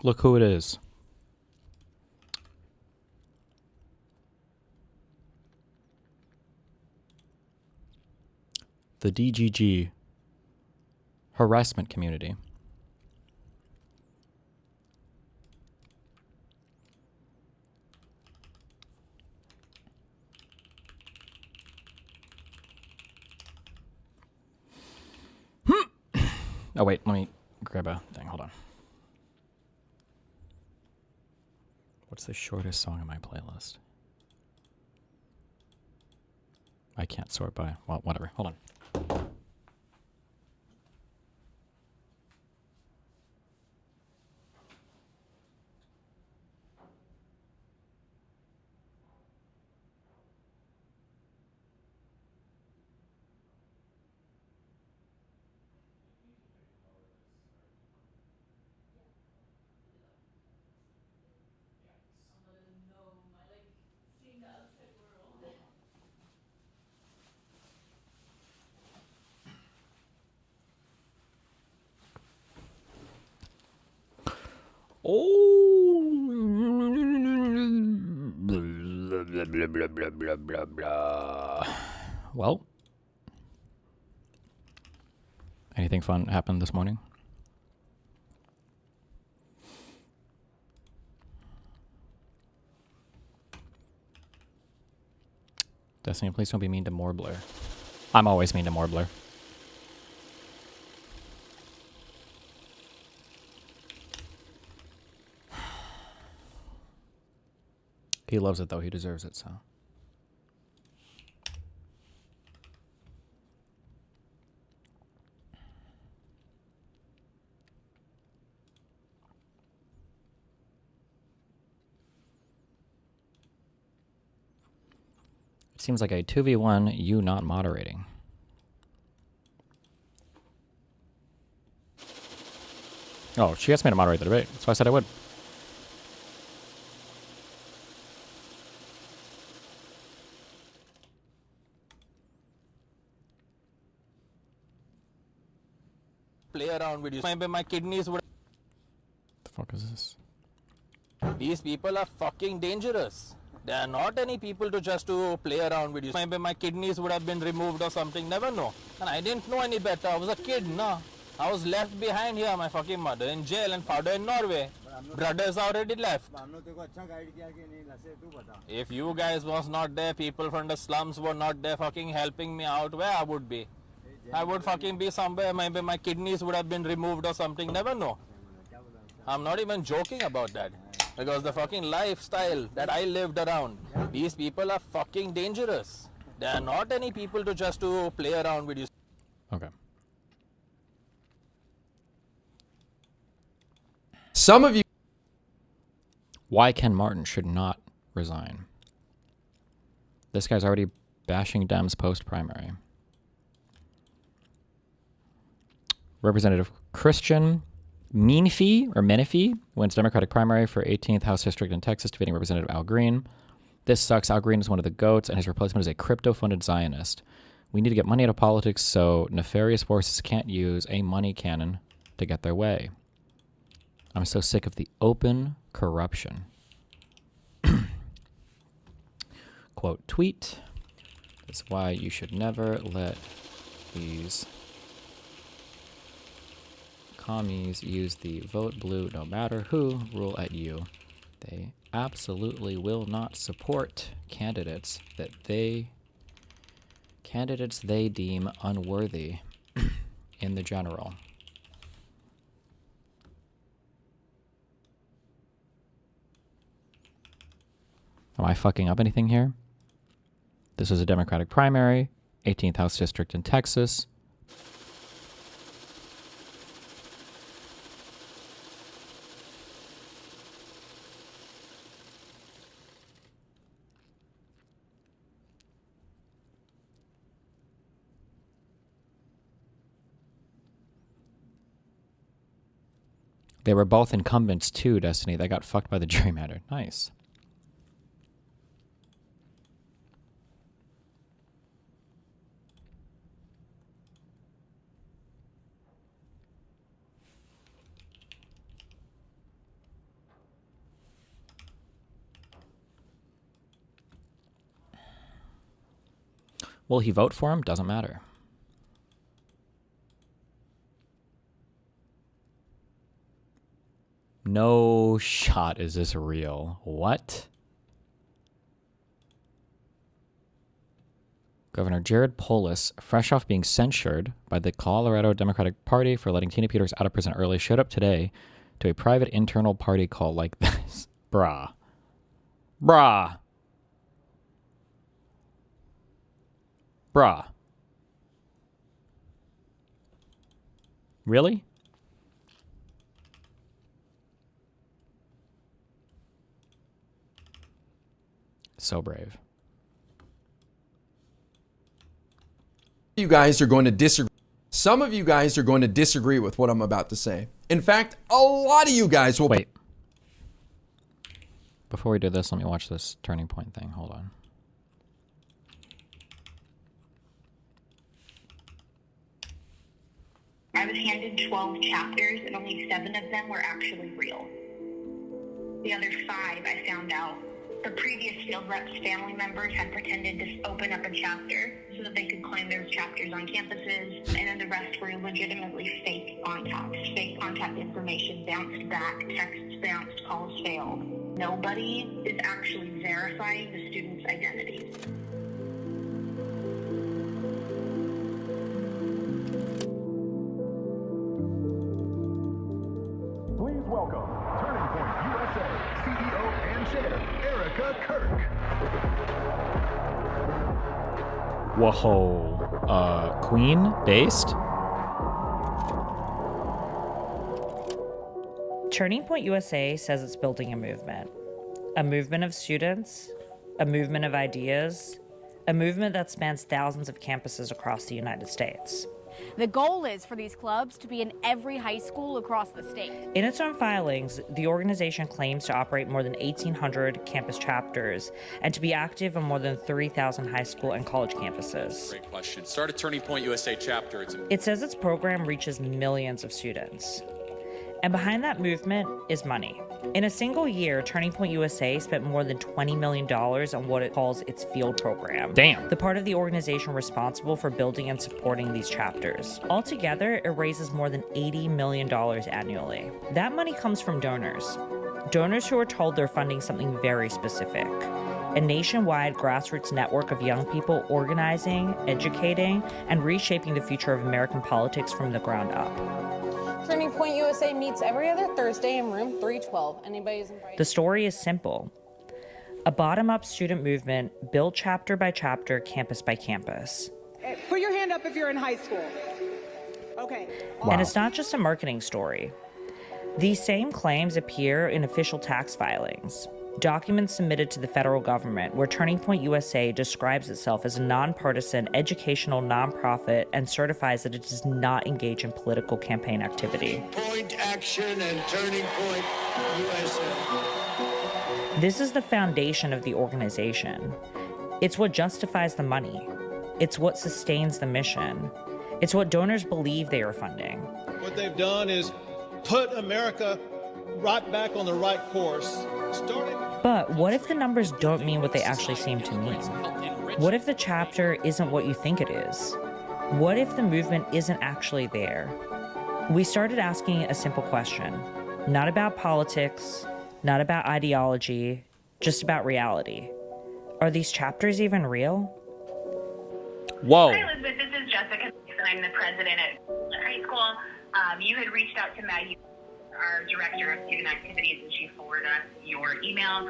Look who it is. The DGG harassment community. Oh, wait, let me grab a thing. Hold on. What's the shortest song in my playlist? I can't sort by. Well, whatever. Hold on. Oh, blah, blah, blah, blah, blah, blah, blah, blah. Well, anything fun happened this morning? Destiny, please don't be mean to Morbler. I'm always mean to Morbler. He loves it, though. He deserves it, so. It seems like a 2v1, you not moderating. Oh, she asked me to moderate the debate. That's why I said I would. Play around with you. Maybe my kidneys would. The fuck is this? These people are fucking dangerous. There are not any people to just to play around with you. Maybe my kidneys would have been removed or something. Never know. And I didn't know any better. I was a kid, no. I was left behind here. My fucking mother in jail and father in Norway. Brothers already left. If you guys was not there, people from the slums were not there fucking helping me out, where I would be? I would fucking be somewhere. Maybe my kidneys would have been removed or something. Never know. I'm not even joking about that. Because the fucking lifestyle that I lived around, these people are fucking dangerous. There are not any people to just to play around with you. Okay. Some of you. Why Ken Martin should not resign. This guy's already bashing Dems post-primary. Representative Christian Menifee wins Democratic primary for 18th House District in Texas, defeating Representative Al Green. This sucks. Al Green is one of the GOATs, and his replacement is a crypto-funded Zionist. We need to get money out of politics so nefarious forces can't use a money cannon to get their way. I'm so sick of the open corruption. Quote, tweet. That's why you should never let these commies use the vote blue no matter who rule at you. They absolutely will not support candidates they deem unworthy in the general. Am I fucking up anything here? This is a Democratic primary, 18th House District in Texas. They were both incumbents too, Destiny. They got fucked by the gerrymander. Nice. Will he vote for him? Doesn't matter. No shot is this real. What? Governor Jared Polis, fresh off being censured by the Colorado Democratic Party for letting Tina Peters out of prison early, showed up today to a private internal party call like this. Bruh. Bruh. Bruh. Really? So brave. You guys are going to disagree. Some of you guys are going to disagree with what I'm about to say. In fact, a lot of you guys will. Wait. Before we do this, let me watch this turning point thing. Hold on. I was handed 12 chapters and only 7 of them were actually real. The other 5 I found out. The previous field rep's family members had pretended to open up a chapter so that they could claim those chapters on campuses, and then the rest were legitimately fake contacts. Fake contact information bounced back, texts bounced, calls failed. Nobody is actually verifying the students' identities. Please welcome Turning Point USA CEO and Chair, Kirk. Whoa. Queen based? Turning Point USA says it's building a movement of students, a movement of ideas, a movement that spans thousands of campuses across the United States. The goal is for these clubs to be in every high school across the state. In its own filings, the organization claims to operate more than 1,800 campus chapters and to be active on more than 3,000 high school and college campuses. Great question. Start a Turning Point USA chapter. It says its program reaches millions of students. And behind that movement is money. In a single year, Turning Point USA spent more than $20 million on what it calls its field program. Damn. The part of the organization responsible for building and supporting these chapters. Altogether, it raises more than $80 million annually. That money comes from donors. Donors who are told they're funding something very specific. A nationwide grassroots network of young people organizing, educating, and reshaping the future of American politics from the ground up. Turning Point USA meets every other Thursday in room 312. Anybody's invited. The story is simple. A bottom-up student movement built chapter by chapter, campus by campus. Put your hand up if you're in high school. Okay. Wow. And it's not just a marketing story. These same claims appear in official tax filings, documents submitted to the federal government, where Turning Point USA describes itself as a nonpartisan educational nonprofit and certifies that it does not engage in political campaign activity. Point Action and Turning Point USA. This is the foundation of the organization. It's what justifies the money. It's what sustains the mission. It's what donors believe they are funding. What they've done is put America right back on the right course. But what if the numbers don't mean what they actually seem to mean? What if the chapter isn't what you think it is? What if the movement isn't actually there? We started asking a simple question, not about politics, not about ideology, just about reality. Are these chapters even real? Whoa. Hi, Elizabeth. This is Jessica. I'm the president at high school. You had reached out to Maggie, our director of student activities, and she forwarded us your email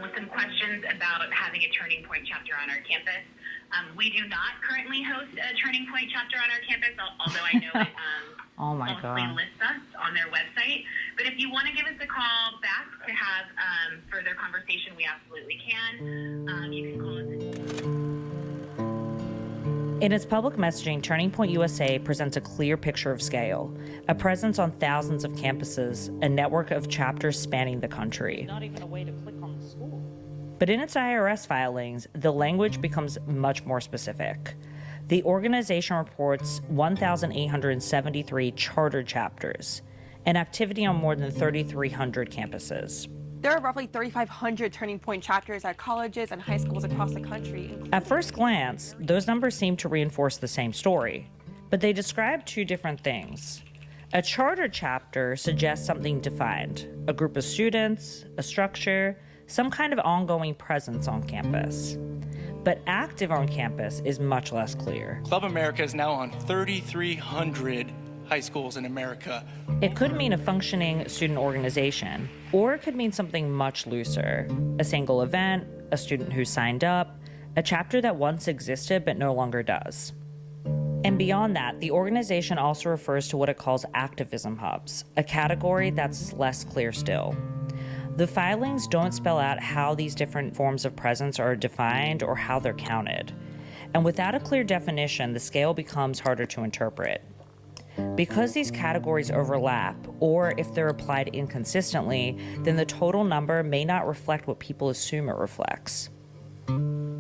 with some questions about having a Turning Point chapter on our campus. We do not currently host a Turning Point chapter on our campus, although I know it Oh my mostly God. lists us on their website. But if you want to give us a call back to have further conversation, we absolutely can. You can call us. In its public messaging, Turning Point USA presents a clear picture of scale, a presence on thousands of campuses, a network of chapters spanning the country. Not even a way to click on the school. But in its IRS filings, the language becomes much more specific. The organization reports 1,873 charter chapters, an activity on more than 3,300 campuses. There are roughly 3,500 Turning Point chapters at colleges and high schools across the country. At first glance, those numbers seem to reinforce the same story, but they describe two different things. A charter chapter suggests something defined, a group of students, a structure, some kind of ongoing presence on campus. But active on campus is much less clear. Club America is now on 3,300 high schools in America. It could mean a functioning student organization, or it could mean something much looser. A single event, a student who signed up, a chapter that once existed but no longer does. And beyond that, the organization also refers to what it calls activism hubs, a category that's less clear still. The filings don't spell out how these different forms of presence are defined or how they're counted. And without a clear definition, the scale becomes harder to interpret. Because these categories overlap, or if they're applied inconsistently, then the total number may not reflect what people assume it reflects.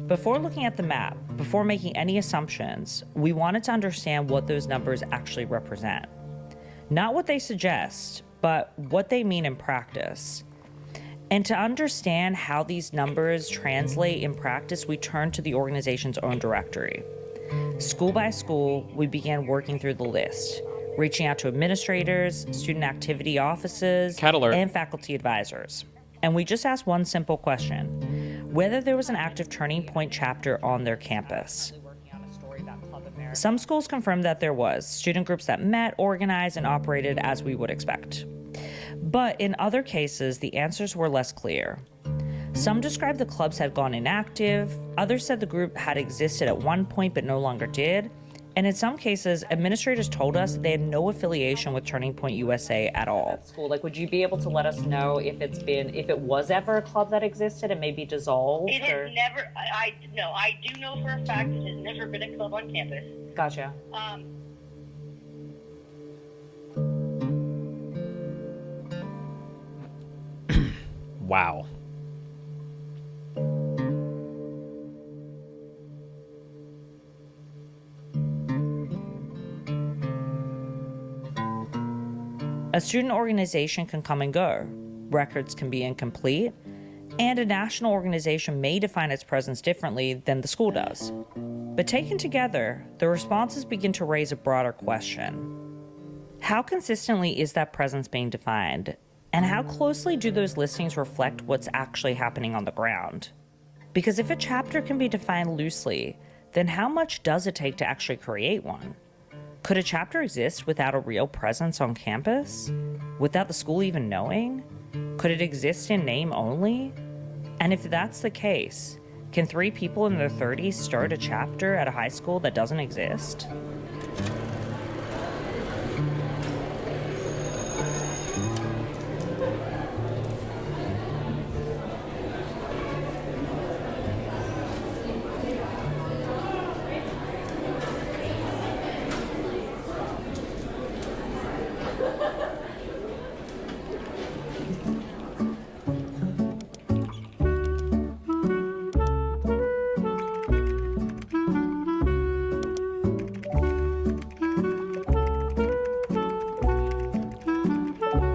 Before looking at the map, before making any assumptions, we wanted to understand what those numbers actually represent. Not what they suggest, but what they mean in practice. And to understand how these numbers translate in practice, we turned to the organization's own directory. School by school, we began working through the list, reaching out to administrators, student activity offices, and faculty advisors. And we just asked one simple question: whether there was an active Turning Point chapter on their campus. Some schools confirmed that there was, student groups that met, organized, and operated as we would expect. But in other cases, the answers were less clear. Some described the clubs had gone inactive, others said the group had existed at one point but no longer did, and in some cases, administrators told us they had no affiliation with Turning Point USA at all. School, like, would you be able to let us know if it was ever a club that existed and maybe dissolved? It has never, I do know for a fact it has never been a club on campus. Gotcha. Wow. A student organization can come and go, records can be incomplete, and a national organization may define its presence differently than the school does. But taken together, the responses begin to raise a broader question. How consistently is that presence being defined? And how closely do those listings reflect what's actually happening on the ground? Because if a chapter can be defined loosely, then how much does it take to actually create one? Could a chapter exist without a real presence on campus? Without the school even knowing? Could it exist in name only? And if that's the case, can 3 people in their 30s start a chapter at a high school that doesn't exist?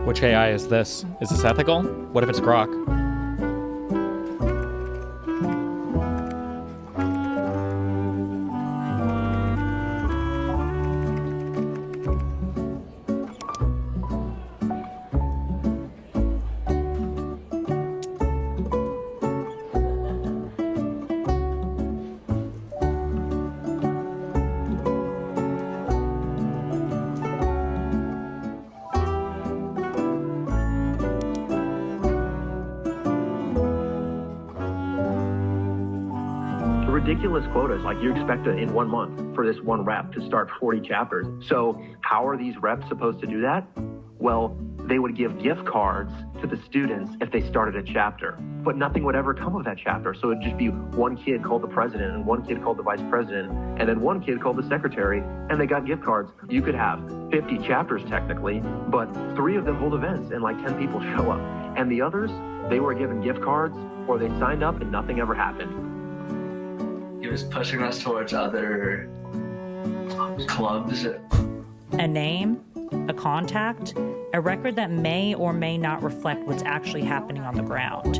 Which AI is this? Is this ethical? What if it's Grok? Ridiculous quotas, like you expect in 1 month for this one rep to start 40 chapters. So how are these reps supposed to do that? Well, they would give gift cards to the students if they started a chapter, but nothing would ever come of that chapter. So it'd just be one kid called the president and one kid called the vice president and then one kid called the secretary, and they got gift cards. You could have 50 chapters technically, but 3 of them hold events and like 10 people show up. And the others, they were given gift cards or they signed up and nothing ever happened. He was pushing us towards other clubs. A name, a contact, a record that may or may not reflect what's actually happening on the ground.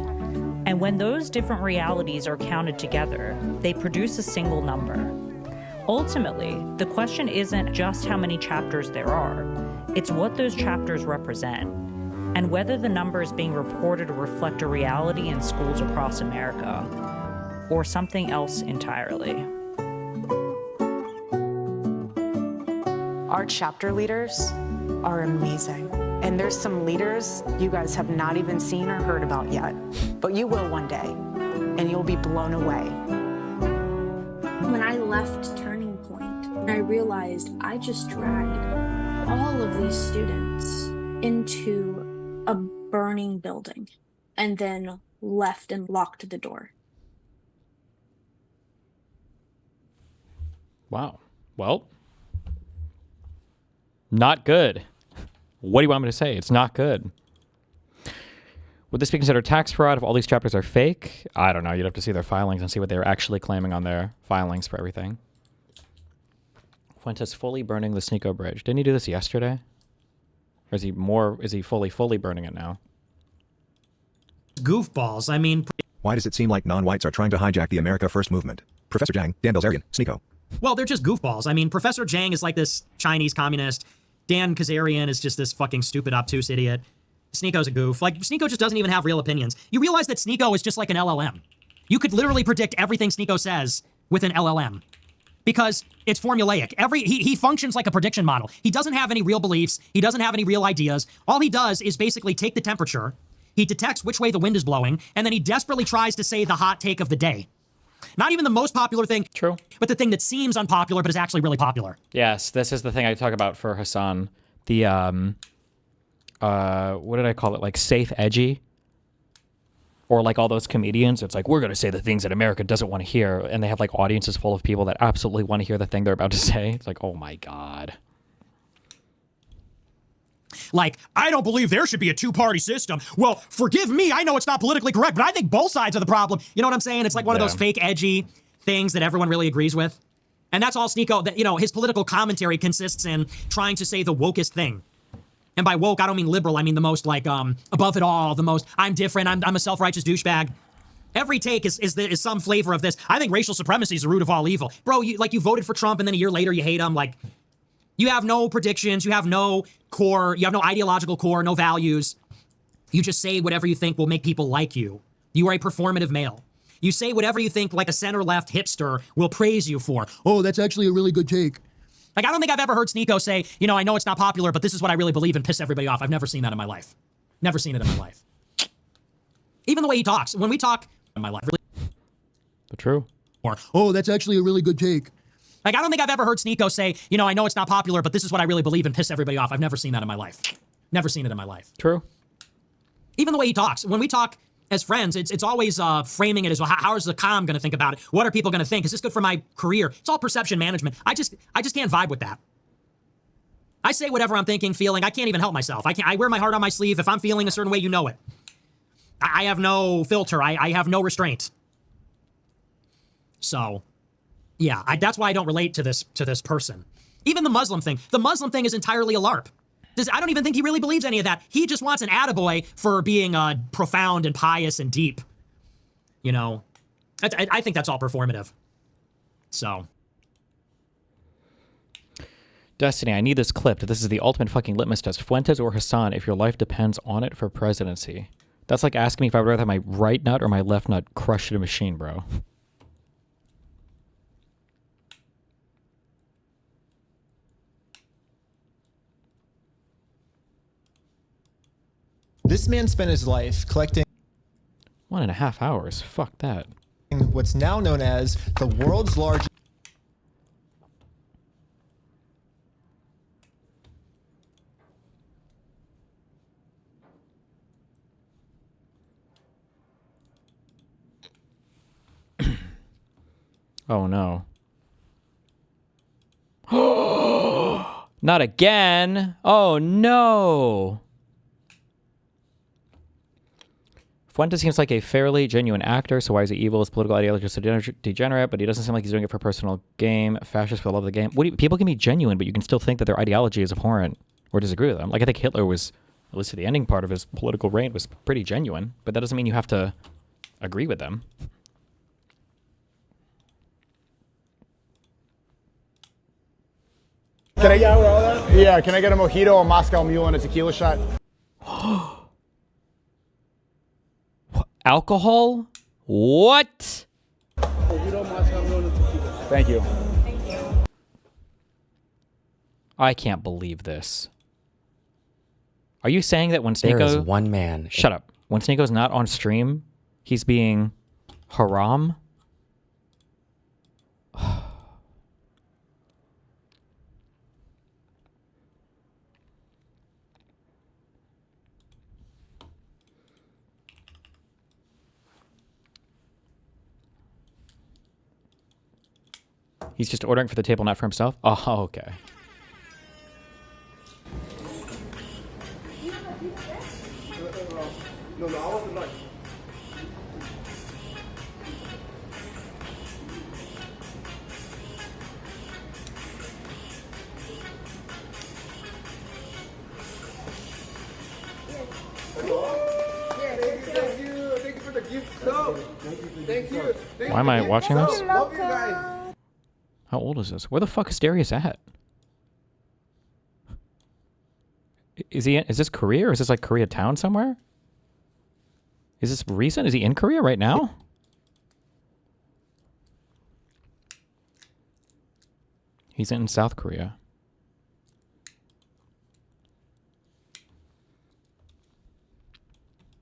And when those different realities are counted together, they produce a single number. Ultimately, the question isn't just how many chapters there are, it's what those chapters represent, and whether the numbers being reported reflect a reality in schools across America, or something else entirely. Our chapter leaders are amazing. And there's some leaders you guys have not even seen or heard about yet, but you will one day, and you'll be blown away. When I left Turning Point, I realized I just dragged all of these students into a burning building and then left and locked the door. Wow. Well, not good. What do you want me to say? It's not good. Would this be considered tax fraud if all these chapters are fake? I don't know. You'd have to see their filings and see what they're actually claiming on their filings for everything. Fuentes fully burning the Sneako bridge. Didn't he do this yesterday? Or is he fully burning it now? Goofballs. I mean... Why does it seem like non-whites are trying to hijack the America First movement? Professor Zhang, Dan Bilzerian, Sneako. Well, they're just goofballs. I mean, Professor Zhang is like this Chinese communist. Dan Kazarian is just this fucking stupid, obtuse idiot. Sneako's a goof. Like, Sneako just doesn't even have real opinions. You realize that Sneako is just like an LLM. You could literally predict everything Sneako says with an LLM. Because it's formulaic. He functions like a prediction model. He doesn't have any real beliefs. He doesn't have any real ideas. All he does is basically take the temperature. He detects which way the wind is blowing, and then he desperately tries to say the hot take of the day. Not even the most popular thing. True. But the thing that seems unpopular but is actually really popular. Yes, this is the thing I talk about for Hassan. The, what did I call it? Like safe edgy? Or like all those comedians, it's like, we're going to say the things that America doesn't want to hear. And they have like audiences full of people that absolutely want to hear the thing they're about to say. It's like, oh my God. Like, I don't believe there should be a two-party system. Well, forgive me, I know it's not politically correct, but I think both sides are the problem. You know what I'm saying? It's like one of those fake, edgy things that everyone really agrees with. And that's all Sneako, that, you know, his political commentary consists in trying to say the wokest thing. And by woke, I don't mean liberal, I mean the most, like, above it all, the most, I'm different, I'm a self-righteous douchebag. Every take is some flavor of this. I think racial supremacy is the root of all evil. Bro, you voted for Trump and then a year later you hate him, like... You have no predictions, you have no core, you have no ideological core, no values. You just say whatever you think will make people like you. You are a performative male. You say whatever you think like a center-left hipster will praise you for. Oh, that's actually a really good take. Like, I don't think I've ever heard Sneako say, you know, I know it's not popular, but this is what I really believe and piss everybody off. I've never seen that in my life. Never seen it in my life. Even the way he talks. When we talk in my life. Really, but true. Or, oh, that's actually a really good take. Like, I don't think I've ever heard Sneako say, you know, I know it's not popular, but this is what I really believe and piss everybody off. I've never seen that in my life. Never seen it in my life. True. Even the way he talks. When we talk as friends, it's always framing it as, well, how is the comm going to think about it? What are people going to think? Is this good for my career? It's all perception management. I just can't vibe with that. I say whatever I'm thinking, feeling. I can't even help myself. I wear my heart on my sleeve. If I'm feeling a certain way, you know it. I have no filter. I have no restraint. So... yeah, that's why I don't relate to this person. Even the Muslim thing. The Muslim thing is entirely a LARP. I don't even think he really believes any of that. He just wants an attaboy for being profound and pious and deep. You know, I think that's all performative. So. Destiny, I need this clipped. This is the ultimate fucking litmus test. Fuentes or Hassan, if your life depends on it for presidency. That's like asking me if I would rather have my right nut or my left nut crushed in a machine, bro. This man spent his life collecting 1.5 hours. Fuck that. What's now known as the world's largest. Oh no. Not again. Oh no. Fuentes seems like a fairly genuine actor, so why is he evil? His political ideology is so degenerate, but he doesn't seem like he's doing it for personal gain. Fascist for the love of the game. People can be genuine, but you can still think that their ideology is abhorrent. or disagree with them. Like, I think Hitler was, at least to the ending part of his political reign, was pretty genuine, but that doesn't mean you have to agree with them. Can I get Yeah, can I get a mojito, a Moscow Mule, and a tequila shot? Alcohol? What? Thank you. I can't believe this. Are you saying that when Sneako... There is one man... Shut up. When Sneako's not on stream, he's being haram? He's just ordering for the table, not for himself? Oh, okay. No, I wasn't like... Thank you for the gift. Thank you. Why am I watching this? Love you guys. How old is this? Where the fuck is Darius at? Is this Korea, or is this like Koreatown somewhere? Is this recent? Is he in Korea right now? He's in South Korea.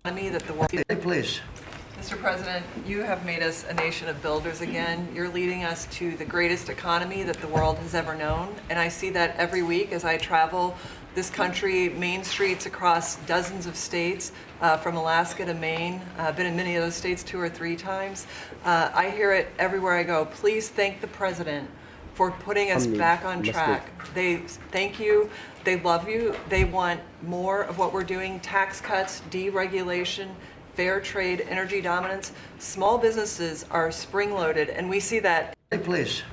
That the world... Please. Mr. President, you have made us a nation of builders again. You're leading us to the greatest economy that the world has ever known. And I see that every week as I travel this country, main streets across dozens of states, from Alaska to Maine. I've been in many of those states 2 or 3 times. I hear it everywhere I go. Please thank the president for putting us back on track. They thank you. They love you. They want more of what we're doing: tax cuts, deregulation, fair trade, energy dominance. Small businesses are spring-loaded, and we see that. Please.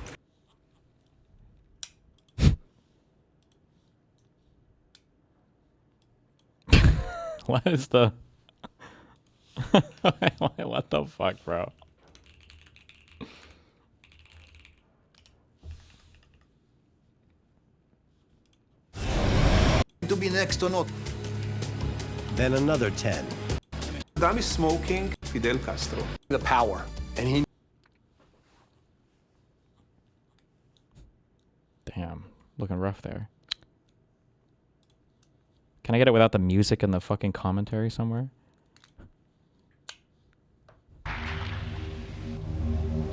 What is the... What the fuck, bro? To be next or not. Then another 10. Saddam is smoking Fidel Castro. The power. And he... Damn. Looking rough there. Can I get it without the music and the fucking commentary somewhere?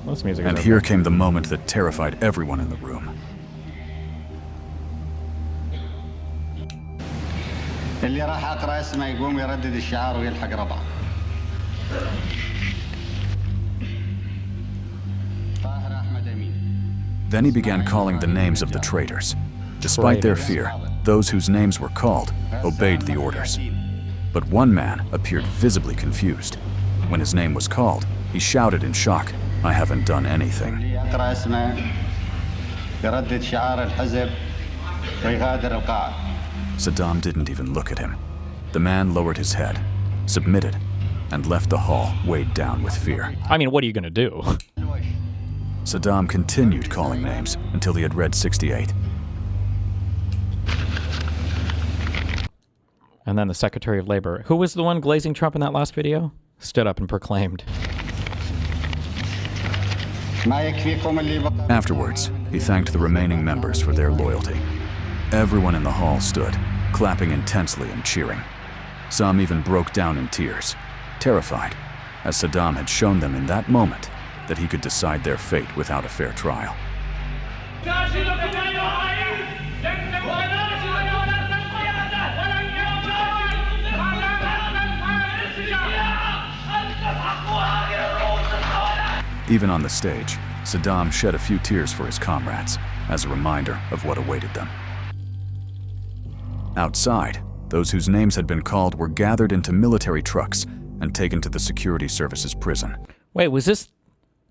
This music and here came the moment that terrified everyone in the room. اللي راح اقرا اسمه يقوم يردد الشعار ويلحق ربعه. Then he began calling the names of the traitors. Despite their fear, those whose names were called obeyed the orders. But one man appeared visibly confused. When his name was called, he shouted in shock, "I haven't done anything." Saddam didn't even look at him. The man lowered his head, submitted, and left the hall weighed down with fear. I mean, what are you gonna do? Saddam continued calling names until he had read 68. And then the Secretary of Labor, who was the one glazing Trump in that last video, stood up and proclaimed. Afterwards, he thanked the remaining members for their loyalty. Everyone in the hall stood, clapping intensely and cheering. Some even broke down in tears, terrified, as Saddam had shown them in that moment that he could decide their fate without a fair trial. Even on the stage, Saddam shed a few tears for his comrades as a reminder of what awaited them. Outside, those whose names had been called were gathered into military trucks and taken to the security services prison. Wait, was this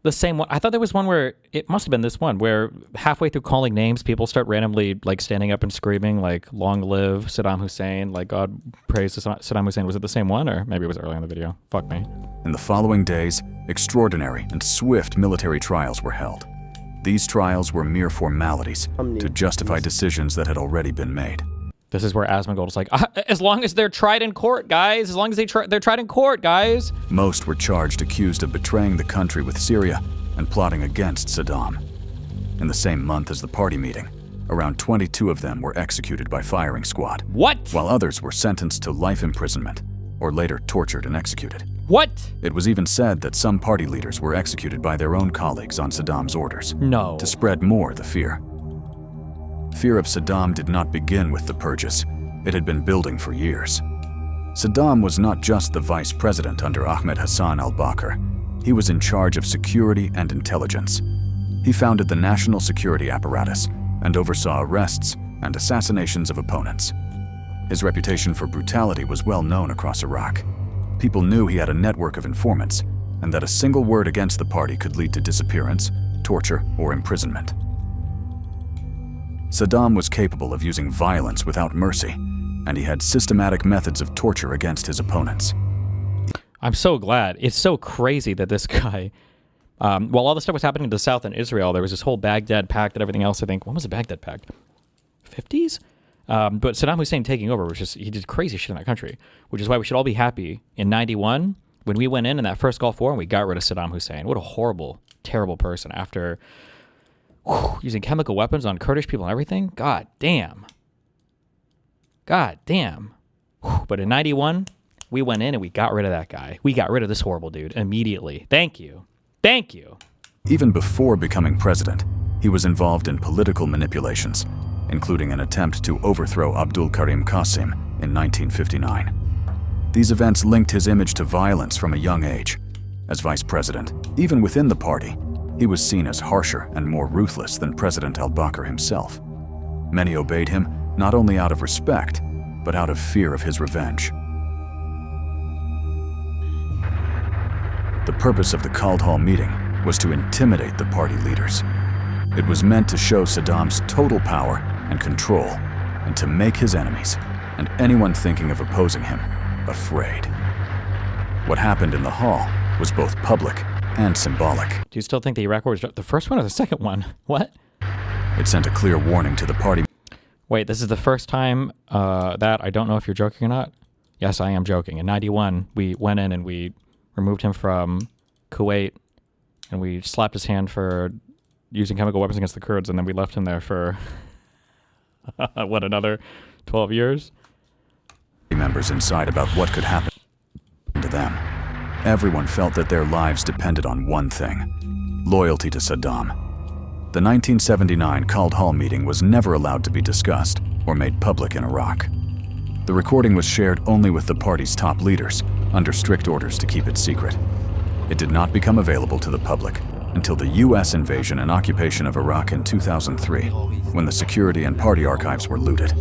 the same one? I thought there was one where it must have been this one where halfway through calling names, people start randomly like standing up and screaming like "Long live Saddam Hussein!" Like God praise Saddam Hussein. Was it the same one, or maybe it was early in the video? Fuck me. In the following days, extraordinary and swift military trials were held. These trials were mere formalities to justify decisions that had already been made. This is where Asmongold is like, as long as they're tried in court, guys. As long as they're tried in court, guys. Most were charged accused of betraying the country with Syria and plotting against Saddam. In the same month as the party meeting, around 22 of them were executed by firing squad. What? While others were sentenced to life imprisonment, or later tortured and executed. What? It was even said that some party leaders were executed by their own colleagues on Saddam's orders. No. To spread more the fear. Fear of Saddam did not begin with the purges. It had been building for years. Saddam was not just the vice president under Ahmed Hassan al-Bakr. He was in charge of security and intelligence. He founded the national security apparatus and oversaw arrests and assassinations of opponents. His reputation for brutality was well known across Iraq. People knew he had a network of informants, and that a single word against the party could lead to disappearance, torture, or imprisonment. Saddam was capable of using violence without mercy, and he had systematic methods of torture against his opponents. I'm so glad. It's so crazy that this guy, while all this stuff was happening to the south in Israel, there was this whole Baghdad Pact and everything else, I think. When was the Baghdad Pact? 50s? But Saddam Hussein taking over was just, he did crazy shit in that country, which is why we should all be happy. In 91, when we went in that first Gulf War and we got rid of Saddam Hussein. What a horrible, terrible person after using chemical weapons on Kurdish people and everything. God damn. God damn. But in 91, we went in and we got rid of that guy. We got rid of this horrible dude immediately. Thank you. Thank you. Even before becoming president, he was involved in political manipulations, including an attempt to overthrow Abdul Karim Qasim in 1959. These events linked his image to violence from a young age. As vice president, even within the party, he was seen as harsher and more ruthless than President al-Bakr himself. Many obeyed him not only out of respect, but out of fear of his revenge. The purpose of the called hall meeting was to intimidate the party leaders. It was meant to show Saddam's total power and control, and to make his enemies, and anyone thinking of opposing him, afraid. What happened in the hall was both public and symbolic. Do you still think the Iraq War was the first one or the second one? What? It sent a clear warning to the party. Wait, this is the first time that I don't know if you're joking or not. Yes, I am joking. In 91, we went in and we removed him from Kuwait, and we slapped his hand for using chemical weapons against the Kurds, and then we left him there for, what, another 12 years? Members inside about what could happen to them. Everyone felt that their lives depended on one thing: loyalty to Saddam. The 1979 called hall meeting was never allowed to be discussed or made public in Iraq. The recording was shared only with the party's top leaders, under strict orders to keep it secret. It did not become available to the public until the U.S. invasion and occupation of Iraq in 2003, when the security and party archives were looted.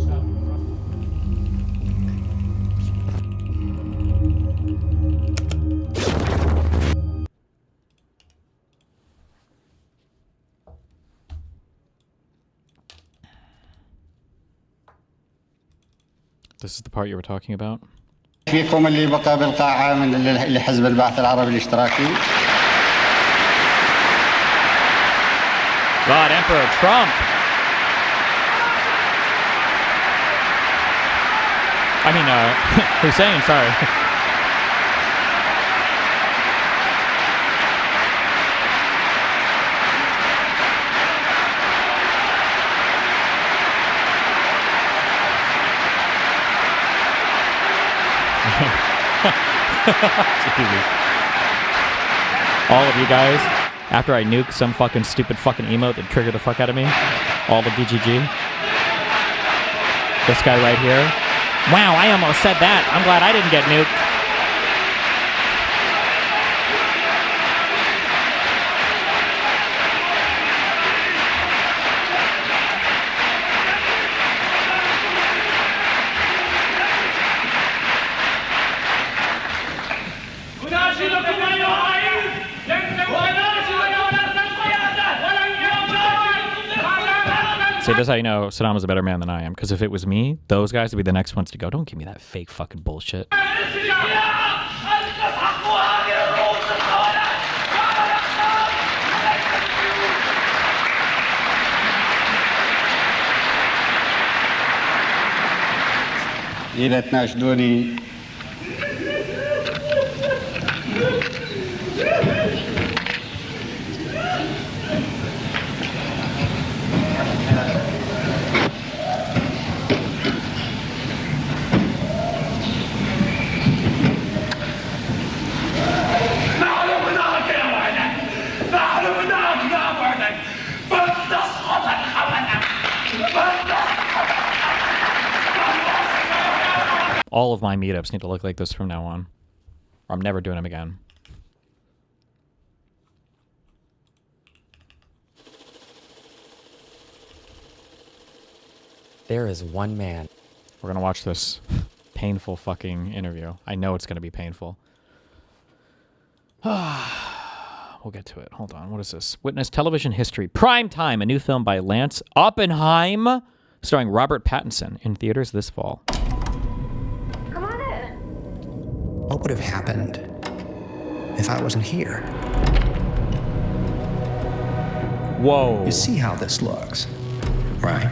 This is the part you were talking about? فيكم اللي بقى بالقاعة من لحزب البعث العربي الاشتراكي. God, Emperor Trump! I mean, Hussein, sorry. All of you guys, after I nuke some fucking stupid fucking emote that triggered the fuck out of me, all the BGG. This guy right here. Wow, I almost said that. I'm glad I didn't get nuked. See, this is how you know Saddam was a better man than I am. Because if it was me, those guys would be the next ones to go. Don't give me that fake fucking bullshit. إذا تناشدوني All of my meetups need to look like this from now on. Or I'm never doing them again. There is one man. We're gonna watch this painful fucking interview. I know it's gonna be painful. We'll get to it. Hold on. What is this? Witness Television History. Prime Time, a new film by Lance Oppenheim, starring Robert Pattinson, in theaters this fall. Come on in. What would have happened if I wasn't here? Whoa. You see how this looks, right?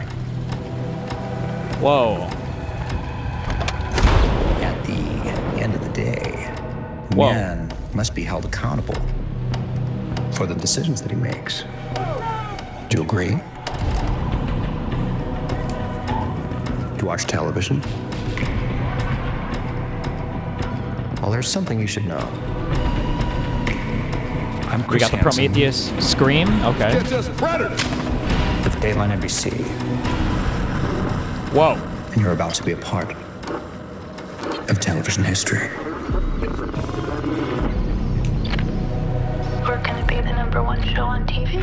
Whoa. At the end of the day, Whoa. man must be held accountable for the decisions that he makes. Do you agree? Do you watch television? Well, there's something you should know. I'm Chris We got the Hansen Prometheus scream. Okay. with Dayline NBC. Whoa. And you're about to be a part of television history. We're gonna be the #1 show on TV.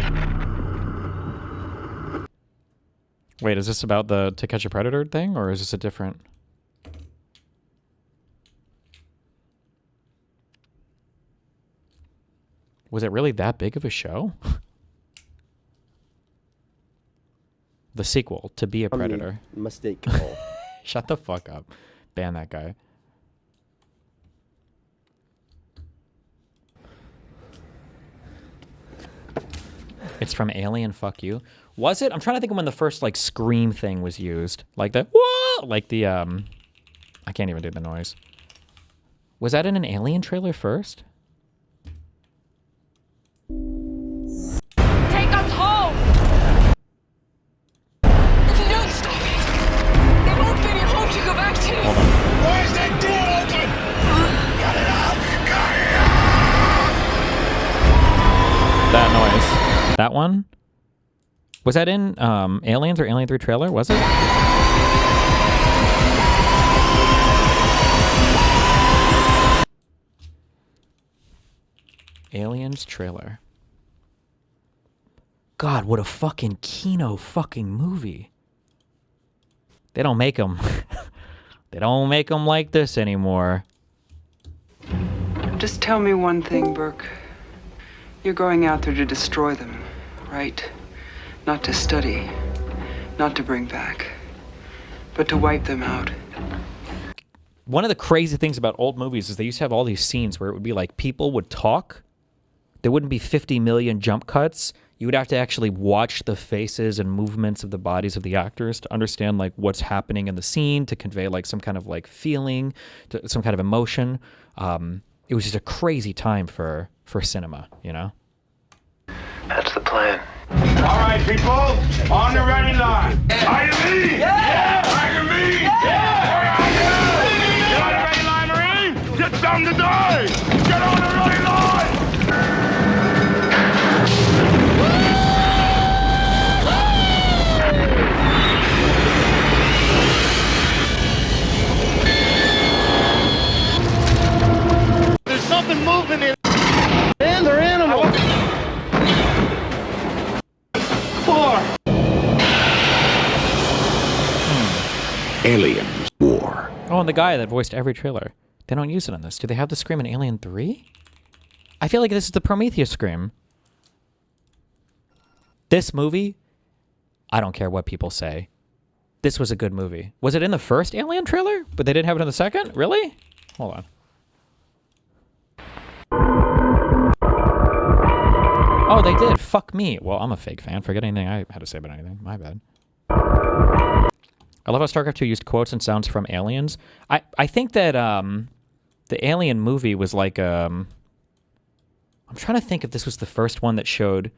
Wait, is this about the To Catch a Predator thing, or is this a different? Was it really that big of a show? The sequel, To Be a Predator. Mistake. Shut the fuck up. Ban that guy. It's from Alien, fuck you. Was it? I'm trying to think of when the first like scream thing was used. Like the whoa! Like the I can't even do the noise. Was that in an Alien trailer first? Take us home! If you don't stop it, there won't be any home to go back to. Hold on. Where's that door open? Got it up! That noise. That one? Was that in Aliens or Alien 3 trailer? Was it? Aliens trailer. God, what a fucking Kino fucking movie. They don't make them. They don't make them like this anymore. Just tell me one thing, Burke. You're going out there to destroy them, right? Not to study, not to bring back, but to wipe them out. One of the crazy things about old movies is they used to have all these scenes where it would be like people would talk. There wouldn't be 50 million jump cuts. You would have to actually watch the faces and movements of the bodies of the actors to understand like what's happening in the scene, to convey like some kind of like feeling, to some kind of emotion. It was just a crazy time for cinema, you know? That's the plan. All right, people, on the ready line. Are you me? Yeah! Are you me? Yeah! Are you? Get on the ready line, Marine! Get something to die! Get on the ready line! There's something moving in. And they're animals. Aliens War. Oh, and the guy that voiced every trailer. They don't use it in this. Do they have the scream in Alien 3? I feel like this is the Prometheus scream. This movie, I don't care what people say. This was a good movie. Was it in the first Alien trailer? But they didn't have it in the second? Really? Hold on. Oh, they did. Fuck me. Well, I'm a fake fan. Forget anything I had to say about anything. My bad. I love how StarCraft 2 used quotes and sounds from Aliens. I think that the Alien movie was like... I'm trying to think if this was the first one that showed...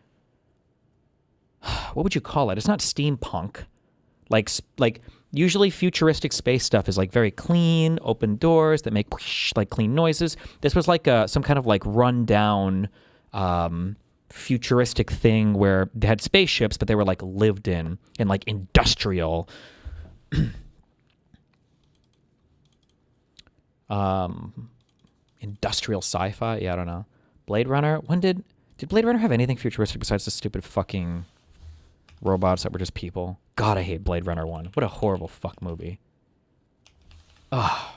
What would you call it? It's not steampunk. Like usually futuristic space stuff is like very clean, open doors that make like clean noises. This was like some kind of like rundown futuristic thing where they had spaceships, but they were like lived in like industrial. Industrial sci-fi. Yeah, I don't know. Blade Runner. When did Blade Runner have anything futuristic besides the stupid fucking robots that were just people? God, I hate Blade Runner 1. What a horrible fuck movie. Ugh.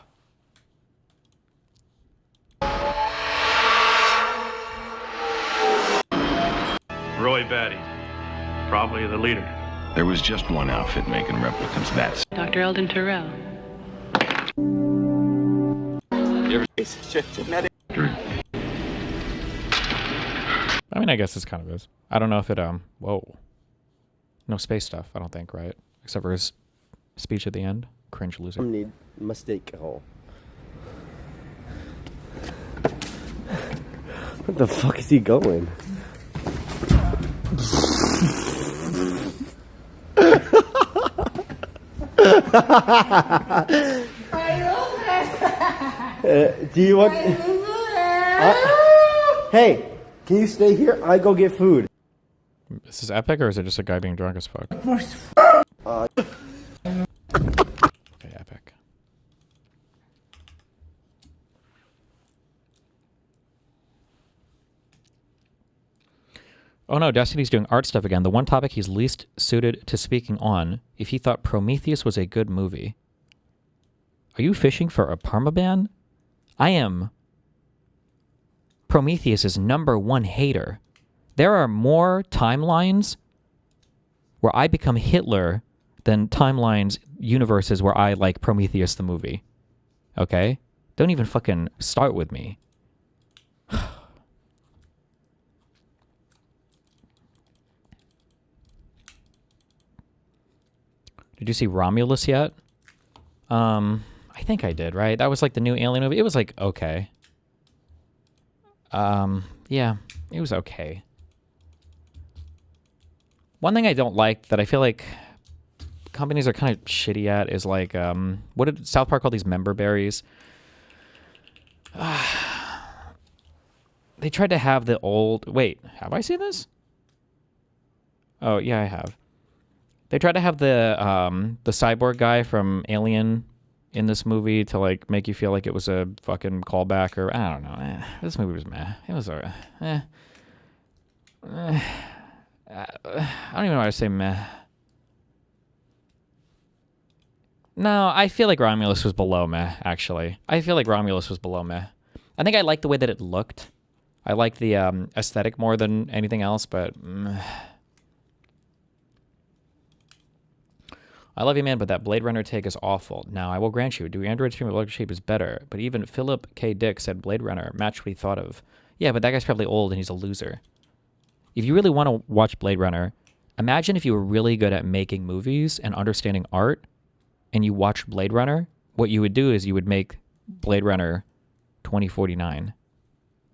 Roy Batty, probably the leader. There was just one outfit making replicants. That's Dr. Eldon Terrell. I mean, I guess this kind of is. I don't know if it, whoa. No space stuff, I don't think, right? Except for his speech at the end. Cringe loser. need mistake hole. What the fuck is he going? Do you want... hey, can you stay here? I go get food. Is this epic, or is it just a guy being drunk as fuck? Okay, epic. Oh no, Destiny's doing art stuff again. The one topic he's least suited to speaking on, if he thought Prometheus was a good movie. Are you fishing for a permaban? I am Prometheus's #1 hater. There are more timelines where I become Hitler than timelines, universes where I like Prometheus the movie. Okay? Don't even fucking start with me. Did you see Romulus yet? I think I did, right? That was like the new Alien movie. It was like, okay. Yeah, it was okay. One thing I don't like that I feel like companies are kind of shitty at is like, what did South Park call these member berries? They tried to have the old... Wait, have I seen this? Oh, yeah, I have. They tried to have the cyborg guy from Alien in this movie to like make you feel like it was a fucking callback, or I don't know. This movie was meh. It was alright. I don't even know how to say meh. No, I feel like Romulus was below meh, actually. I feel like Romulus was below meh. I think I liked the way that it looked. I liked the aesthetic more than anything else, but... I love you, man, but that Blade Runner take is awful. Now, I will grant you, do Android stream of electric shape is better, but even Philip K. Dick said Blade Runner matched what he thought of. Yeah, but that guy's probably old and he's a loser. If you really want to watch Blade Runner, imagine if you were really good at making movies and understanding art, and you watched Blade Runner. What you would do is you would make Blade Runner 2049.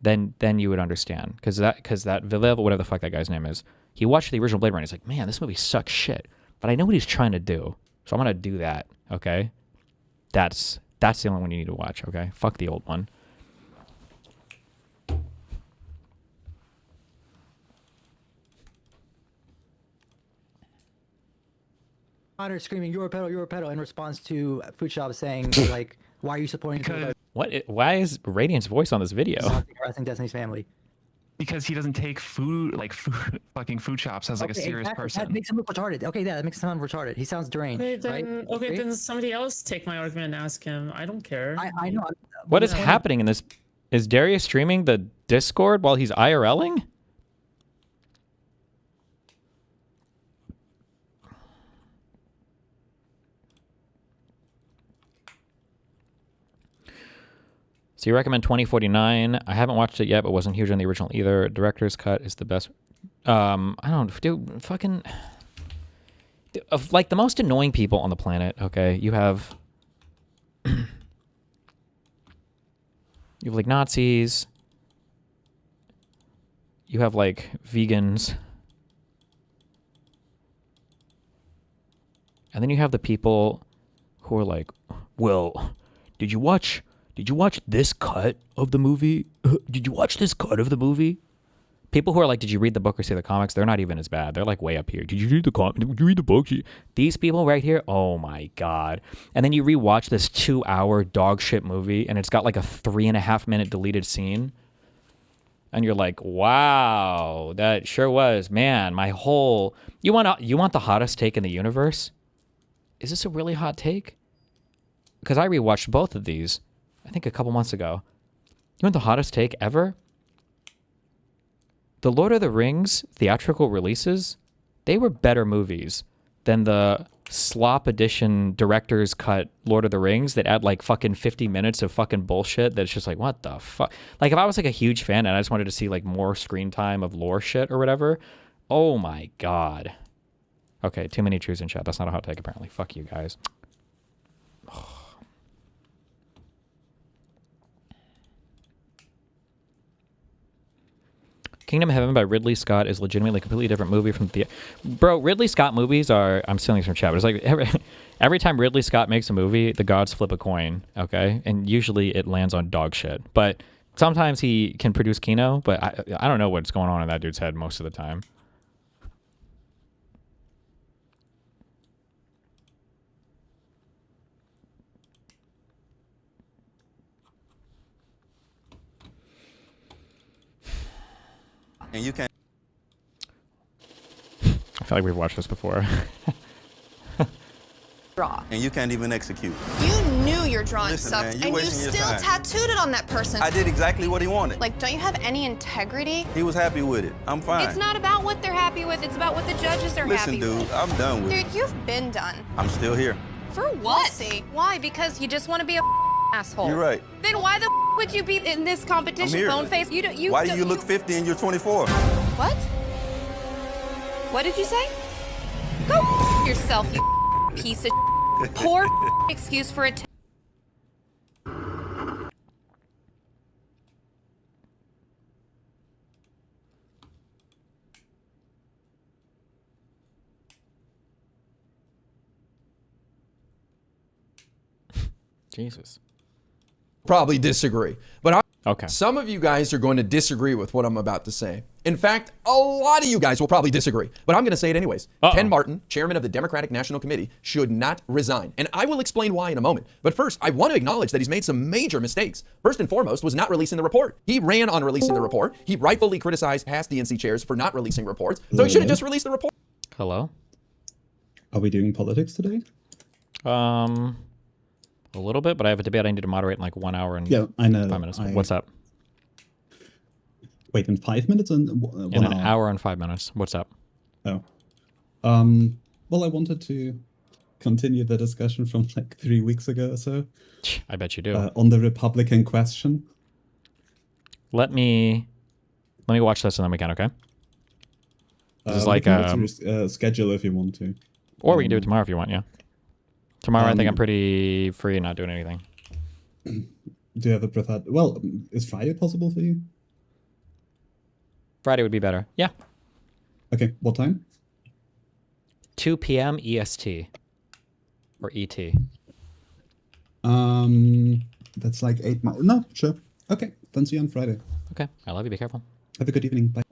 Then you would understand, because that Villeneuve, whatever the fuck that guy's name is, he watched the original Blade Runner. He's like, man, this movie sucks shit. But I know what he's trying to do, so I'm gonna do that. Okay, that's the only one you need to watch. Okay, fuck the old one. Connor screaming "You're a pedo" in response to Food Shop saying like, "Why are you supporting?" Why is Radiant's voice on this video? Harassing Destiny's family. Because he doesn't take fucking food shops as like a serious person. That makes him look retarded. Okay, that makes him sound retarded. He sounds deranged, right? Okay, then somebody else take my argument and ask him. I don't care. I know. What is happening in this? Is Darius streaming the Discord while he's IRLing? So you recommend 2049. I haven't watched it yet, but wasn't huge on the original either. Director's cut is the best. I don't, dude, fucking, of like the most annoying people on the planet, okay? You have like Nazis. You have like vegans. And then you have the people who are like, well, did you watch this cut of the movie? Did you watch this cut of the movie? People who are like, did you read the book or see the comics? They're not even as bad. They're like way up here. Did you read the book? These people right here, oh my God. And then you rewatch this 2-hour dog shit movie and it's got like a 3.5-minute deleted scene. And you're like, wow, that sure was, man, my whole, you want the hottest take in the universe? Is this a really hot take? Because I rewatched both of these, I think a couple months ago. You want the hottest take ever? The Lord of the Rings theatrical releases, they were better movies than the SLOP edition director's cut Lord of the Rings that add like fucking 50 minutes of fucking bullshit that's just like, what the fuck? Like if I was like a huge fan and I just wanted to see like more screen time of lore shit or whatever, oh my God. Okay, too many truths in chat. That's not a hot take apparently. Fuck you guys. Kingdom of Heaven by Ridley Scott is legitimately a completely different movie from the... Bro, Ridley Scott movies are... I'm stealing this from chat, but it's like every time Ridley Scott makes a movie, the gods flip a coin, okay? And usually it lands on dog shit. But sometimes he can produce Kino, but I don't know what's going on in that dude's head most of the time. And you can. I feel like we've watched this before. Draw. And you can't even execute. You knew your drawing Listen, sucked, man, and you still tattooed it on that person. I did exactly what he wanted. Like, don't you have any integrity? He was happy with it. I'm fine. It's not about what they're happy with, it's about what the judges are happy with. Listen, dude, I'm done with it. Dude, you've been done. I'm still here. For what? We'll see. Why? Because you just want to be a asshole. You're right. Then why the would you be in this competition, I'm here. bone face? Why do you look 50 and you're 24? What? What did you say? Go yourself, you piece of poor excuse for it. Jesus. Probably disagree. But okay. Some of you guys are going to disagree with what I'm about to say. In fact, a lot of you guys will probably disagree, but I'm going to say it anyways. Ken Martin, chairman of the Democratic National Committee, should not resign. And I will explain why in a moment. But first, I want to acknowledge that he's made some major mistakes. First and foremost was not releasing the report. He ran on releasing the report. He rightfully criticized past DNC chairs for not releasing reports. So he should have just released the report. Hello? Are we doing politics today? A little bit, but I have a debate I need to moderate in like 1 hour and yeah, I know. 5 minutes. What's up? Wait, in 5 minutes and 1 in an hour and 5 minutes. What's up? Oh. Well, I wanted to continue the discussion from like 3 weeks ago or so. I bet you do. On the Republican question. Let me watch this and then we can, okay? This is like schedule if you want to. Or we can do it tomorrow if you want, yeah. Tomorrow I think I'm pretty free and not doing anything. Do you have a preferred... Well, is Friday possible for you? Friday would be better. Yeah. Okay, what time? 2 p.m. EST. Or ET. That's like 8 miles. No, sure. Okay, then see you on Friday. Okay, I love you. Be careful. Have a good evening. Bye.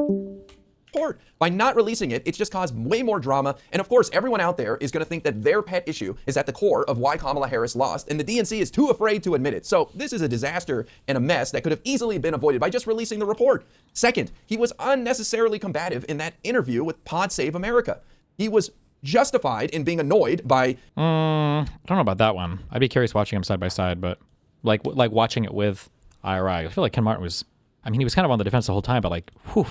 By not releasing it, it's just caused way more drama. And of course, everyone out there is going to think that their pet issue is at the core of why Kamala Harris lost, and the DNC is too afraid to admit it. So this is a disaster and a mess that could have easily been avoided by just releasing the report. Second, he was unnecessarily combative in that interview with Pod Save America. He was justified in being annoyed by... I don't know about that one. I'd be curious watching him side by side, but like watching it with IRI. I feel like Ken Martin was... I mean, he was kind of on the defense the whole time, but like, whew,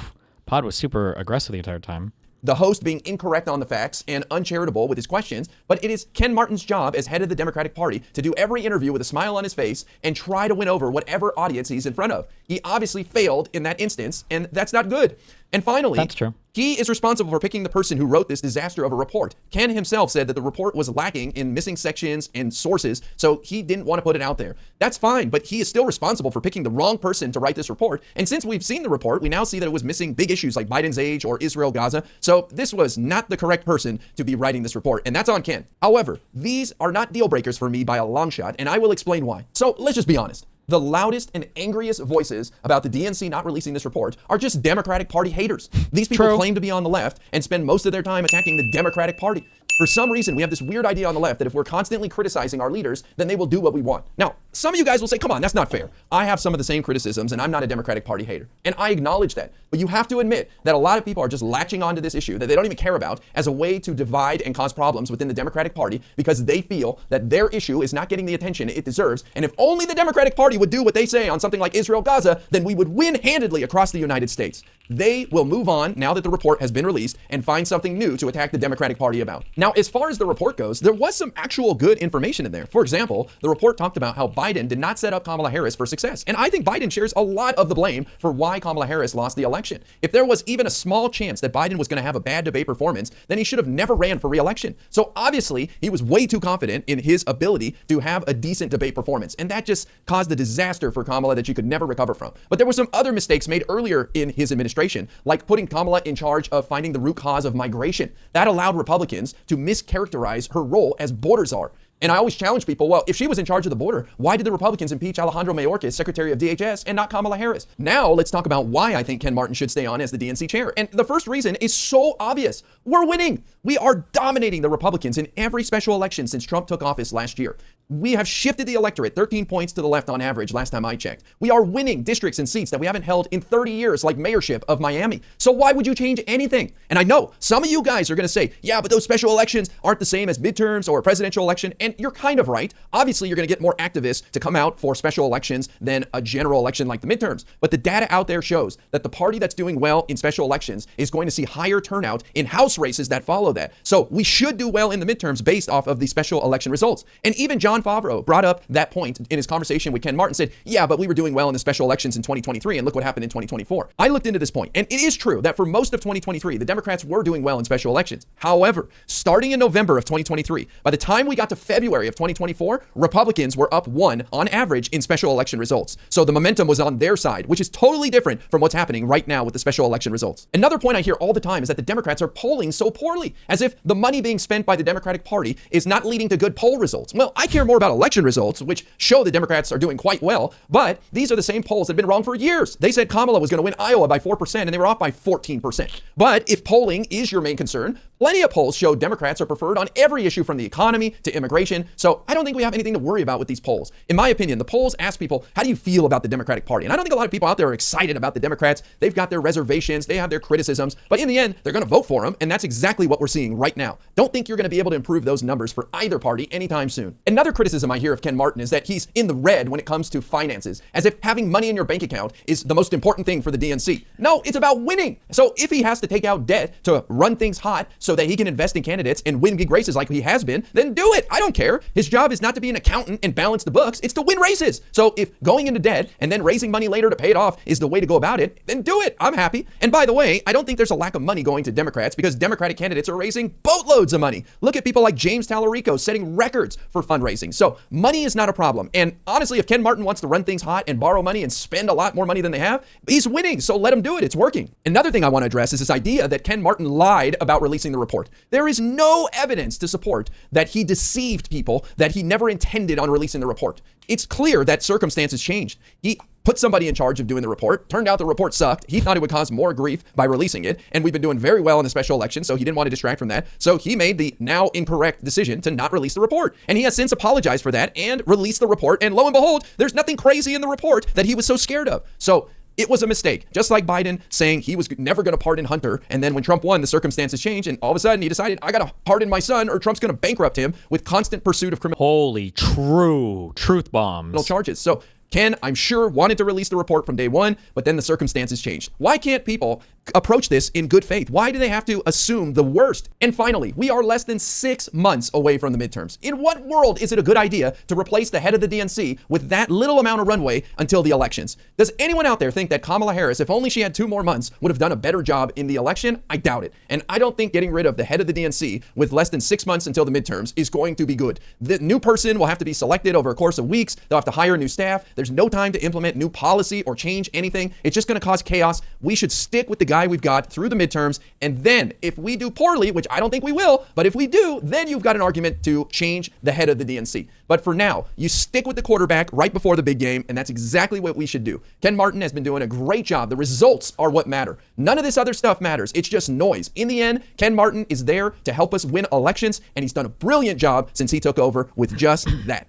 Pod was super aggressive the entire time. the host being incorrect on the facts and uncharitable with his questions, but it is Ken Martin's job as head of the Democratic Party to do every interview with a smile on his face and try to win over whatever audience he's in front of. He obviously failed in that instance, and that's not good. And finally, that's true. He is responsible for picking the person who wrote this disaster of a report. Ken himself said that the report was lacking in missing sections and sources, so he didn't want to put it out there. That's fine, but he is still responsible for picking the wrong person to write this report. And since we've seen the report, we now see that it was missing big issues like Biden's age or Israel-Gaza. So this was not the correct person to be writing this report, and that's on Ken. However, these are not deal breakers for me by a long shot, and I will explain why. So let's just be honest. The loudest and angriest voices about the DNC not releasing this report are just Democratic Party haters. These people claim to be on the left and spend most of their time attacking the Democratic Party. For some reason, we have this weird idea on the left that if we're constantly criticizing our leaders, then they will do what we want. Now, some of you guys will say, come on, that's not fair. I have some of the same criticisms and I'm not a Democratic Party hater. And I acknowledge that. But you have to admit that a lot of people are just latching onto this issue that they don't even care about as a way to divide and cause problems within the Democratic Party because they feel that their issue is not getting the attention it deserves. And if only the Democratic Party would do what they say on something like Israel-Gaza, then we would win handedly across the United States. They will move on now that the report has been released and find something new to attack the Democratic Party about. Now, as far as the report goes, there was some actual good information in there. For example, the report talked about how Biden did not set up Kamala Harris for success. And I think Biden shares a lot of the blame for why Kamala Harris lost the election. If there was even a small chance that Biden was going to have a bad debate performance, then he should have never ran for re-election. So obviously, he was way too confident in his ability to have a decent debate performance. And that just caused a disaster for Kamala that she could never recover from. But there were some other mistakes made earlier in his administration, like putting Kamala in charge of finding the root cause of migration. That allowed Republicans to mischaracterize her role as border czar. And I always challenge people, well, if she was in charge of the border, why did the Republicans impeach Alejandro Mayorkas, Secretary of DHS, and not Kamala Harris? Now, let's talk about why I think Ken Martin should stay on as the DNC chair. And the first reason is so obvious. We're winning. We are dominating the Republicans in every special election since Trump took office last year. We have shifted the electorate 13 points to the left on average last time I checked. We are winning districts and seats that we haven't held in 30 years, like mayorship of Miami. So why would you change anything? And I know some of you guys are going to say, yeah, but those special elections aren't the same as midterms or a presidential election. And you're kind of right. Obviously, you're going to get more activists to come out for special elections than a general election like the midterms. But the data out there shows that the party that's doing well in special elections is going to see higher turnout in House races that follow that. So we should do well in the midterms based off of the special election results. And even John Favreau brought up that point in his conversation with Ken Martin, said, yeah, but we were doing well in the special elections in 2023 and look what happened in 2024. I looked into this point, and it is true that for most of 2023, the Democrats were doing well in special elections. However, starting in November of 2023, by the time we got to February of 2024, Republicans were up 1 on average in special election results. So the momentum was on their side, which is totally different from what's happening right now with the special election results. Another point I hear all the time is that the Democrats are polling so poorly, as if the money being spent by the Democratic Party is not leading to good poll results. Well, I care more about election results, which show the Democrats are doing quite well, but these are the same polls that have been wrong for years. They said Kamala was going to win Iowa by 4%, and they were off by 14%. But if polling is your main concern, plenty of polls show Democrats are preferred on every issue from the economy to immigration, so I don't think we have anything to worry about with these polls. In my opinion, the polls ask people, how do you feel about the Democratic Party? And I don't think a lot of people out there are excited about the Democrats. They've got their reservations, they have their criticisms, but in the end, they're going to vote for them, and that's exactly what we're seeing right now. Don't think you're going to be able to improve those numbers for either party anytime soon. Another criticism I hear of Ken Martin is that he's in the red when it comes to finances, as if having money in your bank account is the most important thing for the DNC. No, it's about winning. So if he has to take out debt to run things hot so that he can invest in candidates and win big races like he has been, then do it. I don't care. His job is not to be an accountant and balance the books. It's to win races. So if going into debt and then raising money later to pay it off is the way to go about it, then do it. I'm happy. And by the way, I don't think there's a lack of money going to Democrats because Democratic candidates are raising boatloads of money. Look at people like James Tallarico setting records for fundraising. So money is not a problem. And honestly, if Ken Martin wants to run things hot and borrow money and spend a lot more money than they have, he's winning. So let him do it. It's working. Another thing I want to address is this idea that Ken Martin lied about releasing the report. There is no evidence to support that he deceived people, that he never intended on releasing the report. It's clear that circumstances changed. He put somebody in charge of doing the report. Turned out the report sucked. He thought it would cause more grief by releasing it. And we've been doing very well in the special election, so he didn't want to distract from that. So he made the now incorrect decision to not release the report. And he has since apologized for that and released the report. And lo and behold, there's nothing crazy in the report that he was so scared of. So it was a mistake. Just like Biden saying he was never going to pardon Hunter. And then when Trump won, the circumstances changed. And all of a sudden he decided, I got to pardon my son or Trump's going to bankrupt him with constant pursuit of criminal. Holy truth bombs. Charges. So Ken, I'm sure, wanted to release the report from day one, but then the circumstances changed. Why can't people approach this in good faith? Why do they have to assume the worst? And finally, we are less than 6 months away from the midterms. In what world is it a good idea to replace the head of the DNC with that little amount of runway until the elections? Does anyone out there think that Kamala Harris, if only she had 2 more months, would have done a better job in the election? I doubt it. And I don't think getting rid of the head of the DNC with less than 6 months until the midterms is going to be good. The new person will have to be selected over a course of weeks. They'll have to hire new staff. There's no time to implement new policy or change anything. It's just going to cause chaos. We should stick with the guy we've got through the midterms. And then if we do poorly, which I don't think we will, but if we do, then you've got an argument to change the head of the DNC. But for now, you stick with the quarterback right before the big game, and that's exactly what we should do. Ken Martin has been doing a great job. The results are what matter. None of this other stuff matters. It's just noise. In the end, Ken Martin is there to help us win elections, and he's done a brilliant job since he took over with just that.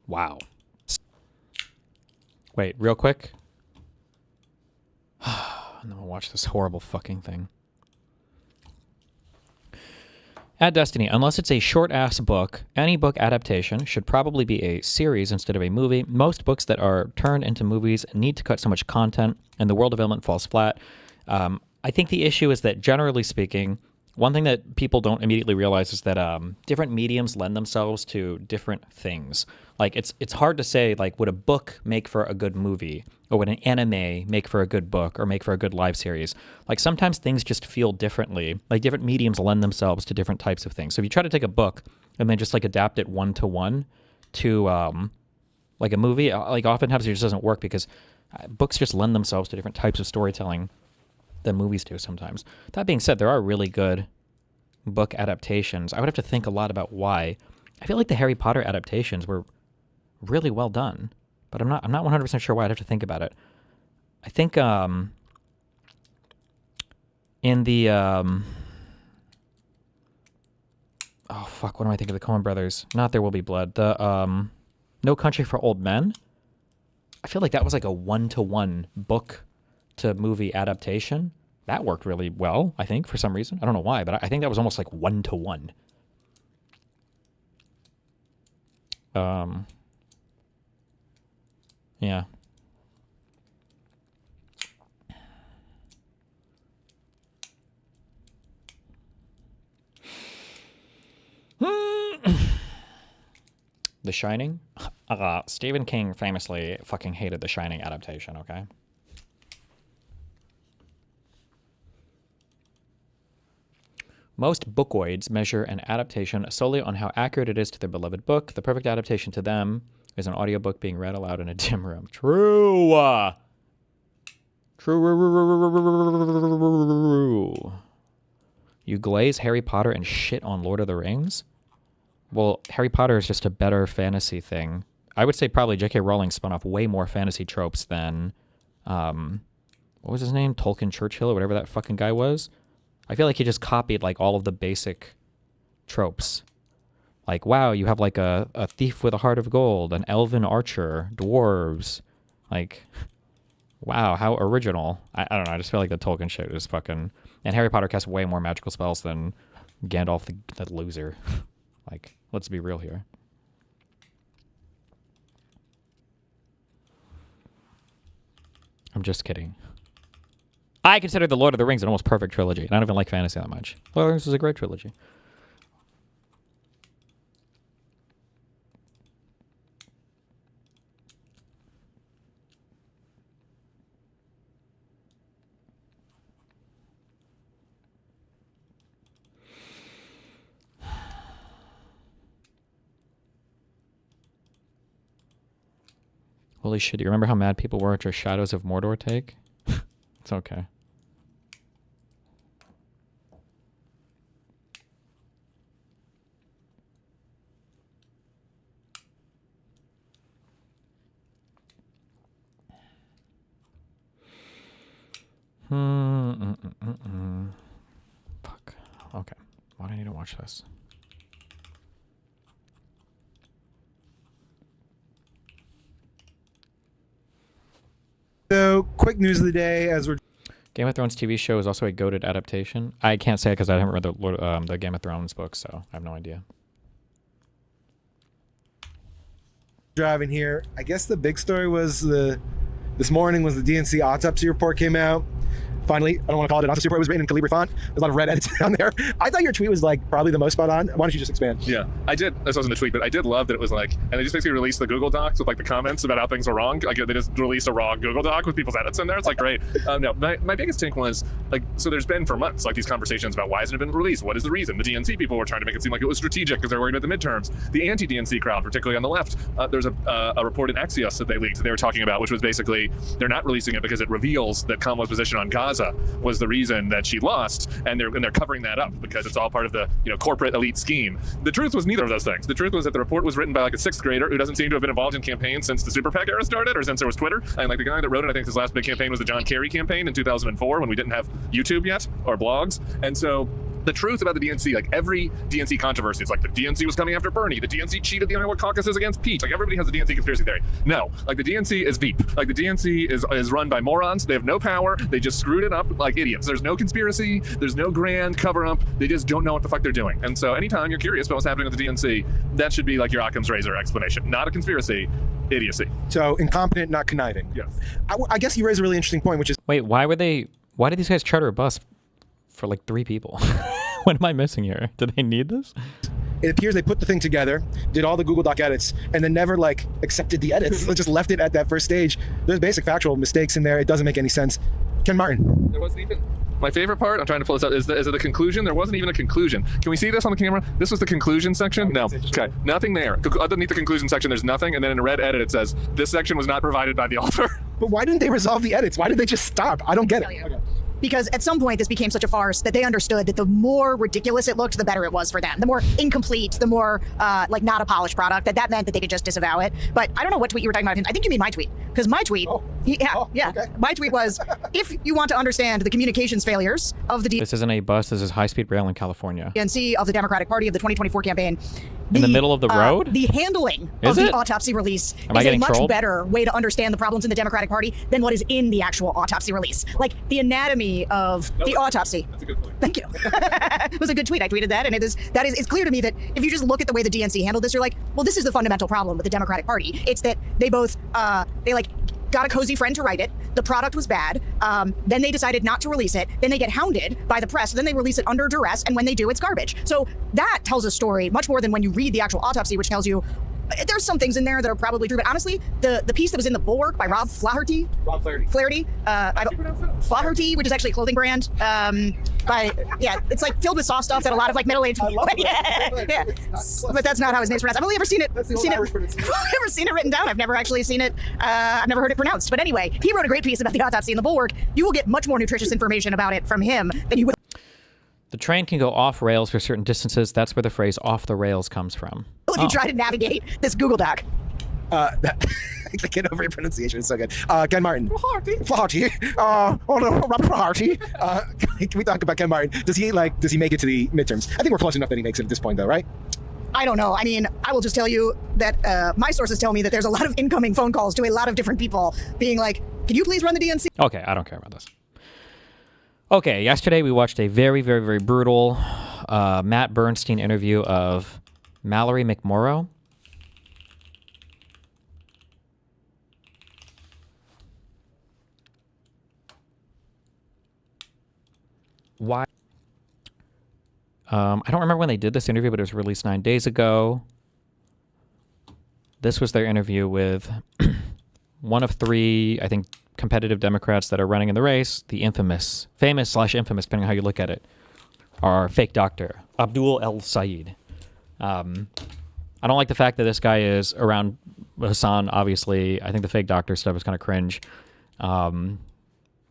Wow. Wait, real quick. And then we'll watch this horrible fucking thing. At Destiny, unless it's a short-ass book, any book adaptation should probably be a series instead of a movie. Most books that are turned into movies need to cut so much content, and the world development falls flat. I think the issue is that, generally speaking, one thing that people don't immediately realize is that different mediums lend themselves to different things. Like, it's hard to say, like, would a book make for a good movie? Or would an anime make for a good book or make for a good live series? Like, sometimes things just feel differently. Like, different mediums lend themselves to different types of things. So if you try to take a book and then just, like, adapt it one-to-one to, like, a movie, like, oftentimes it just doesn't work because books just lend themselves to different types of storytelling than movies do sometimes. That being said, there are really good book adaptations. I would have to think a lot about why. I feel like the Harry Potter adaptations were really well done, but I'm not 100% sure why. I'd have to think about it. I think in the oh fuck, what do I think of the Coen Brothers? Not There Will Be Blood. The No Country for Old Men. I feel like that was like a 1-to-1 book to movie adaptation. That worked really well, I think, for some reason. I don't know why, but I think that was almost like 1-to-1. Yeah. The Shining? Stephen King famously fucking hated The Shining adaptation, okay? Most bookoids measure an adaptation solely on how accurate it is to their beloved book. The perfect adaptation to them is an audiobook being read aloud in a dim room. True. True. You glaze Harry Potter and shit on Lord of the Rings? Well, Harry Potter is just a better fantasy thing. I would say probably J.K. Rowling spun off way more fantasy tropes than, what was his name? Tolkien Churchill or whatever that fucking guy was. I feel like he just copied like all of the basic tropes. Like, wow, you have like a thief with a heart of gold, an elven archer, dwarves. Like, wow, how original. I don't know, I just feel like the Tolkien shit is fucking... And Harry Potter casts way more magical spells than Gandalf the loser. Like, let's be real here. I'm just kidding. I consider The Lord of the Rings an almost perfect trilogy. And I don't even like fantasy that much. Lord of the Rings is a great trilogy. Holy shit, do you remember how mad people were at your Shadows of Mordor take? It's okay. Fuck. Okay. Why do I need to watch this? So, quick news of the day as we're... Game of Thrones TV show is also a goated adaptation. I can't say it because I haven't read the Game of Thrones book, so I have no idea. Driving here. I guess the big story was this morning was the DNC autopsy report came out. finally, I don't want to call it an autosy report. It was written in Calibri font. There's a lot of red edits down there. I thought your tweet was like probably the most spot on. Why don't you just expand? Yeah, I did. This wasn't a tweet, but I did love that it was like, and they just basically released the Google Docs with like the comments about how things were wrong. Like they just released a raw Google Doc with people's edits in there. It's like great. No, my biggest take was like, so there's been for months like these conversations about why hasn't it been released? What is the reason? The DNC people were trying to make it seem like it was strategic because they're worried about the midterms. The anti-DNC crowd, particularly on the left, there's a report in Axios that they leaked that they were talking about, which was basically they're not releasing it because it reveals that Kamala's position on Gaza was the reason that she lost, and they're covering that up because it's all part of the corporate elite scheme. The truth was neither of those things. The truth was that the report was written by like a 6th grader who doesn't seem to have been involved in campaigns since the Super PAC era started or since there was Twitter. And like the guy that wrote it, I think his last big campaign was the John Kerry campaign in 2004 when we didn't have YouTube yet or blogs. And so the truth about the DNC, like every DNC controversy, it's like the DNC was coming after Bernie, the DNC cheated the Iowa caucuses against Pete. Like everybody has a DNC conspiracy theory. No, like the DNC is Veep. Like the DNC is run by morons. They have no power. They just screwed it up like idiots. There's no conspiracy. There's no grand cover up. They just don't know what the fuck they're doing. And so anytime you're curious about what's happening with the DNC, that should be like your Occam's razor explanation. Not a conspiracy, idiocy. So incompetent, not conniving. Yes. I guess you raise a really interesting point, which is wait, why did these guys charter a bus for like 3 people? What am I missing here? Do they need this? it appears they put the thing together, did all the Google Doc edits, and then never like accepted the edits. They just left it at that first stage. There's basic factual mistakes in there. It doesn't make any sense. Ken Martin. There wasn't even... My favorite part, I'm trying to pull this out, is the conclusion. There wasn't even a conclusion. Can we see this on the camera? This was the conclusion section? No. Okay. Nothing there. Underneath the conclusion section, there's nothing. And then in a red edit, it says, this section was not provided by the author. But why didn't they resolve the edits? Why did they just stop? I don't get it. Okay. Because at some point this became such a farce that they understood that the more ridiculous it looked, the better it was for them. The more incomplete, the more like not a polished product, that meant that they could just disavow it. But I don't know what tweet you were talking about. I think you mean my tweet. Because my tweet, okay. My tweet was, if you want to understand the communications failures of the This isn't a bus, this is high-speed rail in California. DNC of the Democratic Party of the 2024 campaign. In the middle of the road? The handling of the autopsy release is a much better way to understand the problems in the Democratic Party than what is in the actual autopsy release. Like the anatomy of the autopsy. That's a good point. Thank you. It was a good tweet. I tweeted that, and it's clear to me that if you just look at the way the DNC handled this, you're like, well, this is the fundamental problem with the Democratic Party. It's that they both got a cozy friend to write it. The product was bad. Then they decided not to release it. Then they get hounded by the press. Then they release it under duress. And when they do, it's garbage. So that tells a story much more than when you read the actual autopsy, which tells you there's some things in there that are probably true. But honestly, the piece that was in the Bulwark by Rob Flaherty, Flaherty, which is actually a clothing brand. It's like filled with soft stuff that a lot of like middle-aged people. Yeah. But that's not how his name's pronounced. I've only ever seen it. I've never seen it written down. I've never actually seen it. I've never heard it pronounced. But anyway, he wrote a great piece about the autopsy in the Bulwark. You will get much more nutritious information about it from him than you would. The train can go off rails for certain distances. That's where the phrase "off the rails" comes from. If you try to navigate this Google Doc. I get over your pronunciation. It's so good. Ken Martin. Flaherty. Robert Flaherty. Can we talk about Ken Martin? Does he make it to the midterms? I think we're close enough that he makes it at this point, though, right? I don't know. I mean, I will just tell you that my sources tell me that there's a lot of incoming phone calls to a lot of different people being like, can you please run the DNC? Okay, I don't care about this. Okay, yesterday we watched a very, very, very brutal Matt Bernstein interview of Mallory McMorrow. Why? I don't remember when they did this interview, but it was released 9 days ago. This was their interview with one of 3, I think, competitive Democrats that are running in the race. The famous/infamous, depending on how you look at it, are fake doctor Abdul El Sayed. I don't like the fact that this guy is around Hassan, obviously. I think the fake doctor stuff is kind of cringe. And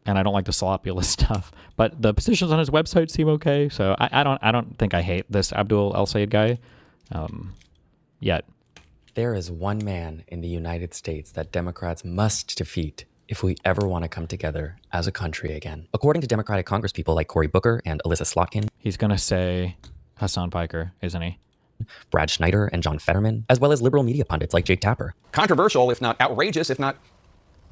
I don't like the sloppulous stuff. But the positions on his website seem okay. So I don't think I hate this Abdul El Sayed guy yet. There is one man in the United States that Democrats must defeat if we ever want to come together as a country again. According to Democratic congresspeople like Cory Booker and Alyssa Slotkin. He's going to say Hassan Piker, isn't he? Brad Schneider and John Fetterman, as well as liberal media pundits like Jake Tapper. Controversial, if not outrageous, if not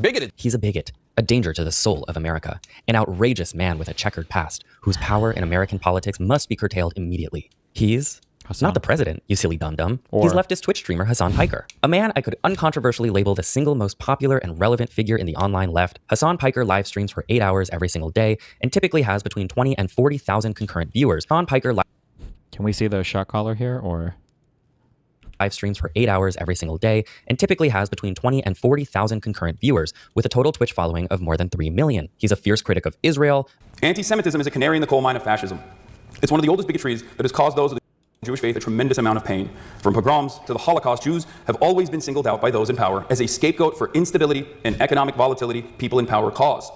bigoted. He's a bigot, a danger to the soul of America, an outrageous man with a checkered past, whose power in American politics must be curtailed immediately. He's Hassan. Not the president, you silly dum-dum. Or- He's leftist Twitch streamer Hassan Piker, a man I could uncontroversially label the single most popular and relevant figure in the online left. Hassan Piker live streams for 8 hours every single day and typically has between 20 and 40,000 concurrent viewers. Hassan Piker Can we see the shot caller here, or? Live streams for 8 hours every single day and typically has between 20 and 40,000 concurrent viewers with a total Twitch following of more than 3 million. He's a fierce critic of Israel. Anti-Semitism is a canary in the coal mine of fascism. It's one of the oldest bigotries that has caused those of the Jewish faith a tremendous amount of pain. From pogroms to the Holocaust, Jews have always been singled out by those in power as a scapegoat for instability and economic volatility people in power cause.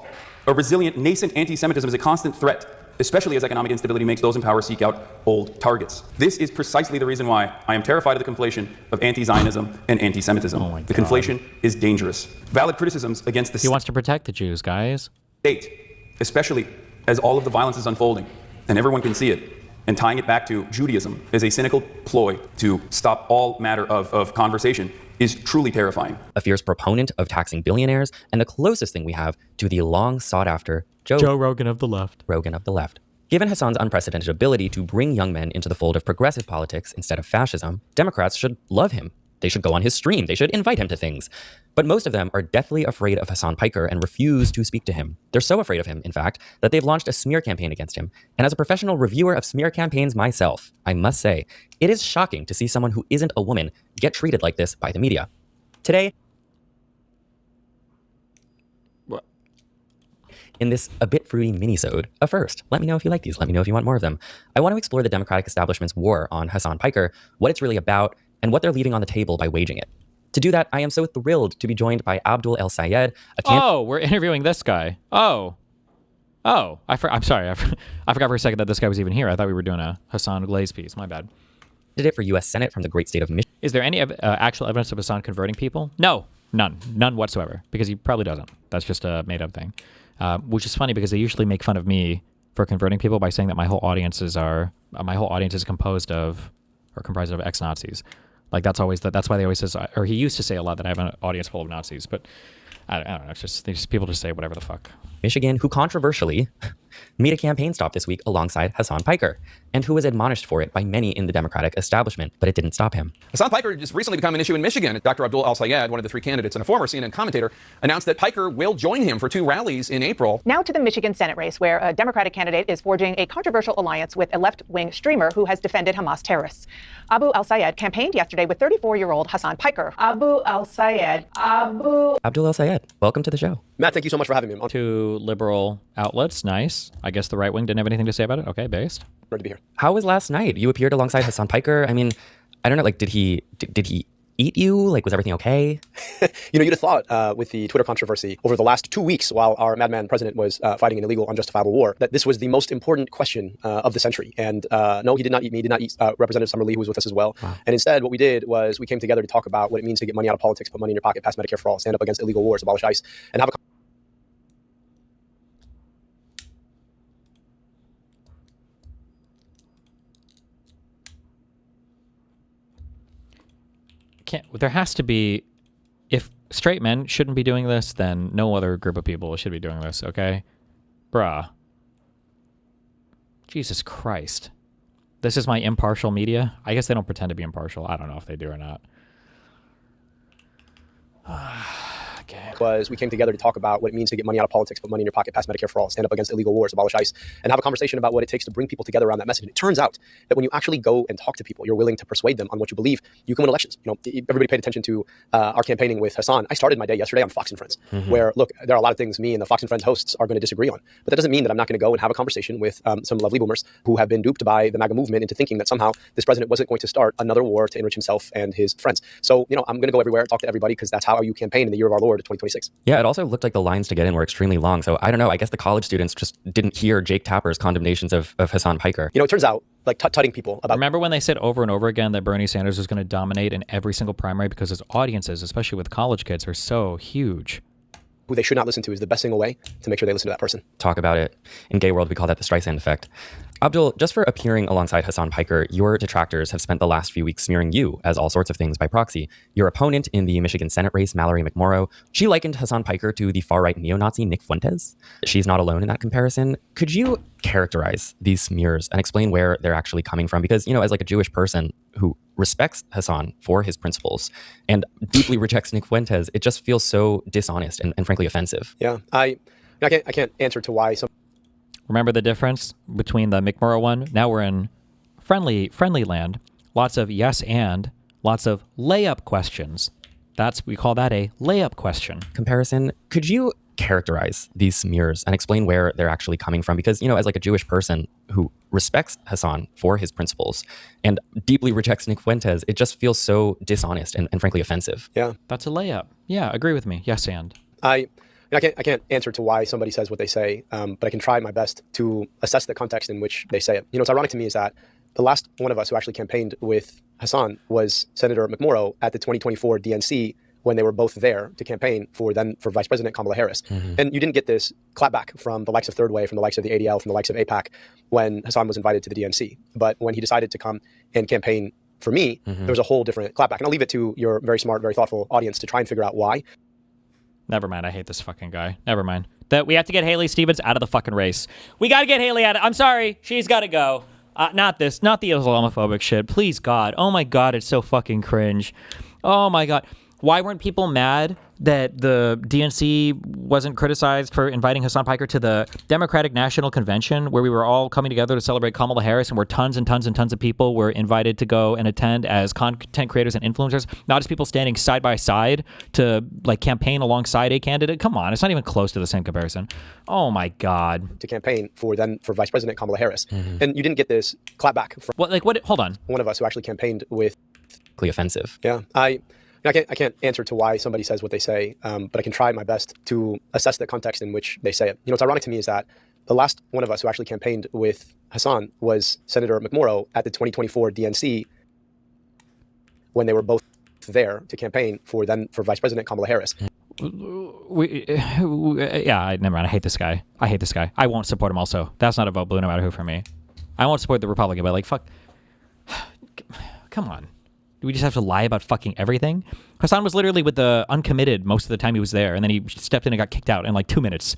A resilient, nascent anti-Semitism is a constant threat, especially as economic instability makes those in power seek out old targets. This is precisely the reason why I am terrified of the conflation of anti-Zionism and anti-Semitism. The conflation is dangerous. Valid criticisms against the He wants to protect the Jews, guys. state, especially as all of the violence is unfolding, and everyone can see it, and tying it back to Judaism as a cynical ploy to stop all matter of conversation is truly terrifying. A fierce proponent of taxing billionaires, and the closest thing we have to the long sought after Joe Rogan of the left. Rogan of the left. Given Hassan's unprecedented ability to bring young men into the fold of progressive politics instead of fascism, Democrats should love him. They should go on his stream. They should invite him to things. But most of them are deathly afraid of Hassan Piker and refuse to speak to him. They're so afraid of him, in fact, that they've launched a smear campaign against him. And as a professional reviewer of smear campaigns myself, I must say, it is shocking to see someone who isn't a woman get treated like this by the media. Today, in this a bit fruity mini-sode, a first. Let me know if you like these. Let me know if you want more of them. I want to explore the Democratic establishment's war on Hassan Piker, what it's really about, and what they're leaving on the table by waging it. To do that, I am so thrilled to be joined by Abdul El Sayed. Oh, we're interviewing this guy. Oh. I'm sorry. I forgot for a second that this guy was even here. I thought we were doing a Hassan GLAZE piece. My bad. Candidate for U.S. Senate from the great state of Michigan. Is there any actual evidence of Hassan converting people? No, none whatsoever. Because he probably doesn't. That's just a made-up thing. Which is funny because they usually make fun of me for converting people by saying that my whole audience is composed of or comprised of ex-Nazis. Like that's why they always says, or he used to say a lot that I have an audience full of Nazis, but I don't know. It's just people just say whatever the fuck. Michigan, who controversially made a campaign stop this week alongside Hassan Piker, and who was admonished for it by many in the Democratic establishment, but it didn't stop him. Hassan Piker just recently become an issue in Michigan. Dr. Abdul El Sayed, one of the 3 candidates and a former CNN commentator, announced that Piker will join him for 2 rallies in April. Now to the Michigan Senate race, where a Democratic candidate is forging a controversial alliance with a left-wing streamer who has defended Hamas terrorists. Abu El Sayed campaigned yesterday with 34-year-old Hassan Piker. Abdul El Sayed, welcome to the show. Matt, thank you so much for having me. 2 liberal outlets, nice. I guess the right wing didn't have anything to say about it. Okay, based. Ready to be here. How was last night? You appeared alongside Hassan Piker. I mean, I don't know. Like, did he eat you? Like, was everything okay? You'd have thought with the Twitter controversy over the last 2 weeks while our madman president was fighting an illegal, unjustifiable war, that this was the most important question of the century. And no, he did not eat me. He did not eat Representative Summer Lee, who was with us as well. Wow. And instead, what we did was we came together to talk about what it means to get money out of politics, put money in your pocket, pass Medicare for all, stand up against illegal wars, abolish ICE, and have a there has to be, if straight men shouldn't be doing this, then no other group of people should be doing this, okay? Bruh. Jesus Christ. This is my impartial media? I guess they don't pretend to be impartial. I don't know if they do or not. Okay. Was we came together to talk about what it means to get money out of politics, put money in your pocket, pass Medicare for all, stand up against illegal wars, abolish ICE, and have a conversation about what it takes to bring people together around that message. And it turns out that when you actually go and talk to people, you're willing to persuade them on what you believe, you can win elections. You know, everybody paid attention to our campaigning with Hassan. I started my day yesterday on Fox and Friends, where, look, there are a lot of things me and the Fox and Friends hosts are going to disagree on, but that doesn't mean that I'm not going to go and have a conversation with some lovely boomers who have been duped by the MAGA movement into thinking that somehow this president wasn't going to start another war to enrich himself and his friends. So, you know, I'm going to go everywhere, talk to everybody, because that's how you campaign in the year of our Lord, 2026. Yeah, it also looked like the lines to get in were extremely long. So I don't know. I guess the college students just didn't hear Jake Tapper's condemnations of Hassan Piker. You know, it turns out, like, tutting people about... Remember when they said over and over again that Bernie Sanders was going to dominate in every single primary because his audiences, especially with college kids, are so huge. Who they should not listen to is the best single way to make sure they listen to that person. Talk about it. In gay world, we call that the Streisand effect. Abdul, just for appearing alongside Hassan Piker, your detractors have spent the last few weeks smearing you as all sorts of things by proxy. Your opponent in the Michigan Senate race, Mallory McMorrow, she likened Hassan Piker to the far-right neo-Nazi Nick Fuentes. She's not alone in that comparison. Could you characterize these smears and explain where they're actually coming from? Because, as like a Jewish person who respects Hassan for his principles and deeply rejects Nick Fuentes, it just feels so dishonest and frankly offensive. Yeah, I can't answer to why some. Remember the difference between the McMurrow one? Now we're in friendly land. Lots of yes and, lots of layup questions. We call that a layup question. Comparison, could you characterize these smears and explain where they're actually coming from? Because, as like a Jewish person who respects Hassan for his principles and deeply rejects Nick Fuentes, it just feels so dishonest and frankly offensive. Yeah. That's a layup. Yeah, agree with me. Yes and. I can't answer to why somebody says what they say, but I can try my best to assess the context in which they say it. What's ironic to me is that the last one of us who actually campaigned with Hassan was Senator McMurrow at the 2024 DNC when they were both there to campaign for Vice President Kamala Harris. And you didn't get this clapback from the likes of Third Way, from the likes of the ADL, from the likes of AIPAC when Hassan was invited to the DNC. But when he decided to come and campaign for me, there was a whole different clapback. And I'll leave it to your very smart, very thoughtful audience to try and figure out why. Never mind. I hate this fucking guy. Never mind. That we have to get Haley Stevens out of the fucking race. We got to get Haley out. I'm sorry. She's got to go. Not the Islamophobic shit. Please, God. Oh my God. It's so fucking cringe. Oh my God. Why weren't people mad that the DNC wasn't criticized for inviting Hassan Piker to the Democratic National Convention where we were all coming together to celebrate Kamala Harris, and where tons and tons and tons of people were invited to go and attend as content creators and influencers, not as people standing side by side to like campaign alongside a candidate? Come on, it's not even close to the same comparison. Oh my God. To campaign for Vice President Kamala Harris. And you didn't get this clapback from hold on. One of us who actually campaigned with. Offensive. Yeah. I can't answer to why somebody says what they say, but I can try my best to assess the context in which they say it. What's ironic to me is that the last one of us who actually campaigned with Hassan was Senator McMurrow at the 2024 DNC when they were both there to campaign for Vice President Kamala Harris. Never mind. I hate this guy. I won't support him also. That's not a vote blue no matter who for me. I won't support the Republican, but like, fuck. Come on. Do we just have to lie about fucking everything? Hassan was literally with the uncommitted most of the time he was there, and then he stepped in and got kicked out in like 2 minutes.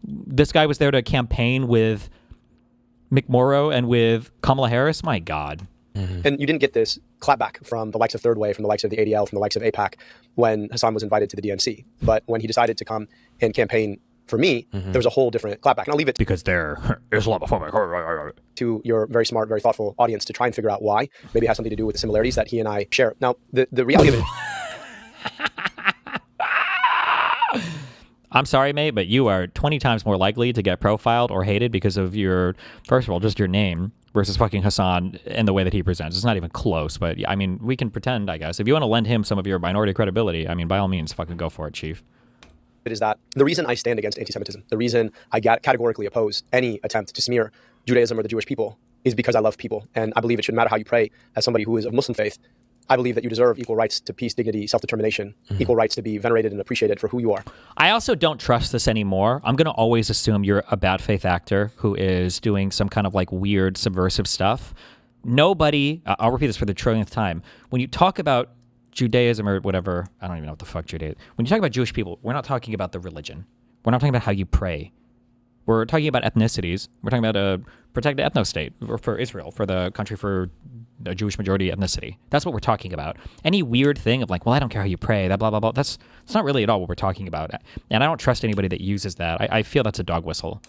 This guy was there to campaign with McMurrow and with Kamala Harris? My God. And you didn't get this clapback from the likes of Third Way, from the likes of the ADL, from the likes of AIPAC when Hassan was invited to the DNC. But when he decided to come and campaign for me, there was a whole different clapback. And I'll leave it because they're Islamophobic. To your very smart, very thoughtful audience to try and figure out why. Maybe it has something to do with the similarities that he and I share. Now, the reality of it. I'm sorry, mate, but you are 20 times more likely to get profiled or hated because of your, first of all, just your name versus fucking Hassan and the way that he presents. It's not even close, but I mean, we can pretend, I guess. If you want to lend him some of your minority credibility, I mean, by all means, fucking go for it, Chief. It is that the reason I stand against anti-Semitism, the reason I categorically oppose any attempt to smear Judaism or the Jewish people is because I love people. And I believe it shouldn't matter how you pray as somebody who is of Muslim faith. I believe that you deserve equal rights to peace, dignity, self-determination, equal rights to be venerated and appreciated for who you are. I also don't trust this anymore. I'm going to always assume you're a bad faith actor who is doing some kind of like weird subversive stuff. Nobody, I'll repeat this for the trillionth time, when you talk about Judaism or whatever, I don't even know what the fuck Judaism. When you talk about Jewish people, we're not talking about the religion. We're not talking about how you pray. We're talking about ethnicities. We're talking about a protected ethno-state for Israel, for the country for a Jewish majority ethnicity. That's what we're talking about. Any weird thing of like, well, I don't care how you pray, that blah, blah, blah. That's not really at all what we're talking about. And I don't trust anybody that uses that. I feel that's a dog whistle.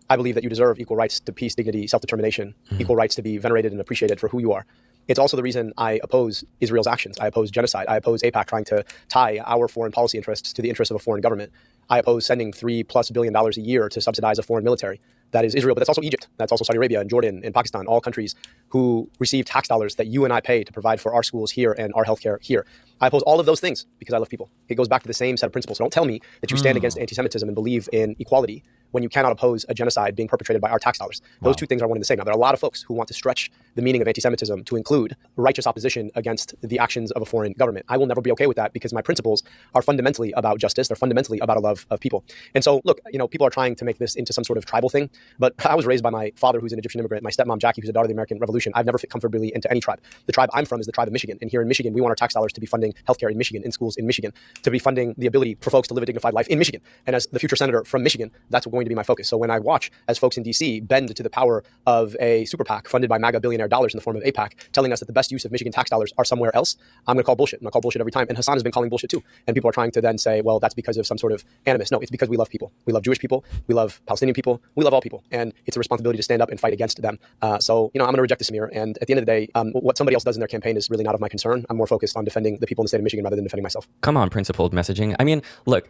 I believe that you deserve equal rights to peace, dignity, self-determination, equal rights to be venerated and appreciated for who you are. It's also the reason I oppose Israel's actions. I oppose genocide. I oppose AIPAC trying to tie our foreign policy interests to the interests of a foreign government. I oppose sending $3+ billion a year to subsidize a foreign military. That is Israel, but that's also Egypt. That's also Saudi Arabia and Jordan and Pakistan, all countries who receive tax dollars that you and I pay to provide for our schools here and our healthcare here. I oppose all of those things because I love people. It goes back to the same set of principles. So don't tell me that you stand against anti-Semitism and believe in equality when you cannot oppose a genocide being perpetrated by our tax dollars. Those two things are one and the same. Now, there are a lot of folks who want to stretch the meaning of anti-Semitism to include righteous opposition against the actions of a foreign government. I will never be okay with that because my principles are fundamentally about justice. They're fundamentally about a love of people. And so, look, people are trying to make this into some sort of tribal thing, but I was raised by my father, who's an Egyptian immigrant, my stepmom, Jackie, who's a daughter of the American Revolution. I've never fit comfortably into any tribe. The tribe I'm from is the tribe of Michigan. And here in Michigan, we want our tax dollars to be funding healthcare in Michigan, in schools in Michigan, to be funding the ability for folks to live a dignified life in Michigan. And as the future senator from Michigan, that's going going to be my focus. So when I watch as folks in DC bend to the power of a super PAC funded by MAGA billionaire dollars in the form of APAC, telling us that the best use of Michigan tax dollars are somewhere else, I'm going to call bullshit. I'm going to call bullshit every time. And Hassan has been calling bullshit too. And people are trying to then say, well, that's because of some sort of animus. No, it's because we love people. We love Jewish people. We love Palestinian people. We love all people. And it's a responsibility to stand up and fight against them. So, I'm going to reject this mirror. And at the end of the day, what somebody else does in their campaign is really not of my concern. I'm more focused on defending the people in the state of Michigan rather than defending myself. Come on, principled messaging. I mean, look,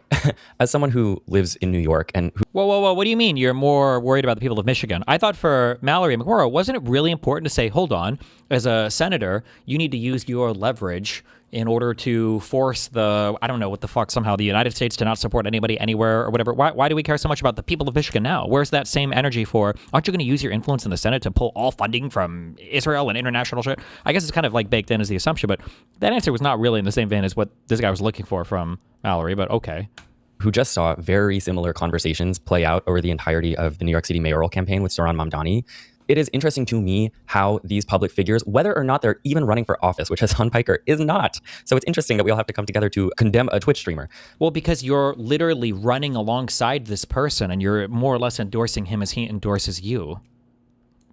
as someone who lives in New York and who... Whoa. What do you mean you're more worried about the people of Michigan? I thought for Mallory McMorrow, wasn't it really important to say, hold on, as a senator, you need to use your leverage in order to force the, I don't know what the fuck, somehow the United States to not support anybody anywhere or whatever. Why do we care so much about the people of Michigan now? Where's that same energy for, aren't you going to use your influence in the Senate to pull all funding from Israel and international shit? I guess it's kind of like baked in as the assumption, but that answer was not really in the same vein as what this guy was looking for from Mallory, but okay. Who just saw very similar conversations play out over the entirety of the New York City mayoral campaign with Zohran Mamdani. It is interesting to me how these public figures, whether or not they're even running for office, which Hassan Piker is not. So it's interesting that we all have to come together to condemn a Twitch streamer. Well, because you're literally running alongside this person and you're more or less endorsing him as he endorses you.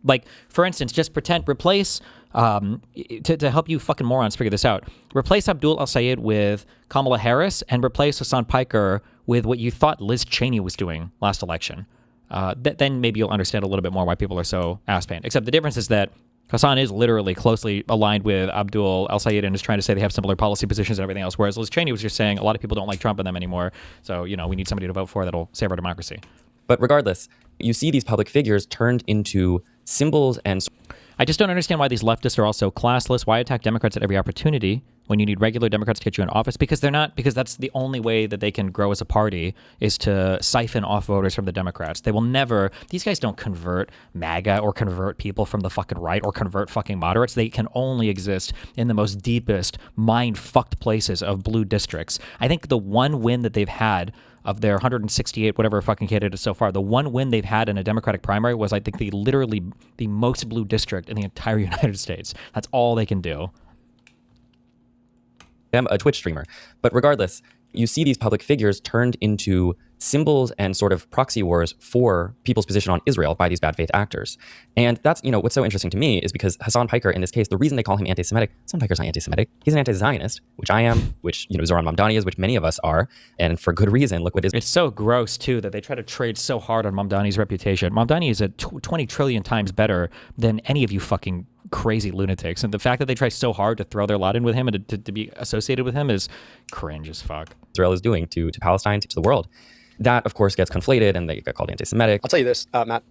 Like, for instance, just replace, to help you fucking morons figure this out, replace Abdul Al-Sayed with Kamala Harris and replace Hassan Piker with what you thought Liz Cheney was doing last election. Then maybe you'll understand a little bit more why people are so ass-pained. Except the difference is that Hassan is literally closely aligned with Abdul Al-Sayed and is trying to say they have similar policy positions and everything else, whereas Liz Cheney was just saying a lot of people don't like Trump and them anymore, so, we need somebody to vote for that'll save our democracy. But regardless, you see these public figures turned into symbols and... I just don't understand why these leftists are all so classless. Why attack Democrats at every opportunity when you need regular Democrats to get you in office? Because that's the only way that they can grow as a party is to siphon off voters from the Democrats. They will never, these guys don't convert MAGA or convert people from the fucking right or convert fucking moderates. They can only exist in the most deepest mind-fucked places of blue districts. I think the one win that they've had of their 168 whatever fucking candidates so far, the one win they've had in a Democratic primary was, I think, literally the most blue district in the entire United States. That's all they can do. I'm a Twitch streamer. But regardless, you see these public figures turned into symbols and sort of proxy wars for people's position on Israel by these bad faith actors. And that's, what's so interesting to me is because Hassan Piker, in this case, the reason they call him anti-Semitic, Hassan Piker's not anti-Semitic. He's an anti-Zionist, which I am, which, Zohran Mamdani is, which many of us are, and for good reason. Look what is. It's so gross, too, that they try to trade so hard on Mamdani's reputation. Mamdani is 20 trillion times better than any of you fucking crazy lunatics. And the fact that they try so hard to throw their lot in with him and to be associated with him is cringe as fuck. Israel is doing to Palestine, to the world. That, of course, gets conflated and they get called anti-Semitic. I'll tell you this, Matt,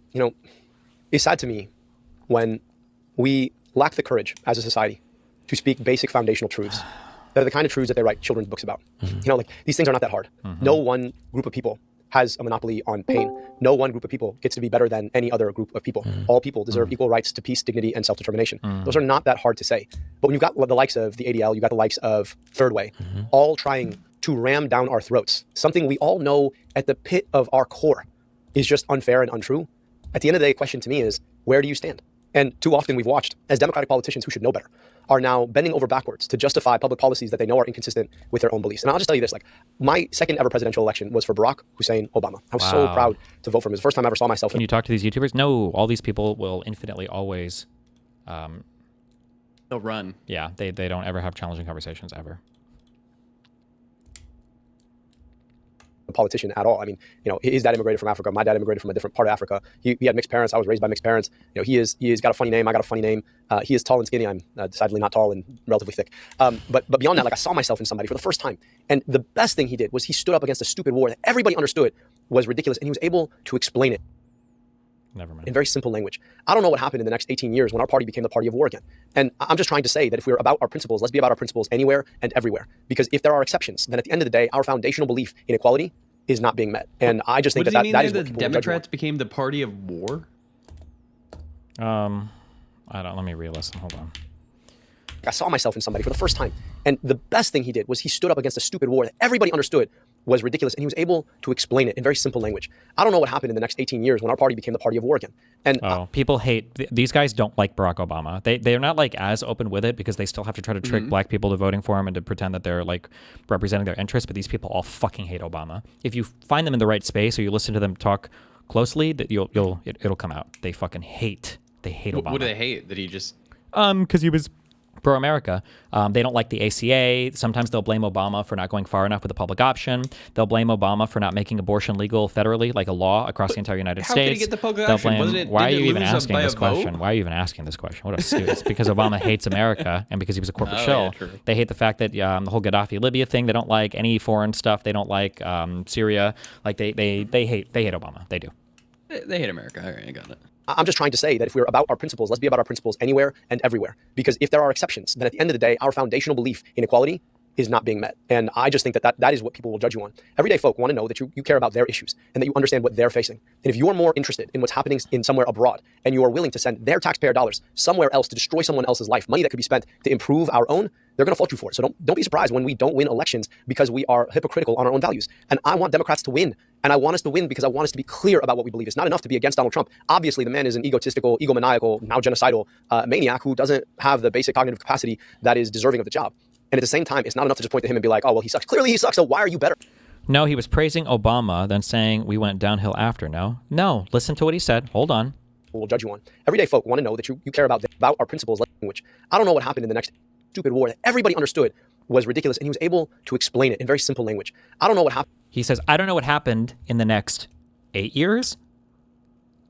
it's sad to me when we lack the courage as a society to speak basic foundational truths that are the kind of truths that they write children's books about. Mm-hmm. These things are not that hard. Mm-hmm. No one group of people has a monopoly on pain. No one group of people gets to be better than any other group of people. Mm-hmm. All people deserve equal rights to peace, dignity, and self-determination. Mm-hmm. Those are not that hard to say. But when you've got the likes of the ADL, you've got the likes of Third Way, all trying to ram down our throats, something we all know at the pit of our core is just unfair and untrue. At the end of the day, the question to me is, where do you stand? And too often we've watched as Democratic politicians who should know better are now bending over backwards to justify public policies that they know are inconsistent with their own beliefs. And I'll just tell you this, my second ever presidential election was for Barack Hussein Obama. I was so proud to vote for him. It was the first time I ever saw myself. Can you talk to these YouTubers? No, all these people will infinitely always... they'll run. Yeah, they don't ever have challenging conversations, ever. A politician at all. I mean, his dad immigrated from Africa. My dad immigrated from a different part of Africa. He had mixed parents. I was raised by mixed parents. He has got a funny name. I got a funny name. He is tall and skinny. I'm decidedly not tall and relatively thick. But beyond that, I saw myself in somebody for the first time. And the best thing he did was he stood up against a stupid war that everybody understood was ridiculous, and he was able to explain it. Never mind. In very simple language. I don't know what happened in the next 18 years when our party became the party of war again. And I'm just trying to say that if we're about our principles, let's be about our principles anywhere and everywhere. Because if there are exceptions, then at the end of the day, our foundational belief in equality is not being met. And I just think that is what the Democrats became the party of war? Let me re-listen. Hold on. I saw myself in somebody for the first time. And the best thing he did was he stood up against a stupid war that everybody understood was ridiculous, and he was able to explain it in very simple language. I don't know what happened in the next 18 years when our party became the party of war again. And people hate these guys. Don't like Barack Obama. They're not as open with it because they still have to try to trick black people to voting for him and to pretend that they're representing their interests. But these people all fucking hate Obama. If you find them in the right space or you listen to them talk closely, that it'll come out. They fucking hate Obama. What do they hate? That he just... Because he was pro-America. They don't like the ACA. Sometimes they'll blame Obama for not going far enough with the public option. They'll blame Obama for not making abortion legal federally, like a law across the entire United How States. could he get the public They'll option? blame, why are you even asking this question? Why are you even asking this question? What a stupid. It's because Obama hates America and because he was a corporate shill. True. They hate the fact that the whole Gaddafi-Libya thing. They don't like any foreign stuff. They don't like Syria. Like they hate Obama. They do. They hate America. All right, I got it. I'm just trying to say that if we're about our principles, let's be about our principles anywhere and everywhere. Because if there are exceptions, then at the end of the day, our foundational belief in equality is not being met. And I just think that is what people will judge you on. Everyday folk want to know that you care about their issues and that you understand what they're facing. And if you are more interested in what's happening in somewhere abroad and you are willing to send their taxpayer dollars somewhere else to destroy someone else's life, money that could be spent to improve our own, they're going to fault you for it. So don't be surprised when we don't win elections because we are hypocritical on our own values. And I want Democrats to win. And I want us to win because I want us to be clear about what we believe. It's not enough to be against Donald Trump. Obviously, the man is an egotistical, egomaniacal, now genocidal maniac who doesn't have the basic cognitive capacity that is deserving of the job. And at the same time, it's not enough to just point to him and be like, oh, well, he sucks. Clearly he sucks, so why are you better? No, he was praising Obama, then saying we went downhill after. No, listen to what he said. Hold on. We'll judge you on. Everyday folk want to know that you care about our principles, which I don't know what happened in the next stupid war that everybody understood was ridiculous, and he was able to explain it in very simple language. I don't know what happened. He says, I don't know what happened in the next 8 years.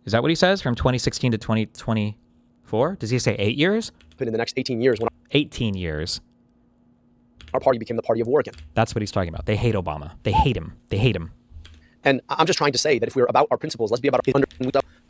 Is that what he says? From 2016 to 2024? Does he say 8 years? In the next 18 years. 18 years. Our party became the party of war again. That's what he's talking about. They hate Obama. They hate him. They hate him. And I'm just trying to say that if we're about our principles, let's be about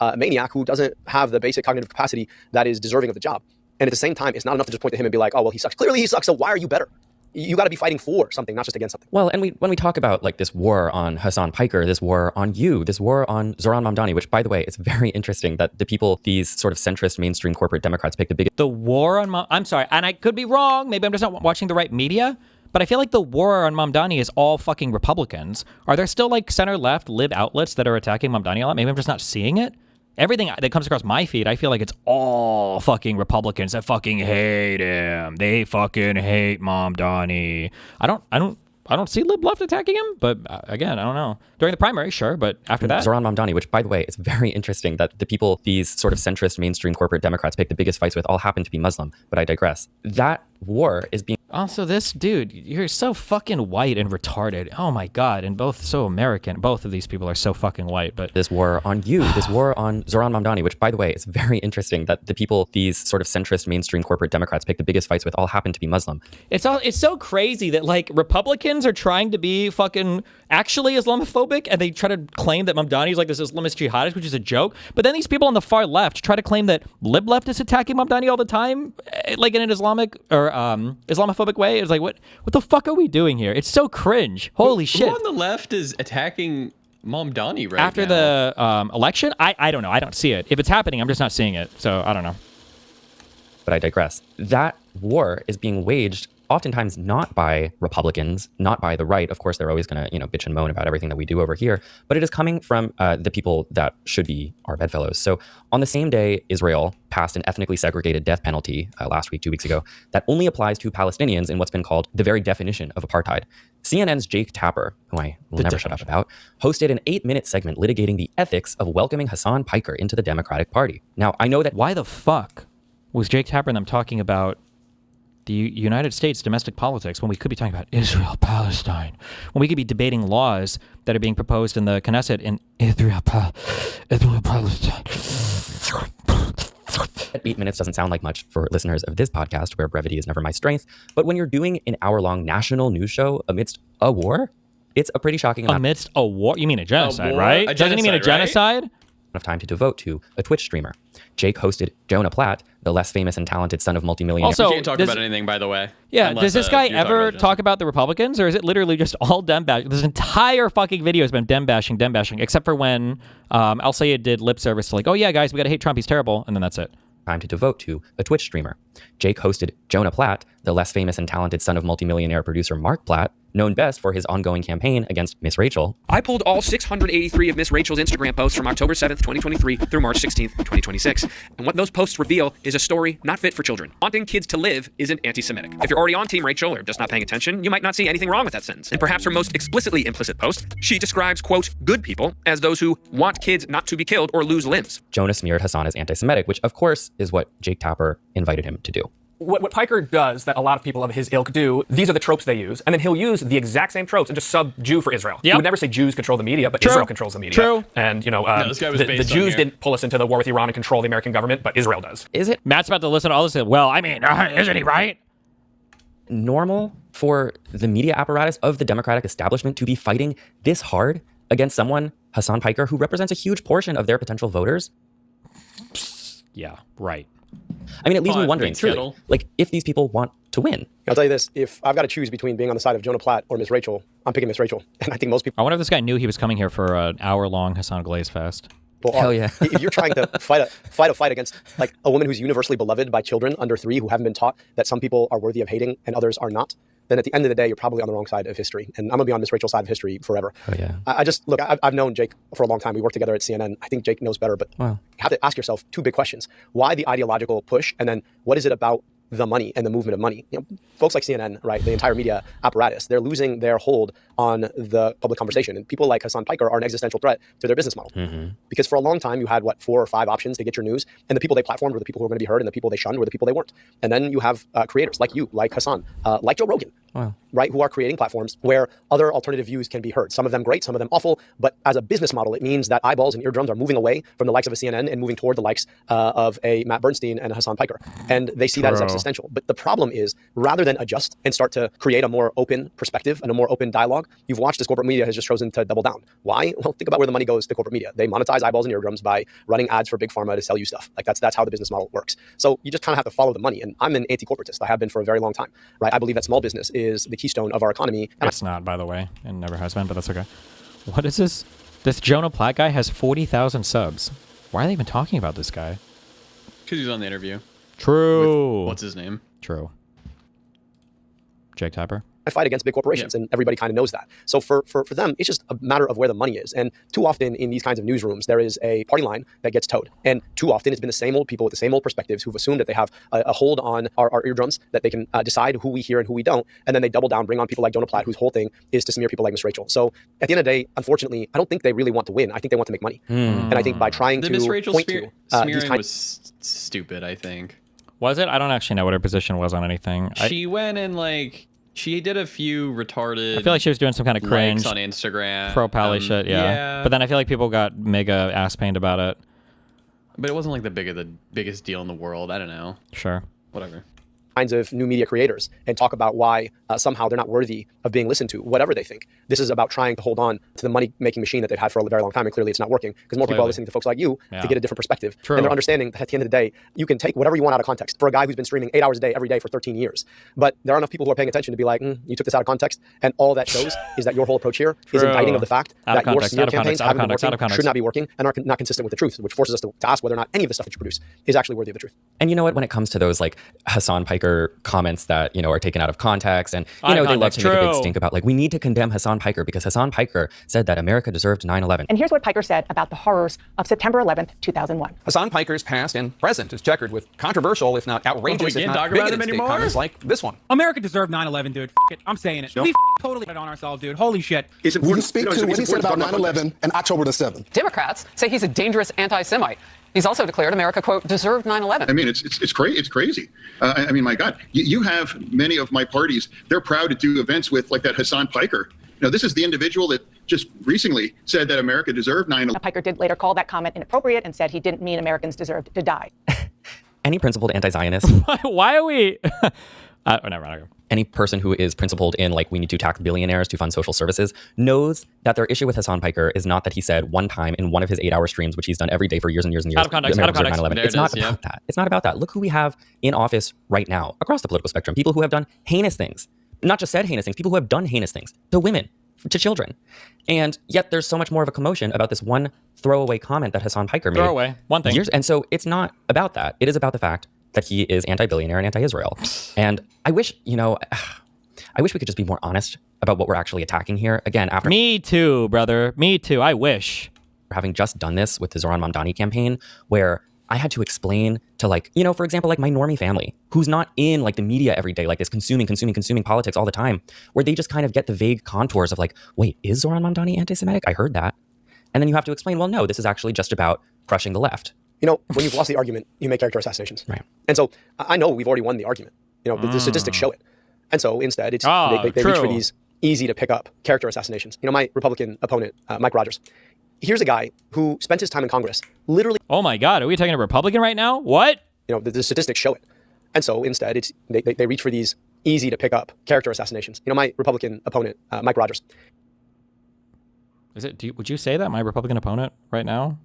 a maniac who doesn't have the basic cognitive capacity that is deserving of the job. And at the same time, it's not enough to just point to him and be like, oh, well, he sucks. Clearly he sucks, so why are you better? You got to be fighting for something, not just against something. Well, and when we talk about like this war on Hassan Piker, this war on you, this war on Zoran Mamdani, which, by the way, it's very interesting that the people, these sort of centrist mainstream corporate Democrats pick the biggest... The war on I'm sorry, and I could be wrong. Maybe I'm just not watching the right media. But I feel like the war on Mamdani is all fucking Republicans. Are there still like center-left lib outlets that are attacking Mamdani a lot? Maybe I'm just not seeing it. Everything that comes across my feed, I feel like it's all fucking Republicans that fucking hate him. They fucking hate Mamdani. I don't see lib left attacking him, but again, I don't know. During the primary, sure, but after that... Zoran Mamdani, which, by the way, it's very interesting that the people, these sort of centrist mainstream corporate Democrats pick the biggest fights with all happen to be Muslim, but I digress. That war is being... Also, this dude, you're so fucking white and retarded. Oh my God, and both so American. Both of these people are so fucking white, but... This war on you, this war on Zoran Mamdani, which, by the way, it's very interesting that the people, these sort of centrist mainstream corporate Democrats pick the biggest fights with all happen to be Muslim. It's so crazy that like Republicans are trying to be fucking actually Islamophobic, and they try to claim that Mamdani is like this Islamist jihadist, which is a joke. But then these people on the far left try to claim that lib left is attacking Mamdani all the time, like in an Islamic or Islamophobic way. It's like, what the fuck are we doing here? It's so cringe. Holy shit. Who on the left is attacking Mamdani right after now? The election? I don't know. I don't see it. If it's happening, I'm just not seeing it. So I don't know. But I digress. That war is being waged oftentimes not by Republicans, not by the right. Of course, they're always going to, bitch and moan about everything that we do over here. But it is coming from the people that should be our bedfellows. So on the same day, Israel passed an ethnically segregated death penalty last week, 2 weeks ago, that only applies to Palestinians in what's been called the very definition of apartheid. CNN's Jake Tapper, who I will never shut up about, hosted an 8-minute segment litigating the ethics of welcoming Hassan Piker into the Democratic Party. Now, I know that... Why the fuck was Jake Tapper and them talking about the United States domestic politics when we could be talking about Israel, Palestine, when we could be debating laws that are being proposed in the Knesset in Israel, Palestine? 8 minutes doesn't sound like much for listeners of this podcast, where brevity is never my strength. But when you're doing an hour-long national news show amidst a war, it's a pretty shocking amount. Amidst a war? You mean a genocide, right? Doesn't he mean a genocide? Right? Of time to devote to a Twitch streamer. Jake hosted Jonah Platt, the less famous and talented son of multimillionaires. Also, you can't talk about anything, by the way. Yeah, does this guy ever talk about the Republicans, or is it literally just all dem bashing? This entire fucking video has been dem bashing, except for when Al Sayed did lip service to like, oh yeah, guys, we gotta hate Trump, he's terrible, and then that's it. Time to devote to a Twitch streamer. Jake hosted Jonah Platt, the less famous and talented son of multimillionaire producer Mark Platt, known best for his ongoing campaign against Miss Rachel. I pulled all 683 of Miss Rachel's Instagram posts from October 7th, 2023 through March 16th, 2026. And what those posts reveal is a story not fit for children. Wanting kids to live isn't anti-Semitic. If you're already on Team Rachel or just not paying attention, you might not see anything wrong with that sentence. In perhaps her most explicitly implicit post, she describes, quote, good people as those who want kids not to be killed or lose limbs. Jonah smeared Hassan as anti-Semitic, which of course is what Jake Tapper invited him to do. What Piker does that a lot of people of his ilk do, these are the tropes they use, and then he'll use the exact same tropes and just sub Jew for Israel. He would never say Jews control the media, but Israel controls the media. True. And, you know, this guy was the based on Jews here. didn't pull us into the war with Iran and control the American government, but Israel does. Is it Matt's about to listen to all this and, well, I mean, isn't he right? normal for the media apparatus of the Democratic establishment to be fighting this hard against someone, Hassan Piker, who represents a huge portion of their potential voters? Yeah, right. I mean, it leaves me wondering, truly, like, if these people want to win. I'll tell you this, if I've got to choose between being on the side of Jonah Platt or Miss Rachel, I'm picking Miss Rachel. And I think most people... I wonder if this guy knew he was coming here for an hour-long Hassan Glaze fest. Hell yeah. If you're trying to fight a fight against like a woman who's universally beloved by children under 3 who haven't been taught that some people are worthy of hating and others are not, then at the end of the day, you're probably on the wrong side of history. And I'm going to be on Miss Rachel's side of history forever. Oh, yeah. I just, look, I've known Jake for a long time. We worked together at CNN. I think Jake knows better, but wow. You have to ask yourself 2 big questions. Why the ideological push? And then what is it about the money and the movement of money? You know, folks like CNN, right, the entire media apparatus, they're losing their hold on the public conversation. And people like Hassan Piker are an existential threat to their business model. Mm-hmm. Because for a long time, you had, 4 or 5 options to get your news. And the people they platformed were the people who were going to be heard, and the people they shunned were the people they weren't. And then you have creators like you, like Hassan, like Joe Rogan, wow. right, who are creating platforms where other alternative views can be heard. Some of them great, some of them awful. But as a business model, it means that eyeballs and eardrums are moving away from the likes of a CNN and moving toward the likes of a Matt Bernstein and a Hassan Piker. And they see that as existential. But the problem is, rather than adjust and start to create a more open perspective and a more open dialogue, you've watched as corporate media has just chosen to double down. Why? Well, think about where the money goes to corporate media. They monetize eyeballs and eardrums by running ads for big pharma to sell you stuff. Like that's how the business model works. So you just kind of have to follow the money. And I'm an anti-corporatist. I have been for a very long time, right? I believe that small business is the keystone of our economy. And it's not, by the way, and never has been, but that's okay. What is this? This Jonah Platt guy has 40,000 subs. Why are they even talking about this guy? Because he's on the interview. True. With, what's his name? True. Jake Tapper. I fight against big corporations, and everybody kind of knows that. So for them, it's just a matter of where the money is. And too often in these kinds of newsrooms, there is a party line that gets towed. And too often it's been the same old people with the same old perspectives who've assumed that they have a hold on our eardrums, that they can decide who we hear and who we don't. And then they double down, bring on people like Jonah Platt, whose whole thing is to smear people like Miss Rachel. So at the end of the day, unfortunately, I don't think they really want to win. I think they want to make money. And I think by trying the to Miss Rachel point smearing to was stupid, I think. Was it? I don't actually know what her position was on anything. She went and she did a few retarded. I feel like she was doing some kind of cringe on Instagram, pro pally shit. Yeah. But then I feel like people got mega ass pained about it. But it wasn't like the biggest deal in the world. I don't know. Sure. Whatever. Kinds of new media creators and talk about why somehow they're not worthy of being listened to, whatever they think. This is about trying to hold on to the money-making machine that they've had for a very long time, and clearly it's not working because more people are listening to folks like you to get a different perspective. True. And they're understanding that at the end of the day, you can take whatever you want out of context for a guy who's been streaming 8 hours a day every day for 13 years. But there are enough people who are paying attention to be like, you took this out of context, and all that shows is that your whole approach here is indicting of the fact that your smear campaigns haven't been working, should not be working, and are not consistent with the truth, which forces us to ask whether or not any of the stuff that you produce is actually worthy of the truth. And you know what? When it comes to those like Hassan Piker comments that, are taken out of context, and they love to make a big stink about we need to condemn Hassan Piker because Hassan Piker said that America deserved 9/11. And here's what Piker said about the horrors of September 11th, 2001. Hassan Piker's past and present is checkered with controversial, if not outrageous, if not bigoted state comments like this one. America deserved 9/11, dude. It. I'm saying it. We totally put it on ourselves, dude. Holy shit. Will you speak to what he said about 9/11 and October the 7th? Democrats say he's a dangerous anti-Semite. He's also declared America, quote, deserved 9/11. I mean, it's crazy. I mean, my God, you have many of my parties. They're proud to do events with like that Hassan Piker. This is the individual that just recently said that America deserved 9/11. Piker did later call that comment inappropriate and said he didn't mean Americans deserved to die. Any principled anti-Zionist. Why are we? Never mind. Any person who is principled in we need to tax billionaires to fund social services knows that their issue with Hassan Piker is not that he said one time in one of his 8-hour streams, which he's done every day for years and years and years. Out of context. 9/11. It's not about that. It's not about that. Look who we have in office right now across the political spectrum. People who have done heinous things, not just said heinous things, people who have done heinous things to women, to children. And yet there's so much more of a commotion about this one throwaway comment that Hassan Piker made. Throwaway. One thing. And so it's not about that. It is about the fact that he is anti-billionaire and anti-Israel. And I wish, I wish we could just be more honest about what we're actually attacking here. Again, after— Me too, brother. Me too. I wish. Having just done this with the Zoran Mamdani campaign, where I had to explain to, like, for example, like my normie family, who's not in like the media every day, like this consuming politics all the time, where they just kind of get the vague contours of like, wait, is Zoran Mamdani anti-Semitic? I heard that. And then you have to explain, well, no, this is actually just about crushing the left. When you've lost the argument, you make character assassinations. Right. And so I know we've already won the argument. The statistics show it. And so instead, it's they reach for these easy to pick up character assassinations. My Republican opponent, Mike Rogers, here's a guy who spent his time in Congress literally— Oh my God, are we talking a Republican right now? What? The statistics show it. And so instead, it's they reach for these easy to pick up character assassinations. My Republican opponent, Mike Rogers. Would you say that, my Republican opponent right now?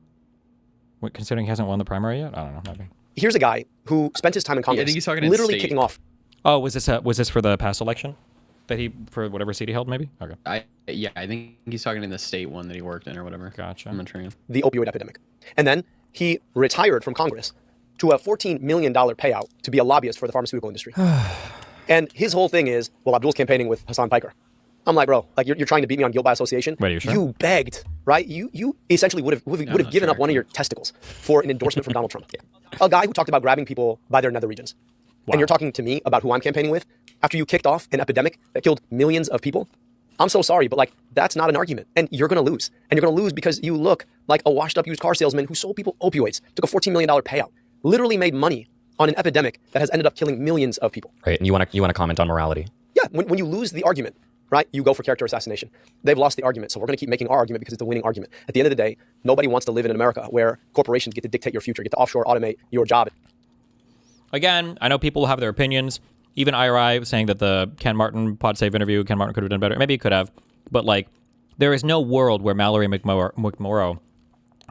Considering he hasn't won the primary yet? I don't know. Maybe. Here's a guy who spent his time in Congress I think he's talking in literally state. kicking off. Oh, was this for the past election? For whatever seat he held, maybe? Okay. I think he's talking in the state one that he worked in or whatever. Gotcha. I'm not sure. The opioid epidemic. And then he retired from Congress to a $14 million payout to be a lobbyist for the pharmaceutical industry. And his whole thing is, well, Abdul's campaigning with Hassan Piker. I'm like, bro, like you're trying to beat me on guilt by association. Wait, are you sure? You begged, right? You essentially would have given up one of your testicles for an endorsement from Donald Trump. A guy who talked about grabbing people by their nether regions. Wow. And you're talking to me about who I'm campaigning with after you kicked off an epidemic that killed millions of people? I'm so sorry, but like that's not an argument. And you're going to lose. And you're going to lose because you look like a washed up used car salesman who sold people opioids, took a $14 million payout, literally made money on an epidemic that has ended up killing millions of people. Right. And you want to comment on morality? Yeah. When you lose the argument, right, you go for character assassination. They've lost the argument, so we're going to keep making our argument because it's the winning argument. At the end of the day, nobody wants to live in America where corporations get to dictate your future, get to offshore automate your job. Again, I know people have their opinions. Even IRI was saying that the Ken Martin Pod Save interview, Ken Martin could have done better. Maybe he could have. But like, there is no world where Mallory McMorrow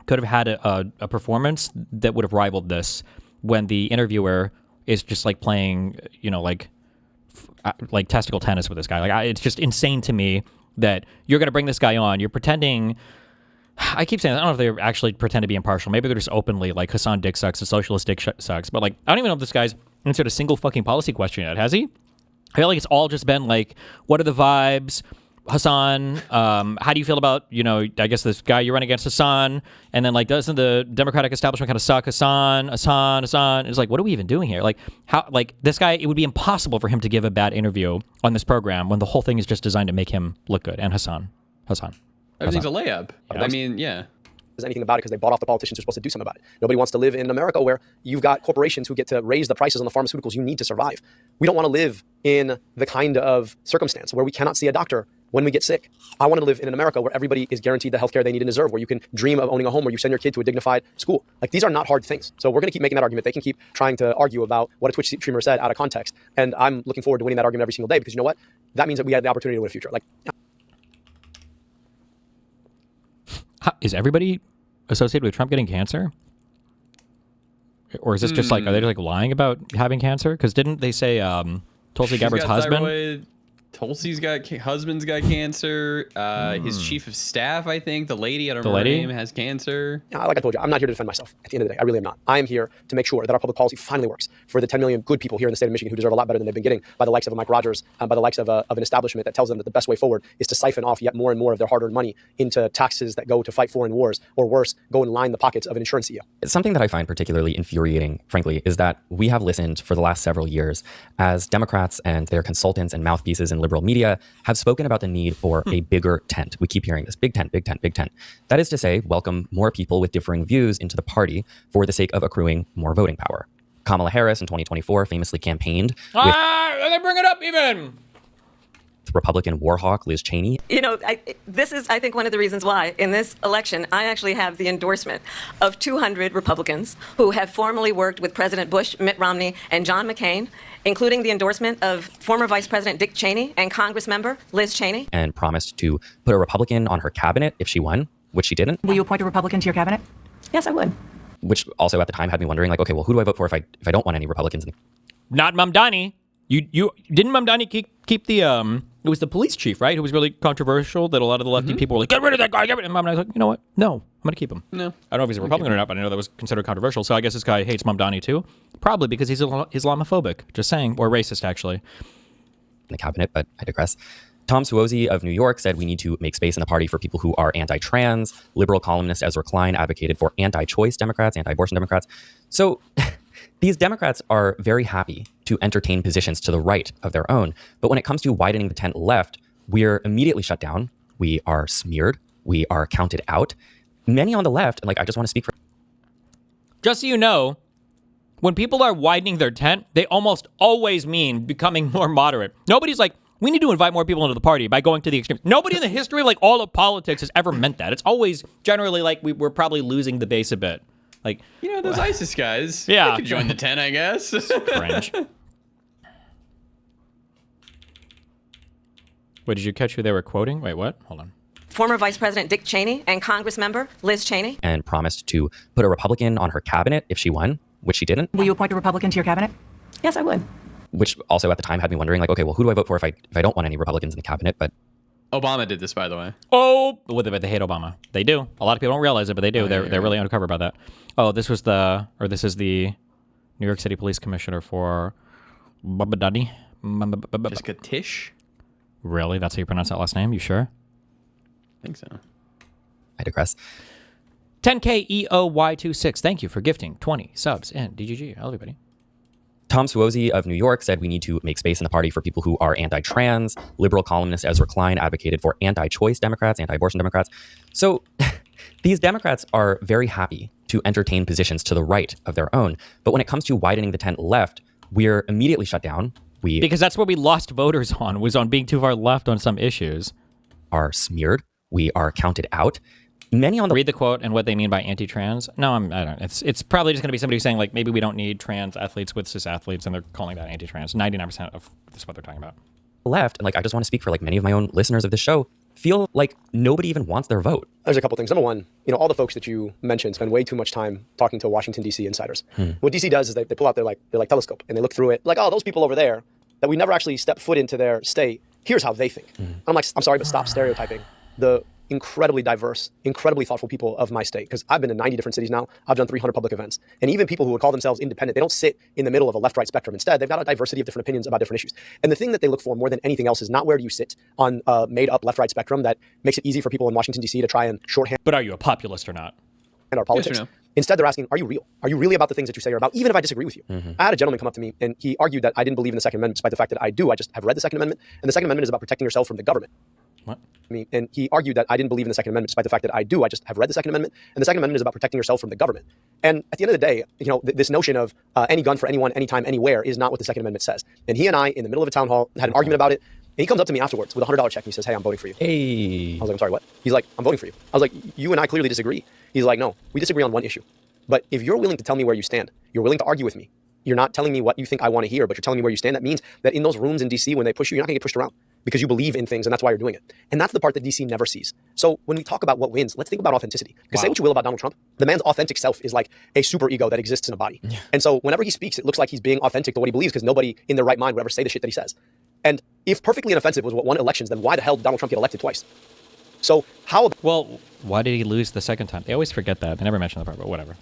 could have had a performance that would have rivaled this when the interviewer is just like playing, like testicle tennis with this guy. Like, it's just insane to me that you're going to bring this guy on. You're pretending. I keep saying, I don't know if they actually pretend to be impartial. Maybe they're just openly like Hassan dick sucks, the socialist dick sucks. But like, I don't even know if this guy's answered a single fucking policy question yet. Has he? I feel like it's all just been like, what are the vibes? Hassan, how do you feel about, I guess this guy you're running against, Hassan, and then like, doesn't the Democratic establishment kind of suck? Hassan. It's like, what are we even doing here? Like, how, like this guy, it would be impossible for him to give a bad interview on this program when the whole thing is just designed to make him look good. And Hassan. Everything's a layup. I mean, yeah. There's anything about it because they bought off the politicians who are supposed to do something about it. Nobody wants to live in America where you've got corporations who get to raise the prices on the pharmaceuticals you need to survive. We don't want to live in the kind of circumstance where we cannot see a doctor when we get sick. I want to live in an America where everybody is guaranteed the healthcare they need and deserve, where you can dream of owning a home, where you send your kid to a dignified school. Like, these are not hard things. So we're going to keep making that argument. They can keep trying to argue about what a Twitch streamer said out of context. And I'm looking forward to winning that argument every single day because you know what? That means that we have the opportunity to win a future. Like, is everybody associated with Trump getting cancer? Or is this just like, are they just like lying about having cancer? Because didn't they say Tulsi Gabbard's husband? Thyroid. Tulsi's husband's got cancer. His chief of staff, I think, the lady, I don't remember her name, has cancer. Like I told you, I'm not here to defend myself. At the end of the day, I really am not. I am here to make sure that our public policy finally works for the 10 million good people here in the state of Michigan who deserve a lot better than they've been getting by the likes of a Mike Rogers, by the likes of an establishment that tells them that the best way forward is to siphon off yet more and more of their hard-earned money into taxes that go to fight foreign wars, or worse, go and line the pockets of an insurance CEO. Something that I find particularly infuriating, frankly, is that we have listened for the last several years as Democrats and their consultants and mouthpieces in liberal media have spoken about the need for a bigger tent. We keep hearing this, big tent, big tent, big tent. That is to say, welcome more people with differing views into the party for the sake of accruing more voting power. Kamala Harris in 2024 famously campaigned with they bring it up even. Republican war hawk Liz Cheney. This is, I think, one of the reasons why in this election, I actually have the endorsement of 200 Republicans who have formerly worked with President Bush, Mitt Romney, and John McCain, including the endorsement of former Vice President Dick Cheney and Congress member Liz Cheney. And promised to put a Republican on her cabinet if she won, which she didn't. Will you appoint a Republican to your cabinet? Yes, I would. Which also at the time had me wondering, like, okay, well, who do I vote for if I don't want any Republicans? Not Mamdani. You didn't Mamdani keep the it was the police chief, right? Who was really controversial, that a lot of the lefty people were like, get rid of that guy, get rid of him. And I was like, you know what? No, I'm going to keep him. No. I don't know if he's a Republican or not, but I know that was considered controversial. So I guess this guy hates Pam Bondi too. Probably because he's Islamophobic. Just saying. Or racist, actually. In the cabinet, but I digress. Tom Suozzi of New York said we need to make space in the party for people who are anti-trans. Liberal columnist Ezra Klein advocated for anti-choice Democrats, anti-abortion Democrats. So these Democrats are very happy to entertain positions to the right of their own. But when it comes to widening the tent left, we're immediately shut down. We are smeared. We are counted out. Many on the left, and like I just want to speak for... Just so you know, when people are widening their tent, they almost always mean becoming more moderate. Nobody's like, we need to invite more people into the party by going to the extremes. Nobody in the history of like all of politics has ever meant that. It's always generally like we're probably losing the base a bit. Like, you know, those ISIS guys. Yeah. They could join the tent, I guess. Cringe. Wait, did you catch who they were quoting? Wait, what? Hold on. Former Vice President Dick Cheney and Congress member Liz Cheney. And promised to put a Republican on her cabinet if she won, which she didn't. Will you appoint a Republican to your cabinet? Yes, I would. Which also at the time had me wondering, like, okay, well, who do I vote for if I don't want any Republicans in the cabinet? But Obama did this, by the way. Oh, but they hate Obama. They do. A lot of people don't realize it, but they do. They're really undercover about that. Oh, this is the New York City Police Commissioner for Babadani. Jessica Tisch? Really? That's how you pronounce that last name? You sure? I think so. I digress. 10KEOY26. Thank you for gifting 20 subs and DGG. I love you, buddy. Tom Suozzi of New York said we need to make space in the party for people who are anti-trans. Liberal columnist Ezra Klein advocated for anti-choice Democrats, anti-abortion Democrats. So these Democrats are very happy to entertain positions to the right of their own. But when it comes to widening the tent left, we're immediately shut down. Because that's where we lost voters on, was on being too far left on some issues. Are smeared. We are counted out. Many on the... Read the quote and what they mean by anti-trans. No, I don't. It's probably just going to be somebody saying, like, maybe we don't need trans athletes with cis athletes, and they're calling that anti-trans. 99% of this is what they're talking about. Left, and like I just want to speak for like many of my own listeners of this show, feel like nobody even wants their vote. There's a couple things. Number one, all the folks that you mentioned spend way too much time talking to Washington, D.C. insiders. What D.C. does is they pull out their telescope, and they look through it, like, oh, those people over there that we never actually stepped foot into their state, here's how they think. I'm like, I'm sorry, but stop stereotyping the incredibly diverse, incredibly thoughtful people of my state. Because I've been in 90 different cities now. I've done 300 public events. And even people who would call themselves independent, they don't sit in the middle of a left-right spectrum. Instead, they've got a diversity of different opinions about different issues. And the thing that they look for more than anything else is not where do you sit on a made-up left-right spectrum that makes it easy for people in Washington, D.C. to try and shorthand. But are you a populist or not? And our politics. Yes or no? Instead, they're asking, are you real? Are you really about the things that you say you're about, even if I disagree with you? I had a gentleman come up to me, and he argued that I didn't believe in the Second Amendment, despite the fact that I do. I just have read the Second Amendment. And the Second Amendment is about protecting yourself from the government. What? And he argued that I didn't believe in the Second Amendment, despite the fact that I do. I just have read the Second Amendment. And the Second Amendment is about protecting yourself from the government. And at the end of the day, this notion of any gun for anyone, anytime, anywhere is not what the Second Amendment says. And he and I, in the middle of a town hall, had an argument about it. And he comes up to me afterwards with a $100 check and he says, hey, I'm voting for you. Hey. I was like, I'm sorry, what? He's like, I'm voting for you. I was like, you and I clearly disagree. He's like, no, we disagree on one issue. But if you're willing to tell me where you stand, you're willing to argue with me, you're not telling me what you think I want to hear, but you're telling me where you stand, that means that in those rooms in D.C., when they push you, you're not going to get pushed around because you believe in things, and that's why you're doing it. And that's the part that D.C. never sees. So when we talk about what wins, let's think about authenticity. Because say what you will about Donald Trump, the man's authentic self is like a super ego that exists in a body. Yeah. And so whenever he speaks, it looks like he's being authentic to what he believes because nobody in their right mind would ever say the shit that he says. And if perfectly inoffensive was what won elections, then why the hell did Donald Trump get elected twice? So how... Well, why did he lose the second time? They always forget that. They never mention the part, but whatever.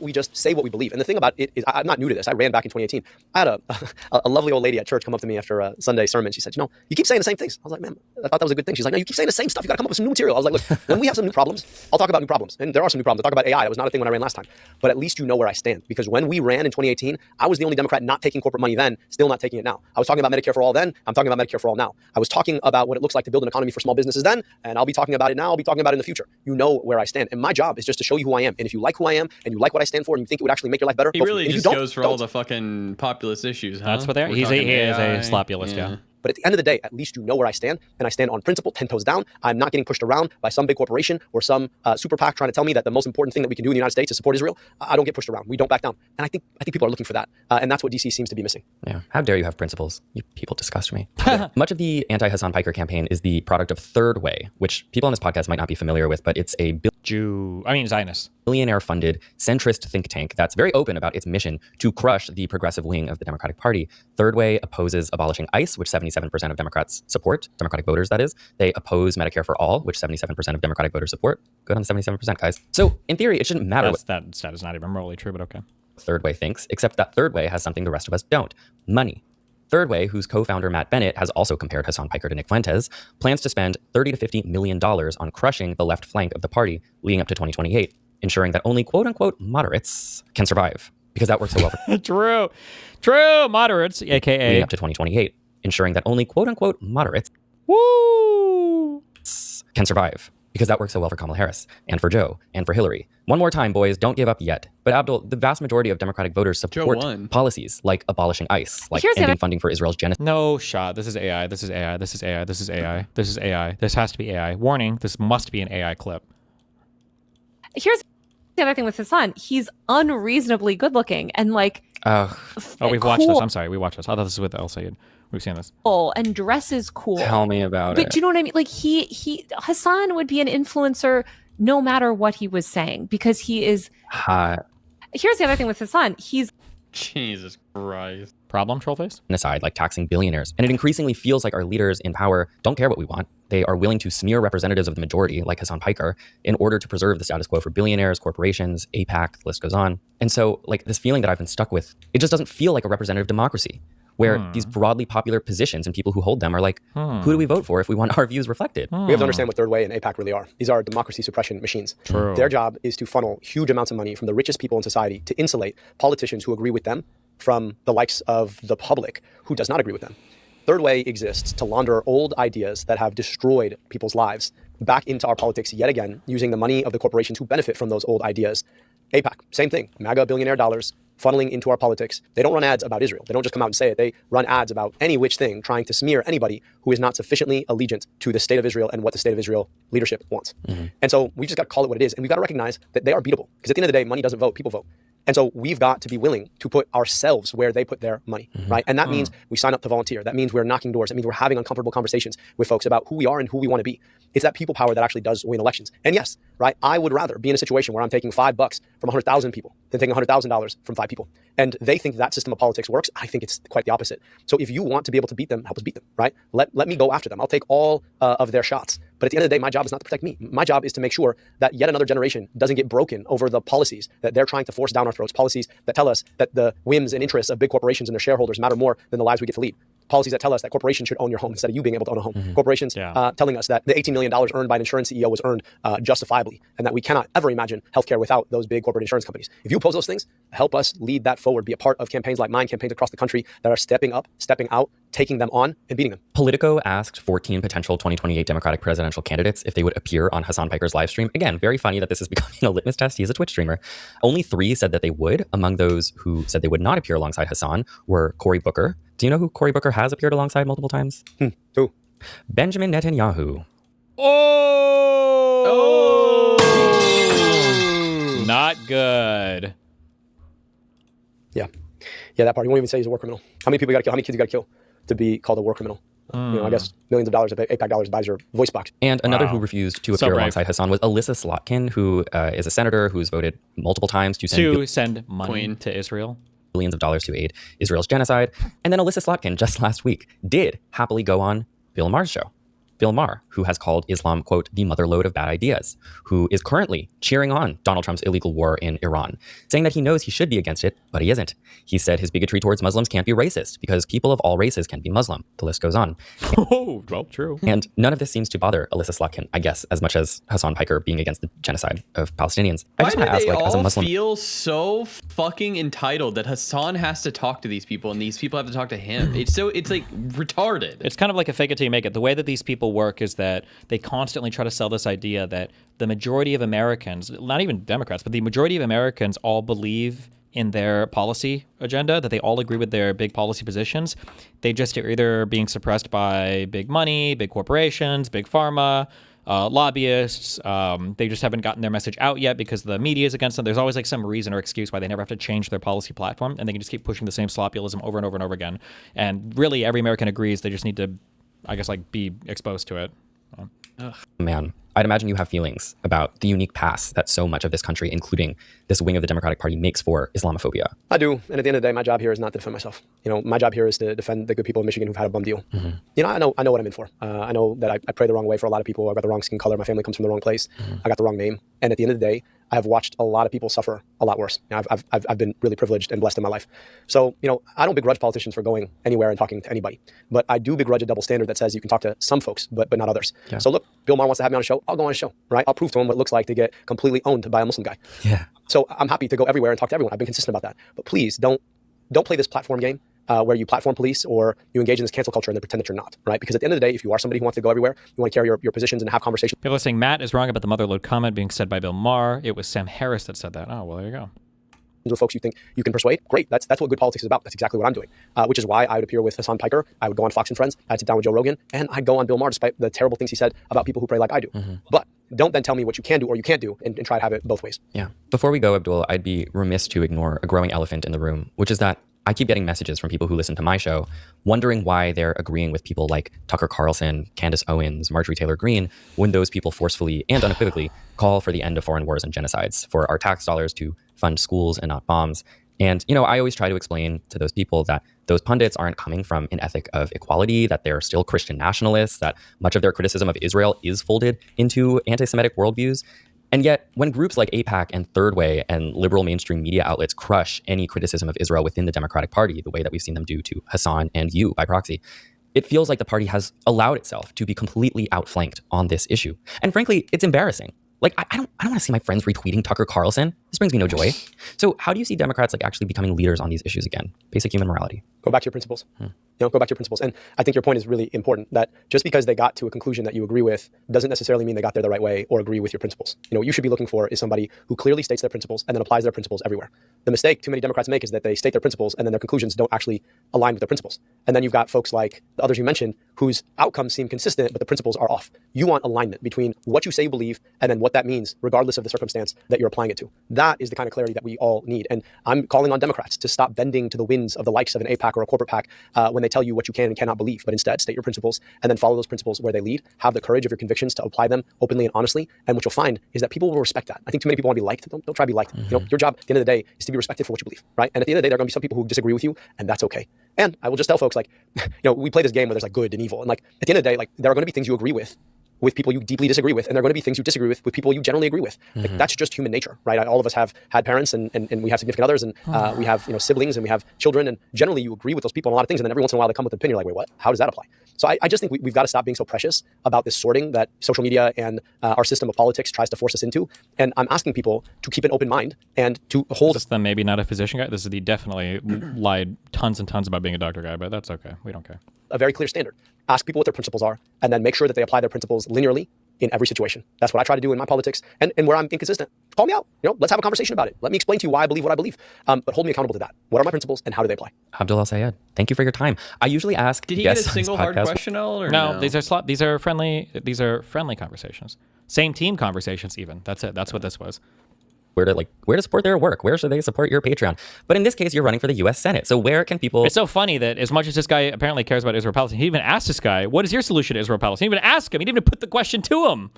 We just say what we believe. And the thing about it is, I'm not new to this. I ran back in 2018. I had a lovely old lady at church come up to me after a Sunday sermon. She said, you keep saying the same things. I was like, man, I thought that was a good thing. She's like, no, you keep saying the same stuff. You got to come up with some new material. I was like, look, when we have some new problems, I'll talk about new problems. And there are some new problems. I'll talk about AI. That was not a thing when I ran last time. But at least you know where I stand. Because when we ran in 2018, I was the only Democrat not taking corporate money then, still not taking it now. I was talking about Medicare for all then. I'm talking about Medicare for all now. I was talking about what it looks like to build an economy for small businesses then. And I'll be talking about it now. I'll be talking about it in the future. You know where I stand. And my job is just to show you who I am. And if you like who I am and you like what I stand for and you think it would actually make your life better. He really just goes for all the fucking populist issues, huh? That's what they are. He is a slopulist, yeah. But at the end of the day, at least you know where I stand, and I stand on principle, 10 toes down. I'm not getting pushed around by some big corporation or some super PAC trying to tell me that the most important thing that we can do in the United States is support Israel. I don't get pushed around. We don't back down. And I think people are looking for that. And that's what DC seems to be missing. Yeah. How dare you have principles? You people disgust me. Much of the anti-Hassan Piker campaign is the product of Third Way, which people on this podcast might not be familiar with, but it's a Zionist. Billionaire-funded centrist think tank that's very open about its mission to crush the progressive wing of the Democratic Party. Third Way opposes abolishing ICE, which 70s 77% of Democrats support, Democratic voters, that is. They oppose Medicare for all, which 77% of Democratic voters support. Good on the 77%, guys. So in theory, it shouldn't matter That stat is not even remotely true, but okay. Third Way thinks, except that Third Way has something the rest of us don't: money. Third Way, whose co-founder Matt Bennett has also compared Hasan Piker to Nick Fuentes, plans to spend $30 to $50 million on crushing the left flank of the party leading up to 2028, ensuring that only quote-unquote moderates can survive, because that works so well for True moderates, aka leading up to 2028, ensuring that only quote-unquote moderates can survive, because that works so well for Kamala Harris and for Joe and for Hillary. One more time, boys, don't give up yet. But Abdul, the vast majority of Democratic voters support policies like abolishing ICE, like ending funding for Israel's genocide. No shot. This is AI. This is AI. This is AI. This is AI. This is AI. This has to be AI. Warning, this must be an AI clip. Here's the other thing with Hasan. He's unreasonably good looking and like we've watched this. I'm sorry, we watched this. I thought this was with El Sayed. We've seen this. And dresses cool. Tell me about But do you know what I mean? Like Hasan would be an influencer no matter what he was saying, because he is hot. Here's the other thing with Hasan. He's Jesus Christ. Problem, Trollface? Aside, like taxing billionaires. And it increasingly feels like our leaders in power don't care what we want. They are willing to smear representatives of the majority, like Hasan Piker, in order to preserve the status quo for billionaires, corporations, AIPAC, the list goes on. And so, like, this feeling that I've been stuck with, it just doesn't feel like a representative democracy, where these broadly popular positions and people who hold them are like, who do we vote for if we want our views reflected? We have to understand what Third Way and AIPAC really are. These are democracy suppression machines. True. Their job is to funnel huge amounts of money from the richest people in society to insulate politicians who agree with them from the likes of the public who does not agree with them. Third Way exists to launder old ideas that have destroyed people's lives back into our politics yet again, using the money of the corporations who benefit from those old ideas. AIPAC, same thing, MAGA billionaire dollars funneling into our politics. They don't run ads about Israel. They don't just come out and say it. They run ads about any which thing, trying to smear anybody who is not sufficiently allegiant to the state of Israel and what the state of Israel leadership wants. And so we just got to call it what it is. And we've got to recognize that they are beatable. Because at the end of the day, money doesn't vote, people vote. And so we've got to be willing to put ourselves where they put their money, right? And that means we sign up to volunteer. That means we're knocking doors. That means we're having uncomfortable conversations with folks about who we are and who we want to be. It's that people power that actually does win elections. And yes, right, I would rather be in a situation where I'm taking $5 from 100,000 people than taking $100,000 from 5 people. And they think that system of politics works. I think it's quite the opposite. So if you want to be able to beat them, help us beat them, right? Let me go after them. I'll take all of their shots. But at the end of the day, my job is not to protect me. My job is to make sure that yet another generation doesn't get broken over the policies that they're trying to force down our throats, policies that tell us that the whims and interests of big corporations and their shareholders matter more than the lives we get to lead. Policies that tell us that corporations should own your home instead of you being able to own a home. Corporations telling us that the $18 million earned by an insurance CEO was earned justifiably, and that we cannot ever imagine healthcare without those big corporate insurance companies. If you oppose those things, help us lead that forward. Be a part of campaigns like mine, campaigns across the country that are stepping up, stepping out, taking them on, and beating them. Politico asked 14 potential 2028 Democratic presidential candidates if they would appear on Hasan Piker's live stream. Again, very funny that this is becoming a litmus test. He is a Twitch streamer. Only 3 said that they would. Among those who said they would not appear alongside Hasan were Cory Booker. Do you know who Cory Booker has appeared alongside multiple times? Who? Benjamin Netanyahu. Not good. Yeah, that part. You won't even say he's a war criminal. How many people you got to kill? How many kids you got to kill to be called a war criminal? You know, I guess millions of dollars of AIPAC dollars buys your voice box. And another who refused to appear alongside Hasan was Alyssa Slotkin, who is a senator who's voted multiple times to send money to Israel. Billions of dollars to aid Israel's genocide. And then Alyssa Slotkin, just last week, did happily go on Bill Maher's show. Bill Maher, who has called Islam, quote, the motherlode of bad ideas, who is currently cheering on Donald Trump's illegal war in Iran, saying that he knows he should be against it, but he isn't. He said his bigotry towards Muslims can't be racist because people of all races can be Muslim. The list goes on. Oh, well, true. And none of this seems to bother Alyssa Slotkin, I guess, as much as Hasan Piker being against the genocide of Palestinians. I just want to ask, like, as a Muslim, feel so fucking entitled that Hasan has to talk to these people and these people have to talk to him? It's like retarded. It's kind of like a fake it till you make it. The way that these people work is that they constantly try to sell this idea that the majority of Americans, not even Democrats, but the majority of Americans all believe in their policy agenda, that they all agree with their big policy positions. They just are either being suppressed by big money, big corporations, big pharma, lobbyists. They just haven't gotten their message out yet because the media is against them. There's always like some reason or excuse why they never have to change their policy platform, and they can just keep pushing the same slopulism over and over and over again. And really, every American agrees they just need to, I guess, like be exposed to it. Man, I'd imagine you have feelings about the unique pass that so much of this country, including this wing of the Democratic Party, makes for Islamophobia. I do. And at the end of the day, my job here is not to defend myself. My job here is to defend the good people of Michigan who've had a bum deal. I know what I'm in for. I know that I pray the wrong way for a lot of people. I've got the wrong skin color. My family comes from the wrong place. I got the wrong name. And at the end of the day, I have watched a lot of people suffer a lot worse. I've been really privileged and blessed in my life. So, I don't begrudge politicians for going anywhere and talking to anybody. But I do begrudge a double standard that says you can talk to some folks, but not others. Yeah. So look, Bill Maher wants to have me on a show. I'll go on a show, right? I'll prove to him what it looks like to get completely owned by a Muslim guy. Yeah. So I'm happy to go everywhere and talk to everyone. I've been consistent about that. But please don't play this platform game where you platform police or you engage in this cancel culture and then pretend that you're not, right? Because at the end of the day, if you are somebody who wants to go everywhere, you want to carry your positions and have conversations. People are saying Matt is wrong about the motherload comment being said by Bill Maher. It was Sam Harris that said that. Oh, well, there you go. With folks you think you can persuade, great. That's what good politics is about. That's exactly what I'm doing, which is why I would appear with Hassan Piker. I would go on Fox and Friends. I'd sit down with Joe Rogan, and I'd go on Bill Maher despite the terrible things he said about people who pray like I do. But don't then tell me what you can do or you can't do and try to have it both ways. Yeah. Before we go, Abdul, I'd be remiss to ignore a growing elephant in the room, which is that I keep getting messages from people who listen to my show wondering why they're agreeing with people like Tucker Carlson, Candace Owens, Marjorie Taylor Greene, when those people forcefully and unequivocally call for the end of foreign wars and genocides, for our tax dollars to fund schools and not bombs. And, I always try to explain to those people that those pundits aren't coming from an ethic of equality, that they're still Christian nationalists, that much of their criticism of Israel is folded into anti-Semitic worldviews. And yet, when groups like AIPAC and Third Way and liberal mainstream media outlets crush any criticism of Israel within the Democratic Party, the way that we've seen them do to Hassan and you by proxy, it feels like the party has allowed itself to be completely outflanked on this issue. And frankly, it's embarrassing. Like, I don't want to see my friends retweeting Tucker Carlson. This brings me no joy. So how do you see Democrats actually becoming leaders on these issues again? Basic human morality. Go back to your principles. Go back to your principles. And I think your point is really important, that just because they got to a conclusion that you agree with doesn't necessarily mean they got there the right way or agree with your principles. What you should be looking for is somebody who clearly states their principles and then applies their principles everywhere. The mistake too many Democrats make is that they state their principles and then their conclusions don't actually align with their principles. And then you've got folks like the others you mentioned whose outcomes seem consistent, but the principles are off. You want alignment between what you say you believe and then what that means, regardless of the circumstance that you're applying it to. That is the kind of clarity that we all need. And I'm calling on Democrats to stop bending to the winds of the likes of an AIPAC or a corporate PAC when they tell you what you can and cannot believe, but instead state your principles and then follow those principles where they lead. Have the courage of your convictions to apply them openly and honestly. And what you'll find is that people will respect that. I think too many people want to be liked. Don't try to be liked. Your job at the end of the day is to be respected for what you believe, right? And at the end of the day, there are going to be some people who disagree with you, and that's okay. And I will just tell folks, we play this game where there's good and evil, and at the end of the day, there are going to be things you agree with people you deeply disagree with, and there are going to be things you disagree with people you generally agree with. That's just human nature, right? All of us have had parents, and we have significant others, and we have siblings, and we have children, and generally you agree with those people on a lot of things, and then every once in a while they come with an opinion, wait, what? How does that apply? So I just think we've got to stop being so precious about this sorting that social media and our system of politics tries to force us into. And I'm asking people to keep an open mind and to hold. This is the maybe not a physician guy. This is the definitely lied tons and tons about being a doctor guy, but that's okay. We don't care. A very clear standard. Ask people what their principles are, and then make sure that they apply their principles linearly in every situation. That's what I try to do in my politics. And where I'm inconsistent, call me out. Let's have a conversation about it. Let me explain to you why I believe what I believe. But hold me accountable to that. What are my principles and how do they apply? Abdul Al-Sayed, thank you for your time. I usually ask. Did he get a single hard question, or no? These are friendly conversations. Same team conversations, even. That's it. That's what this was. Where to support their work? Where should they support your Patreon? But in this case, you're running for the U.S. Senate. So where can people? It's so funny that as much as this guy apparently cares about Israel-Palestine, he even asked this guy, "What is your solution to Israel-Palestine?" He didn't even ask him. He didn't even put the question to him.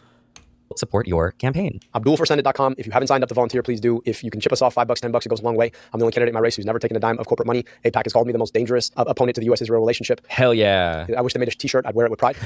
Support your campaign. AbdulForSenate.com. If you haven't signed up to volunteer, please do. If you can chip us off $5, $10, it goes a long way. I'm the only candidate in my race who's never taken a dime of corporate money. AIPAC has called me the most dangerous opponent to the U.S.-Israel relationship. Hell yeah. I wish they made a t-shirt. I'd wear it with pride.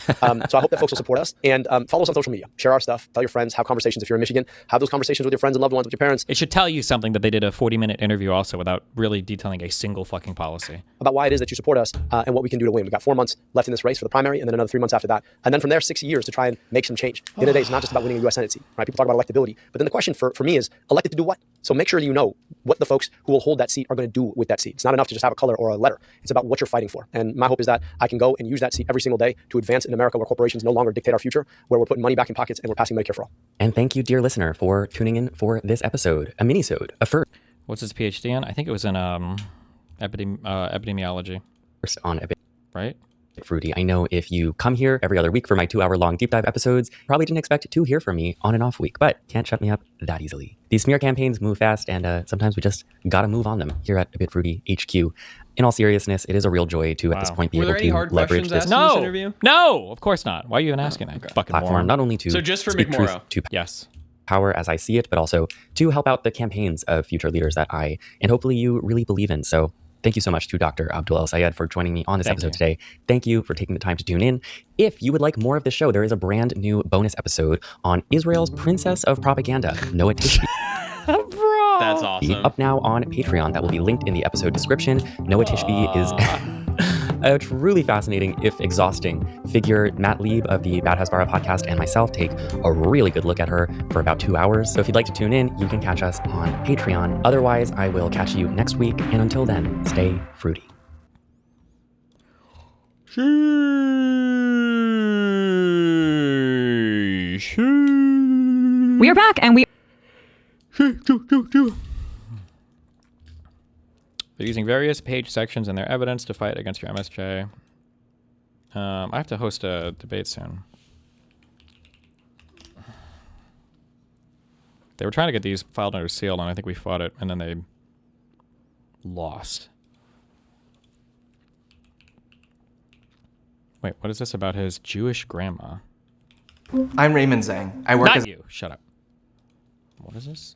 So I hope that folks will support us and follow us on social media. Share our stuff. Tell your friends. Have conversations. If you're in Michigan, have those conversations with your friends and loved ones, with your parents. It should tell you something that they did a 40-minute interview also without really detailing a single fucking policy. About why it is that you support us and what we can do to win. We've got 4 months left in this race for the primary and then another 3 months after that. And then from there, 6 years to try and make some change. At the end of the day, it's not just about winning a U.S. Senate seat, right? People talk about electability. But then the question for me is, elected to do what? So make sure that you know what the folks who will hold that seat are going to do with that seat. It's not enough to just have a color or a letter. It's about what you're fighting for. And my hope is that I can go and use that seat every single day to advance in America where corporations no longer dictate our future, where we're putting money back in pockets and we're passing Medicare for all. And thank you, dear listener, for tuning in for this episode, a mini-sode, a first. What's his PhD in? I think it was in epidemiology. First on right? Fruity. I know if you come here every other week for my 2-hour-long deep dive episodes, probably didn't expect to hear from me on and off week, but can't shut me up that easily. These smear campaigns move fast, and sometimes we just gotta move on them here at A Bit Fruity HQ. In all seriousness, it is a real joy to at this point be able to leverage this. No, of course not. Why are you even asking that fucking platform moron? not only to speak truth to power as I see it, but also to help out the campaigns of future leaders that I and hopefully you really believe in. So thank you so much to Dr. Abdul El-Sayed for joining me on this episode today. Thank you for taking the time to tune in. If you would like more of this show, there is a brand new bonus episode on Israel's Princess of Propaganda, Noah Tishby. That's awesome. Up now on Patreon. That will be linked in the episode description. Noah Tishby is a truly fascinating, if exhausting, figure. Matt Lieb of the Bad Hasbara podcast and myself take a really good look at her for about 2 hours. So if you'd like to tune in, you can catch us on Patreon. Otherwise, I will catch you next week. And until then, stay fruity. We are back, and They're using various page sections in their evidence to fight against your MSJ. I have to host a debate soon. They were trying to get these filed under seal, and I think we fought it, and then they lost. Wait, what is this about his Jewish grandma? I'm Raymond Zhang. I work Not as you. Shut up. What is this?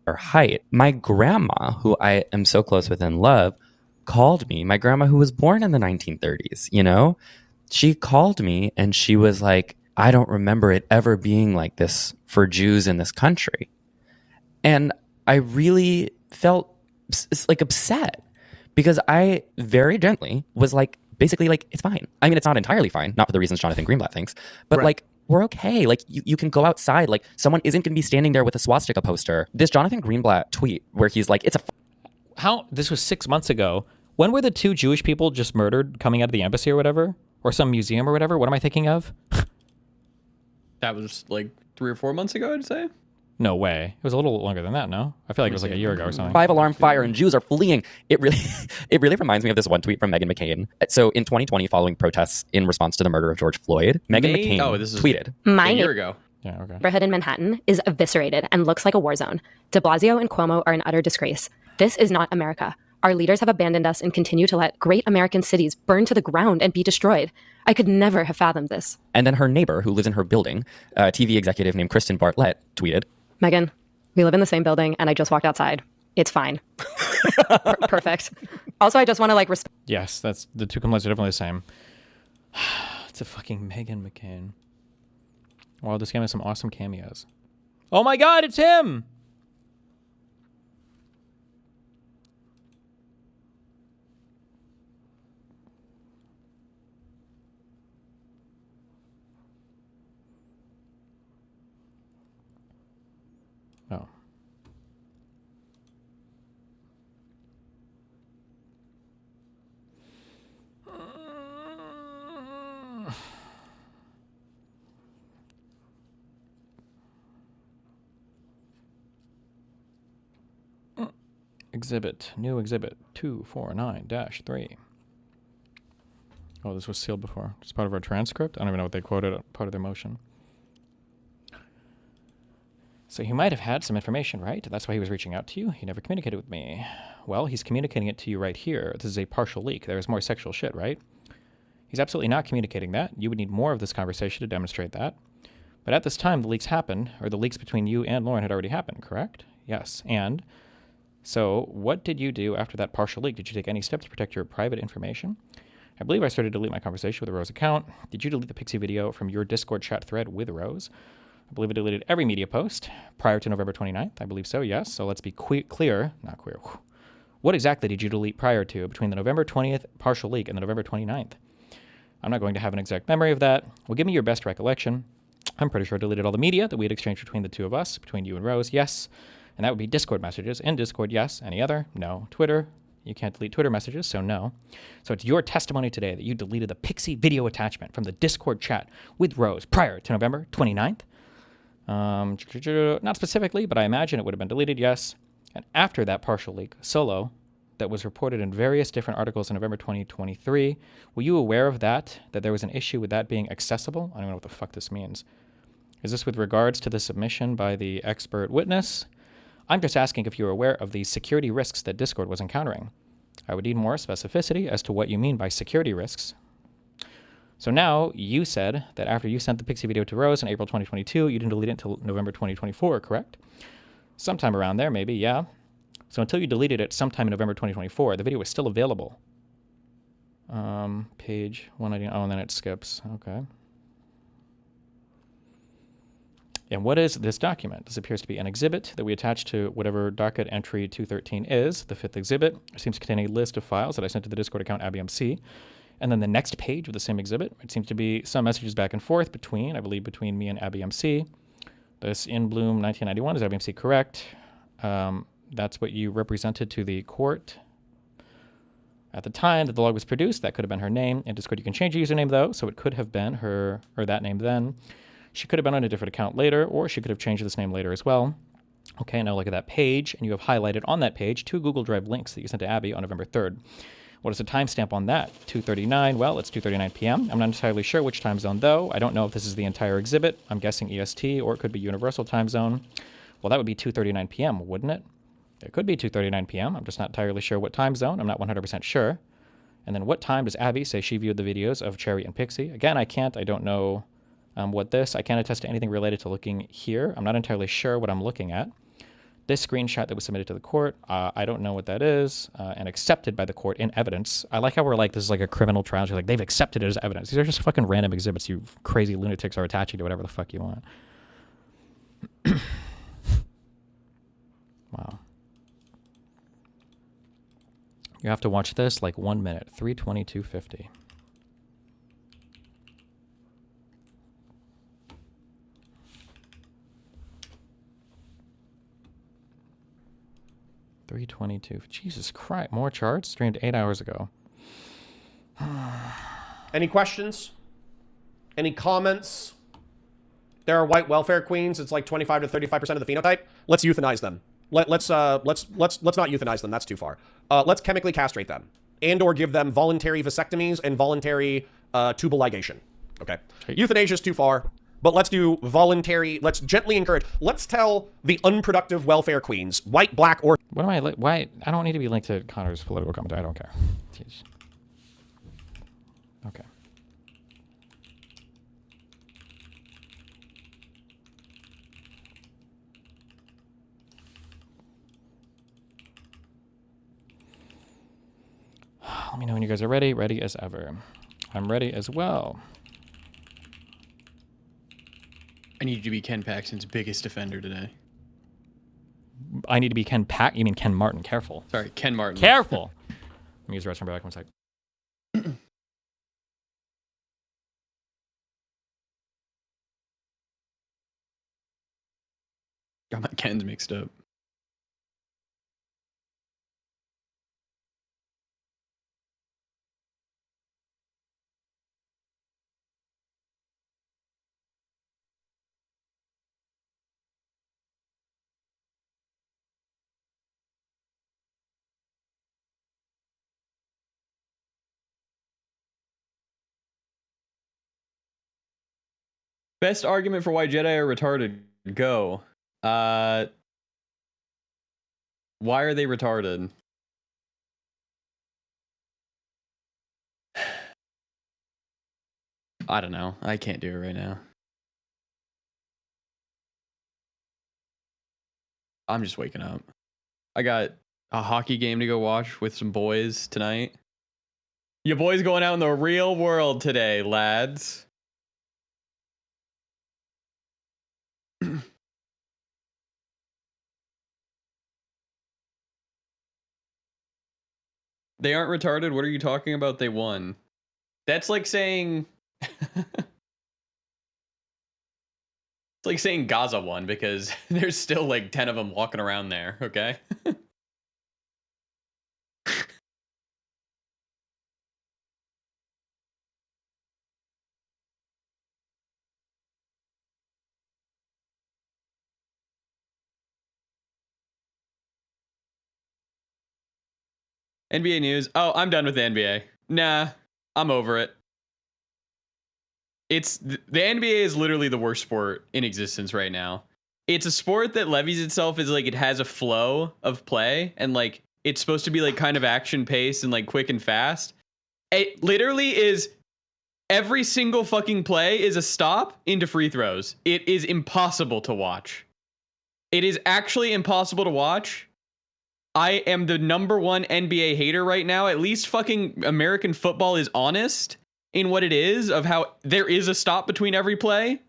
Or height. My grandma, who I am so close with and love, called me. My grandma, who was born in the 1930s, you know, she called me and she was like, I don't remember it ever being like this for Jews in this country. And I really felt like upset because I very gently was like, basically like, it's fine. I mean, it's not entirely fine, not for the reasons Jonathan Greenblatt thinks, but like, we're okay. Like, you can go outside. Like, someone isn't going to be standing there with a swastika poster. This Jonathan Greenblatt tweet where he's like, it's a... How? This was 6 months ago. When were the 2 Jewish people just murdered coming out of the embassy or whatever? Or some museum or whatever? What am I thinking of? That was like 3 or 4 months ago, I'd say. No way. It was a little longer than that, no? I feel like it was like a year ago or something. 5-alarm fire and Jews are fleeing. It really reminds me of this one tweet from Meghan McCain. So in 2020, following protests in response to the murder of George Floyd, Meghan McCain tweeted. My a year ago. Yeah, okay. neighborhood in Manhattan is eviscerated and looks like a war zone. De Blasio and Cuomo are an utter disgrace. This is not America. Our leaders have abandoned us and continue to let great American cities burn to the ground and be destroyed. I could never have fathomed this. And then her neighbor, who lives in her building, a TV executive named Kristen Bartlett, tweeted, Megan, we live in the same building and I just walked outside. It's fine. Perfect. Also, I just want to like respect. Yes, that's the 2 complaints are definitely the same. It's a fucking Meghan McCain. Wow, this game has some awesome cameos. Oh my god, it's him! Oh. New exhibit 249-3. Oh, this was sealed before. It's part of our transcript. I don't even know what they quoted, part of their motion. So he might have had some information, right? That's why he was reaching out to you. He never communicated with me. Well, he's communicating it to you right here. This is a partial leak. There is more sexual shit, right? He's absolutely not communicating that. You would need more of this conversation to demonstrate that. But at this time, the leaks happened, or the leaks between you and Lauren had already happened, correct? Yes. And so what did you do after that partial leak? Did you take any steps to protect your private information? I believe I started to delete my conversation with the Rose account. Did you delete the Pixie video from your Discord chat thread with Rose? I believe I deleted every media post prior to November 29th. I believe so, yes. So let's be clear. Not queer. What exactly did you delete prior to between the November 20th partial leak and the November 29th? I'm not going to have an exact memory of that. Well, give me your best recollection. I'm pretty sure I deleted all the media that we had exchanged between the two of us, between you and Rose, yes. And that would be Discord messages. In Discord, yes. Any other? No. Twitter, you can't delete Twitter messages, so no. So it's your testimony today that you deleted the Pixie video attachment from the Discord chat with Rose prior to November 29th. Not specifically, but I imagine it would have been deleted, yes. And after that partial leak, solo, that was reported in various different articles in November 2023. Were you aware of that there was an issue with that being accessible? I don't know what the fuck this means. Is this with regards to the submission by the expert witness? I'm just asking if you were aware of the security risks that Discord was encountering. I would need more specificity as to what you mean by security risks. So now you said that after you sent the Pixie video to Rose in April 2022, you didn't delete it until November 2024, correct? Sometime around there, maybe, yeah. So until you deleted it sometime in November 2024, the video was still available. Page 199, oh, and then it skips, okay. And what is this document? This appears to be an exhibit that we attach to whatever docket entry 213 is, the fifth exhibit. It seems to contain a list of files that I sent to the Discord account ABMC. And then the next page of the same exhibit, it seems to be some messages back and forth between, I believe, between me and ABMC. This in Bloom 1991, is ABMC correct? That's what you represented to the court. At the time that the log was produced, that could have been her name. In Discord, you can change the username, though, so it could have been her, or that name then. She could have been on a different account later, or she could have changed this name later as well. Okay, now look at that page, and you have highlighted on that page 2 Google Drive links that you sent to Abby on November 3rd. What is the timestamp on that? 2:39, well, it's 2:39 p.m. I'm not entirely sure which time zone, though. I don't know if this is the entire exhibit. I'm guessing EST, or it could be Universal Time Zone. Well, that would be 2:39 p.m., wouldn't it? It could be 2:39 p.m. I'm just not entirely sure what time zone. I'm not 100% sure. And then what time does Abby say she viewed the videos of Cherry and Pixie? Again, I don't know I can't attest to anything related to looking here. I'm not entirely sure what I'm looking at. This screenshot that was submitted to the court, I don't know what that is, and accepted by the court in evidence. I like how we're like, this is like a criminal trial. You're like, they've accepted it as evidence. These are just fucking random exhibits you crazy lunatics are attaching to whatever the fuck you want. Wow. You have to watch this like 1 minute, 3:22:50. Jesus Christ, more charts? Streamed 8 hours ago. Any questions? Any comments? There are white welfare queens. It's like 25 to 35% of the phenotype. Let's euthanize them. Let's not euthanize them. That's too far. Let's chemically castrate them, and/or give them voluntary vasectomies and voluntary tubal ligation. Okay. Euthanasia is too far. But let's do voluntary, let's gently encourage, let's tell the unproductive welfare queens, white, black, or... What am I, why? I don't need to be linked to Connor's political commentary. I don't care. Jeez. Okay. Let me know when you guys are ready. Ready as ever. I'm ready as well. I need you to be Ken Paxton's biggest defender today. I need to be Ken Pack. You mean Ken Martin? Careful. Sorry, Ken Martin. Careful. Let me use the restroom back 1 sec. Got my Kens mixed up. Best argument for why Jedi are retarded. Go. Why are they retarded? I don't know. I can't do it right now. I'm just waking up. I got a hockey game to go watch with some boys tonight. Your boys going out in the real world today, lads. They aren't retarded? What are you talking about? They won. That's like saying... It's like saying Gaza won because there's still like 10 of them walking around there, okay? NBA news. Oh, I'm done with the NBA. Nah, I'm over it. The NBA is literally the worst sport in existence right now. It's a sport that levies itself as like it has a flow of play and like it's supposed to be like kind of action paced and like quick and fast. It literally is every single fucking play is a stop into free throws. It is impossible to watch. It is actually impossible to watch. I am the #1 NBA hater right now. At least fucking American football is honest in what it is of how there is a stop between every play.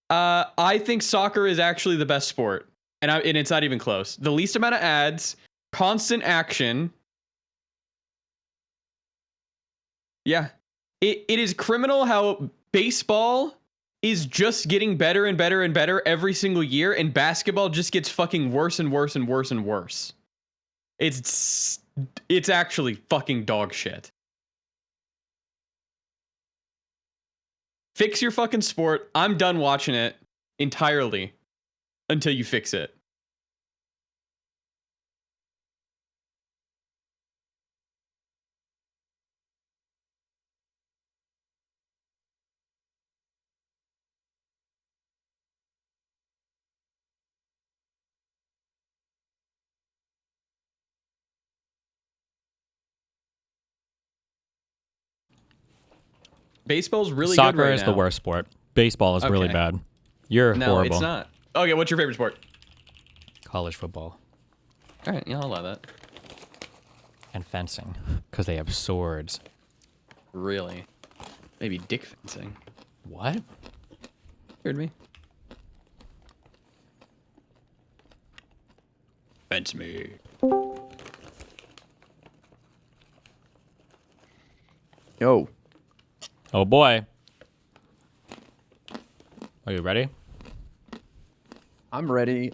I think soccer is actually the best sport, and it's not even close. The least amount of ads, constant action. Yeah, it is criminal how baseball is just getting better and better and better every single year, and basketball just gets fucking worse and worse and worse and worse. It's actually fucking dog shit. Fix your fucking sport. I'm done watching it entirely until you fix it. Baseball's really good right now. Soccer is the worst sport. Baseball is really bad. You're no, horrible. it's not. Okay, what's your favorite sport? College football. All right, yeah, I'll allow that. And fencing, because they have swords. Really? Maybe dick fencing. What? Heard me. Fence me. Yo. Oh boy. Are you ready? I'm ready.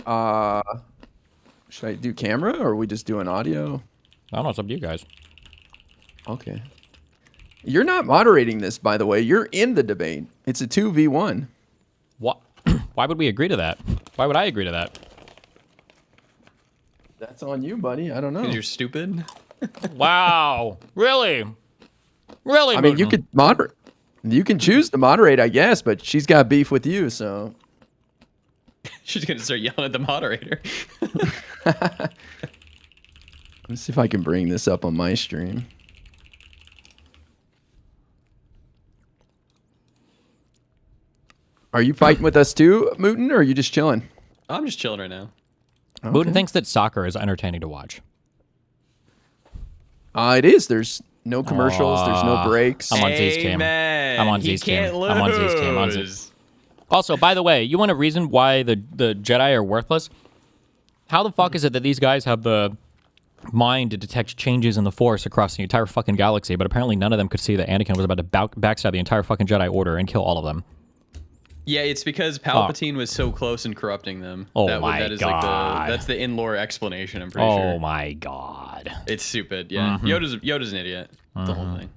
Should I do camera or are we just doing audio? I don't know. It's up to you guys. Okay. You're not moderating this, by the way. You're in the debate. It's a 2v1. What? Why would we agree to that? Why would I agree to that? That's on you, buddy. I don't know. Because you're stupid? Wow. Really? Really? I mean, you could moderate. You can choose to moderate, I guess, but she's got beef with you, so. She's going to start yelling at the moderator. Let's see if I can bring this up on my stream. Are you fighting with us too, Mooten, or are you just chilling? I'm just chilling right now. Okay. Mooten thinks that soccer is entertaining to watch. It is. There's no commercials. There's no breaks. I'm on Z's team. I'm on Z's team. I'm on Z's team. I'm on Z's. Also, by the way, you want a reason why the Jedi are worthless? How the fuck is it that these guys have the mind to detect changes in the Force across the entire fucking galaxy, but apparently none of them could see that Anakin was about to backstab the entire fucking Jedi Order and kill all of them? Yeah, it's because Palpatine was so close in corrupting them. Oh that my is God. Like that's the in-lore explanation, I'm pretty sure. Oh my God. It's stupid, yeah. Yoda's an idiot. The whole thing.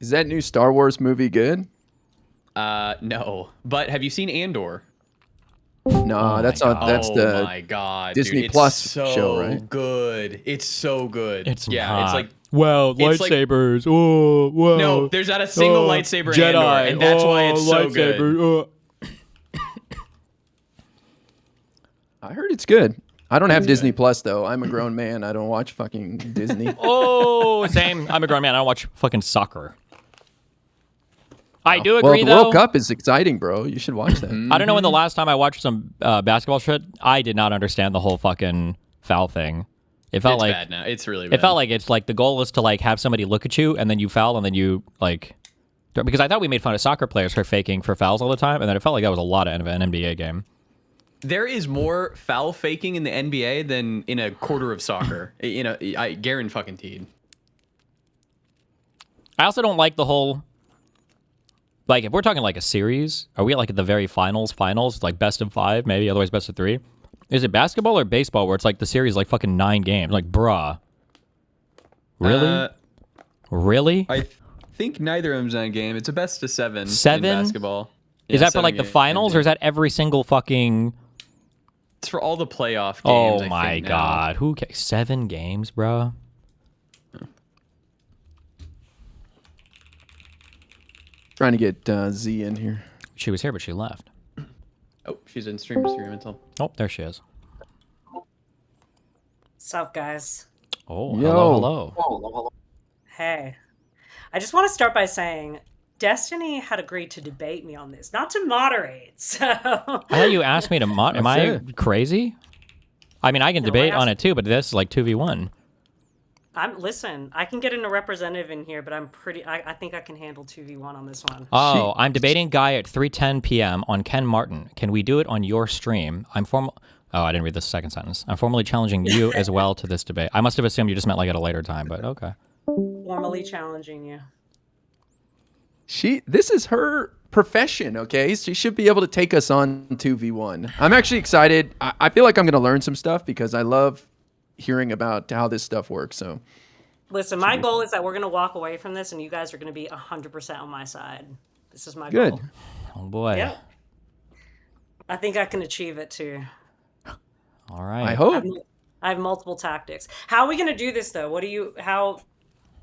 Is that new Star Wars movie good? No. But have you seen Andor? No, that's the oh my God, Disney dude, Plus so show, right? Good. It's so good. It's yeah, not. it's like well, lightsabers. Oh, whoa. No, there's not a single lightsaber in Jedi. Andor, and that's why it's so lightsaber. good. I heard it's good. I don't have Disney Plus though. I'm a grown man. I don't watch fucking Disney. Oh, same. I'm a grown man. I don't watch fucking soccer. I do agree, well, the though. World Cup is exciting, bro. You should watch that. I don't know when the last time I watched some basketball shit, I did not understand the whole fucking foul thing. It felt It's like bad now. It's really bad. It felt like it's like the goal is to like have somebody look at you and then you foul and then you like because I thought we made fun of soccer players for faking for fouls all the time and then it felt like that was a lot of an NBA game. There is more foul faking in the NBA than in a quarter of soccer. You know, I guarantee. I also don't like the whole. Like, if we're talking like a series, are we like at the very finals, like best of 5, maybe, otherwise best of 3? Is it basketball or baseball where it's like the series like fucking 9 games? Like, bruh. Really? Really? I think neither of them's on game. It's a best of 7. 7? In basketball. Is that for like the finals or is that every single fucking It's for all the playoff games. Oh I my think, now. God. Who 7 games, bro? Trying to get Z in here. She was here, but she left. Oh, she's in stream until. Oh, there she is. What's up, guys? Oh, Yo. hello. Hey. I just want to start by saying Destiny had agreed to debate me on this, not to moderate. So I thought you asked me to Am I crazy? I mean, I can debate on it too, but this is like 2v1. listen, I can get in a representative in here, but I think I can handle 2v1 on this one. Oh, I'm debating Guy at 3:10 p.m. on Ken Martin. Can we do it on your stream? Oh, I didn't read the second sentence. I'm formally challenging you as well to this debate. I must have assumed you just meant like at a later time, but okay. Formally challenging you. This is her profession, okay? She should be able to take us on 2v1. I'm actually excited. I feel like I'm going to learn some stuff because I love hearing about how this stuff works. So, Listen, my goal is that we're going to walk away from this and you guys are going to be 100% on my side. This is my goal. Good. Oh boy. Yep. I think I can achieve it too. All right. I hope. I have multiple tactics. How are we going to do this though?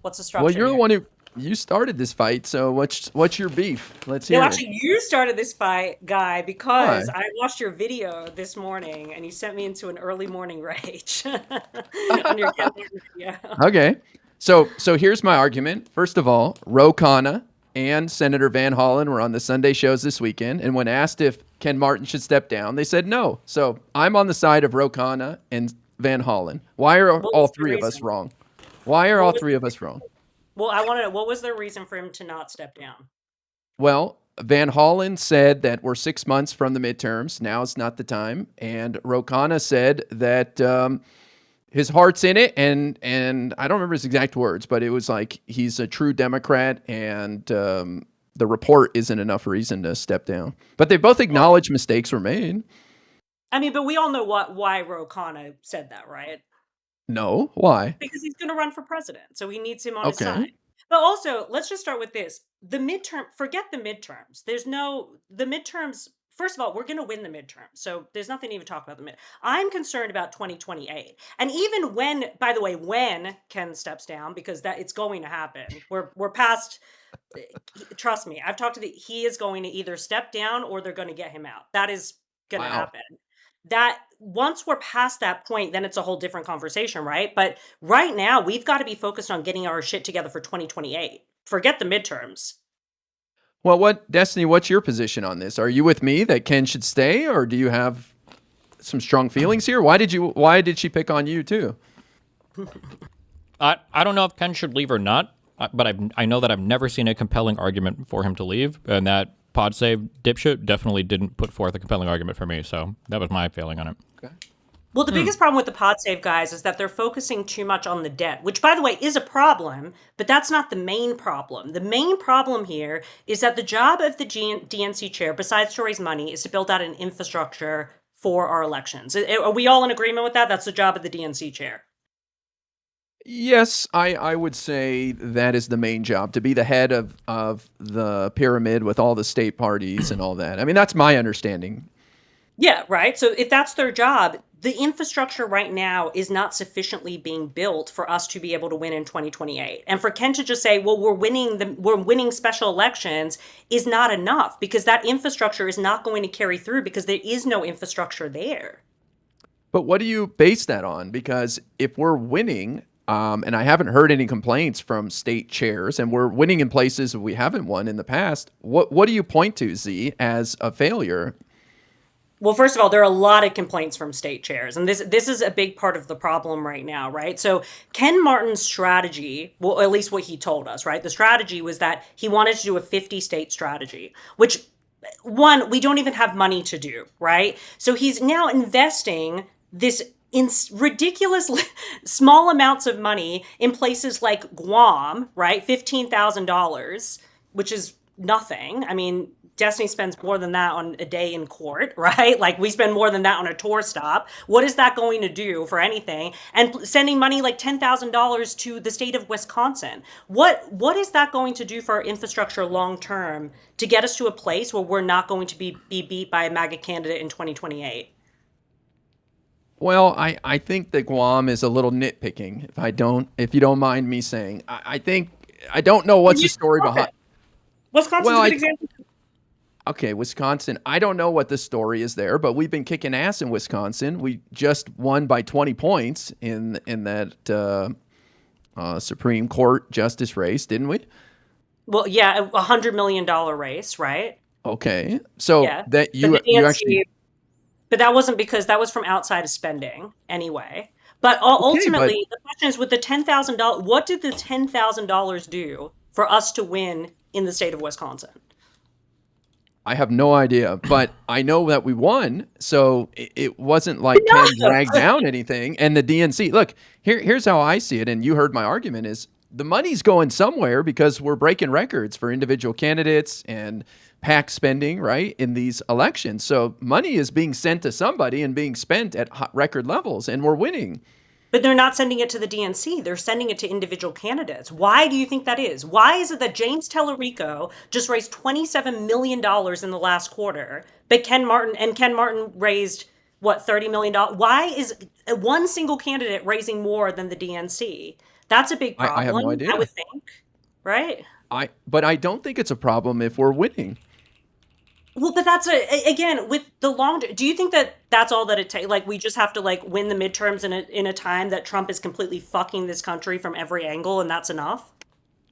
What's the structure? Well, you're here? the one you started this fight, so what's your beef? Let's hear No, it. actually, you started this fight, Guy, because I watched your video this morning and you sent me into an early morning rage on your video. Okay. So here's my argument. First of all, Ro Khanna and Senator Van Hollen were on the Sunday shows this weekend, and when asked if Ken Martin should step down, they said no. So I'm on the side of Ro Khanna and Van Hollen. Why are all three of us wrong? Why are all three of us wrong? Well, I want to know, what was the reason for him to not step down? Well, Van Hollen said that we're 6 months from the midterms. Now is not the time. And Ro Khanna said that his heart's in it. And I don't remember his exact words, but it was like he's a true Democrat and the report isn't enough reason to step down. But they both acknowledged mistakes were made. I mean, but we all know why Ro Khanna said that, right? No, why? Because he's going to run for president, so he needs him on his side. But also, let's just start with this. Forget the midterms. The midterms, first of all, we're going to win the midterms, so there's nothing to even talk about the I'm concerned about 2028. And even when Ken steps down, because it's going to happen, we're past, trust me, I've talked to he is going to either step down or they're going to get him out. That is going to happen. That once we're past that point, then it's a whole different conversation, right? But right now, we've got to be focused on getting our shit together for 2028. Forget the midterms. Well, Destiny, what's your position on this? Are you with me that Ken should stay, or do you have some strong feelings here? Why did she pick on you too? I don't know if Ken should leave or not, but I know that I've never seen a compelling argument for him to leave, and that Pod Save dipshit definitely didn't put forth a compelling argument for me, so that was my feeling on it. Okay. Well, the biggest problem with the Pod Save guys is that they're focusing too much on the debt, which, by the way, is a problem, but that's not the main problem. The main problem here is that the job of the DNC chair, besides to raise money, is to build out an infrastructure for our elections. Are we all in agreement with that? That's the job of the DNC chair. Yes, I would say that is the main job, to be the head of the pyramid with all the state parties and all that. I mean, that's my understanding. Yeah, right. So if that's their job, the infrastructure right now is not sufficiently being built for us to be able to win in 2028. And for Ken to just say, well, we're winning special elections is not enough, because that infrastructure is not going to carry through because there is no infrastructure there. But what do you base that on? Because if we're winning, and I haven't heard any complaints from state chairs, and we're winning in places we haven't won in the past, what do you point to, Z, as a failure? Well, first of all, there are a lot of complaints from state chairs, and this is a big part of the problem right now, right? So Ken Martin's strategy, well, at least what he told us, right? The strategy was that he wanted to do a 50-state strategy, which, one, we don't even have money to do, right? So he's now investing this in ridiculous small amounts of money in places like Guam, right? $15,000, which is nothing. I mean, Destiny spends more than that on a day in court, right? Like, we spend more than that on a tour stop. What is that going to do for anything? And sending money like $10,000 to the state of Wisconsin. What is that going to do for our infrastructure long term to get us to a place where we're not going to be beat by a MAGA candidate in 2028? Well, I think that Guam is a little nitpicking. If you don't mind me saying, I think I don't know what's the story behind. Wisconsin's a good example. Okay, Wisconsin. I don't know what the story is there, but we've been kicking ass in Wisconsin. We just won by 20 points in that Supreme Court justice race, didn't we? Well, yeah, $100 million race, right? Okay, so Yeah. that But you the you DNC actually. But that wasn't because that was from outside of spending anyway. But ultimately, the question is with the $10,000, what did the $10,000 do for us to win in the state of Wisconsin? I have no idea, but I know that we won, so it wasn't like Ken dragged down anything. And the DNC, look, here's how I see it, and you heard my argument, is the money's going somewhere because we're breaking records for individual candidates and PAC spending, right, in these elections. So money is being sent to somebody and being spent at record levels, and we're winning. But they're not sending it to the DNC. They're sending it to individual candidates. Why do you think that is? Why is it that James Tellerico just raised $27 million in the last quarter, but Ken Martin raised, what, $30 million? Why is one single candidate raising more than the DNC? That's a big problem, I have no idea. I would think, right? But I don't think it's a problem if we're winning. Well, but that's again with the long. Do you think that that's all that it takes? Like we just have to like win the midterms in a time that Trump is completely fucking this country from every angle, and that's enough?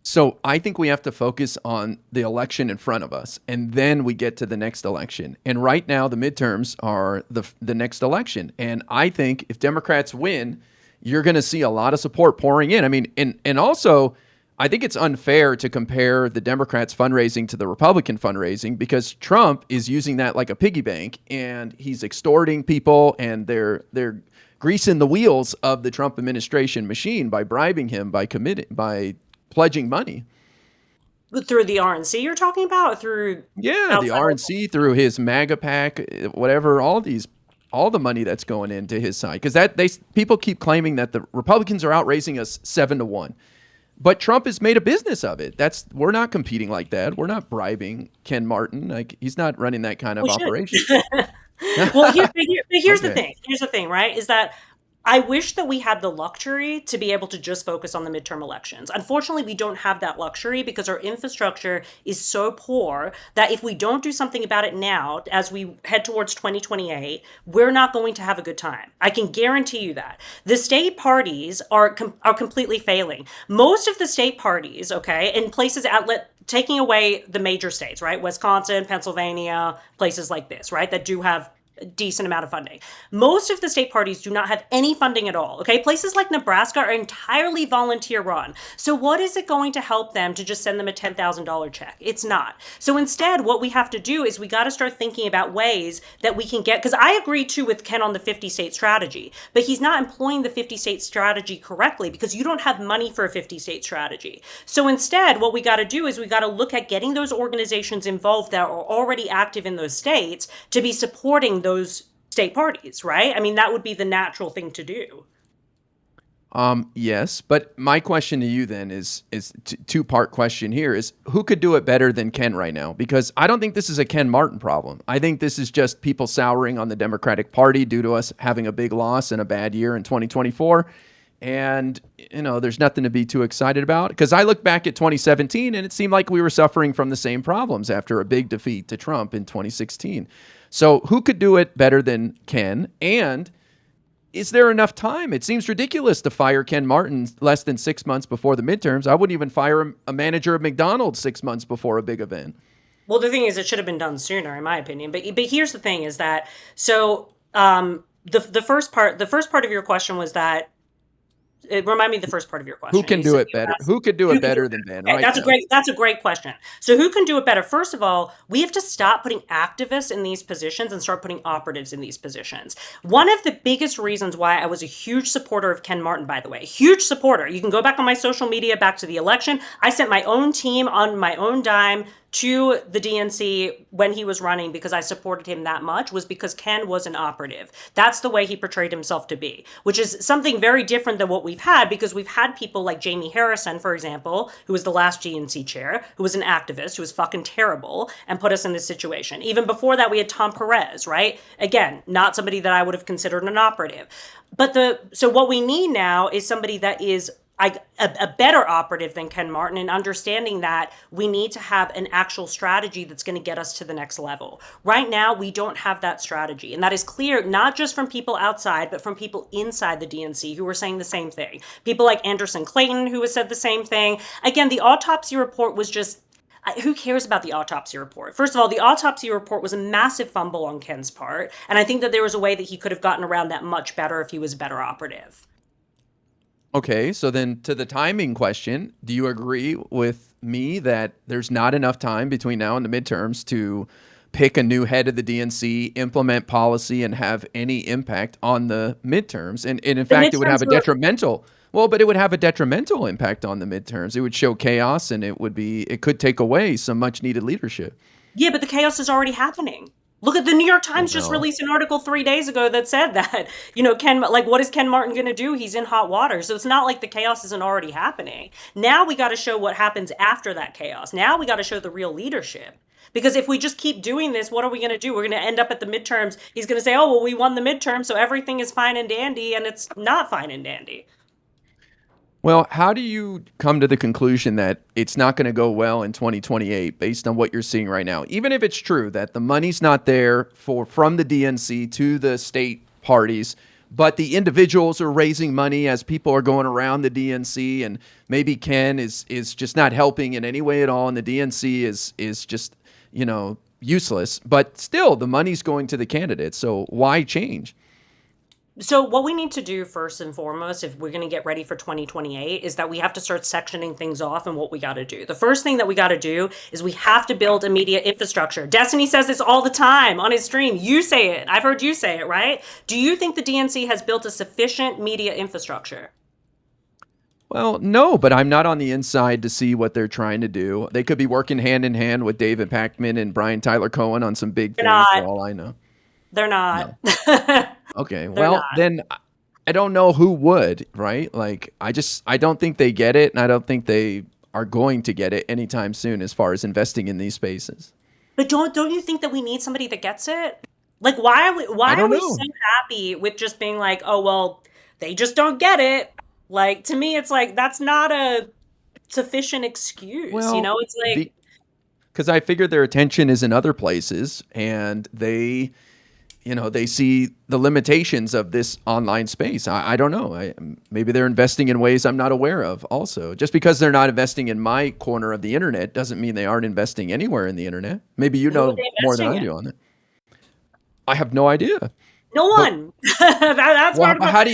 So I think we have to focus on the election in front of us, and then we get to the next election. And right now, the midterms are the next election. And I think if Democrats win, you're going to see a lot of support pouring in. I mean, and also, I think it's unfair to compare the Democrats' fundraising to the Republican fundraising because Trump is using that like a piggy bank, and he's extorting people, and they're greasing the wheels of the Trump administration machine by bribing him, by pledging money. Through the RNC you're talking about? Or through the RNC, through his MAGA PAC, whatever, all the money that's going into his side. Because people keep claiming that the Republicans are outraising us 7-1. But Trump has made a business of it. We're not competing like that. We're not bribing Ken Martin. Like he's not running that kind of operation. Well, here's the thing. Here's the thing, right? Is that I wish that we had the luxury to be able to just focus on the midterm elections. Unfortunately, we don't have that luxury because our infrastructure is so poor that if we don't do something about it now, as we head towards 2028, we're not going to have a good time. I can guarantee you that. The state parties are completely failing. Most of the state parties, okay, in places taking away the major states, right? Wisconsin, Pennsylvania, places like this, right? That do have a decent amount of funding. Most of the state parties do not have any funding at all. Okay. Places like Nebraska are entirely volunteer run. So what is it going to help them to just send them a $10,000 check? It's not. So instead, what we have to do is we got to start thinking about ways that we can get, because I agree too with Ken on the 50 state strategy, but he's not employing the 50 state strategy correctly because you don't have money for a 50 state strategy. So instead, what we got to do is we got to look at getting those organizations involved that are already active in those states to be supporting those state parties, right? I mean, that would be the natural thing to do. Yes, but my question to you then is two-part question here is who could do it better than Ken right now? Because I don't think this is a Ken Martin problem. I think this is just people souring on the Democratic Party due to us having a big loss and a bad year in 2024. And, there's nothing to be too excited about because I look back at 2017 and it seemed like we were suffering from the same problems after a big defeat to Trump in 2016. So who could do it better than Ken? And is there enough time? It seems ridiculous to fire Ken Martin less than 6 months before the midterms. I wouldn't even fire a manager of McDonald's 6 months before a big event. Well, the thing is, it should have been done sooner, in my opinion. But here's the thing: is that the first part of your question was that. Remind me the first part of your question. Who can do it better? Who could do it better than Ben? Right. That's a great question. So who can do it better? First of all, we have to stop putting activists in these positions and start putting operatives in these positions. One of the biggest reasons why I was a huge supporter of Ken Martin, by the way, huge supporter. You can go back on my social media, back to the election. I sent my own team on my own dime to the DNC when he was running because I supported him that much was because Ken was an operative. That's the way he portrayed himself to be, which is something very different than what we've had, because we've had people like Jamie Harrison, for example, who was the last GNC chair, who was an activist, who was fucking terrible and put us in this situation. Even before that, we had Tom Perez, right? Again, not somebody that I would have considered an operative. So what we need now is somebody that is a better operative than Ken Martin, and understanding that we need to have an actual strategy that's going to get us to the next level. Right now, we don't have that strategy. And that is clear, not just from people outside, but from people inside the DNC who are saying the same thing. People like Anderson Clayton, who has said the same thing. Again, the autopsy report was just, who cares about the autopsy report? First of all, the autopsy report was a massive fumble on Ken's part. And I think that there was a way that he could have gotten around that much better if he was a better operative. Okay, so then to the timing question, do you agree with me that there's not enough time between now and the midterms to pick a new head of the DNC, implement policy, and have any impact on the midterms? And in fact, it would have a detrimental. Well, but it would have a detrimental impact on the midterms. It would show chaos, and it could take away some much needed leadership. Yeah, but the chaos is already happening. Look at the New York Times just released an article 3 days ago that said that, Ken, what is Ken Martin going to do? He's in hot water. So it's not like the chaos isn't already happening. Now we got to show what happens after that chaos. Now we got to show the real leadership. Because if we just keep doing this, what are we going to do? We're going to end up at the midterms. He's going to say, oh, well, we won the midterm, so everything is fine and dandy, and it's not fine and dandy. Well, how do you come to the conclusion that it's not going to go well in 2028 based on what you're seeing right now? Even if it's true that the money's not there from the DNC to the state parties, but the individuals are raising money as people are going around the DNC, and maybe Ken is just not helping in any way at all, and the DNC is just, useless. But still, the money's going to the candidates. So why change? So what we need to do first and foremost, if we're going to get ready for 2028, is that we have to start sectioning things off and what we got to do. The first thing that we got to do is we have to build a media infrastructure. Destiny says this all the time on his stream. You say it. I've heard you say it, right? Do you think the DNC has built a sufficient media infrastructure? Well, no, but I'm not on the inside to see what they're trying to do. They could be working hand in hand with David Pakman and Brian Tyler Cohen on some big things, for all I know. They're not. No. Okay, well, then I don't know who would, right? I don't think they get it, and I don't think they are going to get it anytime soon as far as investing in these spaces. But don't you think that we need somebody that gets it? Why are we so happy with just being like, oh, well, they just don't get it? To me, it's that's not a sufficient excuse. Well, it's because I figure their attention is in other places, and they see the limitations of this online space. I don't know. Maybe they're investing in ways I'm not aware of also. Just because they're not investing in my corner of the internet doesn't mean they aren't investing anywhere in the internet. Maybe you know more than I do on it. I have no idea. No one. That's part of how do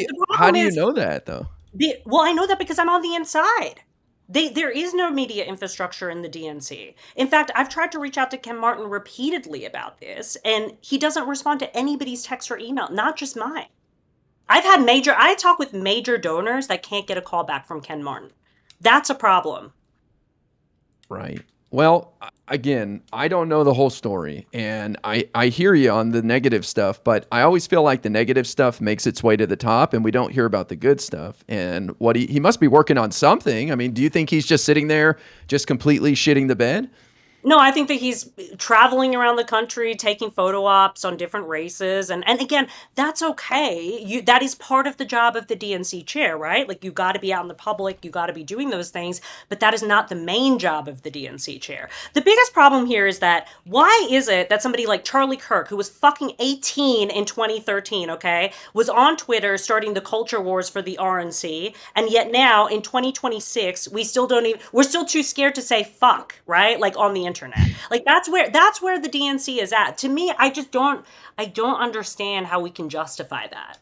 you know that, though? Well, I know that because I'm on the inside. There is no media infrastructure in the DNC. In fact, I've tried to reach out to Ken Martin repeatedly about this, and he doesn't respond to anybody's text or email, not just mine. I talk with major donors that can't get a call back from Ken Martin. That's a problem. Right. Well, again, I don't know the whole story, and I hear you on the negative stuff, but I always feel like the negative stuff makes its way to the top, and we don't hear about the good stuff. And what he must be working on something. I mean, do you think he's just sitting there just completely shitting the bed? No, I think that he's traveling around the country, taking photo ops on different races. And again, that's okay. That is part of the job of the DNC chair, right? You got to be out in the public. You got to be doing those things. But that is not the main job of the DNC chair. The biggest problem here is that why is it that somebody like Charlie Kirk, who was fucking 18 in 2013, okay, was on Twitter starting the culture wars for the RNC. And yet now in 2026, we're still too scared to say fuck, right? On the internet. That's where the DNC is at. To me, I don't understand how we can justify that.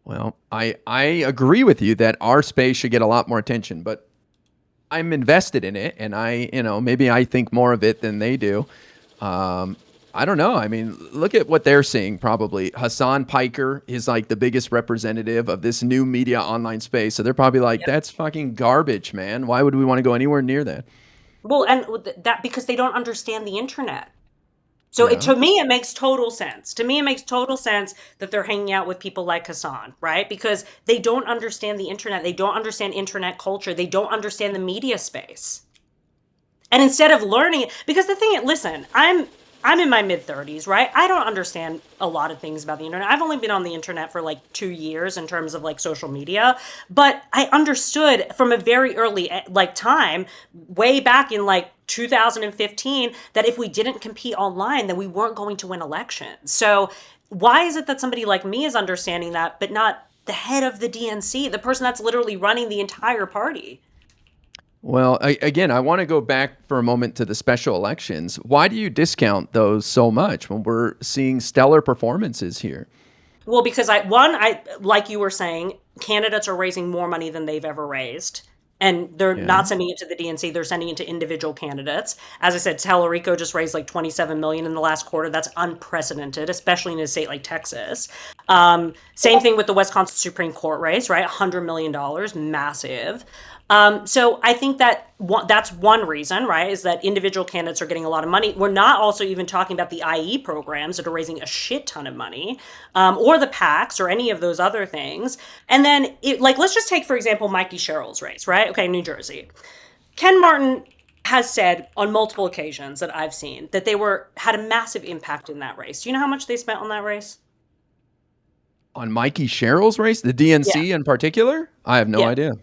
Well, I agree with you that our space should get a lot more attention, but I'm invested in it, and maybe I think more of it than they do. I don't know. I mean, look at what they're seeing probably. Hassan Piker is the biggest representative of this new media online space. So they're probably that's fucking garbage, man. Why would we want to go anywhere near that? Well, and that because they don't understand the internet. So to me, it makes total sense. To me, it makes total sense that they're hanging out with people like Hassan, right? Because they don't understand the internet. They don't understand internet culture. They don't understand the media space. And instead of learning it, because the thing, listen, I'm in my mid 30s, right? I don't understand a lot of things about the internet. I've only been on the internet for like 2 years in terms of like social media, but I understood from a very early like time, way back in like 2015, that if we didn't compete online, then we weren't going to win elections. So why is it that somebody like me is understanding that, but not the head of the DNC, the person that's literally running the entire party? Well, again, I want to go back for a moment to the special elections. Why do you discount those so much when we're seeing stellar performances here? Well, because I like you were saying, candidates are raising more money than they've ever raised. And they're not sending it to the DNC, they're sending it to individual candidates. As I said, Tellerico just raised like $27 million in the last quarter. That's unprecedented, especially in a state like Texas. Same thing with the Wisconsin Supreme Court race, right? $100 million, massive. So I think that that's one reason, right, is that individual candidates are getting a lot of money. We're not also even talking about the IE programs that are raising a shit ton of money, or the PACs or any of those other things. And then, let's just take, for example, Mikey Sherrill's race, right? Okay, New Jersey. Ken Martin has said on multiple occasions that I've seen that they had a massive impact in that race. Do you know how much they spent on that race? On Mikey Sherrill's race? The DNC in particular? I have no idea.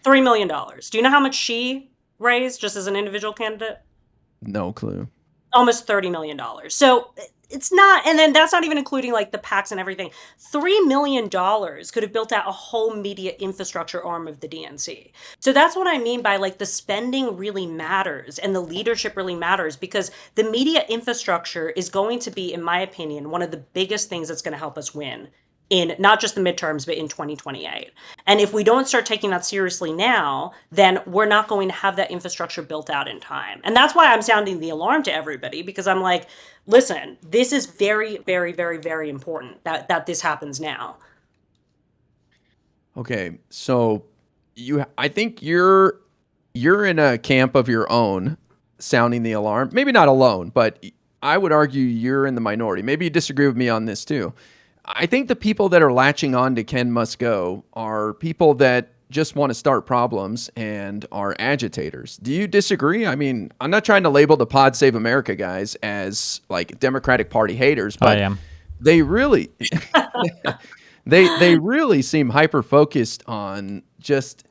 $3 million. Do you know how much she raised just as an individual candidate? No clue. Almost $30 million. So it's not, and then that's not even including like the PACs and everything. $3 million could have built out a whole media infrastructure arm of the DNC. So that's what I mean by like the spending really matters and the leadership really matters, because the media infrastructure is going to be, in my opinion, one of the biggest things that's going to help us win in not just the midterms, but in 2028. And if we don't start taking that seriously now, then we're not going to have that infrastructure built out in time. And that's why I'm sounding the alarm to everybody, because I'm like, listen, this is very, very, very, very important that this happens now. Okay, so I think you're in a camp of your own, sounding the alarm. Maybe not alone, but I would argue you're in the minority. Maybe you disagree with me on this too. I think the people that are latching on to Ken Must Go are people that just want to start problems and are agitators. Do you disagree? I mean, I'm not trying to label the Pod Save America guys as like Democratic Party haters, but I am. They really they really seem hyper focused on just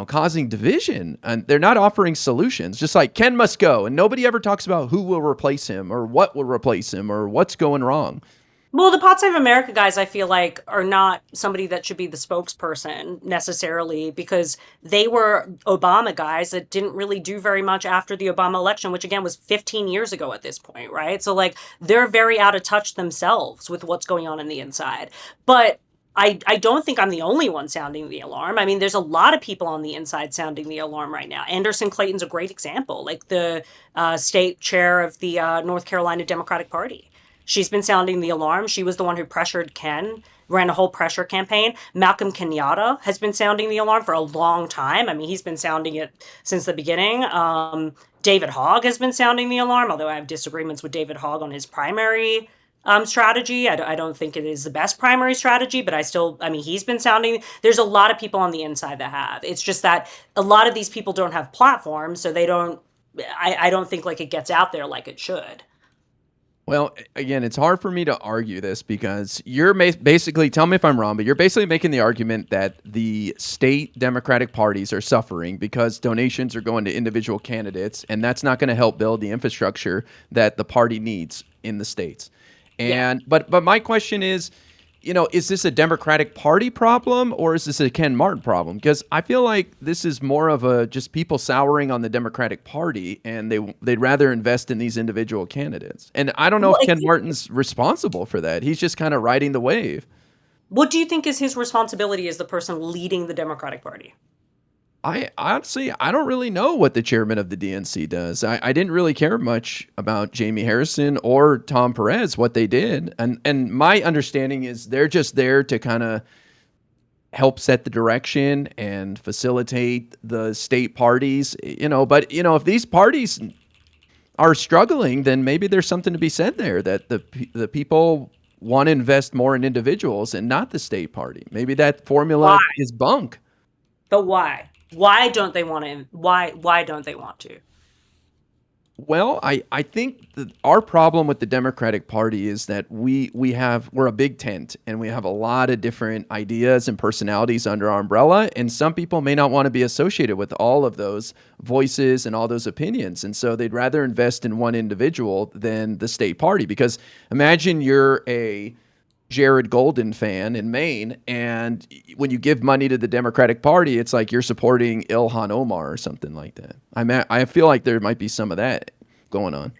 causing division, and they're not offering solutions. Just like Ken Must Go, and nobody ever talks about who will replace him or what will replace him or what's going wrong. Well, the Pod Save America guys, I feel like, are not somebody that should be the spokesperson necessarily, because they were Obama guys that didn't really do very much after the Obama election, which again was 15 years ago at this point, right? So like they're very out of touch themselves with what's going on the inside. But I don't think I'm the only one sounding the alarm. I mean, there's a lot of people on the inside sounding the alarm right now. Anderson Clayton's a great example, like the state chair of the North Carolina Democratic Party. She's been sounding the alarm. She was the one who pressured Ken, ran a whole pressure campaign. Malcolm Kenyatta has been sounding the alarm for a long time. I mean, he's been sounding it since the beginning. David Hogg has been sounding the alarm, although I have disagreements with David Hogg on his primary strategy. I don't think it is the best primary strategy, but he's been sounding. There's a lot of people on the inside that have. It's just that a lot of these people don't have platforms, so they don't, I don't think like it gets out there like it should. Well, again, it's hard for me to argue this because you're basically, tell me if I'm wrong, but you're basically making the argument that the state Democratic parties are suffering because donations are going to individual candidates, and that's not going to help build the infrastructure that the party needs in the states. And but my question is, is this a Democratic Party problem or is this a Ken Martin problem? Because I feel like this is more of a just people souring on the Democratic Party, and they'd rather invest in these individual candidates. And I don't know if Ken Martin's responsible for that. He's just kind of riding the wave. What do you think is his responsibility as the person leading the Democratic Party? I honestly don't really know what the chairman of the DNC does. I didn't really care much about Jamie Harrison or Tom Perez, what they did. And my understanding is they're just there to kind of help set the direction and facilitate the state parties, but if these parties are struggling, then maybe there's something to be said there, that the people want to invest more in individuals and not the state party. Maybe that formula is bunk. But why? Why don't they want to? Why don't they want to? Well, I think that our problem with the Democratic Party is that we're a big tent, and we have a lot of different ideas and personalities under our umbrella, and some people may not want to be associated with all of those voices and all those opinions, and so they'd rather invest in one individual than the state party. Because imagine you're a Jared Golden fan in Maine, and when you give money to the Democratic Party, it's like you're supporting Ilhan Omar or something like that. I feel like there might be some of that going on.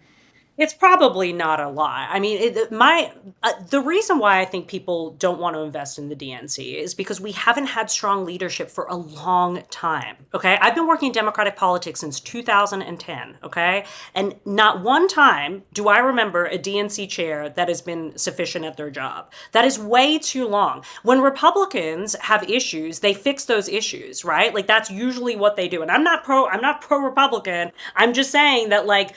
It's probably not a lot. I mean, the reason why I think people don't want to invest in the DNC is because we haven't had strong leadership for a long time. Okay, I've been working in Democratic politics since 2010. Okay, and not one time do I remember a DNC chair that has been sufficient at their job. That is way too long. When Republicans have issues, they fix those issues, right? Like that's usually what they do. And I'm not pro Republican. I'm just saying that like,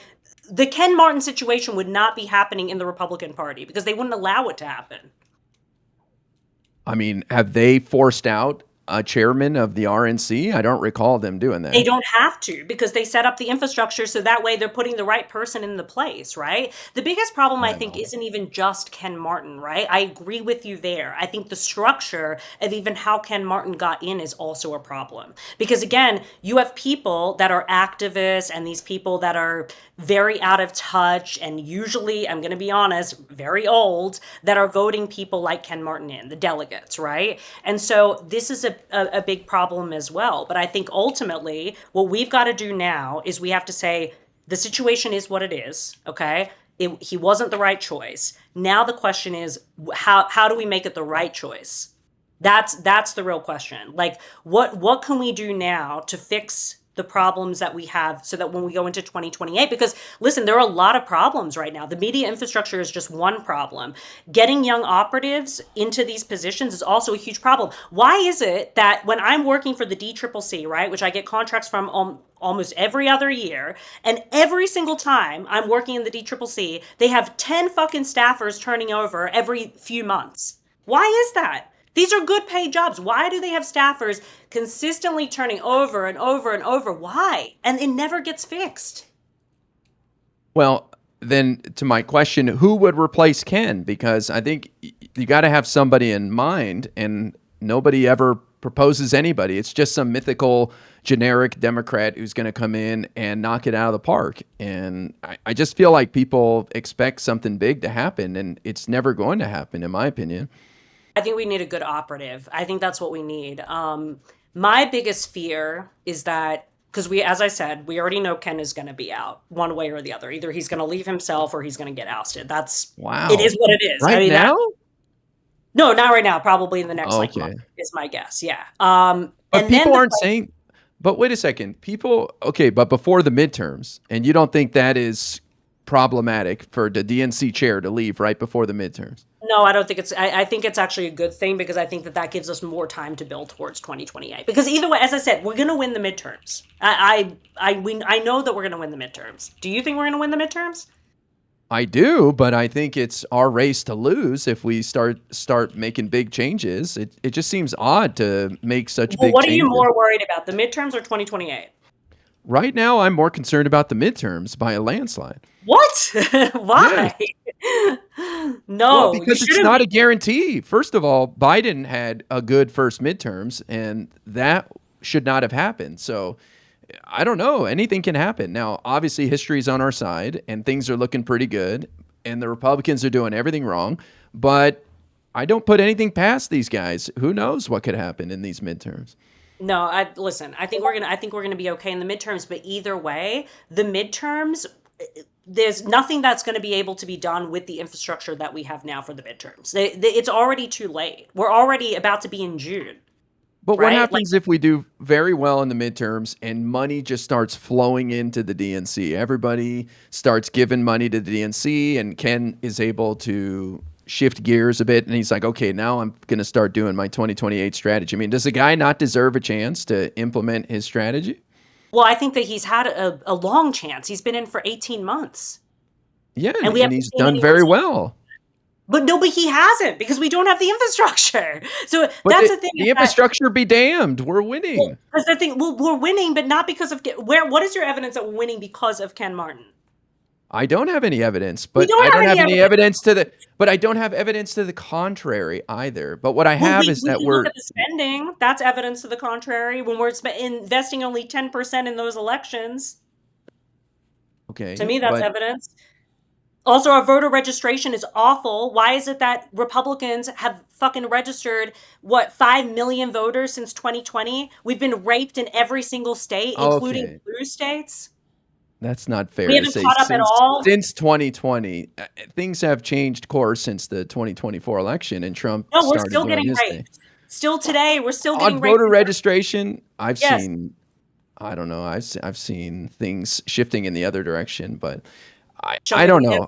the Ken Martin situation would not be happening in the Republican Party because they wouldn't allow it to happen. I mean, have they forced out a chairman of the RNC? I don't recall them doing that. They don't have to because they set up the infrastructure so that way they're putting the right person in the place, right? The biggest problem I think isn't even just Ken Martin, right? I agree with you there. I think the structure of even how Ken Martin got in is also a problem. Because again, you have people that are activists and these people that are very out of touch and usually, I'm going to be honest, very old, that are voting people like Ken Martin in, the delegates, right? And so this is a big problem as well. But I think ultimately what we've got to do now is we have to say the situation is what it is, okay? He wasn't the right choice. Now the question is how do we make it the right choice? That's the real question. Like what can we do now to fix the problems that we have so that when we go into 2028, because listen, there are a lot of problems right now. The media infrastructure is just one problem. Getting young operatives into these positions is also a huge problem. Why is it that when I'm working for the DCCC, right, which I get contracts from almost every other year, and every single time I'm working in the DCCC, they have 10 fucking staffers turning over every few months? Why is that? These are good paid jobs. Why do they have staffers consistently turning over and over and over? Why? And it never gets fixed. Well, then to my question, who would replace Ken? Because I think you got to have somebody in mind, and nobody ever proposes anybody. It's just some mythical generic Democrat who's going to come in and knock it out of the park. And I just feel like people expect something big to happen, and it's never going to happen, in my opinion. I think we need a good operative. I think that's what we need. My biggest fear is that, because as I said, we already know Ken is going to be out one way or the other. Either he's going to leave himself or he's going to get ousted. It is what it is. Right now? No, not right now. Probably in the next month is my guess. Yeah. But people aren't saying, but wait a second. But before the midterms, and you don't think that is problematic for the DNC chair to leave right before the midterms? No, I don't think I think it's actually a good thing because I think that gives us more time to build towards 2028. Because either way, as I said, we're going to win the midterms. I know that we're going to win the midterms. Do you think we're going to win the midterms? I do, but I think it's our race to lose if we start making big changes. It just seems odd to make such big changes. What are you more worried about, the midterms or 2028? Right now, I'm more concerned about the midterms by a landslide. What? Why? No, well, because it's not a guarantee. First of all, Biden had a good first midterms, and that should not have happened. So I don't know. Anything can happen. Now, obviously, history's on our side, and things are looking pretty good, and the Republicans are doing everything wrong. But I don't put anything past these guys. Who knows what could happen in these midterms? No, listen. I think we're gonna be okay in the midterms. But either way, the midterms, there's nothing that's going to be able to be done with the infrastructure that we have now for the midterms. It's already too late. We're already about to be in June. But what happens if we do very well in the midterms and money just starts flowing into the DNC? Everybody starts giving money to the DNC, and Ken is able to shift gears a bit, and he's like, okay, now I'm going to start doing my 2028 strategy. I mean, does the guy not deserve a chance to implement his strategy? Well, I think that he's had a long chance. He's been in for 18 months. Yeah, And we and haven't he's seen done any very results. well. But he hasn't, because we don't have the infrastructure. So But that's the thing. the infrastructure be damned. We're winning. Because the thing, we're winning, but not because of what is your evidence that we're winning because of Ken Martin? I don't have any evidence, but don't I don't have have any any evidence to the. But I don't have evidence to the contrary either. But what I have is that we can we're. look at the spending. That's evidence to the contrary. When we're investing only 10% in those elections, Okay. to me, that's but evidence. Also, our voter registration is awful. Why is it that Republicans have fucking registered, 5 million voters since 2020? We've been raped in every single state, including Okay. blue states. That's not fair We to haven't say. caught up at all. Since 2020, things have changed course since the 2024 election, and Trump No, we're started still doing getting his thing. raped. Still today, we're still getting On raped. voter registration, I've Yes. seen. I don't know. I've seen things shifting in the other direction, but I don't know.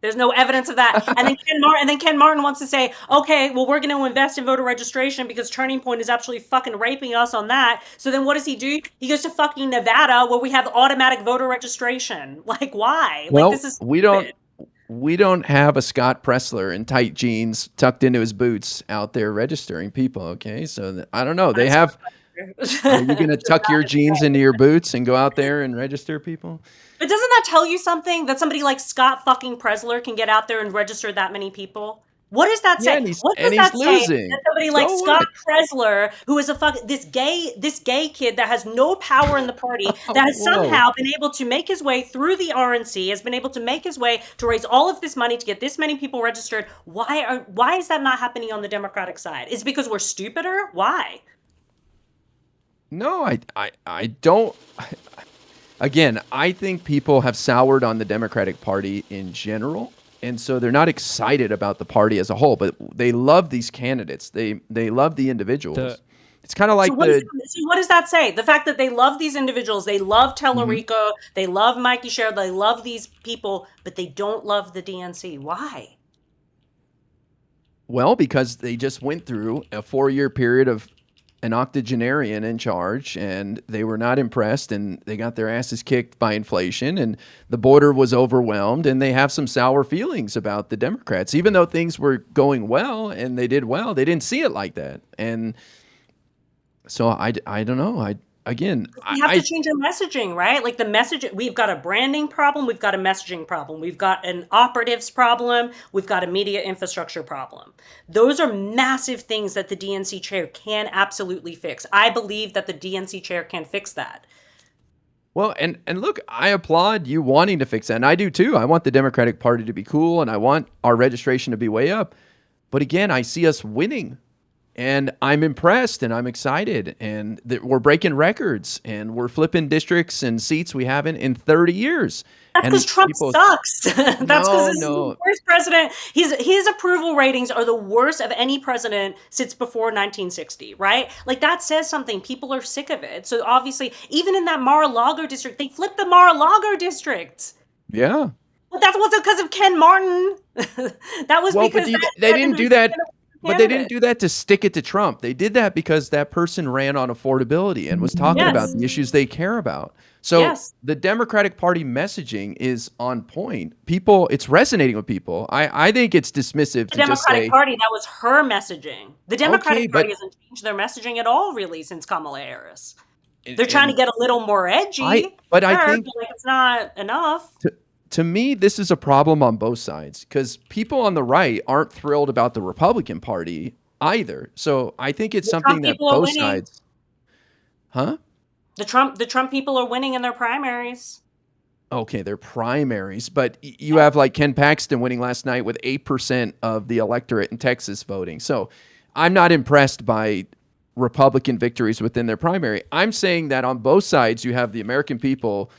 There's no evidence of that. And then Ken Martin wants to say, okay, well, we're going to invest in voter registration because Turning Point is actually fucking raping us on that. So then what does he do? He goes to fucking Nevada where we have automatic voter registration. Like, why? Well, like, this is we don't have a Scott Pressler in tight jeans tucked into his boots out there registering people. Okay, so I don't know. They have. Are you going to tuck your jeans into your boots and go out there and register people? But doesn't that tell you something, that somebody like Scott fucking Pressler can get out there and register that many people? What does that say? Yeah, and he's What does that say losing. that somebody like So Scott what? Pressler, who is this gay kid that has no power in the party, that has Whoa. somehow been able to make his way through the RNC, has been able to make his way to raise all of this money to get this many people registered? Why is that not happening on the Democratic side? Is it because we're stupider? Why? No, I don't. Again, I think people have soured on the Democratic Party in general, and so they're not excited about the party as a whole. But they love these candidates. They love the individuals. It's kind of like So what does that say? The fact that they love these individuals, they love Tellerico, they love Mikey Sherrill, they love these people, but they don't love the DNC. Why? Well, because they just went through a 4-year period of an octogenarian in charge, and they were not impressed, and they got their asses kicked by inflation, and the border was overwhelmed, and they have some sour feelings about the Democrats. Even though things were going well and they did well, they didn't see it like that. And so I don't know. We have to change our messaging, right? Like the message, we've got a branding problem, we've got a messaging problem, we've got an operatives problem, we've got a media infrastructure problem. Those are massive things that the DNC chair can absolutely fix. I believe that the DNC chair can fix that. Well, and look, I applaud you wanting to fix that, and I do too. I want the Democratic Party to be cool, and I want our registration to be way up. But again, I see us winning. And I'm impressed and I'm excited, and we're breaking records, and we're flipping districts and seats we haven't in 30 years. That's because Trump sucks. That's because this is the worst president. His approval ratings are the worst of any president since before 1960, right? Like that says something. People are sick of it. So obviously, even in that Mar-a-Lago district, they flipped the Mar-a-Lago district. Yeah. But that wasn't because of Ken Martin. That was because they didn't do that. But they didn't do that to stick it to Trump. They did that because that person ran on affordability and was talking about the issues they care about. So the Democratic Party messaging is on point. It's resonating with people. I think it's dismissive to just say. The Democratic Party, that was her messaging. The Democratic Party hasn't changed their messaging at all, really, since Kamala Harris. They're trying to get a little more edgy. I think but it's not enough. To me, this is a problem on both sides because people on the right aren't thrilled about the Republican Party either. So I think it's something that both sides. Huh? The Trump people are winning in their primaries. Okay, their primaries. But you have like Ken Paxton winning last night with 8% of the electorate in Texas voting. So I'm not impressed by Republican victories within their primary. I'm saying that on both sides, you have the American people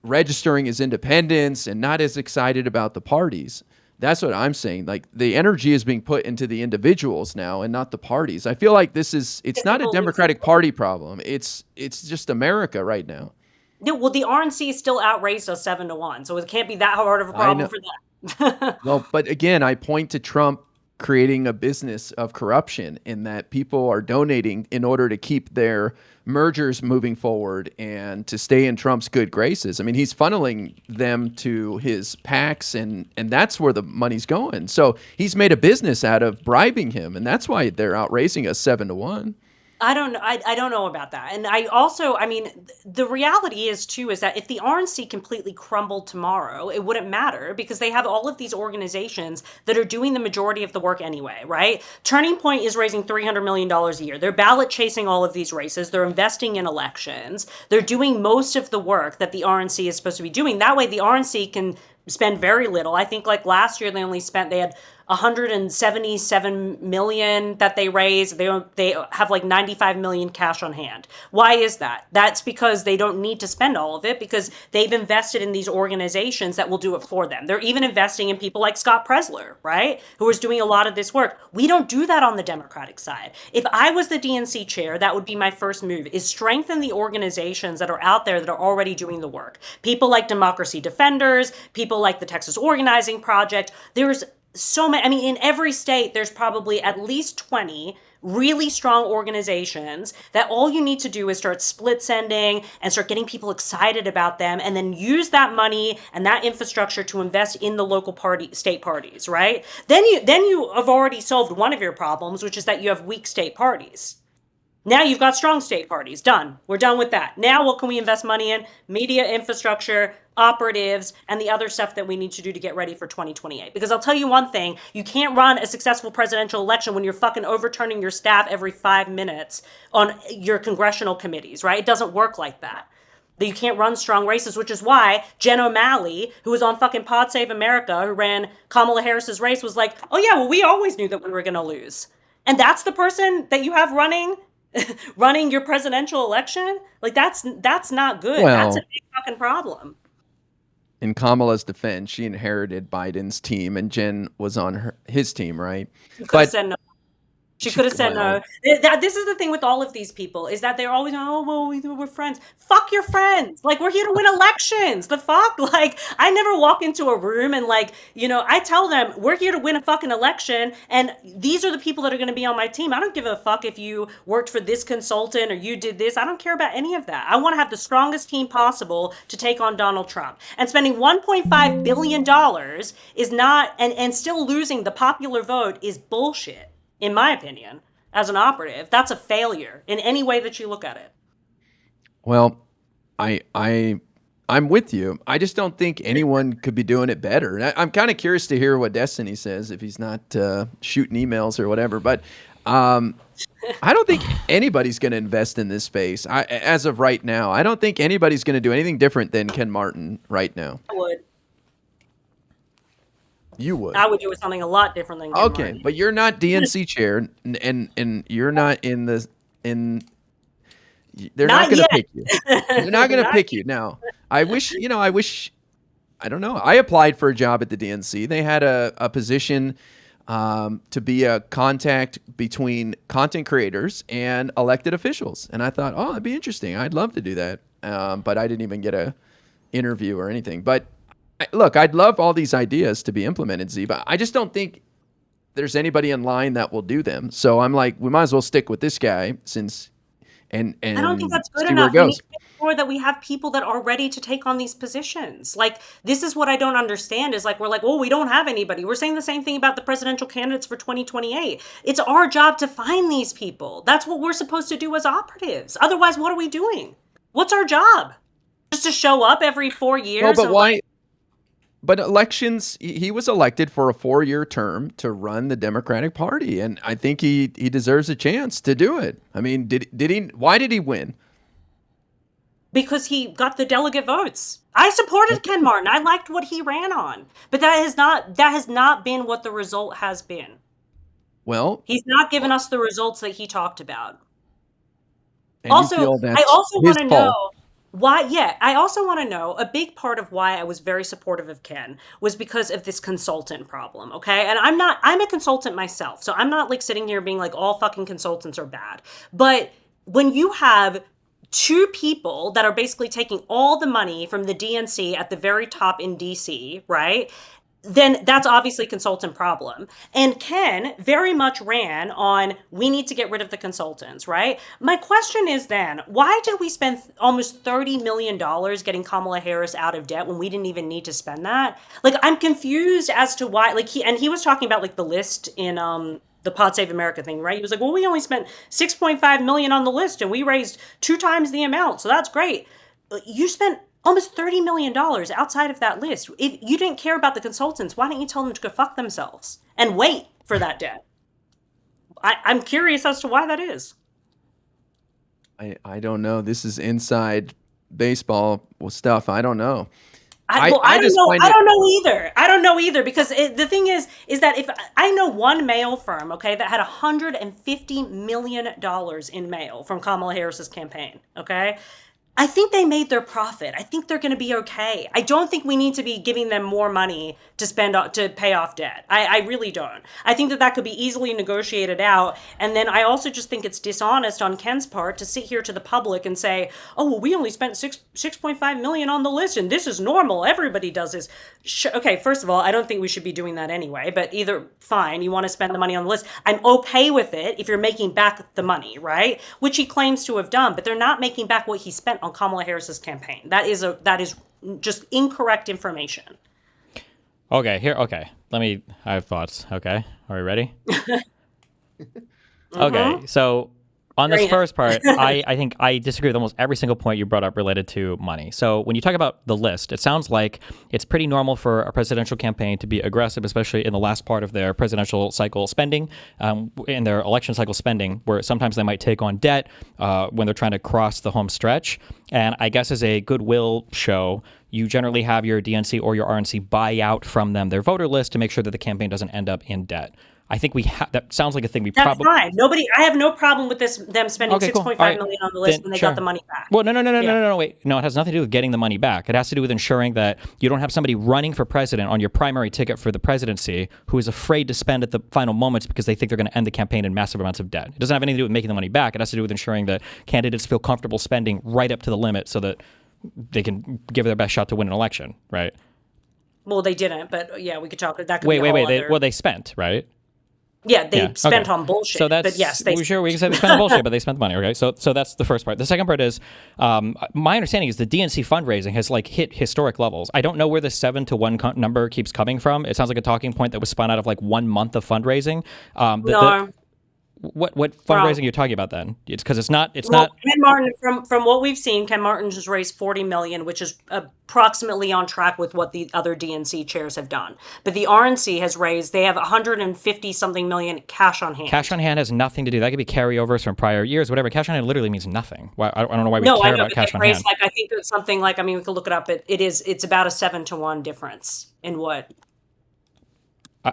registering as independents and not as excited about the parties. That's what I'm saying. Like the energy is being put into the individuals now and not the parties. I feel like it's not a Democratic Party problem. It's just America right now. Yeah, well, the RNC is still outraised us 7-1, so it can't be that hard of a problem for them. Well, but again, I point to Trump creating a business of corruption in that people are donating in order to keep their mergers moving forward and to stay in Trump's good graces. I mean, he's funneling them to his PACs and that's where the money's going. So he's made a business out of bribing him, and that's why they're outraising us 7-1. I don't know. I don't know about that. And I mean, the reality is too, is that if the RNC completely crumbled tomorrow, it wouldn't matter because they have all of these organizations that are doing the majority of the work anyway, right? Turning Point is raising $300 million a year. They're ballot chasing all of these races. They're investing in elections. They're doing most of the work that the RNC is supposed to be doing. That way the RNC can spend very little. I think like last year they had 177 million that they raised. They have like 95 million cash on hand. Why is that? That's because they don't need to spend all of it because they've invested in these organizations that will do it for them. They're even investing in people like Scott Presler, right? Who is doing a lot of this work. We don't do that on the Democratic side. If I was the DNC chair, that would be my first move, is strengthen the organizations that are out there that are already doing the work. People like Democracy Defenders, people like the Texas Organizing Project. There's so many, I mean, in every state, there's probably at least 20 really strong organizations that all you need to do is start split sending and start getting people excited about them and then use that money and that infrastructure to invest in the local state parties, right? Then you have already solved one of your problems, which is that you have weak state parties. Now you've got strong state parties. Done. We're done with that. Now what can we invest money in? Media infrastructure, operatives, and the other stuff that we need to do to get ready for 2028. Because I'll tell you one thing, you can't run a successful presidential election when you're fucking overturning your staff every 5 minutes on your congressional committees, right? It doesn't work like that. You can't run strong races, which is why Jen O'Malley, who was on fucking Pod Save America, who ran Kamala Harris's race, was like, oh yeah, well, we always knew that we were going to lose. And that's the person that you have running your presidential election? Like that's not good. Well, that's a big fucking problem. In Kamala's defense, she inherited Biden's team, and Jen was on his team, right? She could have said no. She could have said no. This is the thing with all of these people, is that they're always, oh, well, we're friends. Fuck your friends. Like, we're here to win elections. The fuck? Like, I never walk into a room and like, I tell them, we're here to win a fucking election, and these are the people that are going to be on my team. I don't give a fuck if you worked for this consultant or you did this. I don't care about any of that. I want to have the strongest team possible to take on Donald Trump. And spending $1.5 billion is not, and still losing the popular vote is bullshit. In my opinion, as an operative, that's a failure in any way that you look at it. Well, I'm with you. I just don't think anyone could be doing it better. I'm kind of curious to hear what Destiny says if he's not shooting emails or whatever. But I don't think anybody's going to invest in this space. As of right now, I don't think anybody's going to do anything different than Ken Martin right now. I would. You would. I would do something a lot different than Ken Martin. But you're not DNC chair, and you're not in the They're not going to pick you. They're not going to pick you. Now, I don't know. I applied for a job at the DNC. They had a position to be a contact between content creators and elected officials, and I thought, oh, that'd be interesting. I'd love to do that, but I didn't even get a interview or anything. But look, I'd love all these ideas to be implemented, Z, but I just don't think there's anybody in line that will do them. So I'm like, we might as well stick with this guy and I don't think that's good see enough. where it We need goes. to make sure that we have people that are ready to take on these positions. Like, this is what I don't understand is like, we're like, well, we don't have anybody. We're saying the same thing about the presidential candidates for 2028. It's our job to find these people. That's what we're supposed to do as operatives. Otherwise, what are we doing? What's our job? Just to show up every 4 years? No, but and, why? like, But elections, he was elected for a 4-year term to run the Democratic Party, and I think he deserves a chance to do it. I mean, did he? Why did he win? because he got the delegate votes. I supported Ken Martin. I liked what he ran on. But that has not been what the result has been. Well, He's not given us the results that he talked about. and you Also, feel that's I also his want to fault. know why. Yeah, I also want to know, a big part of why I was very supportive of Ken was because of this consultant problem. Okay, and I'm a consultant myself, so I'm not like sitting here being like all fucking consultants are bad. But when you have two people that are basically taking all the money from the DNC at the very top in DC, right? then that's obviously consultant problem. And Ken very much ran on, we need to get rid of the consultants, right? My question is then, why did we spend almost $30 million getting Kamala Harris out of debt when we didn't even need to spend that? Like, I'm confused as to why, like he was talking about like the list in the Pod Save America thing, right? He was like, well, we only spent $6.5 million on the list and we raised 2 times the amount. So that's great. You spent almost $30 million outside of that list. If you didn't care about the consultants, why didn't you tell them to go fuck themselves and wait for that debt? I'm curious as to why that is. I don't know. This is inside baseball stuff. I don't know. I don't know. I don't know either. I don't know either because the thing is that if I know one mail firm, okay, that had $150 million in mail from Kamala Harris's campaign, okay. I think they made their profit. I think they're going to be okay. I don't think we need to be giving them more money to spend to pay off debt. I really don't. I think that could be easily negotiated out. And then I also just think it's dishonest on Ken's part to sit here to the public and say, oh, well, we only spent $6.5 million on the list and this is normal. Everybody does this. Okay, first of all, I don't think we should be doing that anyway, but either fine, you want to spend the money on the list. I'm okay with it if you're making back the money, right? Which he claims to have done, but they're not making back what he spent on Kamala Harris's campaign. That is just incorrect information. Okay, I have thoughts. Okay, are we ready? Mm-hmm. Okay, so on this first part, I think I disagree with almost every single point you brought up related to money. So when you talk about the list, it sounds like it's pretty normal for a presidential campaign to be aggressive, especially in the last part of their presidential cycle spending, in their election cycle spending, where sometimes they might take on debt when they're trying to cross the home stretch. And I guess as a goodwill show, you generally have your DNC or your RNC buy out from them their voter list to make sure that the campaign doesn't end up in debt. I think that sounds like a thing we probably... That's fine. I have no problem with them spending $6.5 million on the list when they got the money back. Well, no, wait. No, it has nothing to do with getting the money back. It has to do with ensuring that you don't have somebody running for president on your primary ticket for the presidency who is afraid to spend at the final moments because they think they're going to end the campaign in massive amounts of debt. It doesn't have anything to do with making the money back. It has to do with ensuring that candidates feel comfortable spending right up to the limit so that they can give their best shot to win an election, right? Well, they didn't, but yeah, we could talk. That could wait. Other... They spent, right? Yeah, they spent on bullshit. So that's, but yes, we can say they spent on bullshit, but they spent the money. Okay, so that's the first part. The second part is, my understanding is the DNC fundraising has hit historic levels. I don't know where the 7-to-1 number keeps coming from. It sounds like a talking point that was spun out of 1 month of fundraising. What fundraising are you talking about then? It's because it's not. Ken Martin, from what we've seen, Ken Martin just raised $40 million, which is approximately on track with what the other DNC chairs have done. But the RNC has raised, they have 150 something million cash on hand. Cash on hand has nothing to do. That could be carryovers from prior years, whatever. Cash on hand literally means nothing. I don't know why we care about cash on hand. I think it's something we can look it up. It's about a 7-to-1 difference in what.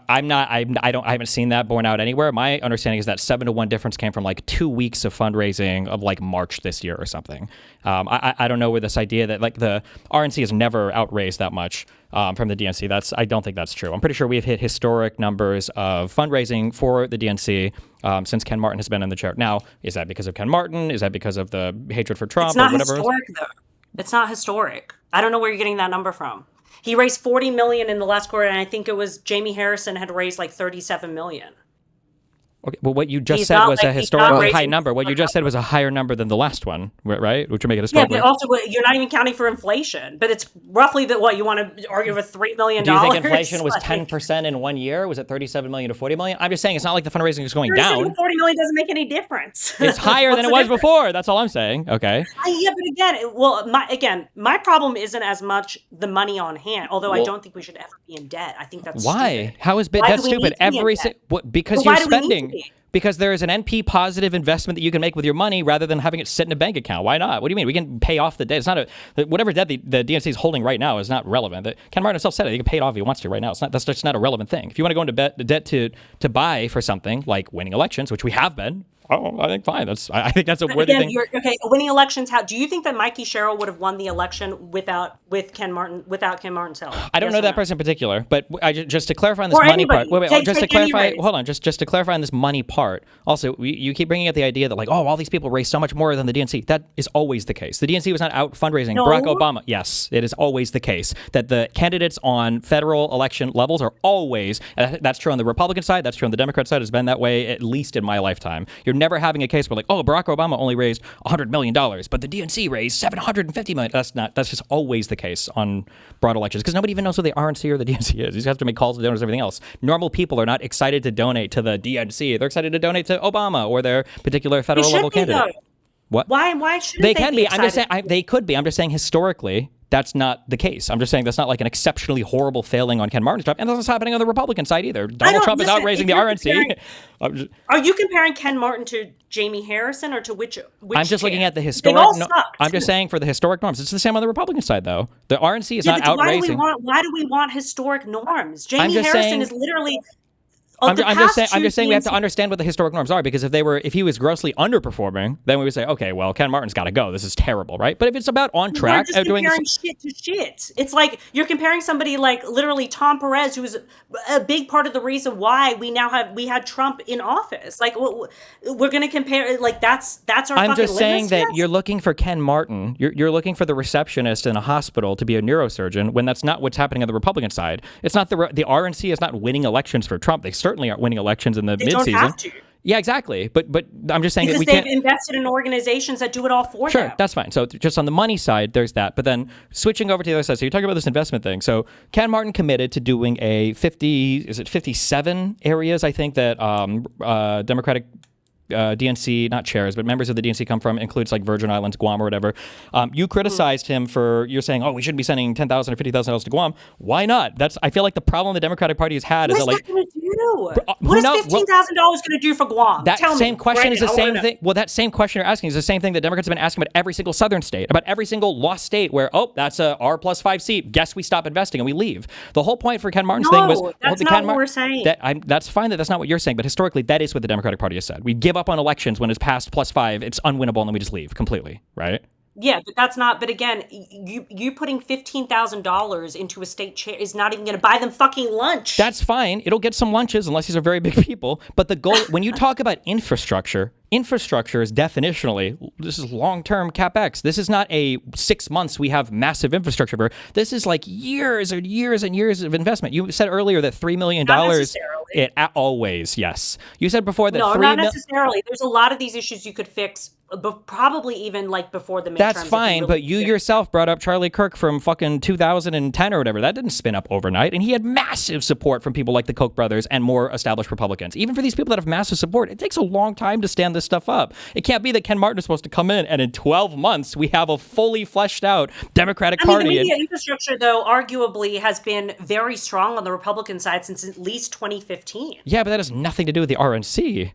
I haven't seen that borne out anywhere. My understanding is that 7-to-1 difference came from 2 weeks of fundraising of March this year or something. I don't know where this idea that the RNC has never outraised that much from the DNC. I don't think that's true. I'm pretty sure we've hit historic numbers of fundraising for the DNC since Ken Martin has been in the chair. Now, is that because of Ken Martin? Is that because of the hatred for Trump? It's not or whatever? Historic though. It's not historic. I don't know where you're getting that number from. He raised $40 million in the last quarter, and I think it was Jamie Harrison had raised $37 million. Okay, well, what you just said was a historically high number. What you just said was a higher number than the last one, right? Which would make it historically. Yeah, but also you're not even counting for inflation. But it's roughly what you want to argue with $3 million. Do you think inflation was 10% in 1 year? Was it 37 million to 40 million? I'm just saying it's not like the fundraising is going down. 40 million doesn't make any difference. It's higher than it was before. That's all I'm saying. Okay. Yeah, but again, my problem isn't as much the money on hand. Although I don't think we should ever be in debt. I think that's why. Stupid. How is that stupid? Because you're spending. Because there is an NP positive investment that you can make with your money rather than having it sit in a bank account. Why not? What do you mean? We can pay off the debt. It's not whatever debt the DNC is holding right now is not relevant. Ken Martin himself said it. He can pay it off if he wants to right now. That's just not a relevant thing. If you want to go into debt to buy for something like winning elections, which we have been Oh, I think fine. I think that's a But worthy again, thing. winning elections. How do you think that Mikey Sherrill would have won the election without Ken Martin's help? I don't Yes know or that no? person in particular, but just to clarify on this Or money part. anybody. Just to Take any clarify. race. Hold on. Just to clarify on this money part. Also, you keep bringing up the idea that like, oh, all these people raise so much more than the DNC. That is always the case. The DNC was not out fundraising. No. Barack Obama. Yes, it is always the case that the candidates on federal election levels are always. That's true on the Republican side. That's true on the Democrat side. It's been that way at least in my lifetime. You're never having a case where like, oh, Barack Obama only raised $100 million, but the DNC raised $750 million. That's just always the case on broad elections because nobody even knows who the RNC or the DNC is. You just have to make calls to donors and everything else. Normal people are not excited to donate to the DNC. They're excited to donate to Obama or their particular federal level candidate. What? Why shouldn't They can be. I'm just excited? saying they could be. I'm just saying historically that's not the case. I'm just saying that's not like an exceptionally horrible failing on Ken Martin's job, and that's what's happening on the Republican side either. Donald Trump is outraising the RNC. Are you comparing Ken Martin to Jamie Harrison or to which I'm just looking chair? at the They historic. all suck, I'm just saying for the historic norms, it's the same on the Republican side though. The RNC is not but outraising. why do we want historic norms? I'm Jamie just Harrison saying- is literally. I'm just saying we have to understand what the historic norms are because if he was grossly underperforming, then we would say, okay, well, Ken Martin's got to go. This is terrible, right? But if it's about on track, We're just doing comparing shit to shit. It's like you're comparing somebody like literally Tom Perez, who is a big part of the reason why we had Trump in office. Like we're going to compare. Like that's our. I'm fucking just saying litmus that test? you're looking for Ken Martin. You're looking for the receptionist in a hospital to be a neurosurgeon when that's not what's happening on the Republican side. It's not the RNC is not winning elections for Trump. They certainly aren't winning elections in the They don't midseason. have to. Yeah, exactly. But I'm just saying Because that we they've can't. invested in organizations that do it all for them. Sure, that's fine. So just on the money side, there's that. But then switching over to the other side, so you're talking about this investment thing. So Ken Martin committed to doing a 57 areas, I think, that Democratic DNC, not chairs, but members of the DNC come from, includes like Virgin Islands, Guam, or whatever. You criticized him for, you're saying, oh, we shouldn't be sending $10,000 or $50,000 to Guam. Why not? I feel like the problem the Democratic Party has had is that like. What is that going to do? What is $15,000 going to do for Guam? That Tell same me. question is the Brandon, I same wanna thing. Well, that same question you're asking is the same thing that Democrats have been asking about every single southern state, about every single lost state where, oh, that's a R+5 seat. Guess we stop investing and we leave. The whole point for Ken Martin's thing was... that's the not Ken what we're saying. That's fine that that's not what you're saying, but historically, that is what the Democratic Party has said. We give up on elections when it's past +5, it's unwinnable, and then we just leave completely, right? Yeah, but that's not. But again, you putting $15,000 into a state chair is not even going to buy them fucking lunch. That's fine. It'll get some lunches unless these are very big people. But the goal, when you talk about infrastructure is definitionally, this is long-term CapEx. This is not a 6 months we have massive infrastructure. This is like years and years and years of investment. You said earlier that $3 million. Not necessarily. Always, yes. You said before that No, not necessarily. There's a lot of these issues you could fix, but probably even like before the midterms. That's if you fine, really but you yourself brought up Charlie Kirk from fucking 2010 or whatever. That didn't spin up overnight, and he had massive support from people like the Koch brothers and more established Republicans. Even for these people that have massive support, it takes a long time to stand this stuff up. It can't be that Ken Martin is supposed to come in and in 12 months we have a fully fleshed out Democratic Party. The media infrastructure, though, arguably has been very strong on the Republican side since at least 2015. Yeah, but that has nothing to do with the RNC.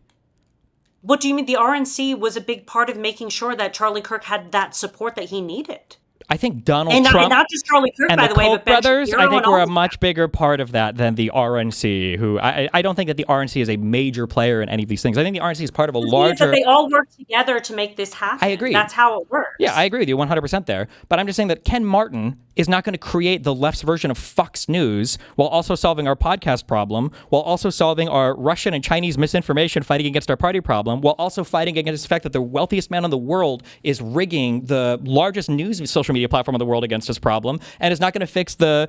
What do you mean? The RNC was a big part of making sure that Charlie Kirk had that support that he needed. I think Donald And Trump not just Charlie Kirk, and by the the way, Koch but Ben brothers, Shapiro I think and were all a much bigger part of that than the RNC, who I don't think that the RNC is a major player in any of these things. I think the RNC is part of a larger... But they all work together to make this happen. I agree. That's how it works. Yeah, I agree with you 100% there. But I'm just saying that Ken Martin is not going to create the left's version of Fox News while also solving our podcast problem, while also solving our Russian and Chinese misinformation fighting against our party problem, while also fighting against the fact that the wealthiest man in the world is rigging the largest news social media platform in the world against this problem, and is not going to fix the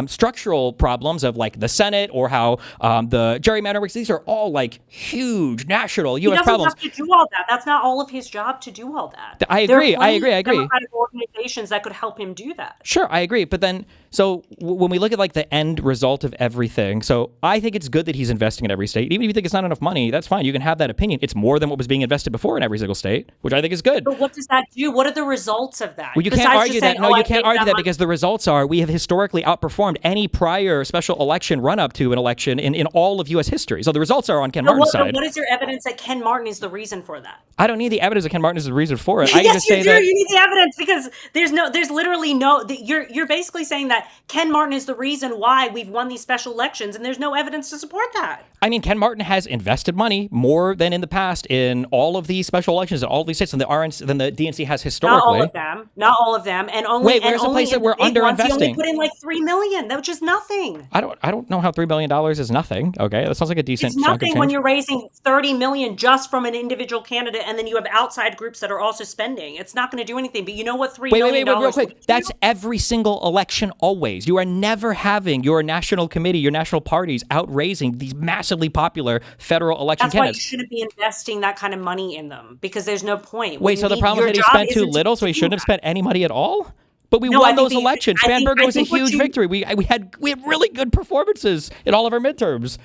structural problems of like the Senate or how the gerrymander works. These are all like huge national U.S. problems. He doesn't have to do all that. That's not all of his job to do all that. I agree. There are plenty of Democratic organizations that could help him do that. Sure, I agree. But then, so when we look at like the end result of everything, so I think it's good that he's investing in every state. Even if you think it's not enough money, that's fine. You can have that opinion. It's more than what was being invested before in every single state, which I think is good. But what does that do? What are the results of that? Well, you can't argue that. No, you can't argue that because the results are we have historically outperformed any prior special election run-up to an election in all of U.S. history. So the results are on Ken Martin's side. What is your evidence that Ken Martin is the reason for that? I don't need the evidence that Ken Martin is the reason for it. I can Yes, just say you do. that You need the evidence because there's literally no. You're basically saying that that Ken Martin is the reason why we've won these special elections, and there's no evidence to support that. I mean, Ken Martin has invested money more than in the past in all of these special elections in all of these states than the DNC has historically. Not all of them, and only. Wait, where's the place that we're underinvesting? He only put in like $3 million. That was just nothing. I don't know how $3 billion is nothing. Okay, that sounds like a decent. It's nothing when you're raising $30 million just from an individual candidate, and then you have outside groups that are also spending. It's not going to do anything. But you know what? $3 million. Wait, real quick. That's every single election. Always, you are never having your national committee, your national parties out raising these massively popular federal election candidates. That's why you shouldn't be investing that kind of money in them, because there's no point. Wait, so the problem is that he spent too little, so he shouldn't have spent any money at all? But we won those elections. Spanberger was a huge victory. We had really good performances in all of our midterms.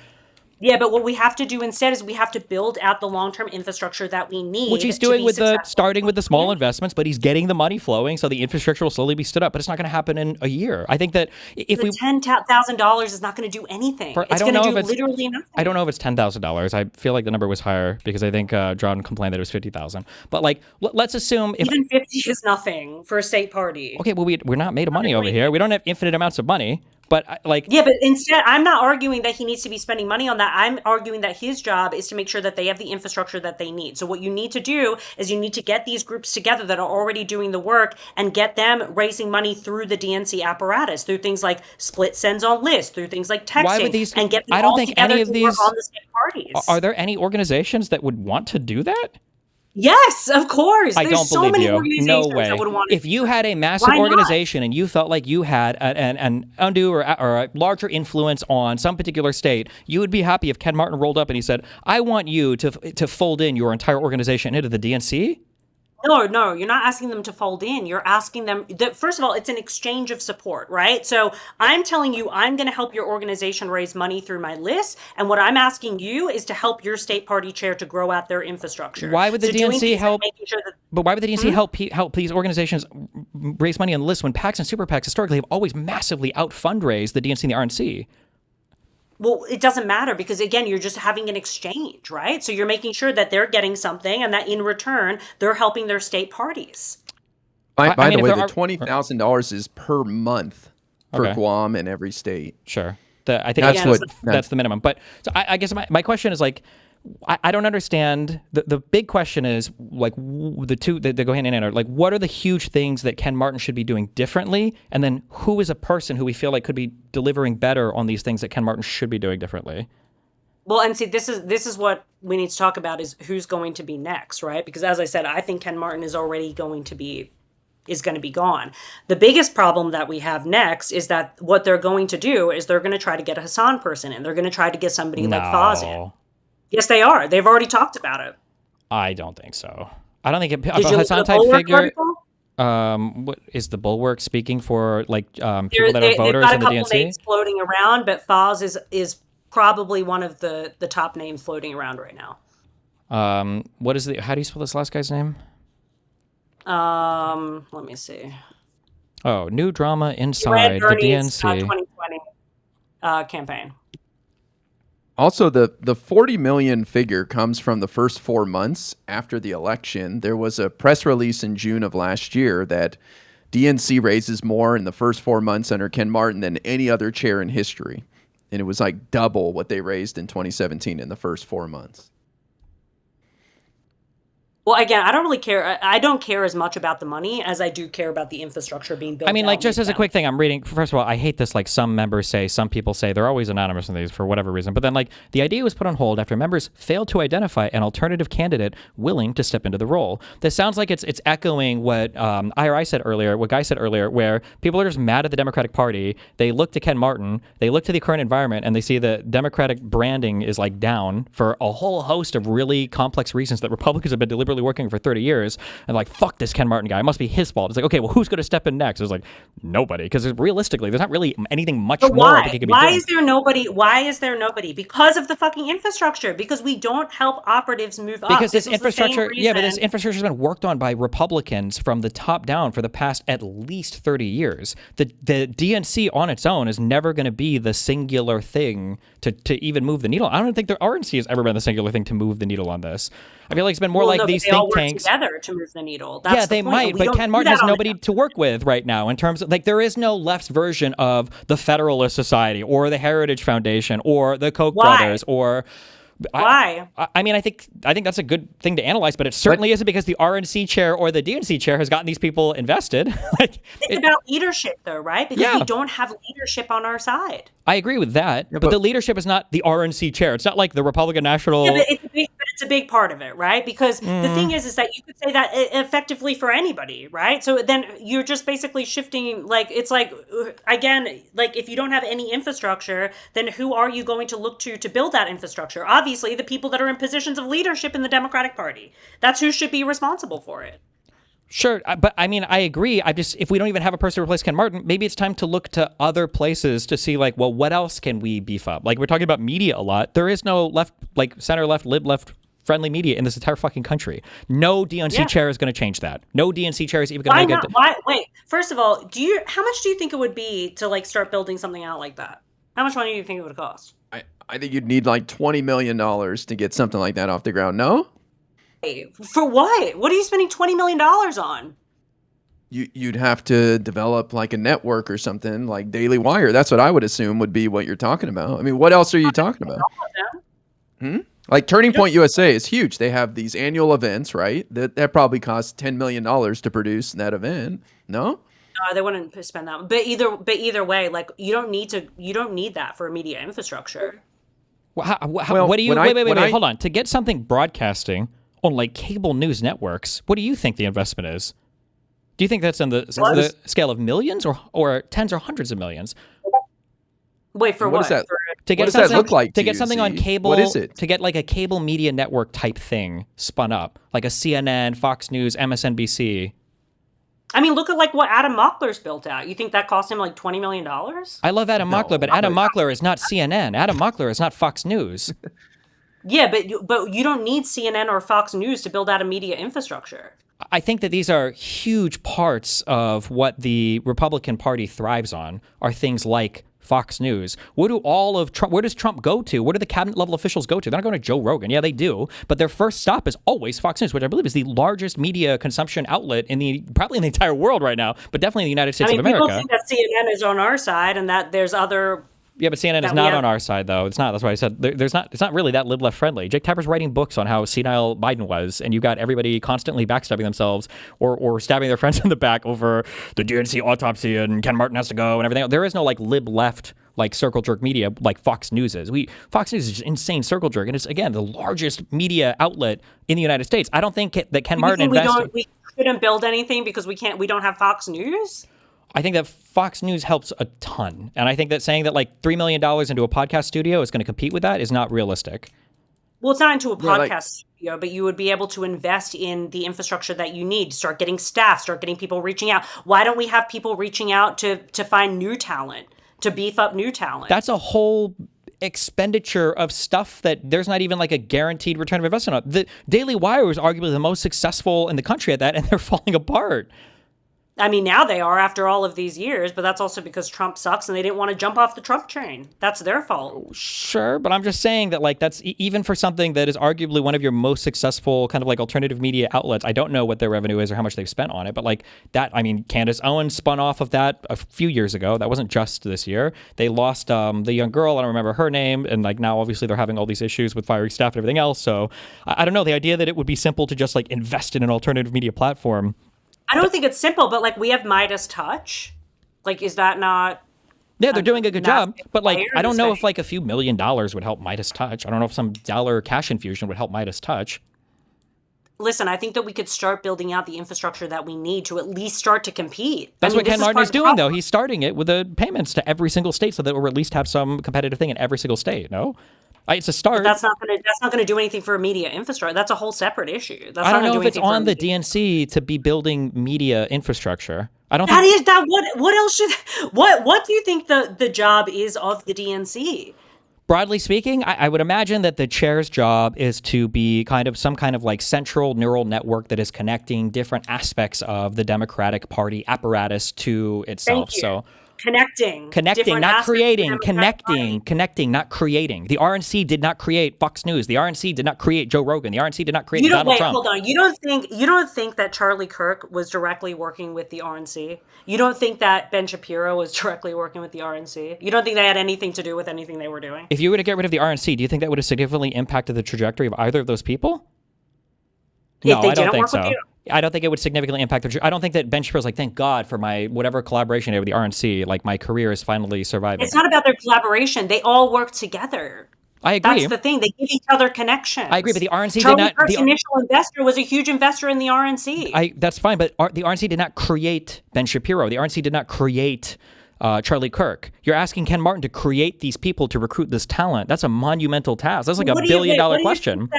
Yeah, but what we have to do instead is we have to build out the long-term infrastructure that we need. Which he's doing with starting with the small investments, but he's getting the money flowing, so the infrastructure will slowly be stood up. But it's not going to happen in a year. I think that if we $10,000 is not going to do anything. It's going to do literally nothing. I don't know if it's $10,000. I feel like the number was higher because I think John complained that it was $50,000. But like, let's assume even 50 is nothing for a state party. Okay, well we're not made of money over here. We don't have infinite amounts of money. But but instead, I'm not arguing that he needs to be spending money on that. I'm arguing that his job is to make sure that they have the infrastructure that they need. So what you need to do is you need to get these groups together that are already doing the work and get them raising money through the DNC apparatus, through things like split sends on lists, through things like texting, and get them I don't all think together any of to these work on the state parties. Are there any organizations that would want to do that? Yes, of course. I There's don't so believe many you. organizations No way. that would want If you had a massive organization and you felt like you had an undue or a larger influence on some particular state, you would be happy if Ken Martin rolled up and he said, "I want you to fold in your entire organization into the DNC." No, you're not asking them to fold in. You're asking them that, first of all, it's an exchange of support, right? So I'm telling you, I'm going to help your organization raise money through my list. And what I'm asking you is to help your state party chair to grow out their infrastructure. Why would the DNC help? But why would the DNC Hmm? help these organizations raise money on the list when PACs and super PACs historically have always massively out fundraised the DNC and the RNC? Well, it doesn't matter because, again, you're just having an exchange, right? So you're making sure that they're getting something and that in return, they're helping their state parties. By the way, the $20,000 is per month for Guam and every state. Sure. I think that's the minimum. But so I guess my question is like, I don't understand. The big question is like the two that go hand in hand are like, what are the huge things that Ken Martin should be doing differently? And then who is a person who we feel like could be delivering better on these things that Ken Martin should be doing differently? Well, and see, this is what we need to talk about is who's going to be next, right? Because as I said, I think Ken Martin is already going to be gone. The biggest problem that we have next is that what they're going to do is they're going to try to get a Hassan person in. They're going to try to get somebody like Faz in. Yes, they are. They've already talked about it. I don't think so. I don't think a Hassan type figure. What is the Bulwark speaking for? Like people that are voters in the DNC. They've got a couple names floating around, but Faz is probably one of the top names floating around right now. What is how do you spell this last guy's name? Let me see. Oh, new drama inside the DNC. 2020 campaign. Also, the 40 million figure comes from the first 4 months after the election. There was a press release in June of last year that DNC raises more in the first 4 months under Ken Martin than any other chair in history. And it was like double what they raised in 2017 in the first 4 months. Well, again, I don't really care. I don't care as much about the money as I do care about the infrastructure being built. I mean, like, just as a quick thing, I'm reading. First of all, I hate this. Like, some people say they're always anonymous in these for whatever reason. But then, like, the idea was put on hold after members failed to identify an alternative candidate willing to step into the role. This sounds like it's echoing what IRI said earlier, what Guy said earlier, where people are just mad at the Democratic Party. They look to Ken Martin, they look to the current environment, and they see that Democratic branding is like down for a whole host of really complex reasons that Republicans have been deliberately working for 30 years, and like, fuck this Ken Martin guy, it must be his fault. It's like, okay, well, who's going to step in next? It's like, nobody, because realistically, there's not really anything much more that he could be doing. Why is there nobody? Why is there nobody? Because of the fucking infrastructure. Because we don't help operatives move up. Because this infrastructure, but this infrastructure has been worked on by Republicans from the top down for the past at least 30 years. The DNC on its own is never going to be the singular thing to even move the needle. I don't think the RNC has ever been the singular thing to move the needle on this. I feel like it's been more like the these they all think work tanks together to move the needle. That's yeah, the they point. might, We but don't Ken do Martin that has on the nobody to work with right now in terms of like there is no left version of the Federalist Society or the Heritage Foundation or the Koch brothers or Why? I mean, I think that's a good thing to analyze, but it certainly isn't because the RNC chair or the DNC chair has gotten these people invested. It's about leadership, though, right? Because we don't have leadership on our side. I agree with that, but the leadership is not the RNC chair. It's not like the Republican National. Yeah, but it's a big part of it, right? Because the thing is that you could say that effectively for anybody, right? So then you're just basically shifting, like, it's like, again, like if you don't have any infrastructure, then who are you going to look to build that infrastructure? Obviously, the people that are in positions of leadership in the Democratic Party. That's who should be responsible for it. Sure, but I mean, I agree. If we don't even have a person to replace Ken Martin, maybe it's time to look to other places to see, like, well, what else can we beef up? Like, we're talking about media a lot. There is no left, like, center left, lib left friendly media in this entire fucking country. No DNC chair is going to change that. No DNC chair is even going to make it. Why? Wait. First of all, how much do you think it would be to like start building something out like that? How much money do you think it would cost? I think you'd need like $20 million to get something like that off the ground. No? For what? What are you spending $20 million on? You'd have to develop like a network or something like Daily Wire. That's what I would assume would be what you're talking about. I mean, what else are you talking about? Like Turning Point USA is huge. They have these annual events, right? That probably costs $10 million to produce that event. No? They wouldn't spend that. But either way, like you don't need that for media infrastructure. What do you wait, hold on. To get something broadcasting on like cable news networks, what do you think the investment is? Do you think that's on the scale of millions or tens or hundreds of millions? Wait, for what? Does that, to get what does that look like to get something on cable? What is it? To get like a cable media network type thing spun up, like a CNN, Fox News, MSNBC. I mean, look at like what Adam Mockler's built out. You think that cost him like $20 million? I love Adam Mockler, but Adam Mockler is not CNN. Adam Mockler is not Fox News. Yeah, but you don't need CNN or Fox News to build out a media infrastructure. I think that these are huge parts of what the Republican Party thrives on are things like Fox News. Where does Trump go to? Where do the cabinet level officials go to? They're not going to Joe Rogan. Yeah, they do. But their first stop is always Fox News, which I believe is the largest media consumption outlet probably in the entire world right now, but definitely in the United States of America. People think that CNN is on our side and that there's other... Yeah, but CNN is not on our side, though. It's not. That's why I said it's not really that lib left friendly. Jake Tapper's writing books on how senile Biden was, and you got everybody constantly backstabbing themselves or stabbing their friends in the back over the DNC autopsy and Ken Martin has to go and everything. There is no like lib left like circle jerk media like Fox News is. Fox News is just insane circle jerk, and it's again the largest media outlet in the United States. I don't think that Ken Martin invested. We couldn't build anything because we don't have Fox News. I think that Fox News helps a ton. And I think that saying that like $3 million into a podcast studio is going to compete with that is not realistic. Well, it's not into a podcast studio, but you would be able to invest in the infrastructure that you need. Start getting staff, start getting people reaching out. Why don't we have people reaching out to find new talent, to beef up new talent? That's a whole expenditure of stuff that there's not even like a guaranteed return of investment on. The Daily Wire is arguably the most successful in the country at that, and they're falling apart. I mean, now they are after all of these years, but that's also because Trump sucks and they didn't want to jump off the Trump train. That's their fault. Sure, but I'm just saying that like that's even for something that is arguably one of your most successful kind of like alternative media outlets. I don't know what their revenue is or how much they've spent on it, but like that, I mean, Candace Owens spun off of that a few years ago. That wasn't just this year. They lost the young girl. I don't remember her name. And like now, obviously, they're having all these issues with firing staff and everything else. So I don't know. The idea that it would be simple to just like invest in an alternative media platform. I don't think it's simple, but like we have Midas Touch. Like, is that not? Yeah, they're doing a good job. But like, I don't know if like a few $1 million would help Midas Touch. I don't know if some dollar cash infusion would help Midas Touch. Listen, I think that we could start building out the infrastructure that we need to at least start to compete. That's what Ken Martin is doing, though. He's starting it with the payments to every single state so that we'll at least have some competitive thing in every single state. No? It's a start. But that's not going to do anything for media infrastructure. That's a whole separate issue. That's I don't not know do if it's on the media. DNC to be building media infrastructure. I don't. That is that. What else should? What do you think the job is of the DNC? Broadly speaking, I would imagine that the chair's job is to be kind of some kind of like central neural network that is connecting different aspects of the Democratic Party apparatus to itself. So connecting, Connecting, different not aspects of the creating. Democratic Connecting, not creating. The RNC did not create Fox News. The RNC did not create Joe Rogan. The RNC did not create You don't Donald wait. Trump. Hold on. You don't think that Charlie Kirk was directly working with the RNC? You don't think that Ben Shapiro was directly working with the RNC? You don't think they had anything to do with anything they were doing? If you were to get rid of the RNC, do you think that would have significantly impacted the trajectory of either of those people? If No, they I don't didn't think work with so. you? I don't think it would significantly impact the. I don't think that Ben Shapiro's like, thank God for my whatever collaboration I did with the RNC. Like my career is finally surviving. It's not about their collaboration. They all work together. I agree. That's the thing. They give each other connections. I agree, but the RNC Charlie did not. Kirk's initial investor was a huge investor in the RNC. That's fine, but the RNC did not create Ben Shapiro. The RNC did not create Charlie Kirk. You're asking Ken Martin to create these people to recruit this talent. That's a monumental task. That's like a billion-dollar question.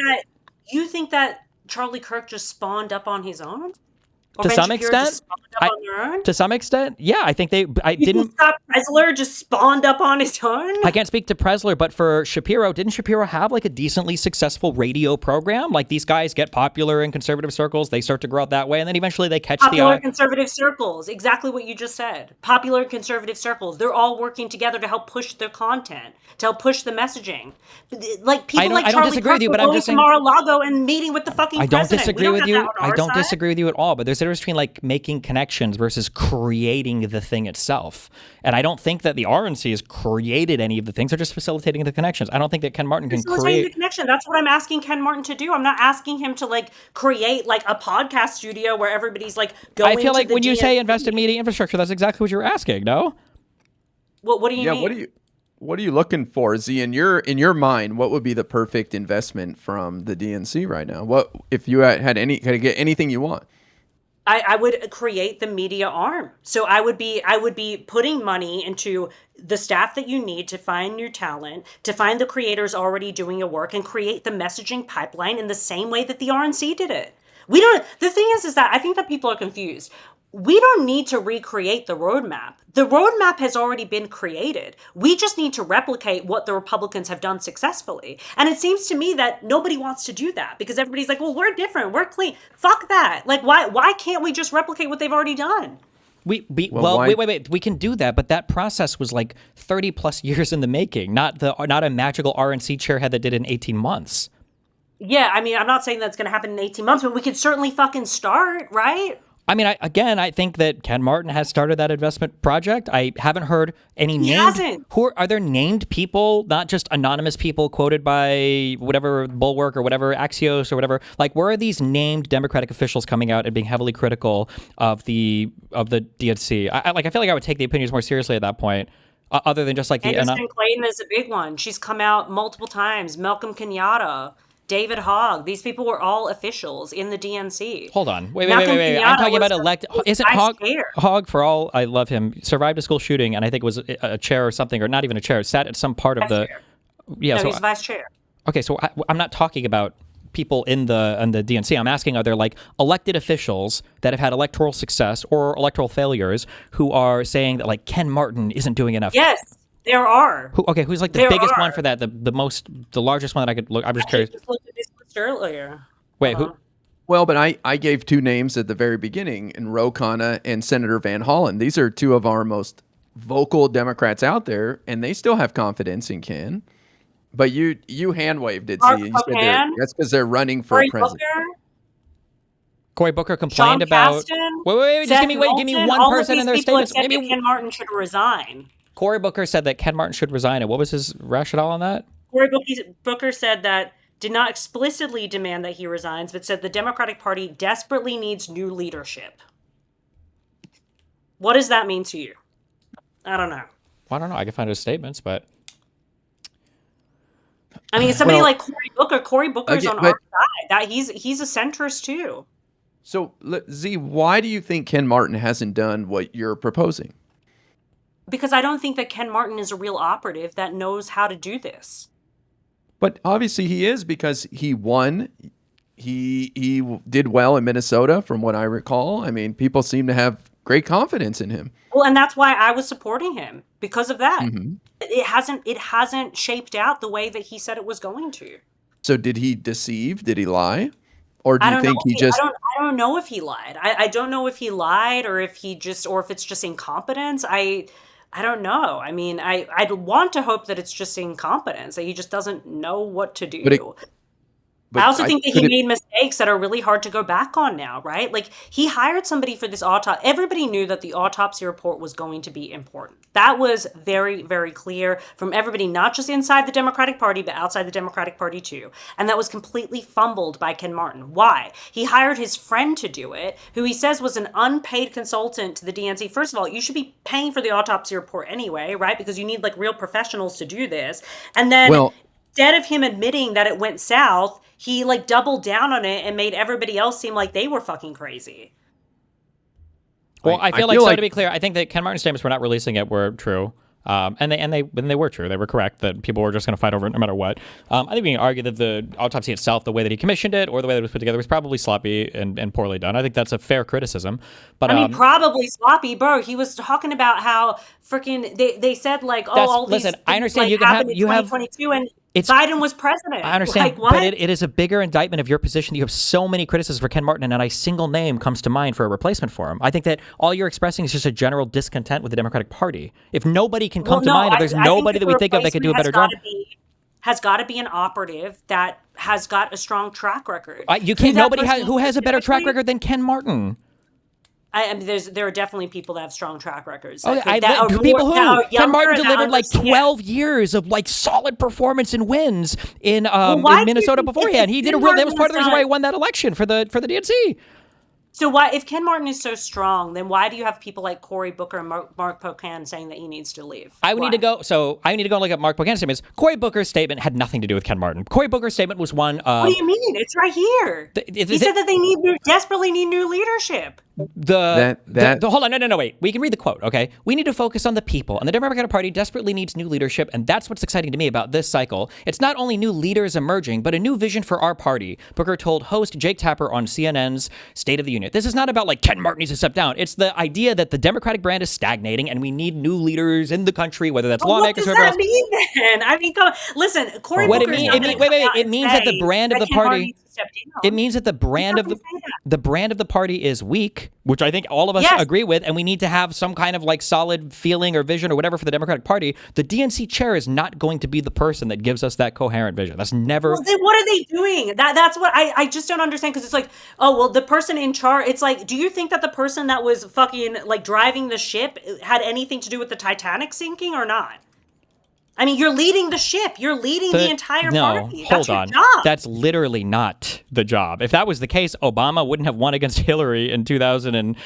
You think that Charlie Kirk just spawned up on his own? Or To Ben some Shapiro extent, just spawned up on their own? to some extent, yeah. I think they. I You didn't. think Scott Presler just spawned up on his own? I can't speak to Presler, but for Shapiro, didn't Shapiro have like a decently successful radio program? Like these guys get popular in conservative circles, they start to grow out that way, and then eventually they catch Popular the. conservative circles. Exactly what you just said. Popular conservative circles. They're all working together to help push their content, to help push the messaging. Like people like I don't Charlie disagree Kirk with you, were but I'm going just to saying. Mar-a-Lago and meeting with the fucking I don't president. disagree We with have you. that on I our don't side. disagree with you at all. But there's a difference between like making connections versus creating the thing itself. And I don't think that the RNC has created any of the things. They're just facilitating the connections. I don't think that Ken Martin can Facilitating the create. connection. That's what I'm asking Ken Martin to do. I'm not asking him to like create like a podcast studio where everybody's like going. I feel to like the when you say DNC. invest in media infrastructure, that's exactly what you're asking. No. What do you mean? What are you looking for, Z? In your mind, what would be the perfect investment from the DNC right now? What if you had could get anything you want? I would create the media arm. So I would be putting money into the staff that you need to find new talent, to find the creators already doing your work, and create the messaging pipeline in the same way that the RNC did it. The thing is that I think that people are confused. We don't need to recreate the roadmap. The roadmap has already been created. We just need to replicate what the Republicans have done successfully. And it seems to me that nobody wants to do that because everybody's like, well, we're different. We're clean. Fuck that. Like, why can't we just replicate what they've already done? Wait. We can do that, but that process was like 30 plus years in the making, not a magical RNC chairhead that did it in 18 months. Yeah, I mean, I'm not saying that's going to happen in 18 months, but we could certainly fucking start, right? I mean, I think that Ken Martin has started that investment project. I haven't heard any named. Are there named people, not just anonymous people quoted by whatever Bulwark or whatever Axios or whatever? Like, where are these named Democratic officials coming out and being heavily critical of the DNC? I feel like I would take the opinions more seriously at that point, other than just like the. Anderson Clayton is a big one. She's come out multiple times. Malcolm Kenyatta. David Hogg. These people were all officials in the DNC. Hold on. Wait. I'm talking about elected. Isn't Hogg, for all I love him, survived a school shooting and I think was a chair or something, or not even a chair, sat at some part of the. Yeah, no, so he's vice chair. Okay, so I'm not talking about people in the DNC. I'm asking, are there like elected officials that have had electoral success or electoral failures who are saying that like Ken Martin isn't doing enough? Yes. There are. Who's like the biggest one for that? The largest one that I could look. I'm just curious. Just looked at this list earlier. Wait, who? Well, but I gave two names at the very beginning, in Ro Khanna and Senator Van Hollen. These are two of our most vocal Democrats out there, and they still have confidence in Ken. But you hand waved it, Z. You said that's because they're running for president. Cory Booker complained about. Wait. Just give me one person in their statements. Maybe Ken Martin should resign. Cory Booker said that Ken Martin should resign. And what was his rationale on that? Cory Booker said that did not explicitly demand that he resigns, but said the Democratic Party desperately needs new leadership. What does that mean to you? I don't know. Well, I don't know. I can find his statements, but. I mean, somebody like Cory Booker's on our side. That he's a centrist too. So, Z, why do you think Ken Martin hasn't done what you're proposing? Because I don't think that Ken Martin is a real operative that knows how to do this. But obviously he is, because he won. He did well in Minnesota, from what I recall. I mean, people seem to have great confidence in him. Well, and that's why I was supporting him, because of that. Mm-hmm. It hasn't shaped out the way that he said it was going to. So did he deceive? Did he lie? Or do you think he just... I don't know if he lied. I don't know if he lied or if it's just incompetence. I don't know. I mean, I'd want to hope that it's just incompetence, that he just doesn't know what to do. I also think that he made mistakes that are really hard to go back on now, right? Like, he hired somebody for this autopsy. Everybody knew that the autopsy report was going to be important. That was very, very clear from everybody, not just inside the Democratic Party, but outside the Democratic Party too. And that was completely fumbled by Ken Martin. Why? He hired his friend to do it, who he says was an unpaid consultant to the DNC. First of all, you should be paying for the autopsy report anyway, right? Because you need like real professionals to do this. And then instead of him admitting that it went south, he like doubled down on it and made everybody else seem like they were fucking crazy. Well, I feel like, to be clear, I think that Ken Martin's statements for not releasing it were true. And they were true. They were correct that people were just going to fight over it no matter what. I think we can argue that the autopsy itself, the way that he commissioned it or the way that it was put together, was probably sloppy and poorly done. I think that's a fair criticism. But I mean, probably sloppy, bro. He was talking about how freaking they said like, all these things, I understand like, you happened can in have 2022 and Biden was president. I understand, like, what? but it is a bigger indictment of your position. You have so many criticisms for Ken Martin, and not a single name comes to mind for a replacement for him. I think that all you're expressing is just a general discontent with the Democratic Party. If nobody can come to mind, if there's nobody that we think of that could do a better job, has got to be an operative that has got a strong track record. You can't. Nobody who has a better track record than Ken Martin. I mean, there are definitely people that have strong track records. Ken Martin delivered like 12 years of like solid performance and wins in Minnesota beforehand. He did that was part of the reason why he won that election for the DNC. So why, if Ken Martin is so strong, then why do you have people like Cory Booker and Mark Pocan saying that he needs to leave? I need to go and look at Mark Pocan's statements. Cory Booker's statement had nothing to do with Ken Martin. Cory Booker's statement was one of... What do you mean? It's right here. He said that they desperately need new leadership. Hold on, no, wait. We can read the quote, okay? We need to focus on the people, and the Democratic Party desperately needs new leadership, and that's what's exciting to me about this cycle. It's not only new leaders emerging, but a new vision for our party, Booker told host Jake Tapper on CNN's State of the Union. This is not about like Ken Martin needs to step down. It's the idea that the Democratic brand is stagnating, and we need new leaders in the country, whether that's lawmakers or whoever else. What does that mean then? I mean, listen, Cory Booker. It means that the brand of the party. It means that the brand of the party is weak, which I think all of us agree with, and we need to have some kind of like solid feeling or vision or whatever for the Democratic Party. The DNC chair is not going to be the person that gives us that coherent vision. That's never. Well, then what are they doing? That's what I just don't understand, because it's like, oh well, the person in charge. It's like, do you think that the person that was fucking like driving the ship had anything to do with the Titanic sinking or not? I mean, you're leading the ship. You're leading the entire party. That's hold on. Your job. That's literally not the job. If that was the case, Obama wouldn't have won against Hillary in 2008.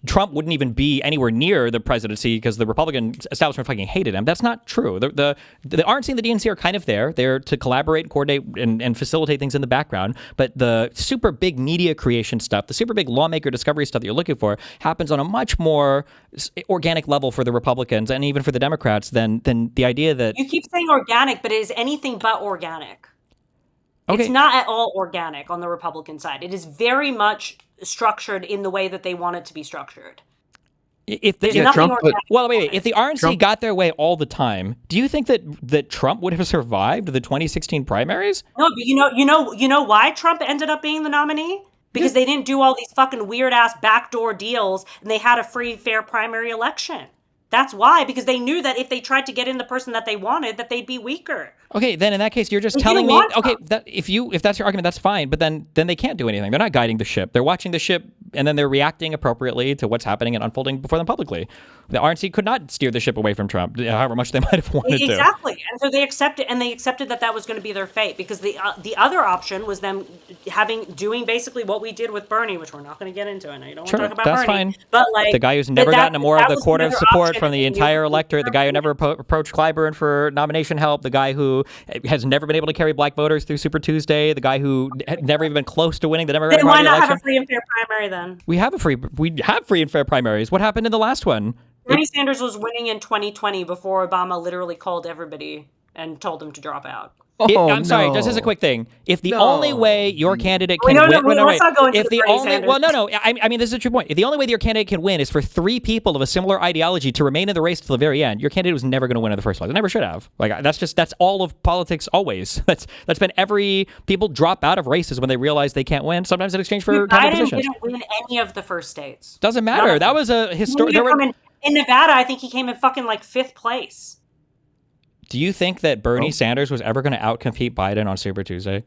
Trump wouldn't even be anywhere near the presidency because the Republican establishment fucking hated him. That's not true. The RNC and the DNC are kind of there. They're to collaborate, coordinate, and facilitate things in the background. But the super big media creation stuff, the super big lawmaker discovery stuff that you're looking for, happens on a much more organic level for the Republicans and even for the Democrats than the idea that... You keep saying organic, but it is anything but organic. Okay. It's not at all organic on the Republican side. It is very much structured in the way that they want it to be structured. If the RNC got their way all the time, do you think that Trump would have survived the 2016 primaries? No, but you know why Trump ended up being the nominee? Because they didn't do all these fucking weird ass backdoor deals, and they had a free, fair primary election. That's why, because they knew that if they tried to get in the person that they wanted, that they'd be weaker. Okay, then in that case, you're just telling me, okay, that if that's your argument, that's fine. But then they can't do anything. They're not guiding the ship. They're watching the ship, and then they're reacting appropriately to what's happening and unfolding before them publicly. The RNC could not steer the ship away from Trump, however much they might have wanted to. Exactly, and so they accepted that was going to be their fate, because the other option was them doing basically what we did with Bernie, which we're not going to get into. I know you don't want to talk about that's Bernie, fine. But like the guy who's never gotten more of the quarter of support from the entire electorate, the guy who never approached Clyburn for nomination help, the guy who has never been able to carry black voters through Super Tuesday, the guy who had never even been close to winning the Democratic Party election. Then why not have a free and fair primary then? We have free and fair primaries. What happened in the last one? Bernie Sanders was winning in 2020 before Obama literally called everybody and told them to drop out. I'm sorry, just as a quick thing. If the only way your candidate can win... let's not go into the Bernie Sanders. I mean, this is a true point. If the only way that your candidate can win is for three people of a similar ideology to remain in the race to the very end, your candidate was never going to win in the first place. It never should have. Like, that's all of politics always. That's been people drop out of races when they realize they can't win, sometimes in exchange for counter positions. Biden didn't win any of the first states. Doesn't matter. That was a historic... In Nevada, I think he came in fucking like 5th place. Do you think that Bernie Sanders was ever going to outcompete Biden on Super Tuesday?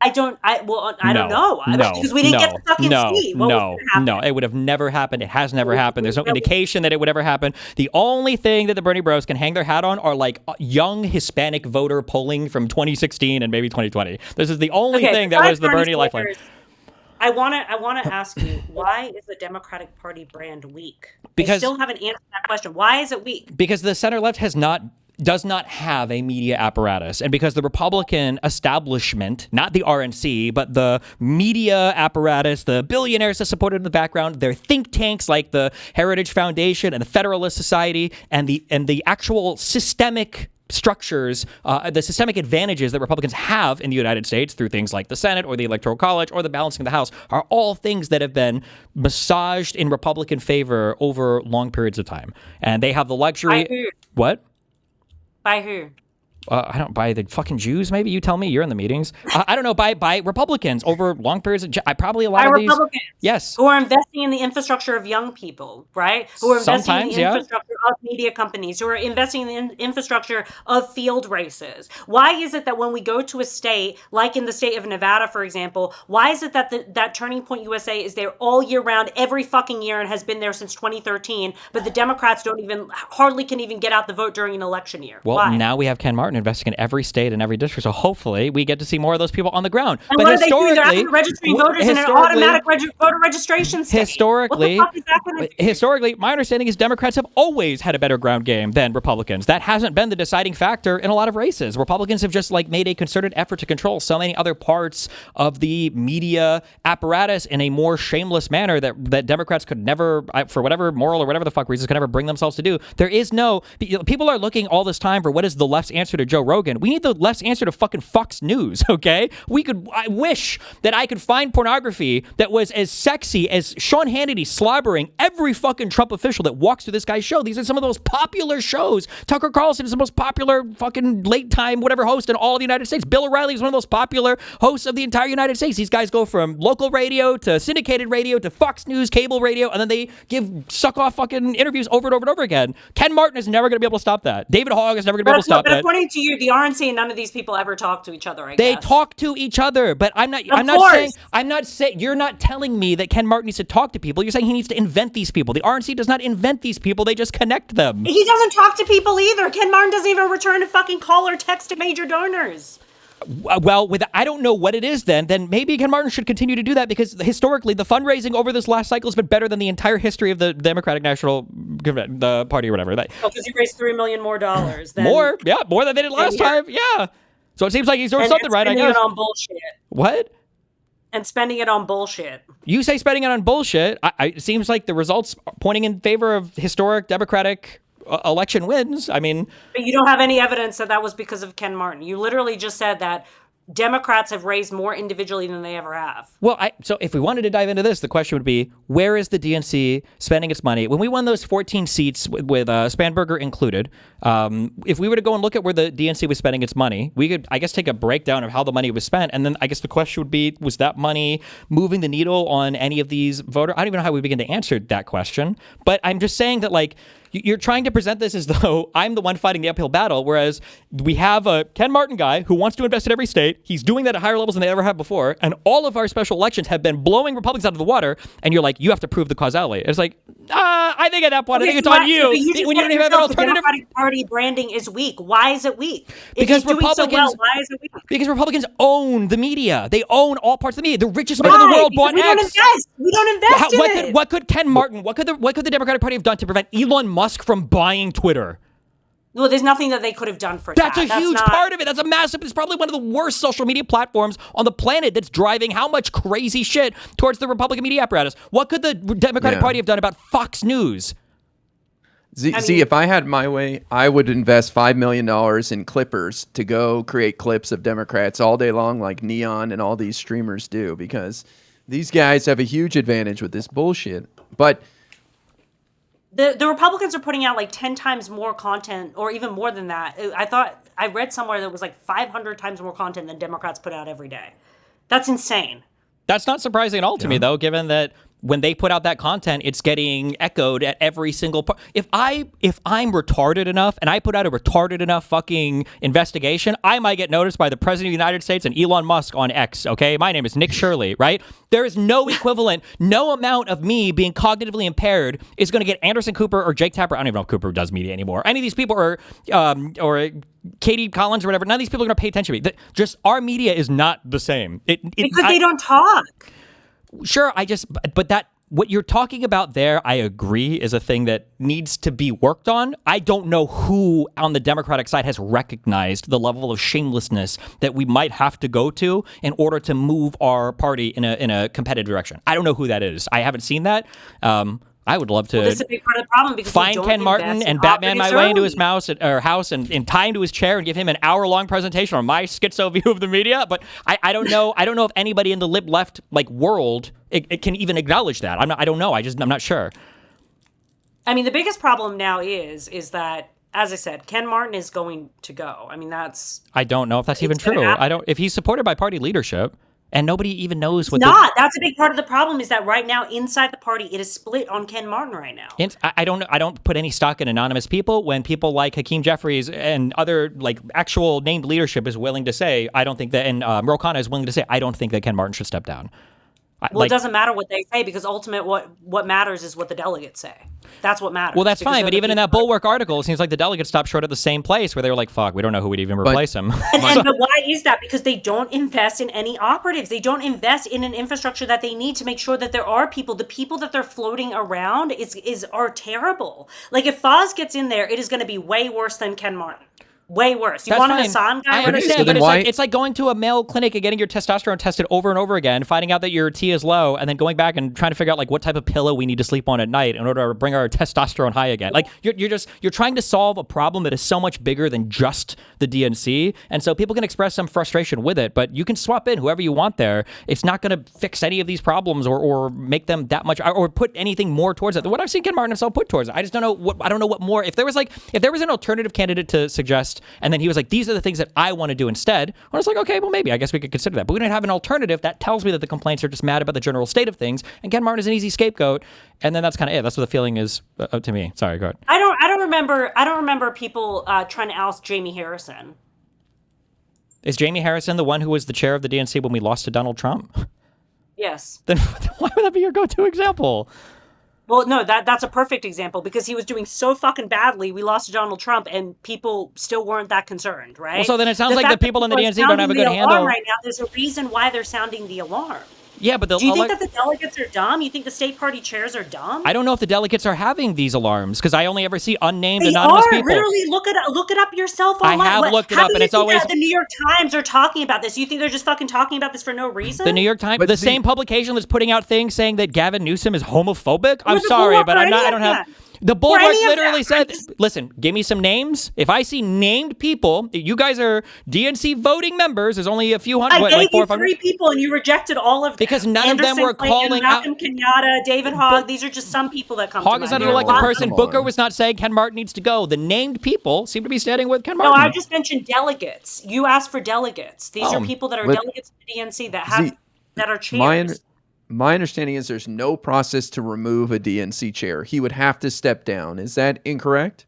I don't know. Because we didn't get to fucking see what was going to happen. No, it would have never happened. It has never happened. There's no indication that it would ever happen. The only thing that the Bernie bros can hang their hat on are like young Hispanic voter polling from 2016 and maybe 2020. This is the only thing that was the Bernie lifeline. I want to ask you, why is the Democratic Party brand weak? Because I still haven't answered that question. Why is it weak? Because the center left does not have a media apparatus. And because the Republican establishment, not the RNC, but the media apparatus, the billionaires that supported in the background, their think tanks like the Heritage Foundation and the Federalist Society and the actual systemic structures, the systemic advantages that Republicans have in the United States through things like the Senate or the Electoral College or the balancing of the House are all things that have been massaged in Republican favor over long periods of time. And they have the luxury... By who? What? By who? I don't buy the fucking Jews. Maybe you tell me. You're in the meetings. I don't know. By Republicans over long periods of. Probably a lot of these. Republicans. Yes. Who are investing in the infrastructure of young people, right? Who are investing in the infrastructure of media companies. Who are investing in the infrastructure of field races. Why is it that when we go to a state, like in the state of Nevada, for example, why is it that that Turning Point USA is there all year round, every fucking year, and has been there since 2013, but the Democrats hardly can even get out the vote during an election year? Well, Why? now we have Ken Martin investing in every state and every district. So hopefully we get to see more of those people on the ground. And but what are they doing? They're actually registering voters in an automatic voter registration state. Historically, what the fuck is that gonna do? Historically, my understanding is Democrats have always had a better ground game than Republicans. That hasn't been the deciding factor in a lot of races. Republicans have just made a concerted effort to control so many other parts of the media apparatus in a more shameless manner that Democrats could never, for whatever moral or whatever the fuck reasons, could never bring themselves to do. There is no... People are looking all this time for what is the left's answer to Joe Rogan. We need the left's answer to fucking Fox News, okay? I wish that I could find pornography that was as sexy as Sean Hannity slobbering every fucking Trump official that walks through this guy's show. These are some of those popular shows. Tucker Carlson is the most popular fucking late time whatever host in all of the United States. Bill O'Reilly is one of those popular hosts of the entire United States. These guys go from local radio to syndicated radio to Fox News, cable radio, and then they suck off fucking interviews over and over and over again. Ken Martin is never going to be able to stop that. David Hogg is never going to be able to stop that. According to you, the RNC and none of these people ever talk to each other, They talk to each other, but I'm not saying you're not telling me that Ken Martin needs to talk to people. You're saying he needs to invent these people. The RNC does not invent these people. They just connect them. He doesn't talk to people either. Ken Martin doesn't even return a fucking call or text to major donors. Well, I don't know what it is then maybe Ken Martin should continue to do that because historically the fundraising over this last cycle has been better than the entire history of the Democratic National the Party or whatever. Because he raised $3 million more dollars. More than they did last time. Yeah. So it seems like he's doing something right, I guess. Spending it on bullshit. What? And spending it on bullshit. You say spending it on bullshit. It seems like the results pointing in favor of historic Democratic election wins. I mean, but you don't have any evidence that was because of Ken Martin. You literally just said that Democrats have raised more individually than they ever have. Well, so if we wanted to dive into this, the question would be, where is the DNC spending its money? When we won those 14 seats with Spanberger included, if we were to go and look at where the DNC was spending its money, we could, I guess, take a breakdown of how the money was spent. And then I guess the question would be, was that money moving the needle on any of these voters? I don't even know how we begin to answer that question. But I'm just saying that, you're trying to present this as though I'm the one fighting the uphill battle, whereas we have a Ken Martin guy who wants to invest in every state. He's doing that at higher levels than they ever have before. And all of our special elections have been blowing Republicans out of the water. And you're like, you have to prove the causality. It's like, I think at that point, I think it's on you. When you don't even have an alternative. The Democratic Party branding is weak. Why is it weak? Because if he's doing so well, why is it weak? Because Republicans own the media. They own all parts of the media. The richest man in the world bought X. We don't invest in it. What could Ken Martin, what could the Democratic Party have done to prevent Elon Musk from buying Twitter? Well, there's nothing that they could have done for that. That's a huge part of it. That's a massive. It's probably one of the worst social media platforms on the planet that's driving how much crazy shit towards the Republican media apparatus. What could the Democratic Party have done about Fox News? See, if I had my way, I would invest $5 million in clippers to go create clips of Democrats all day long like Neon and all these streamers do, because these guys have a huge advantage with this bullshit. But the Republicans are putting out 10 times more content, or even more than that. I read somewhere that it was 500 times more content than Democrats put out every day. That's insane. That's not surprising at all to me, though, given that when they put out that content, it's getting echoed at every single part. If I'm retarded enough and I put out a retarded enough fucking investigation, I might get noticed by the President of the United States and Elon Musk on X, okay? My name is Nick Shirley, right? There is no equivalent, no amount of me being cognitively impaired is going to get Anderson Cooper or Jake Tapper. I don't even know if Cooper does media anymore. Any of these people or Katie Collins or whatever, none of these people are going to pay attention to me. Just our media is not the same. Because they don't talk. Sure, but that, what you're talking about there, I agree, is a thing that needs to be worked on. I don't know who on the Democratic side has recognized the level of shamelessness that we might have to go to in order to move our party in a competitive direction. I don't know who that is. I haven't seen that. I would love to This is a big part of the problem because find Ken Martin and Batman my way into his house and tie him to his chair and give him an hour-long presentation on my schizo view of the media. But I don't know. I don't know if anybody in the lib left world it can even acknowledge that. I don't know. I'm not sure. I mean, the biggest problem now is that, as I said, Ken Martin is going to go. I mean, I don't know if that's even true. If he's supported by party leadership. And nobody even knows what. That's a big part of the problem. Is that right now inside the party, it is split on Ken Martin right now. I don't put any stock in anonymous people when people like Hakeem Jeffries and other actual named leadership is willing to say I don't think that, and Ro Khanna is willing to say I don't think that Ken Martin should step down. Well, it doesn't matter what they say because ultimately what matters is what the delegates say. That's what matters. Well, that's fine, but even in that Bulwark article, it seems like the delegates stopped short at the same place where they were like, fuck, we don't know who would even replace him. But why is that? Because they don't invest in any operatives. They don't invest in an infrastructure that they need to make sure that there are people. The people that they're floating around are terrible. If Foz gets in there, it is going to be way worse than Ken Martin. Way worse. You want a Hassan guy? I understand, but it's like going to a male clinic and getting your testosterone tested over and over again, finding out that your T is low, and then going back and trying to figure out what type of pillow we need to sleep on at night in order to bring our testosterone high again. You're trying to solve a problem that is so much bigger than just the DNC, and so people can express some frustration with it, but you can swap in whoever you want there. It's not going to fix any of these problems or make them that much or put anything more towards it than what I've seen Ken Martin himself put towards it. I just don't know what more. If there was an alternative candidate to suggest. And then he was like, these are the things that I want to do instead. I was like, okay, well, maybe. I guess we could consider that. But we don't have an alternative. That tells me that the complaints are just mad about the general state of things. And Ken Martin is an easy scapegoat. And then that's kind of it. That's what the feeling is to me. Sorry, go ahead. I don't remember people trying to oust Jamie Harrison. Is Jamie Harrison the one who was the chair of the DNC when we lost to Donald Trump? Yes. Then why would that be your go-to example? Well, no, that's a perfect example because he was doing so fucking badly. We lost to Donald Trump, and people still weren't that concerned, right? Well, so then it sounds like the people in the DNC don't have a good handle. Right now, there's a reason why they're sounding the alarm. Yeah, but do you think that the delegates are dumb? You think the state party chairs are dumb? I don't know if the delegates are having these alarms because I only ever see unnamed anonymous people. Literally, look it up yourself online. I have looked it up, and it's always the New York Times are talking about this. You think they're just fucking talking about this for no reason? The New York Times, the same publication that's putting out things saying that Gavin Newsom is homophobic. I'm sorry, but I don't have. The Bulwark literally said, listen, give me some names. If I see named people, you guys are DNC voting members. There's only a few hundred. I gave you 3 people and you rejected all of them. Because none of them were calling out. Malcolm Kenyatta, David Hogg. These are just some people that come to mind. Hogg is not an elected person. Booker was not saying Ken Martin needs to go. The named people seem to be standing with Ken Martin. No, I just mentioned delegates. You asked for delegates. These are people that are delegates of the DNC that are chairs. My understanding is there's no process to remove a DNC chair. He would have to step down. Is that incorrect?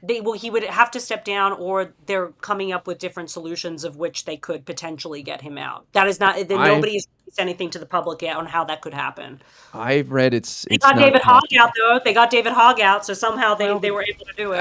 He would have to step down, or they're coming up with different solutions of which they could potentially get him out. That is not. Nobody has released anything to the public yet on how that could happen. I've read They got David Hogg out though. They got David Hogg out, so somehow they were able to do it.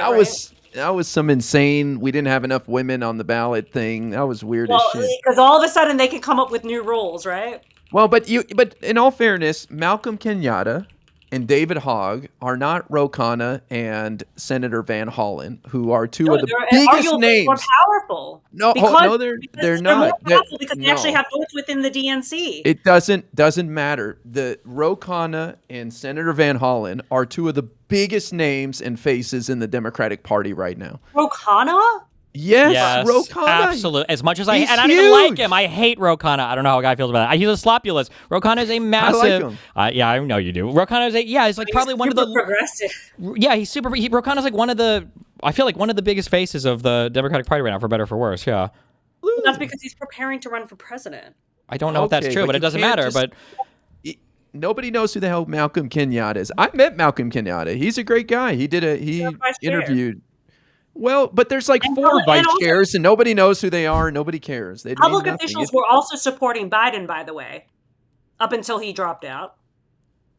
That was some insane. We didn't have enough women on the ballot thing. That was weird as shit. Because all of a sudden they can come up with new rules, right? Well, but in all fairness, Malcolm Kenyatta and David Hogg are not Ro Khanna and Senator Van Hollen, who are two of the biggest names. More powerful. No, they're not. More powerful because they actually have votes within the DNC. It doesn't matter. The Ro Khanna and Senator Van Hollen are two of the biggest names and faces in the Democratic Party right now. Ro Khanna? Yes, Ro Khanna. Absolutely. As much as I don't even like him, I hate Ro Khanna. I don't know how a guy feels about that. He's a slopulous. Ro Khanna is a massive. I like him. Yeah, I know you do. Ro Khanna is he's like probably one of the progressive. Yeah, he's super. Ro Khanna is like one of the. I feel like one of the biggest faces of the Democratic Party right now, for better or for worse. Yeah. That's because he's preparing to run for president. I don't know if that's true, but it doesn't matter. But nobody knows who the hell Malcolm Kenyatta is. I met Malcolm Kenyatta. He's a great guy. He interviewed. Well, but there's like 4 vice chairs, and nobody knows who they are. Nobody cares. They Public mean nothing. officials were also supporting Biden, by the way, up until he dropped out.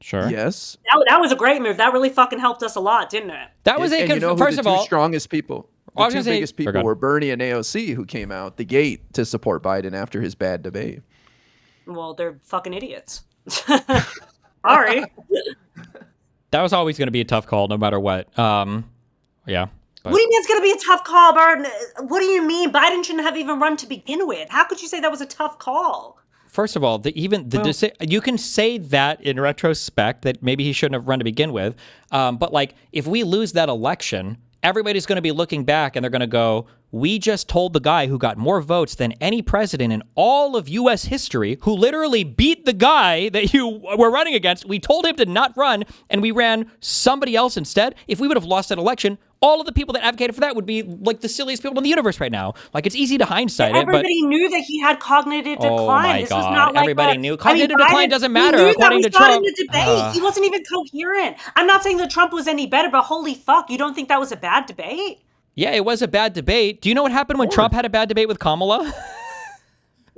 Sure. Yes. That was a great move. That really fucking helped us a lot, didn't it? That was and you know who first the of all, two strongest people. The I was two gonna say- biggest people were Bernie and AOC, who came out the gate to support Biden after his bad debate. Well, they're fucking idiots. Sorry. that was always going to be a tough call, no matter what. Yeah. What do you mean it's going to be a tough call, Barton? What do you mean? Biden shouldn't have even run to begin with. How could you say that was a tough call? First of all, you can say that in retrospect that maybe he shouldn't have run to begin with. But like, if we lose that election, everybody's going to be looking back and they're going to go, we just told the guy who got more votes than any president in all of U.S. history, who literally beat the guy that you were running against. We told him to not run, and we ran somebody else instead. If we would have lost that election, all of the people that advocated for that would be like the silliest people in the universe right now. Like, it's easy to hindsight Everybody knew that he had cognitive decline. Oh my this God. Was not like Everybody knew. Cognitive decline doesn't matter, he knew according that to we Trump. In the debate. He wasn't even coherent. I'm not saying that Trump was any better, but holy fuck, you don't think that was a bad debate? Yeah, it was a bad debate. Do you know what happened when Trump had a bad debate with Kamala?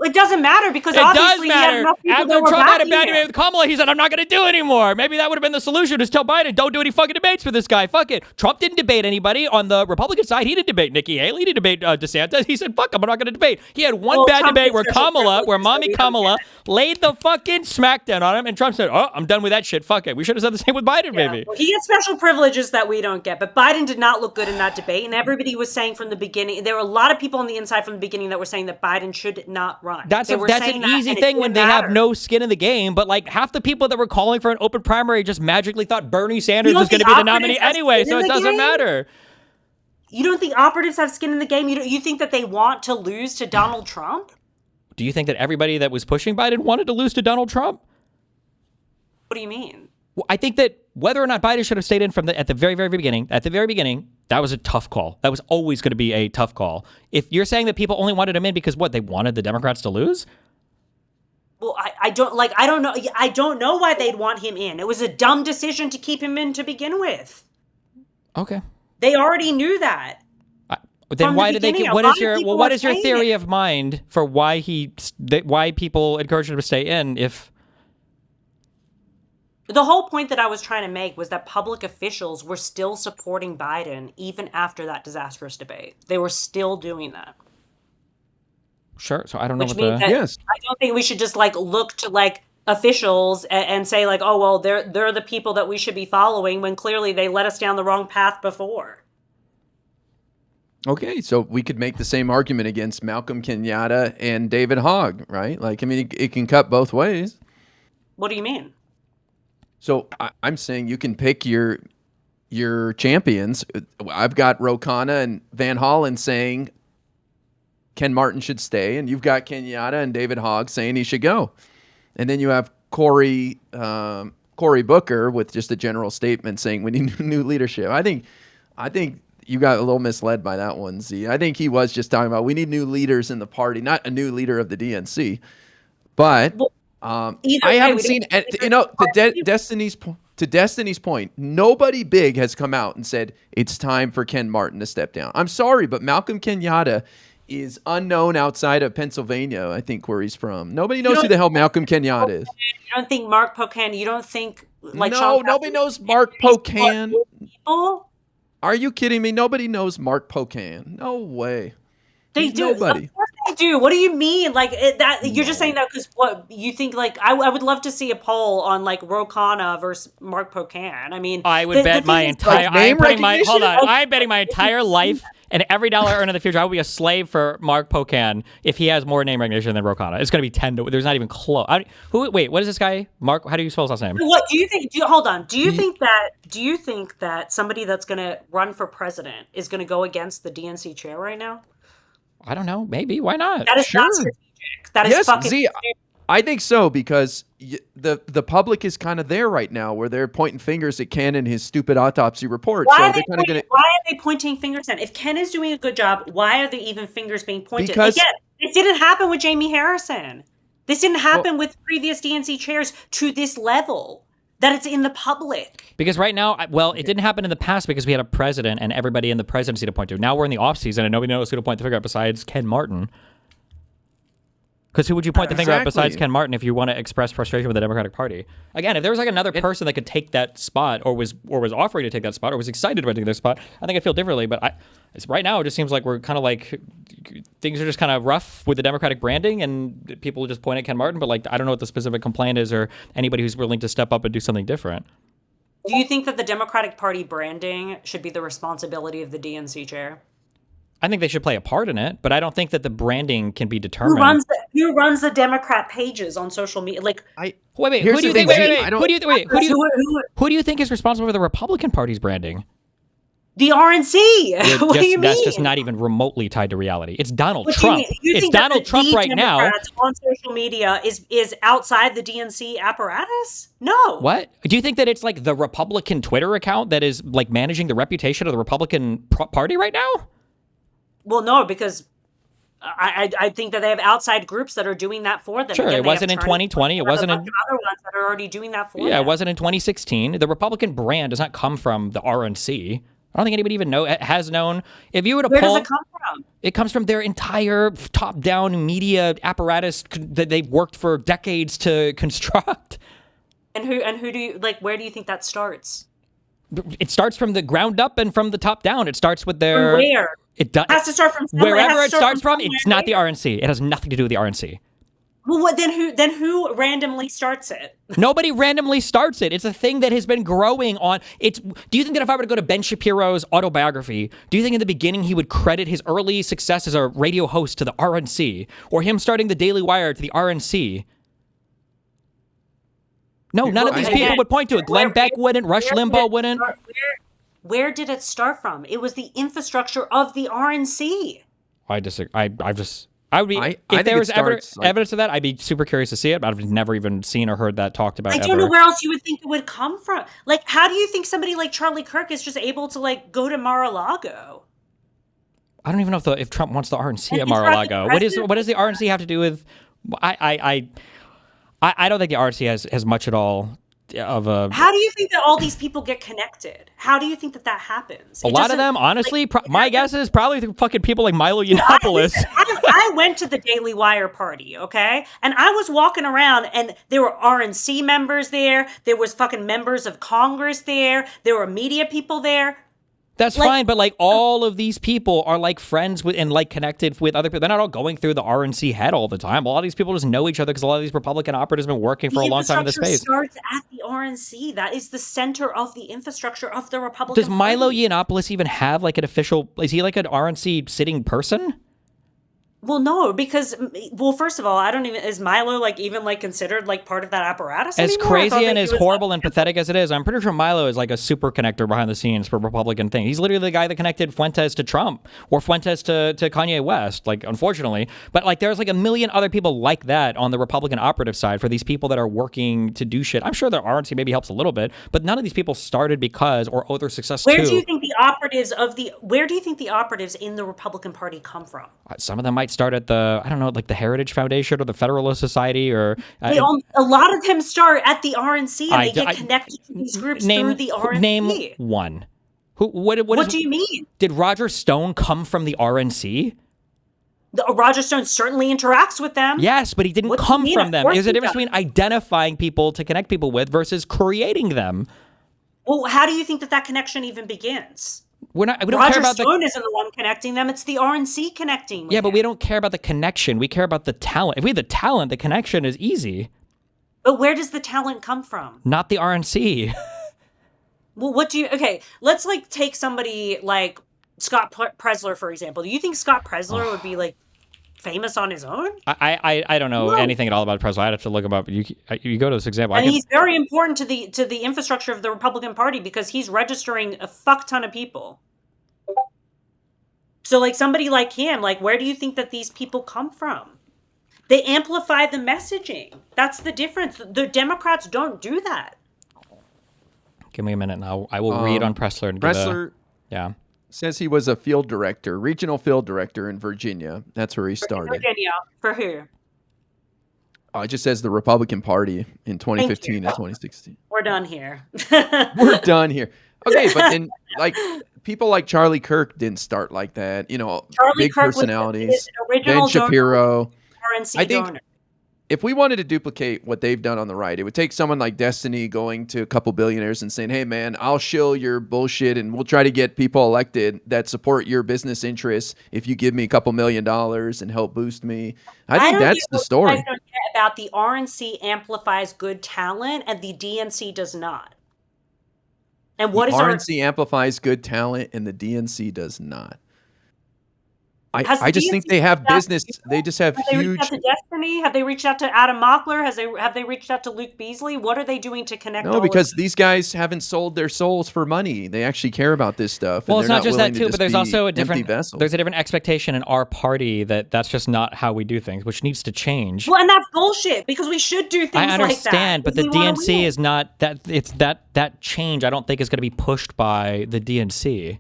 It doesn't matter because It does obviously he had matter. enough people After that were Trump had a backing bad him. debate with Kamala, he said, I'm not going to do anymore. Maybe that would have been the solution. Just tell Biden, don't do any fucking debates for this guy. Fuck it. Trump didn't debate anybody. On the Republican side, he didn't debate Nikki Haley. He didn't debate DeSantis. He said, fuck him, I'm not going to debate. He had one bad Trump debate gets special where privileges, mommy so we don't Kamala laid the fucking smackdown on him, and Trump said, oh, I'm done with that shit. Fuck it. We should have said the same with Biden, maybe. Well, he gets special privileges that we don't get, but Biden did not look good in that debate, and everybody was saying from the beginning, there were a lot of people on the inside from the beginning that were saying that Biden should not run. That's They an were saying that, easy and it thing when didn't they have matter. no skin in the game, but like half the people that were calling for an open primary just magically thought Bernie Sanders You don't was going to think be the nominee operatives have anyway, skin so in it the doesn't game? matter. You don't think operatives have skin in the game? You think that they want to lose to Donald Trump? Do you think that everybody that was pushing Biden wanted to lose to Donald Trump? What do you mean? Well, I think that whether or not Biden should have stayed in at the very, very beginning, that was a tough call. That was always going to be a tough call. If you're saying that people only wanted him in because they wanted the Democrats to lose? Well, I don't know. I don't know why they'd want him in. It was a dumb decision to keep him in to begin with. Okay. They already knew that. Then From why the did they? beginning, What a is lot of your people what were is your saying theory it. of mind for why why people encouraged him to stay in? If The whole point that I was trying to make was that public officials were still supporting Biden even after that disastrous debate. They were still doing that. sure, so I don't know Which what means the that I don't think we should just look to officials and say oh well they're the people that we should be following when clearly they led us down the wrong path before. Okay, so we could make the same argument against Malcolm Kenyatta and David Hogg, right? It can cut both ways. What do you mean? So I'm saying you can pick your champions. I've got Ro Khanna and Van Hollen saying Ken Martin should stay, and you've got Kenyatta and David Hogg saying he should go. And then you have Cory Booker with just a general statement saying we need new leadership. I think you got a little misled by that one, Z. I think he was just talking about we need new leaders in the party, not a new leader of the DNC. But I haven't seen, to Destiny's point, nobody big has come out and said it's time for Ken Martin to step down. I'm sorry, but Malcolm Kenyatta is unknown outside of Pennsylvania, I think, where he's from. Nobody knows who the hell Malcolm Kenyatta is. You don't think Mark Pocan? You don't think nobody knows Mark Pocan. People? Are you kidding me? Nobody knows Mark Pocan. No way. They He's do. Nobody. Of course they do. What do you mean? You're just saying that because what you think? I would love to see a poll on Ro Khanna versus Mark Pocan. I mean, I would bet my entire. I'm betting my entire life and every dollar I earn in the future, I will be a slave for Mark Pocan if he has more name recognition than Ro Khanna. It's going to be 10 to. There's not even close. Wait, what is this guy? Mark? How do you spell his last name? What do you think? Hold on. Do you think that somebody that's going to run for president is going to go against the DNC chair right now? I don't know. Maybe. Why not? That is not strategic. That is fucking. Z, I think so because the public is kind of there right now where they're pointing fingers at Ken and his stupid autopsy report. Why are they pointing fingers at? If Ken is doing a good job, why are there even fingers being pointed? Because again, it didn't happen with Jamie Harrison. This didn't happen with previous DNC chairs to this level, that it's in the public. Because right now, well, it didn't happen in the past because we had a president and everybody in the presidency to point to. Now we're in the off season and nobody knows who to point the finger at besides Ken Martin. Because who would you point the finger at besides Ken Martin if you want to express frustration with the Democratic Party? Again, if there was like another person that could take that spot, or was offering to take that spot, or was excited about taking their spot, I think I'd feel differently. But right now, it just seems like we're kind of like things are just kind of rough with the Democratic branding, and people just point at Ken Martin. But like, I don't know what the specific complaint is, or anybody who's willing to step up and do something different. Do you think that the Democratic Party branding should be the responsibility of the DNC chair? I think they should play a part in it, but I don't think that the branding can be determined. Who runs the Democrat pages on social media? Like, wait, who do you think? Who do you think is responsible for the Republican Party's branding? The RNC. What do you mean? That's just not even remotely tied to reality. It's Donald Trump. It's Donald Trump right now. Democrats on social media is outside the DNC apparatus? No. What? Do you think that it's like the Republican Twitter account that is like managing the reputation of the Republican Party right now? Well, no, because I think that they have outside groups that are doing that for them. Sure, Again, it wasn't in 2020. It wasn't in other ones that are already doing that for them. Yeah, it wasn't in 2016. The Republican brand does not come from the RNC. I don't think anybody even has known. If you were to Where pull, does it come from? It comes from their entire top-down media apparatus that they've worked for decades to construct. And who do you like? Where do you think that starts? It starts from the ground up and from the top down. It starts with their. From where? It has to start from somewhere. Wherever it starts from, it's not the RNC. It has nothing to do with the RNC. Well, then who randomly starts it? Nobody randomly starts it. It's a thing that has been growing on. Do you think that if I were to go to Ben Shapiro's autobiography, do you think in the beginning he would credit his early success as a radio host to the RNC, or him starting the Daily Wire to the RNC? No, none of these people would point to it. Glenn Beck wouldn't. Rush Limbaugh wouldn't. Where did it start from? It was the infrastructure of the RNC. I disagree. I would be. If there was ever evidence of that, I'd be super curious to see it. But I've never even seen or heard that talked about. I don't know where else you would think it would come from. Like, how do you think somebody like Charlie Kirk is just able to like go to Mar-a-Lago? I don't even know if Trump wants the RNC at Mar-a-Lago. What does the RNC have to do with? I don't think the RNC has much at all of a. How do you think that all these people get connected? How do you think that happens? A lot of them, honestly, my guess is probably through fucking people like Milo Yiannopoulos. I went to the Daily Wire party, okay? And I was walking around and there were RNC members there. There was fucking members of Congress there. There were media people there. That's fine, but like all of these people are like friends with and like connected with other people. They're not all going through the RNC head all the time. A lot of these people just know each other because a lot of these Republican operatives have been working for a long time in this space. The infrastructure starts at the RNC. That is the center of the infrastructure of the Republican Does Milo Party. Yiannopoulos even have like an official? Is he like an RNC sitting person? Well, no, because first of all, I don't even is Milo like even like considered like part of that apparatus As anymore? crazy and as horrible and pathetic as it is, I'm pretty sure Milo is like a super connector behind the scenes for Republican thing. He's literally the guy that connected Fuentes to Trump or Fuentes to Kanye West, like unfortunately. But like there's like a million other people like that on the Republican operative side for these people that are working to do shit. I'm sure the RNC maybe helps a little bit, but none of these people started because or owe their success to. Where do you think the operatives in the Republican Party come from? Some of them might start at the, I don't know, like the Heritage Foundation or the Federalist Society or... a lot of them start at the RNC and they get connected to these groups through the RNC. Name one. What do you mean? Did Roger Stone come from the RNC? Roger Stone certainly interacts with them. Yes, but he didn't come from them. There's a difference between identifying people to connect people with versus creating them. Well, how do you think that connection even begins? We don't Roger care about Stone isn't the one connecting them. It's the RNC connecting. Yeah, but we don't care about the connection. We care about the talent. If we have the talent, the connection is easy. But where does the talent come from? Not the RNC. Well, let's like take somebody like Scott Presler, for example. Do you think Scott Presler would be like famous on his own? I don't know anything at all about Presler. I'd have to look him up. You go to this example. And he's very important to the infrastructure of the Republican Party because he's registering a fuck ton of people. So like somebody like him, like where do you think that these people come from? They amplify the messaging. That's the difference. The Democrats don't do that. Give me a minute now. I will read on Presler. And Presler yeah. says he was a field director, regional field director in Virginia. That's where he started. Virginia. For who? Oh, it just says the Republican Party in 2015 and 2016. We're done here. We're done here. Okay, but then like people like Charlie Kirk didn't start like that. You know, Charlie big Kirk was personalities. his original Ben Shapiro. RNC I think donor. if we wanted to duplicate what they've done on the right, it would take someone like Destiny going to a couple billionaires and saying, hey, man, I'll shill your bullshit and we'll try to get people elected that support your business interests if you give me a couple $1 million and help boost me. I think that's the story. You guys don't get about the RNC amplifies good talent and the DNC does not. And what the is RNC amplifies good talent and the DNC does not. Has I the just think DNC they have reached out business. They just have they reached huge. out to Destiny? Have they reached out to Adam Mockler? Have they reached out to Luke Beasley? What are they doing to connect? No, all because of these guys haven't sold their souls for money. They actually care about this stuff. Well, and it's they're not just that willing to too, but there's be also a empty different vessels. there's a different expectation in our party that's just not how we do things, which needs to change. Well, and that's bullshit because we should do things I understand, like that. but the We wanna DNC win. is not that. It's that change. I don't think is going to be pushed by the DNC.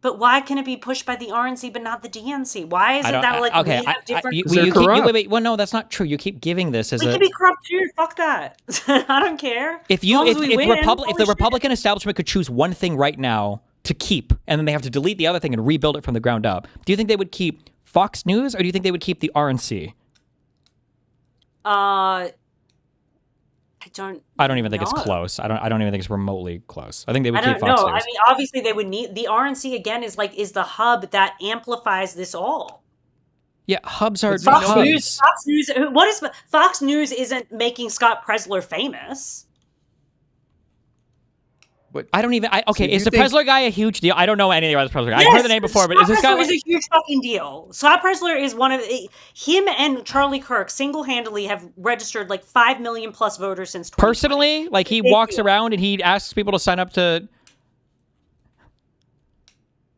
But why can it be pushed by the RNC but not the DNC? Why is it that like we have different? Well, no, that's not true. You keep giving this as we can be corrupt too. Fuck that. I don't care. If the Republican establishment could choose one thing right now to keep, and then they have to delete the other thing and rebuild it from the ground up, do you think they would keep Fox News or do you think they would keep the RNC? I don't even think it's close. I don't even think it's remotely close. I think they would keep Fox News. I mean, obviously they would need the RNC again is the hub that amplifies this all. Yeah, hubs are Fox hubs. News. Fox News. What is Fox News? Isn't making Scott Presler famous? But I don't even. Okay, is the think- Presler guy a huge deal? I don't know anything about this Presler guy. Yes, I've heard the name before, but is this guy Scott Presler is a huge fucking deal. Scott Presler is one of him and Charlie Kirk single-handedly have registered like 5 million plus voters since 2020. personally? Like he walks around and he asks people to sign up to.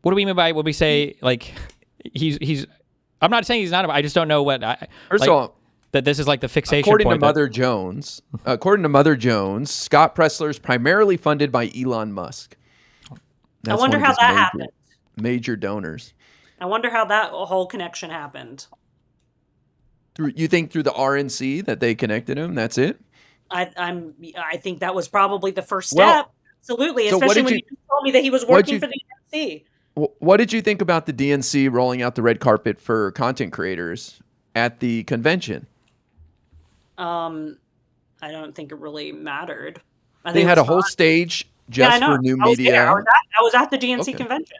What do we mean by when we say like he's? I'm not saying he's not. I just don't know what. First of all, that this is like the fixation according point. to Mother Jones, Scott Presler is primarily funded by Elon Musk. I wonder how that happened. Major donors. I wonder how that whole connection happened. You think through the RNC that they connected him? That's it? I think that was probably the first step. Well, Absolutely, so especially when you told me that he was working for the DNC. What did you think about the DNC rolling out the red carpet for content creators at the convention? I don't think it really mattered. They had a whole stage just for new media. I was at the DNC convention.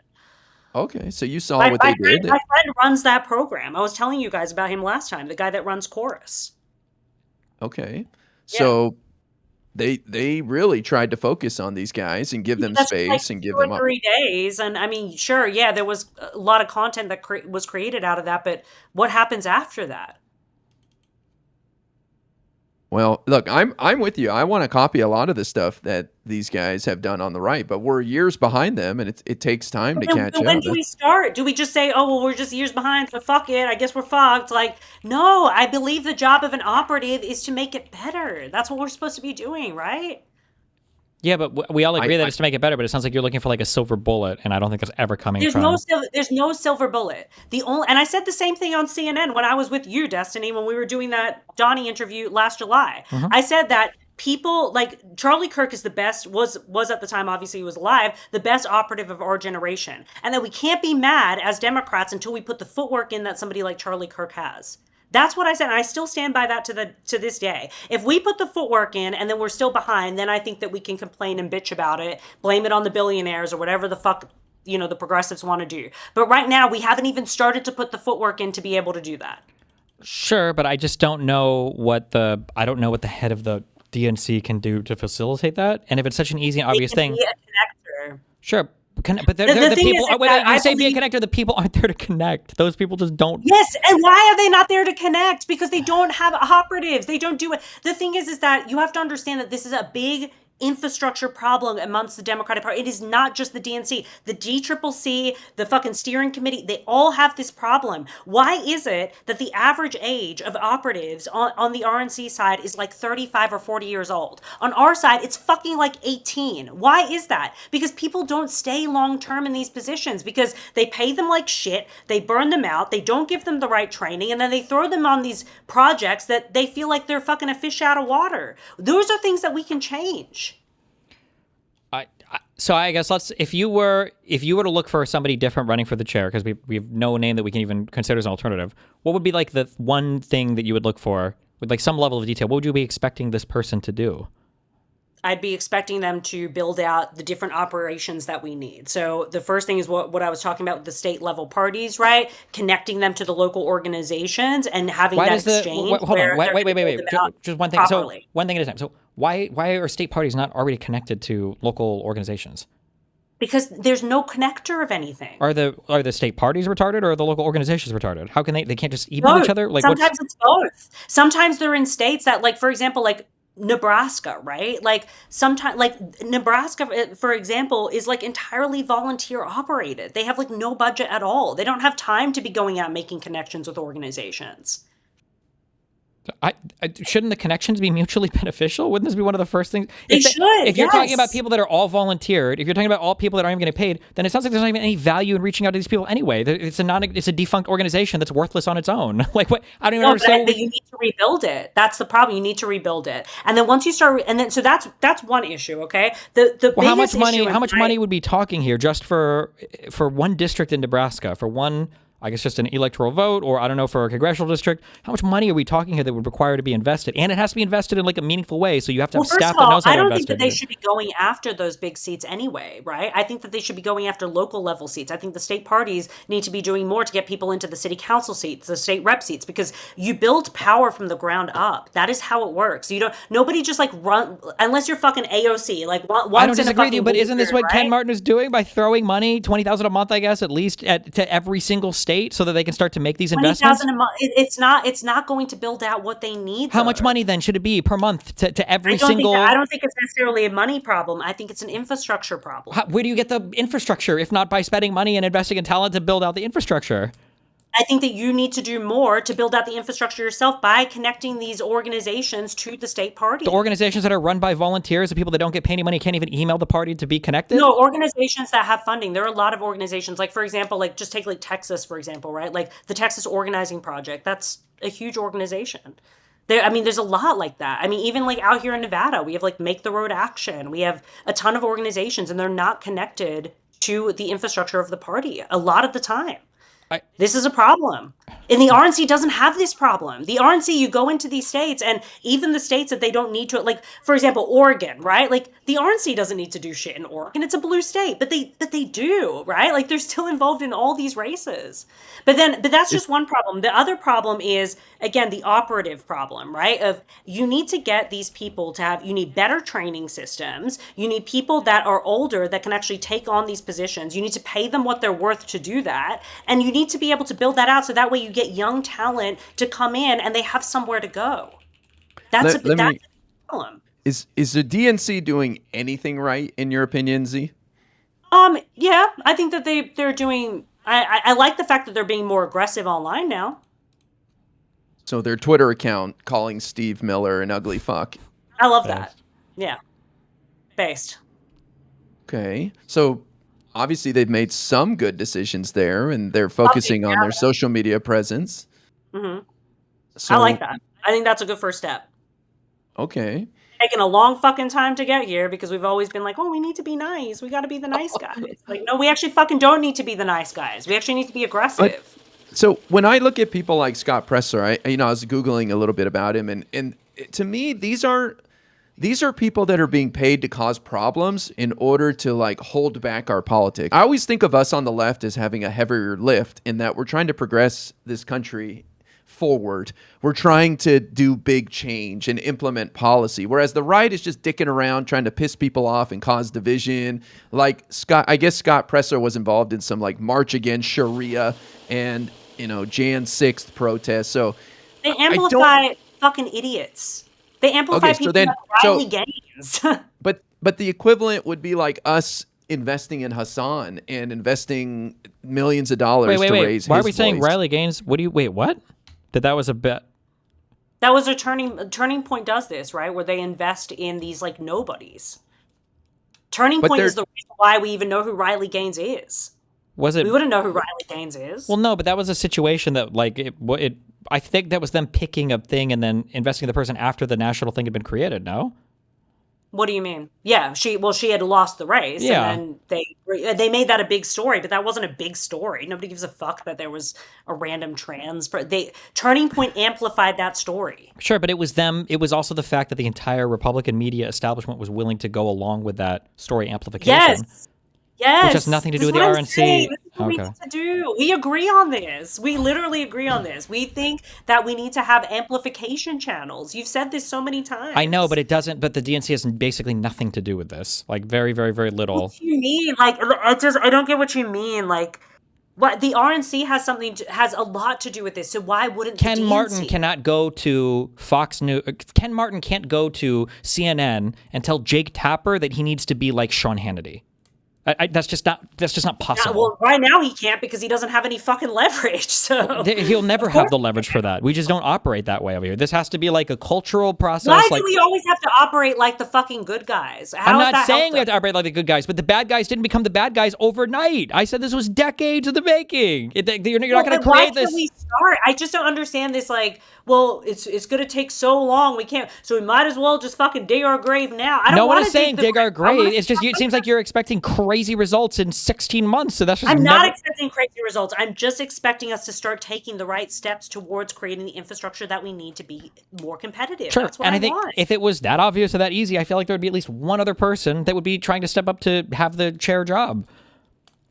Okay, so you saw what they did. My friend runs that program. I was telling you guys about him last time, the guy that runs Chorus. Okay, so they really tried to focus on these guys and give them space and give them 3 days. And I mean, sure, yeah, there was a lot of content that was created out of that, but what happens after that? Well, look, I'm with you. I want to copy a lot of the stuff that these guys have done on the right, but we're years behind them, and it takes time to catch up. When do we start? Do we just say, oh, well, we're just years behind, so fuck it, I guess we're fucked? Like, no, I believe the job of an operative is to make it better. That's what we're supposed to be doing, right? Yeah, but we all agree that it's to make it better. But it sounds like you're looking for like a silver bullet, and I don't think that's ever coming from. There's no silver bullet. And I said the same thing on CNN when I was with you, Destiny, when we were doing that Donnie interview last July. Mm-hmm. I said that people like Charlie Kirk is the best, was at the time, obviously he was alive, the best operative of our generation, and that we can't be mad as Democrats until we put the footwork in that somebody like Charlie Kirk has. That's what I said, and I still stand by that to this day. If we put the footwork in and then we're still behind, then I think that we can complain and bitch about it, blame it on the billionaires or whatever the fuck, the progressives want to do. But right now, we haven't even started to put the footwork in to be able to do that. Sure, but I just don't know what the head of the DNC can do to facilitate that. And if it's such an easy and obvious thing, be a connector. Sure. But they're the people. Whether you say be a connector, the people aren't there to connect. Those people just don't. Yes, and why are they not there to connect? Because they don't have operatives. They don't do it. The thing is that you have to understand that this is a big infrastructure problem amongst the Democratic Party. It is not just the DNC. The DCCC, the fucking steering committee, they all have this problem. Why is it that the average age of operatives on the RNC side is like 35 or 40 years old? On our side, it's fucking like 18. Why is that? Because people don't stay long term in these positions because they pay them like shit, they burn them out, they don't give them the right training, and then they throw them on these projects that they feel like they're fucking a fish out of water. Those are things that we can change. So I guess if you were to look for somebody different running for the chair, because we have no name that we can even consider as an alternative, what would be like the one thing that you would look for with like some level of detail? What would you be expecting this person to do? I'd be expecting them to build out the different operations that we need. So the first thing is what I was talking about with the state level parties, right? Connecting them to the local organizations and having that exchange. Hold on. Wait. Just one thing. Properly. So one thing at a time. So why are state parties not already connected to local organizations? Because there's no connector of anything. Are the state parties retarded or are the local organizations retarded? How can they can't just email each other? Like sometimes it's both. Sometimes they're in states that, like, for example, like Nebraska, right? Like sometimes, like Nebraska, for example, is like entirely volunteer operated. They have like no budget at all. They don't have time to be going out making connections with organizations. Shouldn't the connections be mutually beneficial? Wouldn't this be one of the first things? If you're talking about people that are all volunteered, if you're talking about all people that aren't even getting paid, then it sounds like there's not even any value in reaching out to these people anyway. It's a defunct organization that's worthless on its own. Like what? I don't even understand. But you need to rebuild it. That's the problem. You need to rebuild it, and then once you start, and then so that's one issue. Okay. How much money would be talking here just for one district in Nebraska, for one? I guess just an electoral vote, or I don't know, for a congressional district. How much money are we talking here that would require to be invested? And it has to be invested in like a meaningful way. So you have to have staff that knows how to invest. I don't think that they should be going after those big seats anyway, right? I think that they should be going after local level seats. I think the state parties need to be doing more to get people into the city council seats, the state rep seats, because you build power from the ground up. That is how it works. Nobody just like run, unless you're fucking AOC. Like once I don't disagree with you, but isn't this what Ken Martin is doing by throwing money, $20,000 a month, I guess, at least to every single state, so that they can start to make these investments? $20,000 a month. It's not going to build out what they need. How much money then should it be per month to every single? I don't think it's necessarily a money problem. I think it's an infrastructure problem. Where do you get the infrastructure if not by spending money and investing in talent to build out the infrastructure? I think that you need to do more to build out the infrastructure yourself by connecting these organizations to the state party. The organizations that are run by volunteers, the people that don't get paid any money, can't even email the party to be connected? No, organizations that have funding. There are a lot of organizations, like, for example, like just take like Texas, for example, right? Like the Texas Organizing Project. That's a huge organization. There's a lot like that. I mean, even like out here in Nevada, we have like Make the Road Action. We have a ton of organizations, and they're not connected to the infrastructure of the party a lot of the time. This is a problem. And the RNC doesn't have this problem. The RNC, you go into these states, and even the states that they don't need to, like, for example, Oregon, right? Like, the RNC doesn't need to do shit in Oregon. It's a blue state, but they do, right? Like, they're still involved in all these races. But that's just one problem. The other problem is, again, the operative problem, right? Of you need to get these people you need better training systems. You need people that are older that can actually take on these positions. You need to pay them what they're worth to do that. And you need to be able to build that out so that way you get young talent to come in and they have somewhere to go. That's a problem. Is the DNC doing anything right in your opinion, Z? Yeah, I think that they're doing. I like the fact that they're being more aggressive online now. So their Twitter account calling Steve Miller an ugly fuck. I love that. Yeah, based. Okay, so obviously they've made some good decisions there, and they're focusing on their social media presence. Mm-hmm. So, I like that. I think that's a good first step. Okay. Taking a long fucking time to get here because we've always been like, oh, we need to be nice. We got to be the nice guys. Like, no, we actually fucking don't need to be the nice guys. We actually need to be aggressive. So when I look at people like Scott Presser, I was Googling a little bit about him, and to me, these are people that are being paid to cause problems in order to like hold back our politics. I always think of us on the left as having a heavier lift in that we're trying to progress this country forward. We're trying to do big change and implement policy, whereas the right is just dicking around trying to piss people off and cause division. Like I guess Scott Presser was involved in some like march against Sharia and Jan 6th protests. So they amplify fucking idiots. They amplify people that rally gains. But the equivalent would be like us investing in Hassan and investing millions of dollars to raise Why his are we saying voice. Riley Gaines? What? That was a bet. That was a Turning Point does this, right? Where they invest in these like nobodies. Turning Point is the reason why we even know who Riley Gaines is. Was it? We wouldn't know who Riley Gaines is. Well, no, but that was a situation that like I think that was them picking a thing and then investing in the person after the national thing had been created. No. What do you mean? Yeah, she had lost the race, Yeah. and then they made that a big story, but that wasn't a big story. Nobody gives a fuck that there was a random trans. Turning Point amplified that story. Sure, but it was them. It was also the fact that the entire Republican media establishment was willing to go along with that story amplification. Yes, which has nothing to do with the what I'm RNC. saying. This is what we Okay. need to do. We agree on this. We literally agree on this. We think that we need to have amplification channels. You've said this so many times. I know, but it doesn't. But the DNC has basically nothing to do with this. Like very, very, very little. What do you mean? Like, I don't get what you mean. Like, what the RNC has a lot to do with this. So why wouldn't Ken the DNC? Martin cannot go to Fox News. Ken Martin can't go to CNN and tell Jake Tapper that he needs to be like Sean Hannity. That's just not possible. Well, right now he can't because he doesn't have any fucking leverage. So He'll never have the leverage for that. We just don't operate that way over here. This has to be like a cultural process. why like, do we always have to operate like the fucking good guys? How I'm has not that saying helped we have to operate like the good guys, but the bad guys didn't become the bad guys overnight. I said this was decades of the making. You're not going to create this. Why can't we start? I just don't understand this. Like, well, it's going to take so long. We can't. So we might as well just fucking dig our grave now. I don't No one want is to saying dig our grave. It's just it seems like you're expecting crazy results in 16 months. So that's just I'm not never- expecting crazy results. I'm just expecting us to start taking the right steps towards creating the infrastructure that we need to be more competitive. Sure, That's what and I I think want. if it was that obvious or that easy, I feel like there would be at least one other person that would be trying to step up to have the chair job.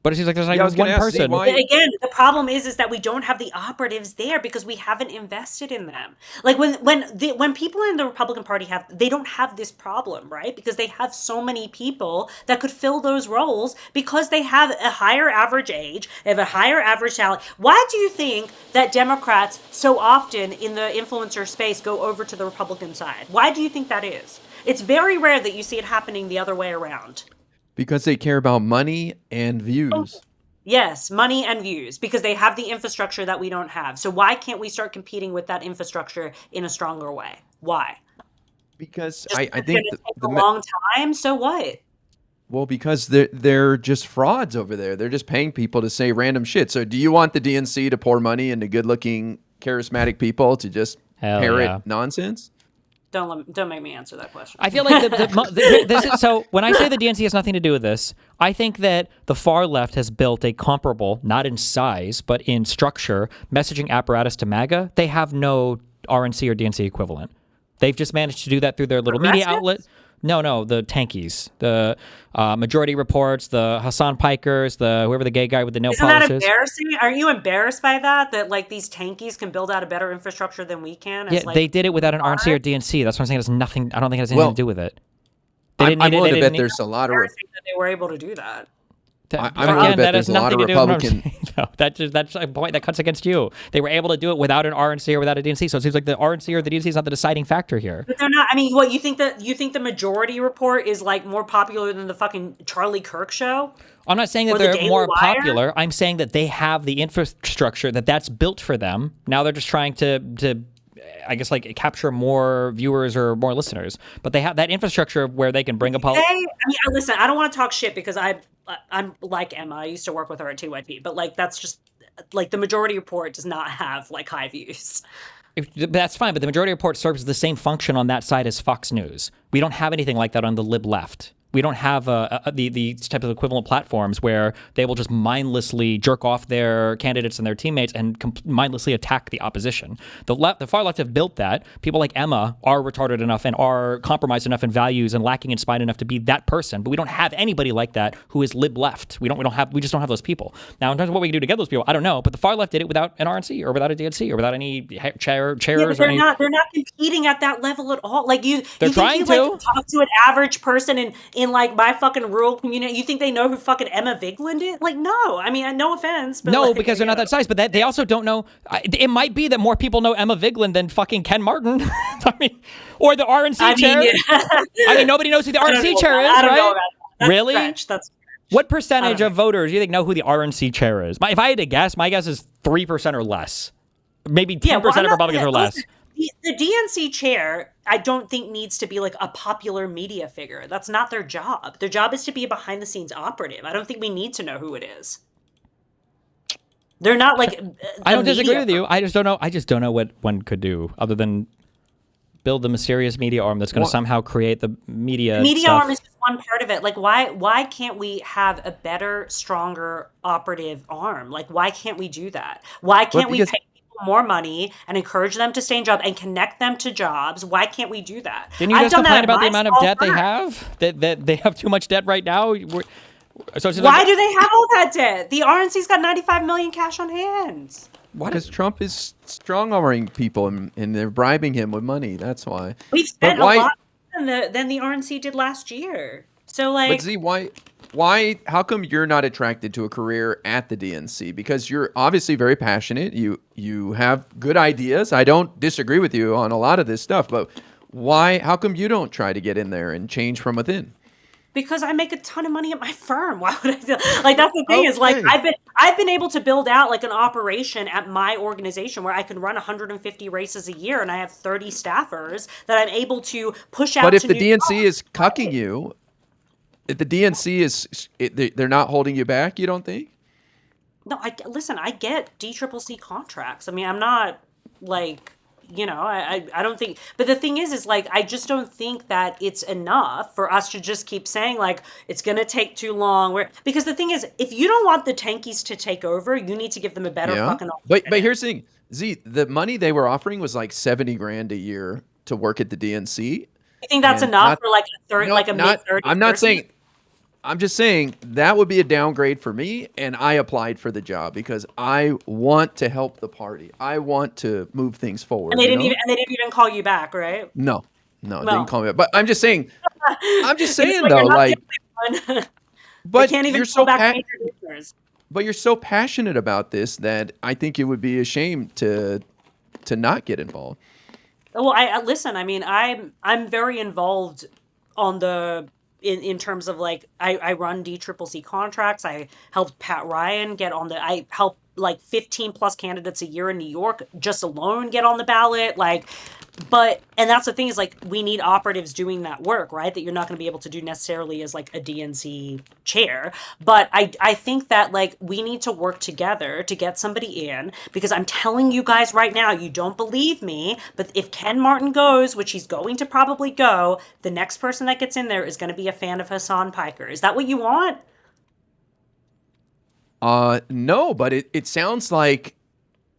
But it seems like there's not even one person. But again, the problem is that we don't have the operatives there because we haven't invested in them. Like when people in the Republican Party they don't have this problem, right? Because they have so many people that could fill those roles because they have a higher average age, they have a higher average talent. Why do you think that Democrats so often in the influencer space go over to the Republican side? Why do you think that is? It's very rare that you see it happening the other way around. Because they care about money and views. Yes, money and views, because they have the infrastructure that we don't have. So why can't we start competing with that infrastructure in a stronger way? Why? Because Just I it's think gonna take a long time. So what? well, because they're just frauds over there. They're just paying people to say random shit. So do you want the DNC to pour money into good-looking, charismatic people to just Hell parrot yeah. nonsense? Don't make me answer that question. I feel like this is so. When I say the DNC has nothing to do with this, I think that the far left has built a comparable, not in size but in structure, messaging apparatus to MAGA. They have no RNC or DNC equivalent. They've just managed to do that through their little media outlet. No, the tankies, the Majority Reports, the Hassan Pikers, the whoever the gay guy with the nail Isn't that polishes. embarrassing? Aren't you embarrassed by that? That like these tankies can build out a better infrastructure than we can? Yeah, like, they did it without an RNC or DNC. That's what I'm saying. It has nothing. I don't think it has anything Well, to do with it. I'm willing to bet there's a lot of embarrassing that they were able to do that. I'm willing to bet that has there's a lot nothing of to do with what I'm Republican. saying, though. That's a point that cuts against you. They were able to do it without an RNC or without a DNC. So it seems like the RNC or the DNC is not the deciding factor here. But they're not. I mean, what you think the Majority Report is like more popular than the fucking Charlie Kirk show? I'm not saying Or that the they're Daily more Wire? popular. I'm saying that they have the infrastructure that's built for them. Now they're just trying to I guess like capture more viewers or more listeners. But they have that infrastructure where they can bring a Listen, I don't want to talk shit because I'm like Emma. I used to work with her at TYT, but like that's just like the Majority Report does not have like high views. That's fine, but the Majority Report serves the same function on that side as Fox News. We don't have anything like that on the lib left. We don't have these types of equivalent platforms where they will just mindlessly jerk off their candidates and their teammates and mindlessly attack the opposition. The far left have built that. People like Emma are retarded enough and are compromised enough in values and lacking in spine enough to be that person. But we don't have anybody like that who is lib left. We just don't have those people. Now, in terms of what we can do to get those people, I don't know. But the far left did it without an RNC or without a DNC or without any chairs. Yeah, but or any... they're not competing at that level at all. Like They're trying think you like talk to an average person in in like my fucking rural community. You think they know who fucking Emma Vigeland is? Like, no. I mean, no offense, but No, like, because they're not that size. But they also don't know. It might be that more people know Emma Vigeland than fucking Ken Martin. I mean, or the RNC chair. I mean, nobody knows who the RNC chair is, I don't know right? about that. That's Really? That's what percentage of voters do you think know who the RNC chair is? If I had to guess, my guess is 3% or less. Maybe 10% of Republicans or less. The DNC chair, I don't think needs to be like a popular media figure. That's not their job. Their job is to be a behind the scenes operative. I don't think we need to know who it is. They're not like I don't disagree with you. I just don't know what one could do other than build the mysterious media arm that's going to somehow create the media. The media stuff. arm is just one part of it. Like, why can't we have a better, stronger operative arm? Like, why can't we do that? Why can't we pay people more money and encourage them to stay in job and connect them to jobs? Why can't we do that? Didn't you just complain about the amount of debt they have? That they have too much debt right now. So why do they have all that debt? The RNC's got 95 million cash on hand. Because Trump is strong-arming people and they're bribing him with money. That's why. We've spent a lot than the RNC did last year. So like, but Z, why? How come you're not attracted to a career at the DNC? Because you're obviously very passionate. You have good ideas. I don't disagree with you on a lot of this stuff, but why? How come you don't try to get in there and change from within? Because I make a ton of money at my firm. Why would I do like that's the thing is like I've been able to build out like an operation at my organization where I can run 150 races a year and I have 30 staffers that I'm able to push out. But if to the new DNC is cucking you, if the DNC is they're not holding you back, you don't think? No, listen. I get DCCC contracts. I mean, I'm not like. I don't think, but the thing is like, I just don't think that it's enough for us to just keep saying like, it's going to take too long. Because the thing is, if you don't want the tankies to take over, you need to give them a better fucking But here's the thing, Z, the money they were offering was like $70,000 a year to work at the DNC. You think that's enough for like a third, like a mid-30s? I'm not saying. I'm just saying that would be a downgrade for me, and I applied for the job because I want to help the party. I want to move things forward. And they didn't even call you back, right? No, they didn't call me back. But I'm just saying. Though, like, but you're so but you're so passionate about this that I think it would be a shame to not get involved. Well, I listen. I mean, I'm very involved on the. In terms of like, I run DCCC contracts. I helped Pat Ryan I help like 15 plus candidates a year in New York just alone get on the ballot. Like, and that's the thing is like, we need operatives doing that work, right? That you're not going to be able to do necessarily as like a DNC chair. But I think that like, we need to work together to get somebody in, because I'm telling you guys right now, you don't believe me, but if Ken Martin goes, which he's going to probably go, the next person that gets in there is going to be a fan of Hassan Piker. Is that what you want? No, but it sounds like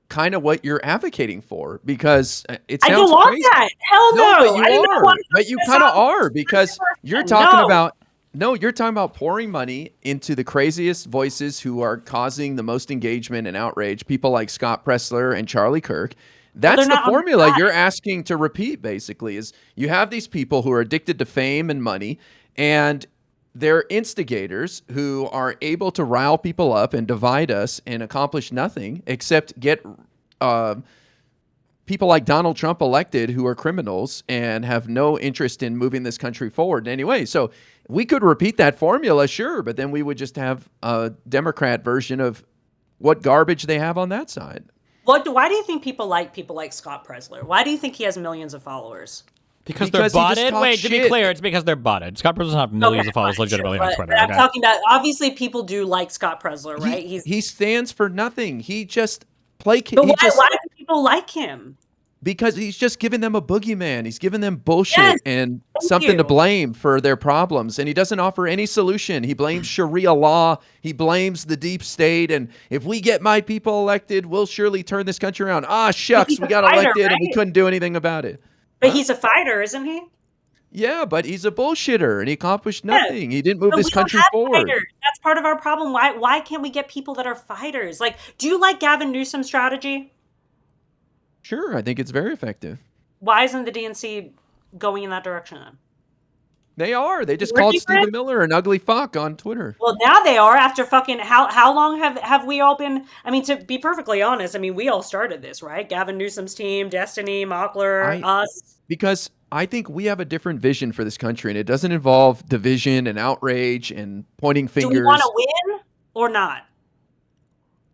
kind of what you're advocating for, because it sounds I don't want crazy. that. Hell no. But you kind of are, because you're talking you're talking about pouring money into the craziest voices who are causing the most engagement and outrage, people like Scott Pressler and Charlie Kirk. That's the formula you're asking to repeat, basically, is you have these people who are addicted to fame and money, and they're instigators who are able to rile people up and divide us and accomplish nothing except get people like Donald Trump elected who are criminals and have no interest in moving this country forward in any way. So we could repeat that formula, sure, but then we would just have a Democrat version of what garbage they have on that side. Why do you think people like Scott Pressler? Why do you think he has millions of followers? Because they're botted? Wait, to be clear, it's because they're botted. Scott Pressler doesn't have millions of followers legitimately on Twitter. But I'm talking about, obviously, people do like Scott Pressler, right? He stands for nothing. He just placates. But why do people like him? Because he's just giving them a boogeyman. He's giving them bullshit and something to blame for their problems. And he doesn't offer any solution. He blames Sharia law. He blames the deep state. And if we get my people elected, we'll surely turn this country around. Ah, shucks, we got elected and we couldn't do anything about it. But he's a fighter, isn't he? Yeah, but he's a bullshitter and he accomplished nothing. He didn't move this country forward. Fighters. That's part of our problem. Why can't we get people that are fighters? Like, do you like Gavin Newsom's strategy? Sure, I think it's very effective. Why isn't the DNC going in that direction then? They are. They just Were called they Stephen friends? Miller an ugly fuck on Twitter. Well, now they are after fucking how long have we all been? I mean, to be perfectly honest, I mean, we all started this, right? Gavin Newsom's team, Destiny, Mockler, us. Because I think we have a different vision for this country, and it doesn't involve division and outrage and pointing fingers. Do we want to win or not?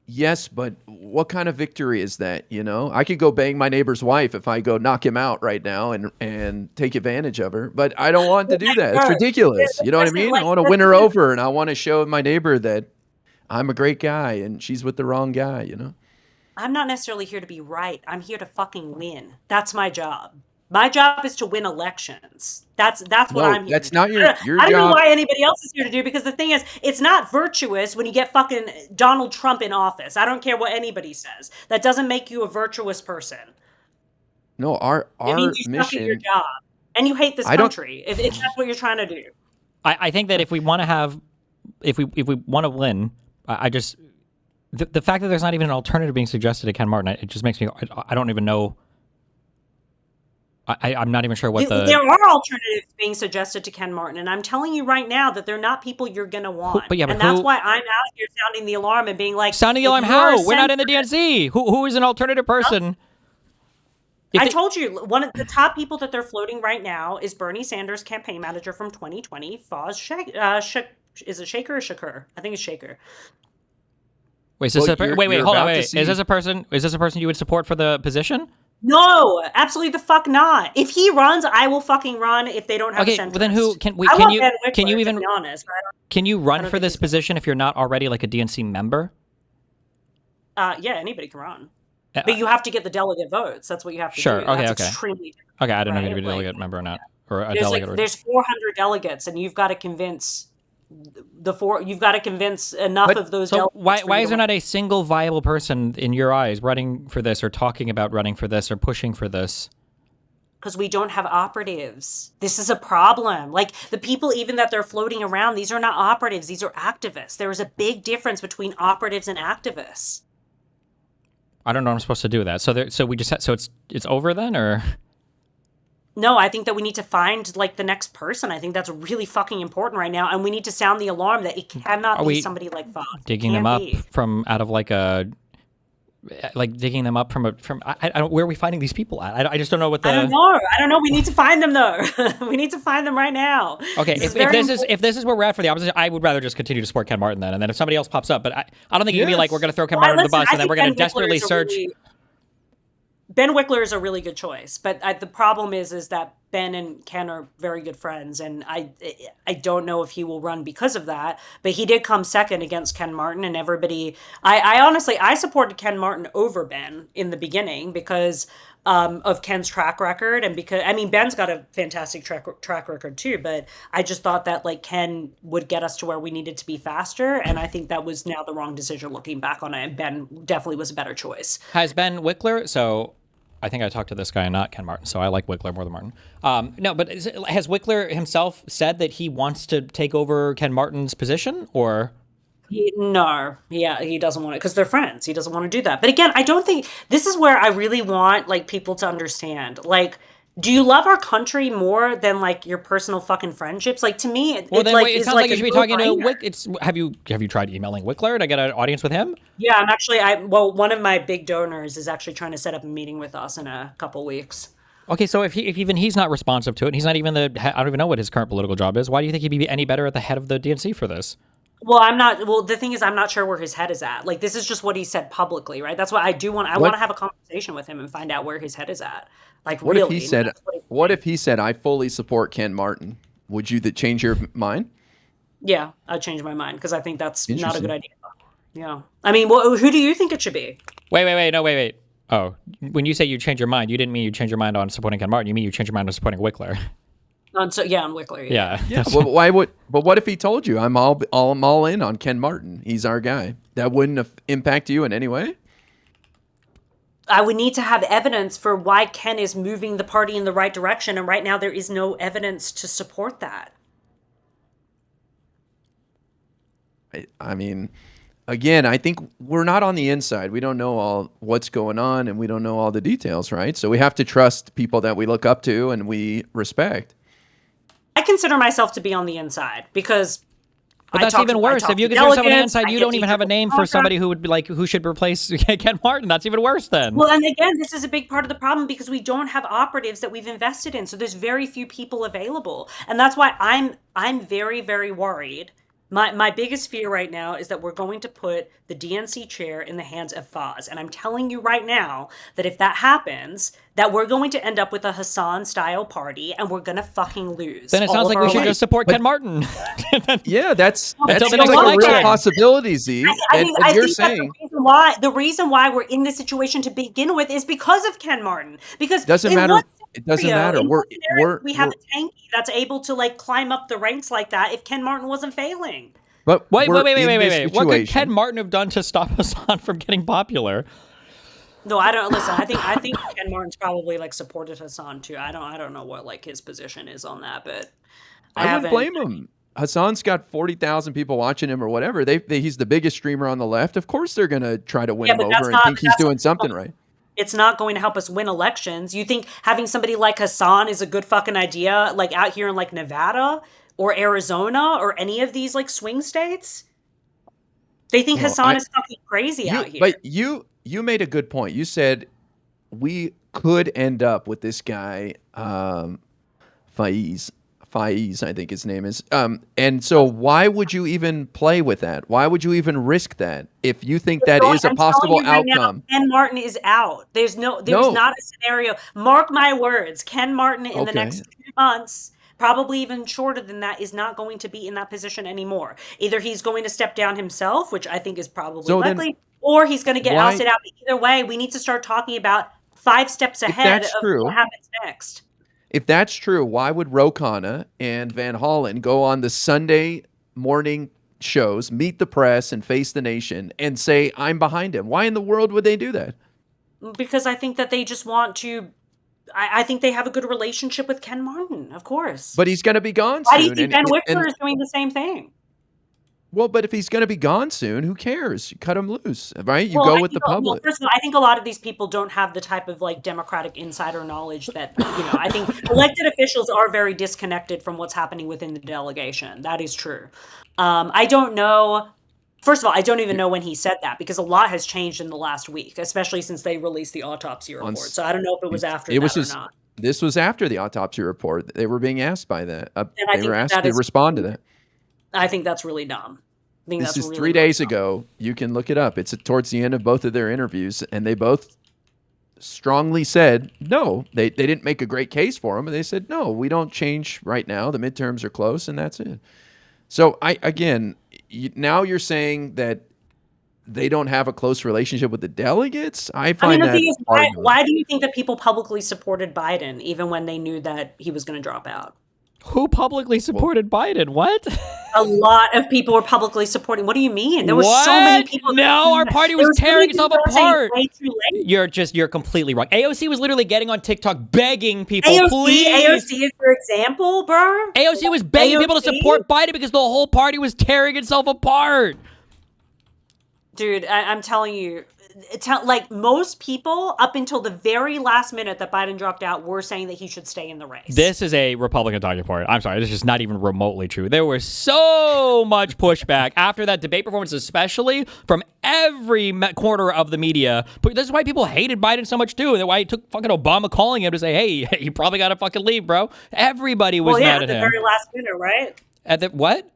Yes, but what kind of victory is that? You know, I could go bang my neighbor's wife if I go knock him out right now and take advantage of her, but I don't want to do that. It's ridiculous. You know what I mean? I want to win her over, and I want to show my neighbor that I'm a great guy and she's with the wrong guy, you know? I'm not necessarily here to be right. I'm here to fucking win. That's my job. My job is to win elections. That's what I'm here that's to do. not your I don't know job. why anybody else is here to do, because the thing is, it's not virtuous when you get fucking Donald Trump in office. I don't care what anybody says. That doesn't make you a virtuous person. No, our It means you suck at your mission. job and you hate this I don't- country. If that's what you're trying to do. I think that if we want to have, if we want to win, I just the fact that there's not even an alternative being suggested to Ken Martin, it just makes me. I don't even know. I'm not even sure what There are alternatives being suggested to Ken Martin, and I'm telling you right now that they're not people you're going to want. but and that's why I'm out here sounding the alarm and being like, sounding the alarm. How? We're not in the DNC. Who is an alternative person? I told you, one of the top people that they're floating right now is Bernie Sanders' campaign manager from 2020, Foz is it Shaker or Shakur? I think it's Shaker. Wait, hold on, wait. see- Is this a person you would support for the position? No, absolutely the fuck not. If he runs, I will fucking run if they don't have a Okay, centrist. well then who can we? I Can want you Ben can you Wickler, even to be honest? can you run for this position if you're not already like a DNC member? Yeah, anybody can run. But you have to get the delegate votes. That's what you have to Sure. do. Okay. That's Okay. extremely difficult, Okay. I don't know if right? you're a Like, delegate member or not, or a there's delegate. like, there's 400 delegates, and you've got to convince you've got to convince enough of those So delegates. why is there not a single viable person in your eyes running for this, or talking about running for this, or pushing for this? Because we don't have operatives. This is a problem. Like, the people even that they're floating around, these are not operatives. These are activists. There is a big difference between operatives and activists. I don't know what I'm supposed to do with that. So we just so it's over then, or No, I think that we need to find like the next person. I think that's really fucking important right now, and we need to sound the alarm that it cannot Are be we somebody like Fox. digging them up from out of like a digging them up from I don't, where are we finding these people at? I just don't know what the. I don't know. We need to find them though. We need to find them right now. Okay, This if this is where we're at for the opposition, I would rather just continue to support Ken Martin then, and then if somebody else pops up, but I don't think it can be like we're going to throw Ken Martin under the bus and then we're going to desperately search. Ben Wickler is a really good choice, but the problem is that Ben and Ken are very good friends, and I don't know if he will run because of that. But he did come second against Ken Martin, and everybody. I honestly supported Ken Martin over Ben in the beginning because of Ken's track record, and because Ben's got a fantastic track record too. But I just thought that like Ken would get us to where we needed to be faster, and I think that was now the wrong decision looking back on it. And Ben definitely was a better choice. Has Ben Wickler? So I think I talked to this guy, not Ken Martin, so I like Wickler more than Martin. No, but has Wickler himself said that he wants to take over Ken Martin's position, or? He doesn't want it because they're friends. He doesn't want to do that. But again, I don't think this is where I really want like people to understand. Like, do you love our country more than like your personal fucking friendships? Like to me, it sounds like you should be talking to Wick. Have you tried emailing Wickler to get an audience with him? Yeah, I'm actually. One of my big donors is actually trying to set up a meeting with us in a couple weeks. Okay, so if even he's not responsive to it, and he's not even I don't even know what his current political job is. Why do you think he'd be any better at the head of the DNC for this? Well, I'm not. Well, the thing is, I'm not sure where his head is at. Like, this is just what he said publicly, right? That's why I do want. I want to have a conversation with him and find out where his head is at. Like, What really? if he said? What if he said, "I fully support Ken Martin"? Would you change your mind? Yeah, I'd change my mind because I think that's not a Interesting. good idea. Yeah. I mean, who do you think it should be? Wait. Oh, when you say you change your mind, you didn't mean you change your mind on supporting Ken Martin. You mean you change your mind on supporting Wickler. On Wickler. Yeah. Well, why would? But what if he told you, I'm all in on Ken Martin. He's our guy. That wouldn't impact you in any way. I would need to have evidence for why Ken is moving the party in the right direction, and right now there is no evidence to support that. I mean, again, I think we're not on the inside. We don't know all what's going on, and we don't know all the details, right? So we have to trust people that we look up to and we respect. I consider myself to be on the inside because. But that's even worse. If you consider someone on the inside, you don't even have a name for somebody who would be like, who should replace Ken Martin. That's even worse then. Well, and again, this is a big part of the problem because we don't have operatives that we've invested in. So there's very few people available. And that's why I'm very, very worried. My biggest fear right now is that we're going to put the DNC chair in the hands of Faz. And I'm telling you right now that if that happens, that we're going to end up with a Hassan-style party and we're going to fucking lose. Then it sounds like we should just support Ken Martin. Yeah, that's the next like a real election. possibility, Z. I And think you're that's saying the reason why we're in this situation to begin with is because of Ken Martin. Because doesn't in matter. what It doesn't scenario- matter. in what scenario we have we're- a tanky that's able to like climb up the ranks like that if Ken Martin wasn't failing. But Wait. we're in this What could situation. Ken Martin have done to stop Hassan from getting popular? No, I don't listen. I think Ken Martin's probably like supported Hassan too. I don't know what like his position is on that, but I wouldn't blame him. Hassan's got 40,000 people watching him or whatever. He's the biggest streamer on the left. Of course they're going to try to win him over and think he's doing something right. It's not going to help us win elections. You think having somebody like Hassan is a good fucking idea, like out here in like Nevada or Arizona or any of these like swing states? They think Hassan is fucking crazy out here. But you made a good point. You said we could end up with this guy, Faiz, I think his name is. And so why would you even play with that? Why would you even risk that if you think that is a possible outcome? Ken Martin is out. There's not a scenario. Mark my words. Ken Martin in the next 2 months, probably even shorter than that, is not going to be in that position anymore. Either he's going to step down himself, which I think is probably likely, or he's going to get ousted out. But either way, we need to start talking about 5 steps ahead of what happens next. If that's true, why would Ro Khanna and Van Hollen go on the Sunday morning shows, meet the press and face the nation and say, I'm behind him? Why in the world would they do that? Because I think that they just want to. I think they have a good relationship with Ken Martin, of course. But he's going to be gone soon. Why do you think Ben Wickler is doing the same thing? Well, but if he's going to be gone soon, who cares? You cut him loose, right? You go with the public. Well, first of all, I think a lot of these people don't have the type of like Democratic insider knowledge that, I think elected officials are very disconnected from what's happening within the delegation. That is true. I don't know. First of all, I don't even know when he said that because a lot has changed in the last week, especially since they released the autopsy report. So I don't know if it was after that or not. This was after the autopsy report. They were being asked by that. They were asked to is respond to that. I think that's really dumb. This is 3 days ago. You can look it up. It's towards the end of both of their interviews, and they both strongly said no. They didn't make a great case for him, but they said no. We don't change right now. The midterms are close, and that's it. So now you're saying that they don't have a close relationship with the delegates. I find the that. thing is, why do you think that people publicly supported Biden even when they knew that he was going to drop out? Who publicly supported Biden? What? A lot of people were publicly supporting. What do you mean? There were so many people. No, our party was tearing itself apart. Way too late. You're completely wrong. AOC was literally getting on TikTok begging people, please. AOC is your example, bro. AOC was begging people to support Biden because the whole party was tearing itself apart. Dude, I'm telling you, like most people up until the very last minute that Biden dropped out were saying that he should stay in the race. This is a Republican talking point. I'm sorry, this is just not even remotely true. There was so much pushback after that debate performance, especially from every corner of the media. But this is why people hated Biden so much too. And why it took fucking Obama calling him to say, hey, you probably got to fucking leave, bro. Everybody was mad at him. At the very last minute, right? At the what?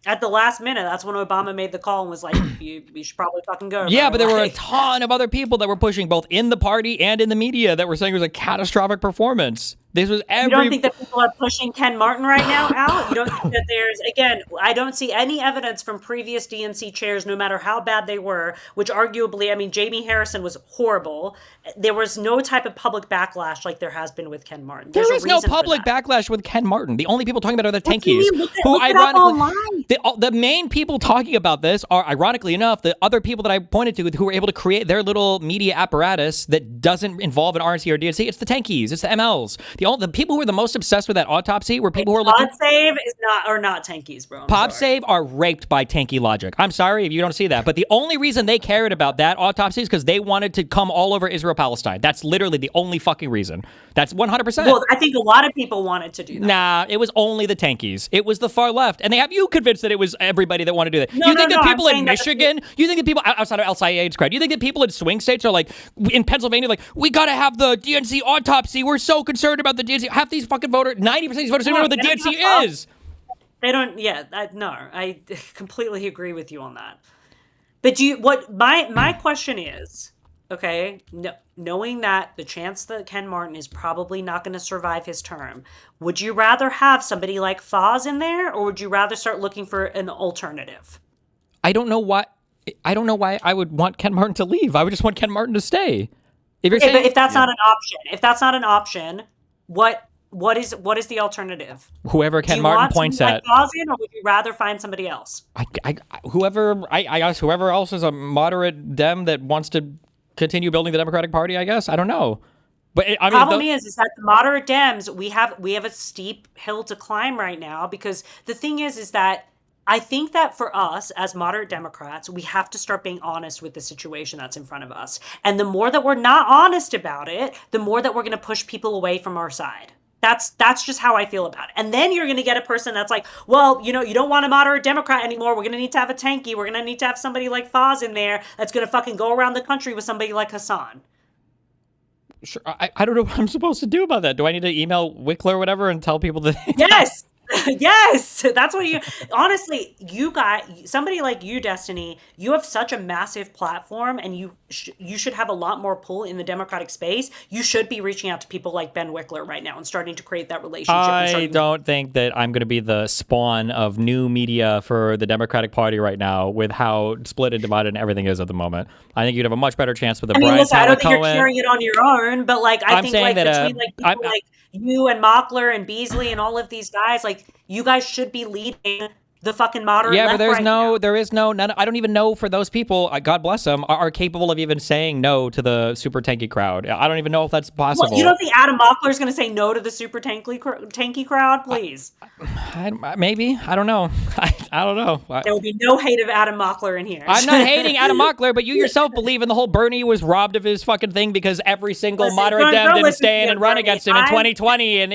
At the last minute, that's when Obama made the call and was like, you should probably fucking go. Yeah, but there were a ton of other people that were pushing both in the party and in the media that were saying it was a catastrophic performance. This was You don't think that people are pushing Ken Martin right now, Al? You don't think that I don't see any evidence from previous DNC chairs, no matter how bad they were, which arguably, Jamie Harrison was horrible. There was no type of public backlash like there has been with Ken Martin. There is no public backlash with Ken Martin. The only people talking about it are the tankies. Look it up online. The main people talking about this are, ironically enough, the other people that I pointed to who were able to create their little media apparatus that doesn't involve an RNC or DNC. It's the tankies. It's the MLs. The people who were the most obsessed with that autopsy were people who were looking. Pod save is not tankies, bro. Pod save are raped by tanky logic. I'm sorry if you don't see that, but the only reason they cared about that autopsy is because they wanted to come all over Israel-Palestine. That's literally the only fucking reason. That's 100%. Well, I think a lot of people wanted to do that. Nah, it was only the tankies. It was the far left, and they have you convinced that it was everybody that wanted to do that. You think that people in Michigan? You think that people outside of El Sayed's crowd? You think that people in swing states are like in Pennsylvania, like we gotta have the DNC autopsy? We're so concerned about the DNC. Half these fucking voters, 90% of these voters don't know what the DNC is. They don't. Yeah, no, I completely agree with you on that. But my question is, okay, knowing that the chance that Ken Martin is probably not going to survive his term, would you rather have somebody like Foz in there, or would you rather start looking for an alternative? I don't know why I would want Ken Martin to leave. I would just want Ken Martin to stay. If you're saying, but if that's not an option, what is the alternative? Whoever Ken Martin points at. Like Foz in, or would you rather find somebody else? I guess whoever else is a moderate Dem that wants to continue building the Democratic Party. I guess I don't know. But I mean, problem is that the moderate Dems, we have a steep hill to climb right now, because the thing is that I think that for us as moderate Democrats, we have to start being honest with the situation that's in front of us. And the more that we're not honest about it, the more that we're going to push people away from our side. That's just how I feel about it. And then you're going to get a person that's like, well, you don't want a moderate Democrat anymore. We're going to need to have a tanky. We're going to need to have somebody like Foz in there that's going to fucking go around the country with somebody like Hassan. Sure, I don't know what I'm supposed to do about that. Do I need to email Wickler or whatever and tell people that? Yes. Yes, that's what honestly, you got somebody like you, Destiny. You have such a massive platform, and you should have a lot more pull in the Democratic space. You should be reaching out to people like Ben Wickler right now and starting to create that relationship. I don't think that I'm going to be the spawn of new media for the Democratic Party right now, with how split and divided and everything is at the moment. I think you'd have a much better chance with a Brian listen, I don't think Cohen. you're carrying it on your own, but like I think like between like people like you and Mockler and Beasley and all of these guys, like you guys should be leading the fucking moderate left. Yeah, but there is now. none. I don't even know for those people, God bless them, are capable of even saying no to the super tanky crowd. I don't even know if that's possible. Well, you don't think Adam Mockler is going to say no to the super tanky crowd? Please. Maybe. I don't know. I don't know. There will be no hate of Adam Mockler in here. I'm not hating Adam Mockler, but you yourself believe in the whole Bernie was robbed of his fucking thing because every single moderate Dem didn't stand and run against him in 2020. And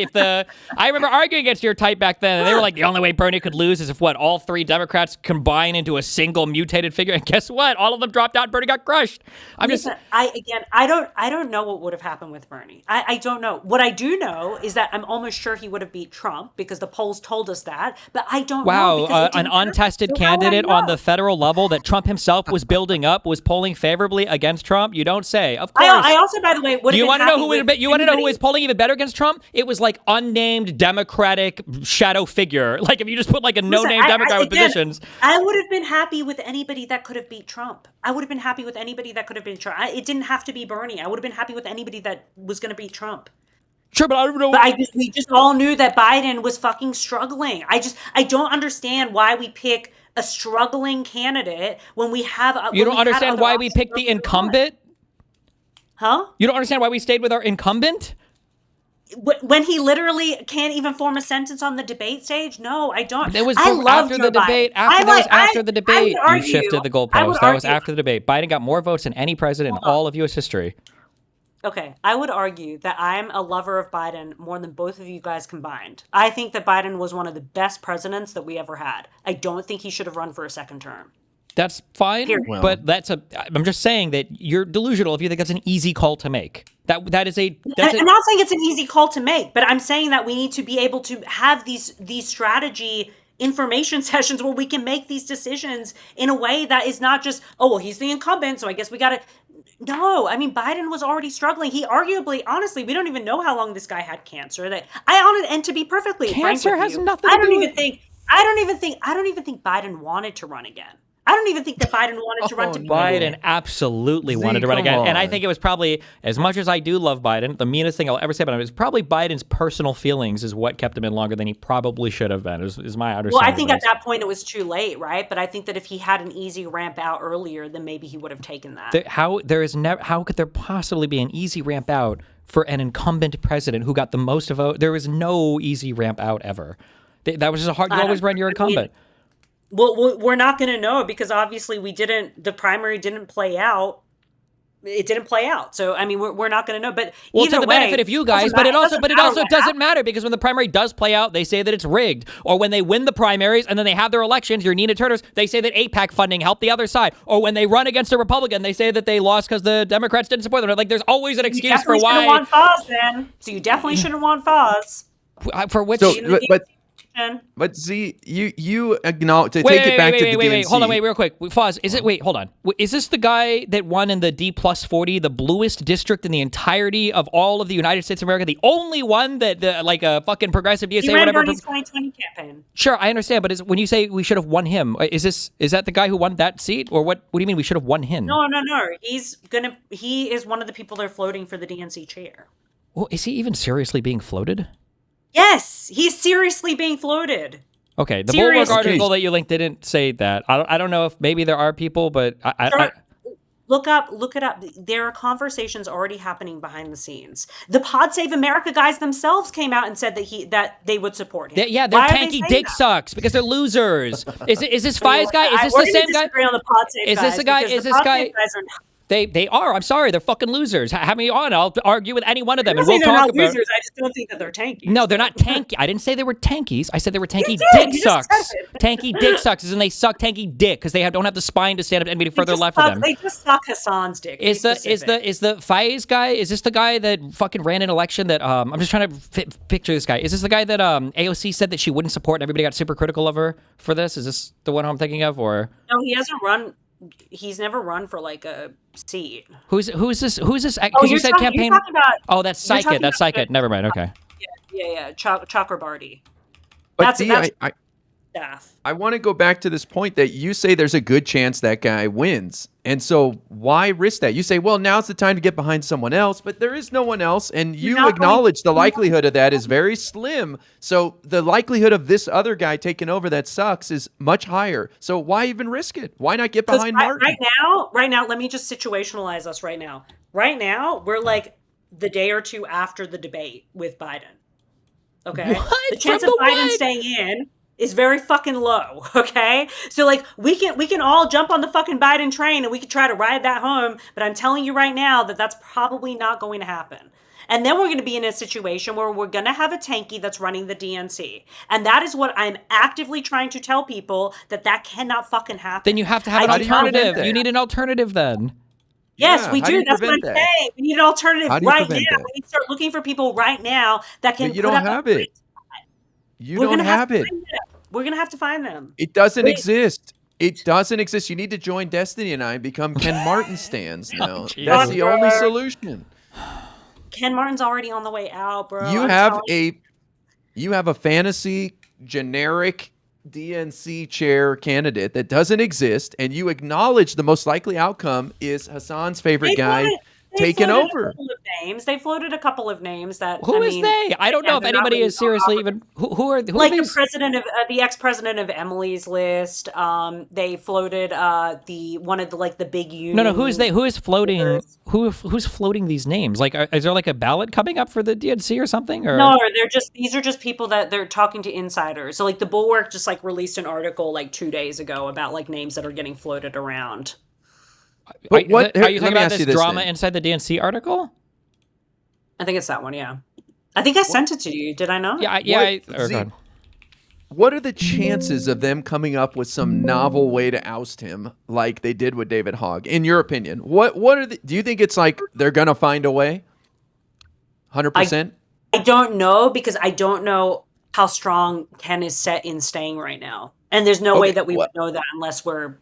I remember arguing against your type back then, and they were like, the only way Bernie could lose is if all three Democrats combine into a single mutated figure. And guess what? All of them dropped out and Bernie got crushed. I don't know what would have happened with Bernie. I don't know. What I do know is that I'm almost sure he would have beat Trump because the polls told us that, but I don't know. Wow, an untested candidate on the federal level that Trump himself was building up was polling favorably against Trump? You don't say. Of course. I also, by the way, would have you want to know who was polling even better against Trump? It was like unnamed Democratic shadow figure. Like if you just put like a no-name Democrat with positions. I would have been happy with anybody that could have beat Trump. I would have been happy with anybody that could have been Trump. It didn't have to be Bernie. I would have been happy with anybody that was going to beat Trump. Sure, but I don't know. But we just all knew that Biden was fucking struggling. I don't understand why we pick a struggling candidate when we have. You don't understand why we picked the incumbent? Huh? You don't understand why we stayed with our incumbent? When he literally can't even form a sentence on the debate stage? No, I don't. It was after the debate. After the debate, you shifted the goalpost. That was after the debate. Biden got more votes than any president in all of U.S. history. Okay, I would argue that I'm a lover of Biden more than both of you guys combined. I think that Biden was one of the best presidents that we ever had. I don't think he should have run for a second term. That's fine, but I'm just saying that you're delusional if you think that's an easy call to make. I'm not saying it's an easy call to make, but I'm saying that we need to be able to have these strategy information sessions where we can make these decisions in a way that is not just, oh, well, he's the incumbent, so I guess we got to. No, I mean, Biden was already struggling. He arguably, honestly, we don't even know how long this guy had cancer. And to be perfectly frank with you, has nothing I don't even think Biden wanted to run again. I don't even think that Biden wanted to run to begin Biden with. absolutely Z, wanted to run come again. And I on. think it was probably, as much as I do love Biden, the meanest thing I'll ever say about him is probably Biden's personal feelings is what kept him in longer than he probably should have been, is my understanding. Well, I think of at this. that point it was too late, right? But I think that if he had an easy ramp out earlier, then maybe he would have taken that. How could there possibly be an easy ramp out for an incumbent president who got the most vote? There was no easy ramp out ever. That was just a hard. You always run your incumbent. Well, we're not going to know because obviously the primary didn't play out. It didn't play out. So, I mean, we're not going to know. But Well, either to the way, benefit of you guys, but it also doesn't matter because when the primary does play out, they say that it's rigged. Or when they win the primaries and then they have their elections, your Nina Turners, they say that APAC funding helped the other side. Or when they run against a Republican, they say that they lost because the Democrats didn't support them. Like, there's always an excuse for why. You want Foz then. So you definitely shouldn't want Foz. For which? So, but Z, you acknowledge to take it back to the DNC. Wait, hold on, real quick. Foz, hold on. Is this the guy that won in the D+40, the bluest district in the entirety of all of the United States of America? The only one that, like a fucking progressive DSA, He ran whatever. Bernie's 2020 campaign. Sure, I understand, but when you say we should have won him, is that the guy who won that seat, or what? What do you mean we should have won him? No. He is one of the people they're floating for the DNC chair. Well, is he even seriously being floated? Yes, he's seriously being floated. Okay, the Seriously. Bulwark article that you linked didn't say that. I don't know if maybe there are people, but Look it up. There are conversations already happening behind the scenes. The Pod Save America guys themselves came out and said that they would support him. Their Why are they tanky saying dick that? sucks because they're losers. Is this Fies guy? Is this We're the gonna same guy? disagree on the Pod Save Is this guys the guy? because Is the this Pod guy? Save guys are not. They are. I'm sorry. They're fucking losers. Have me on. I'll argue with any one of them, I'm and not we'll saying they're talk not about. losers. I just don't think that they're tanky. No, they're not tanky. I didn't say they were tankies. I said they were tanky did. dick You just sucks. said it. Tanky dick sucks is when they suck tanky dick because they don't have the spine to stand up anybody further left of them. They just suck Hassan's dick. Is the Faiz guy? Is this the guy that fucking ran an election that I'm just trying to picture this guy. Is this the guy that AOC said that she wouldn't support and everybody got super critical of her for this? Is this the one I'm thinking of, or No, he hasn't run. He's never run for like a seat. who's this? Because you're you said talking- campaign. you're talking about- That's you're Psychit. talking That's about Psychit. Never mind. Okay. Yeah. Chakrabarty. But That's Z, that's I staff. I want to go back to this point that you say there's a good chance that guy wins. And so why risk that? You say, well, now's the time to get behind someone else, but there is no one else. And you acknowledge the likelihood of that is very slim. So the likelihood of this other guy taking over that sucks is much higher. So why even risk it? Why not get behind Martin? Right now, let me just situationalize us right now. Right now, we're like the day or two after the debate with Biden. Okay? What? The chance From of the Biden what? staying in is very fucking low, okay? So like we can all jump on the fucking Biden train and we can try to ride that home, but I'm telling you right now that that's probably not going to happen. And then we're going to be in a situation where we're going to have a tanky that's running the DNC. And that is what I'm actively trying to tell people that cannot fucking happen. Then you have to have an alternative. You need an alternative then. Yes, Yeah, we how do do. you That's what I'm prevent that? saying. We need an alternative How do you right now. prevent that? We need to start looking for people right now that can But you put don't up a have it. You We're don't gonna have to it. find them. We're going to have to find them. It doesn't Wait. exist. It doesn't exist. You need to join Destiny and I and become Ken Martin stands now. Jesus. That's the only solution. Ken Martin's already on the way out, bro. You I'm have telling a fantasy generic DNC chair candidate that doesn't exist, and you acknowledge the most likely outcome is Hassan's favorite guy taking over. They floated a couple of names that. Who is they? I don't know if they're not anybody really is seriously even. Who are like these? the ex-president of Emily's List. They floated one of the big union. No, who is they? Who is floating? Who's floating these names? Like, is there like a ballot coming up for the DNC or something? Or No, these are just people that they're talking to insiders. So like the Bulwark just like released an article like 2 days ago about like names that are getting floated around. But what are you let talking me about ask you this drama then. inside the DNC article? I think it's that one, yeah. I think I sent it to you. Did I not? What are the chances of them coming up with some novel way to oust him like they did with David Hogg? In your opinion, what are do you think it's like they're gonna find a way? 100%. I don't know because I don't know how strong Ken is set in staying right now, and there's no way that we would know that unless we're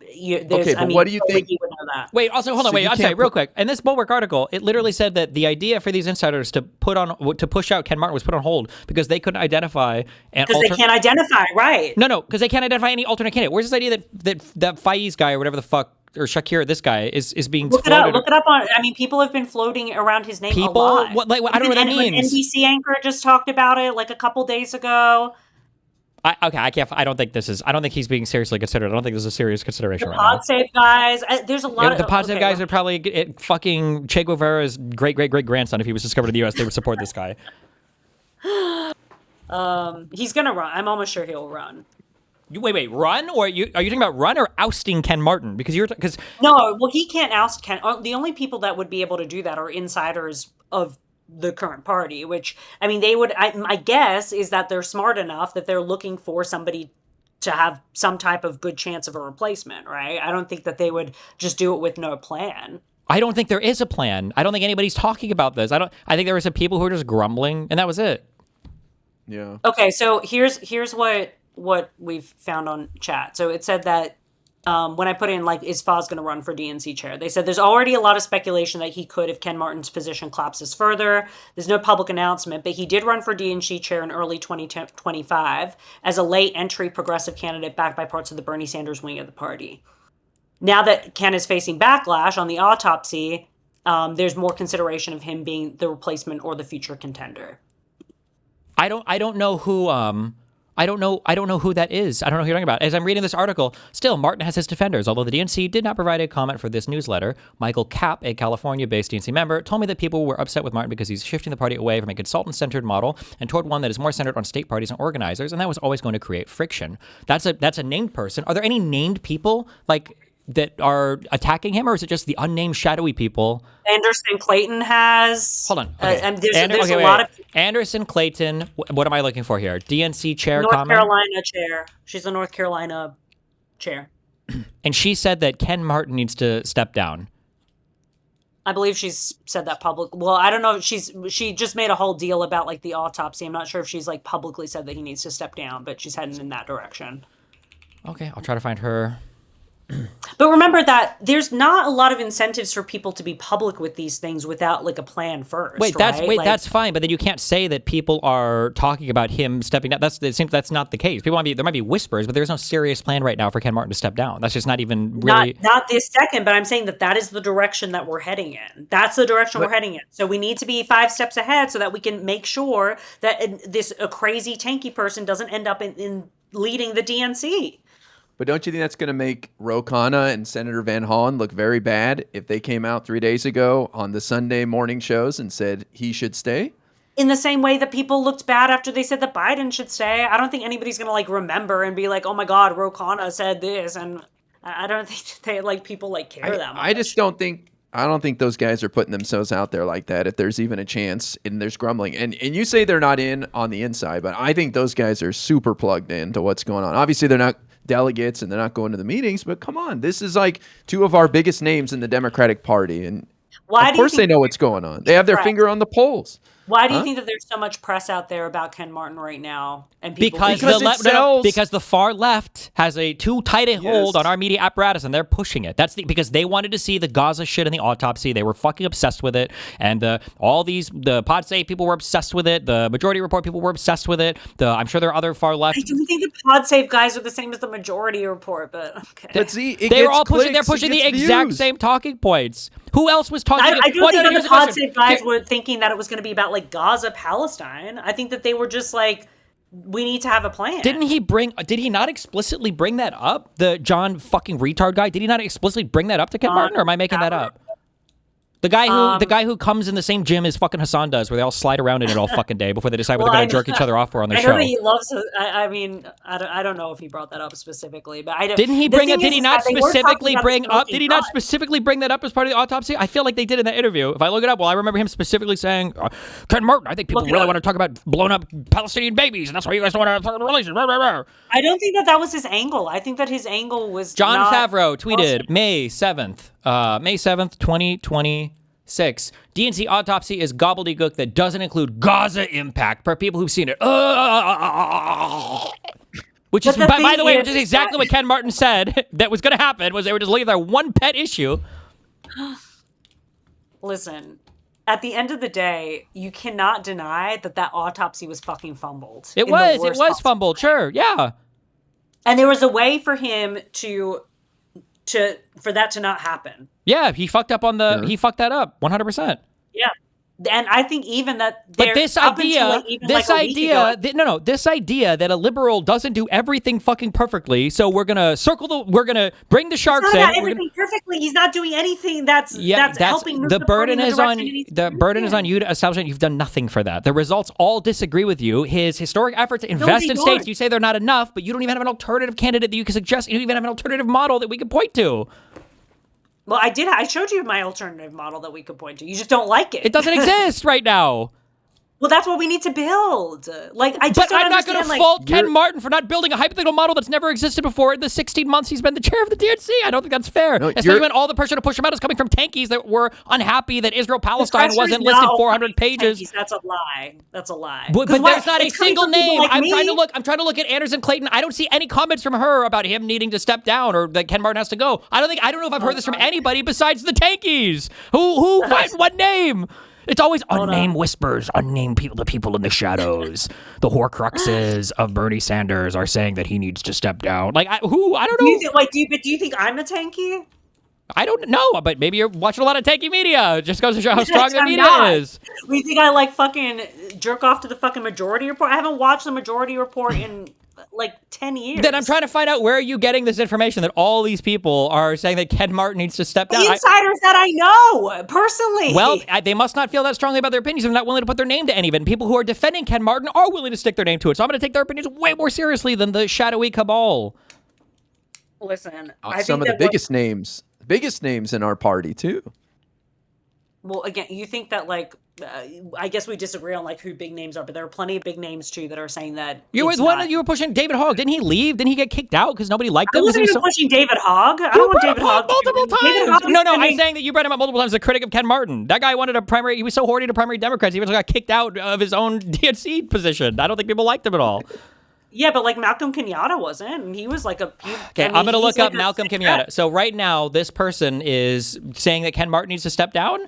there's, Okay, but what do you think? He would know that. Wait, also, hold on, wait, I'm sorry, real quick. In this Bulwark article, it literally said that the idea for these insiders to push out Ken Martin was put on hold because they couldn't identify Because they can't identify, right? No, because they can't identify any alternate candidate. Where's this idea that Faiz guy or whatever the fuck, or Shakir, this guy, is being Look floated? it up on. I mean, people have been floating around his name a lot. I don't know what that means. An NBC anchor just talked about it like a couple days ago. I don't think he's being seriously considered. I don't think this is a serious consideration The right now. pod save guys. There's a lot of The pod save guys would probably fucking Che Guevara's great grandson if he was discovered in the U.S. They would support this guy. He's gonna run. I'm almost sure he'll run. Wait, run? Or are you talking about run or ousting Ken Martin? Because No, well, he can't oust Ken. The only people that would be able to do that are insiders of the current party, which, I mean, they would, my guess is that they're smart enough that they're looking for somebody to have some type of good chance of a replacement, right? I don't think that they would just do it with no plan. I don't think there is a plan. I don't think anybody's talking about this. I think there were some people who were just grumbling, and that was it. Yeah. Okay, so here's what we've found on chat. So it said that when I put in, like, is Foz going to run for DNC chair? They said there's already a lot of speculation that he could if Ken Martin's position collapses further. There's no public announcement, but he did run for DNC chair in early 2025 as a late entry progressive candidate backed by parts of the Bernie Sanders wing of the party. Now that Ken is facing backlash on the autopsy, there's more consideration of him being the replacement or the future contender. I don't know who I don't know who that is. I don't know who you're talking about. As I'm reading this article, still, Martin has his defenders. Although the DNC did not provide a comment for this newsletter, Michael Kapp, a California-based DNC member, told me that people were upset with Martin because he's shifting the party away from a consultant-centered model and toward one that is more centered on state parties and organizers, and that was always going to create friction. That's a named person. Are there any named people that are attacking him, or is it just the unnamed shadowy people? Anderson Clayton has. Hold on. Okay. And there's a lot of Anderson Clayton. What am I looking for here? DNC chair North comment? Carolina chair. She's a North Carolina chair. And she said that Ken Martin needs to step down. I believe she's said that public. Well, I don't know. She just made a whole deal about like the autopsy. I'm not sure if she's like publicly said that he needs to step down, but she's heading in that direction. Okay, I'll try to find her. But remember that there's not a lot of incentives for people to be public with these things without like a plan first. That's fine, but then you can't say that people are talking about him stepping down. It seems that's not the case. There might be whispers, but there's no serious plan right now for Ken Martin to step down. That's just not even really not this second. But I'm saying that is the direction that we're heading in. That's the direction we're heading in. So we need to be 5 steps ahead so that we can make sure that a crazy tanky person doesn't end up in leading the DNC. But don't you think that's going to make Ro Khanna and Senator Van Hollen look very bad if they came out 3 days ago on the Sunday morning shows and said he should stay? In the same way that people looked bad after they said that Biden should stay. I don't think anybody's going to like remember and be like, oh my God, Ro Khanna said this. And I don't think people care that much. I just don't think those guys are putting themselves out there like that if there's even a chance and there's grumbling. And you say they're not in on the inside, but I think those guys are super plugged into what's going on. Obviously, they're not delegates and they're not going to the meetings, but come on, this is like 2 of our biggest names in the Democratic Party, and of course they know what's going on. They have their finger on the polls. Why do you think that there's so much press out there about Ken Martin right now? And because the far left has too tight a hold on our media apparatus, and they're pushing it. Because they wanted to see the Gaza shit in the autopsy. They were fucking obsessed with it, and the Pod Save people were obsessed with it. The Majority Report people were obsessed with it. I'm sure there are other far left. I don't think the Pod Save guys are the same as the Majority Report, but okay. But see, they're pushing the exact same talking points. Who else was talking? I don't think that the Pod Save guys were thinking that it was going to be about like Gaza, Palestine. I think that they were just like, we need to have a plan. Did he not explicitly bring that up? The John fucking retard guy, did he not explicitly bring that up to Ken Martin, or am I making that up? The guy who comes in the same gym as fucking Hassan does, where they all slide around in it all fucking day before they decide what they're going to jerk each other off for on their show. I know that he loves. I mean, I don't know if he brought that up specifically, but I don't. Didn't he bring it? Did he not specifically bring up? Did he not specifically bring that up as part of the autopsy? I feel like they did in that interview. If I look it up, I remember him specifically saying, "Ken Martin, I think people really want to talk about blown up Palestinian babies, and that's why you guys don't want to have relations." I don't think that was his angle. I think that his angle was John Favreau tweeted May 7th, 2026. DNC autopsy is gobbledygook that doesn't include Gaza impact per people who've seen it. Which is, by the way, which is exactly what Ken Martin said that was going to happen, was they were just leaving their one pet issue. Listen, at the end of the day, you cannot deny that autopsy was fucking fumbled. It was fumbled, sure, yeah. And there was a way for him for that to not happen. Yeah, he fucked up he fucked that up 100%. Yeah. And I think even that, but this idea that a liberal doesn't do everything fucking perfectly, so we're gonna bring the sharks in. Everything perfectly. He's not doing anything that's helping move the burden party is on the burden is on you to establish that you've done nothing for that. The results all disagree with you. His historic efforts to invest in states, you say they're not enough, but you don't even have an alternative candidate that you can suggest. You don't even have an alternative model that we can point to. Well, I did. I showed you my alternative model that we could point to. You just don't like it. It doesn't exist right now. Well, that's what we need to build. Like, I'm not going to fault Ken Martin for not building a hypothetical model that's never existed before in the 16 months he's been the chair of the DNC. I don't think that's fair. No, especially when all the pressure to push him out is coming from tankies that were unhappy that Israel-Palestine wasn't listed 400 pages. Tankies. That's a lie. That's a lie. But there's not a single name. I'm trying to look at Anderson Clayton. I don't see any comments from her about him needing to step down or that Ken Martin has to go. I don't know if I've heard this from anybody besides the tankies. Who finds one name? It's always unnamed whispers, unnamed people, the people in the shadows. The Horcruxes of Bernie Sanders are saying that he needs to step down. Like, I don't know. Do you think I'm a tanky? I don't know, but maybe you're watching a lot of tanky media. It just goes to show how strong the media is. We think I fucking jerk off to the fucking Majority Report? I haven't watched the Majority Report in 10 years. Then I'm trying to find out, where are you getting this information that all these people are saying that Ken Martin needs to step down? The insiders that I know, personally. Well, they must not feel that strongly about their opinions. They're not willing to put their name to any of it. And people who are defending Ken Martin are willing to stick their name to it. So I'm going to take their opinions way more seriously than the shadowy cabal. Listen, some of the biggest names in our party, too. Well, again, you think that I guess we disagree on who big names are, but there are plenty of big names too that are saying that you were pushing David Hogg. Didn't he leave? Didn't he get kicked out because nobody liked him? I wasn't even pushing David Hogg. I don't want David Hogg multiple times. No, I'm saying that you brought him up multiple times as a critic of Ken Martin. That guy wanted a primary. He was so horny to primary Democrats. He eventually got kicked out of his own DNC position. I don't think people liked him at all. Yeah, but Malcolm Kenyatta wasn't, and he was I'm going to look up Malcolm Kenyatta. So right now, this person is saying that Ken Martin needs to step down.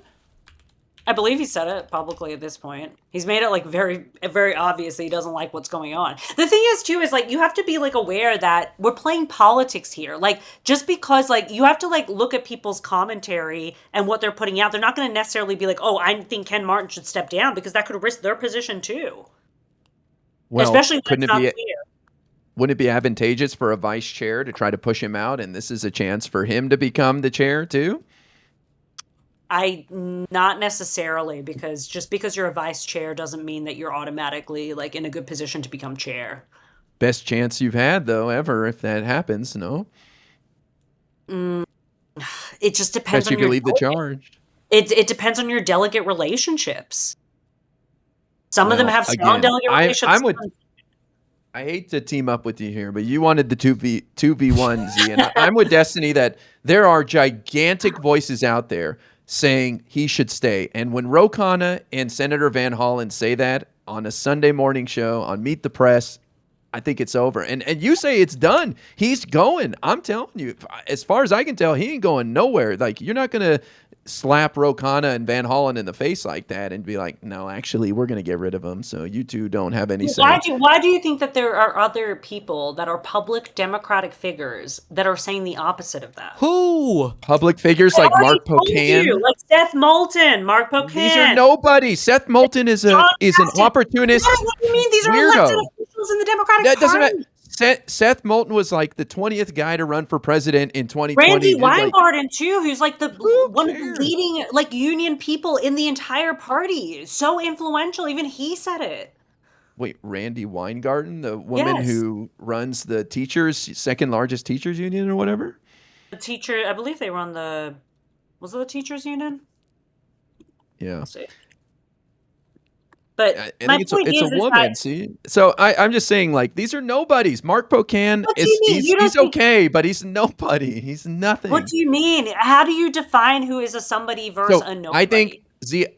I believe he said it publicly at this point. He's made it very, very obvious that he doesn't like what's going on. The thing is too is you have to be aware that we're playing politics here. Just because you have to look at people's commentary and what they're putting out. They're not going to necessarily be oh, I think Ken Martin should step down, because that could risk their position too. Well, especially when it's not clear. Wouldn't it be advantageous for a vice chair to try to push him out, and this is a chance for him to become the chair too? Not necessarily, because just because you're a vice chair doesn't mean that you're automatically in a good position to become chair. Best chance you've had though ever if that happens, no? It just depends on you can lead the charge. It depends on your delegate relationships. Some of them have strong delegate relationships. I hate to team up with you here, but you wanted the 2v1, Z, and I'm with Destiny that there are gigantic voices out there saying he should stay. And when Ro Khanna and Senator Van Hollen say that on a Sunday morning show on Meet the Press, I think it's over. And you say it's done. He's going. I'm telling you, as far as I can tell, he ain't going nowhere. You're not going to slap Ro Khanna and Van Hollen in the face like that and be like, no, actually, we're going to get rid of him, so you two don't have any say. Why do you think that there are other people that are public Democratic figures that are saying the opposite of that? Who? Public figures like Mark Pocan? Like Seth Moulton, Mark Pocan. These are nobody. Seth Moulton is an opportunist. What do you mean? These are elected officials in the Democratic Party. Doesn't matter. Seth Moulton was the 20th guy to run for president in 2020. Randy Weingarten too, who's one of the leading union people in the entire party. So influential, even he said it. Wait, Randy Weingarten, the woman who runs the second largest teachers union or whatever? The teacher, I believe they run was it the teachers union? Yeah. Let's see. But I think it's a woman, see? So I'm just saying, these are nobodies. Mark Pocan, he's okay, but he's nobody. He's nothing. What do you mean? How do you define who is a somebody versus a nobody?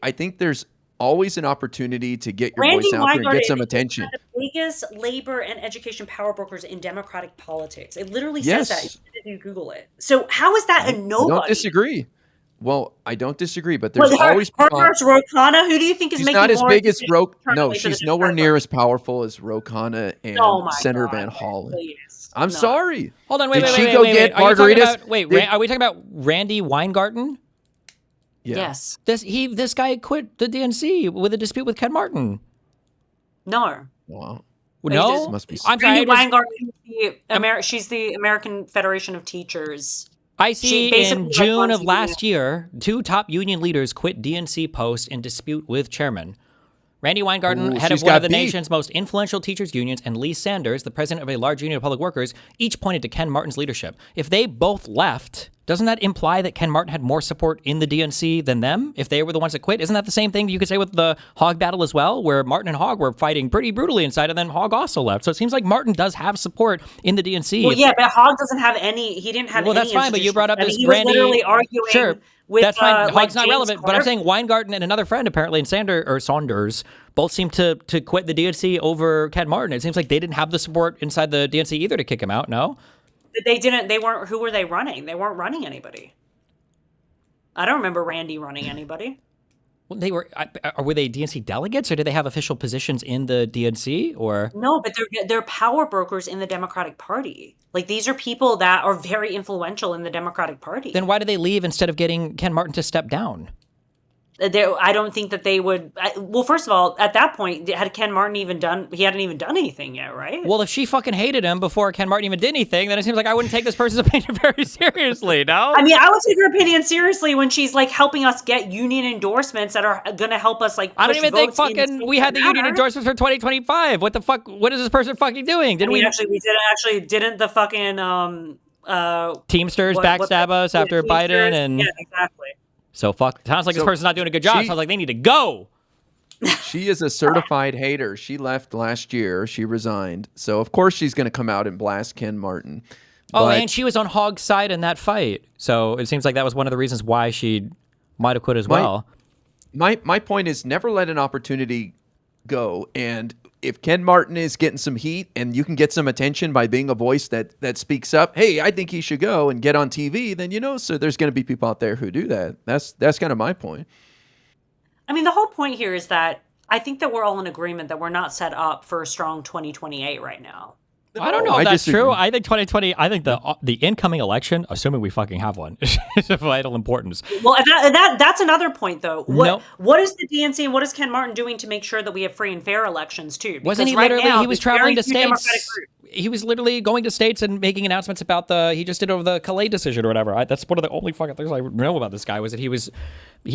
I think there's always an opportunity to get your voice out there and get some attention. biggest labor and education power brokers in Democratic politics. It literally says that if you Google it. So how is that a nobody? I don't disagree. Well, I don't disagree, but Well, there's always her versus Ro Khanna. Who do you think is she's making not as more big as decisions No, internally for she's the nowhere Democratic near as powerful as Ro Khanna and Oh my Senator God, Van Hollen. please. I'm No. sorry. Hold on, Did she go get Are you talking margaritas? about, wait, Did- are we talking about Randy Weingarten? Yeah. Yes. This guy quit the DNC with a dispute with Ken Martin. No. Wow. No, Must be. I'm sorry. Randy Weingarten, she's the American Federation of Teachers. I see basically, in like, June runs of the last year, 2 top union leaders quit DNC posts in dispute with chairman. Randy Weingarten, Ooh, head of she's one got of the beef. nation's most influential teachers unions, and Lee Sanders, the president of a large union of public workers, each pointed to Ken Martin's leadership. If they both left, doesn't that imply that Ken Martin had more support in the DNC than them, if they were the ones that quit? Isn't that the same thing you could say with the Hogg battle as well, where Martin and Hogg were fighting pretty brutally inside, and then Hogg also left? So it seems like Martin does have support in the DNC. Well, yeah, but Hogg doesn't have any. He didn't have. Well, any that's fine, but you brought up institutional- this he was Randy. literally arguing. Sure, with, that's fine. like Hogg's not James relevant, but I'm Clark. saying Weingarten and another friend apparently, and Saunders, both seem to quit the DNC over Ken Martin. It seems like they didn't have the support inside the DNC either to kick him out. No, They didn't. They weren't. Who were they running? They weren't running anybody. I don't remember Randy running anybody. well, were they DNC delegates, or did they have official positions in the DNC? Or No, but they're power brokers in the Democratic Party. Like, these are people that are very influential in the Democratic Party. then why did they leave instead of getting Ken Martin to step down? I don't think that they would. Well, first of all, at that point, had Ken Martin even done? He hadn't even done anything yet, right? Well, if she fucking hated him before Ken Martin even did anything, then it seems like I wouldn't take this person's opinion very seriously, no? I mean, I would take her opinion seriously when she's like helping us get union endorsements that are going to help us like. I don't push even think votes in fucking we had the union matter. endorsements for 2025. What the fuck? What is this person fucking doing? I mean, actually, we didn't the fucking Teamsters what- backstab us after Teamsters? Biden and Yeah, exactly. so sounds like this So person's not doing a good job. she- Sounds like they need to go. She is a certified hater. She left last year. She resigned. So of course she's going to come out and blast Ken Martin. Oh, But- and she was on Hogg's side in that fight. So it seems like that was one of the reasons why she might have quit as well. My point is never let an opportunity go. And if Ken Martin is getting some heat and you can get some attention by being a voice that speaks up, hey, I think he should go and get on TV, then so there's going to be people out there who do that. That's kind of my point. I mean, the whole point here is that I think that we're all in agreement that we're not set up for a strong 2028 right now. I don't know I if that's disagree. true. I think 2020. I think the incoming election, assuming we fucking have one, is of vital importance. Well, that's another point, though. What is the DNC and what is Ken Martin doing to make sure that we have free and fair elections too? Wasn't he Because right literally? now, He was there's traveling very to few Democratic states. groups. He was literally going to states and making announcements about he just did over the Calais decision or whatever. That's one of the only fucking things I know about this guy was that he was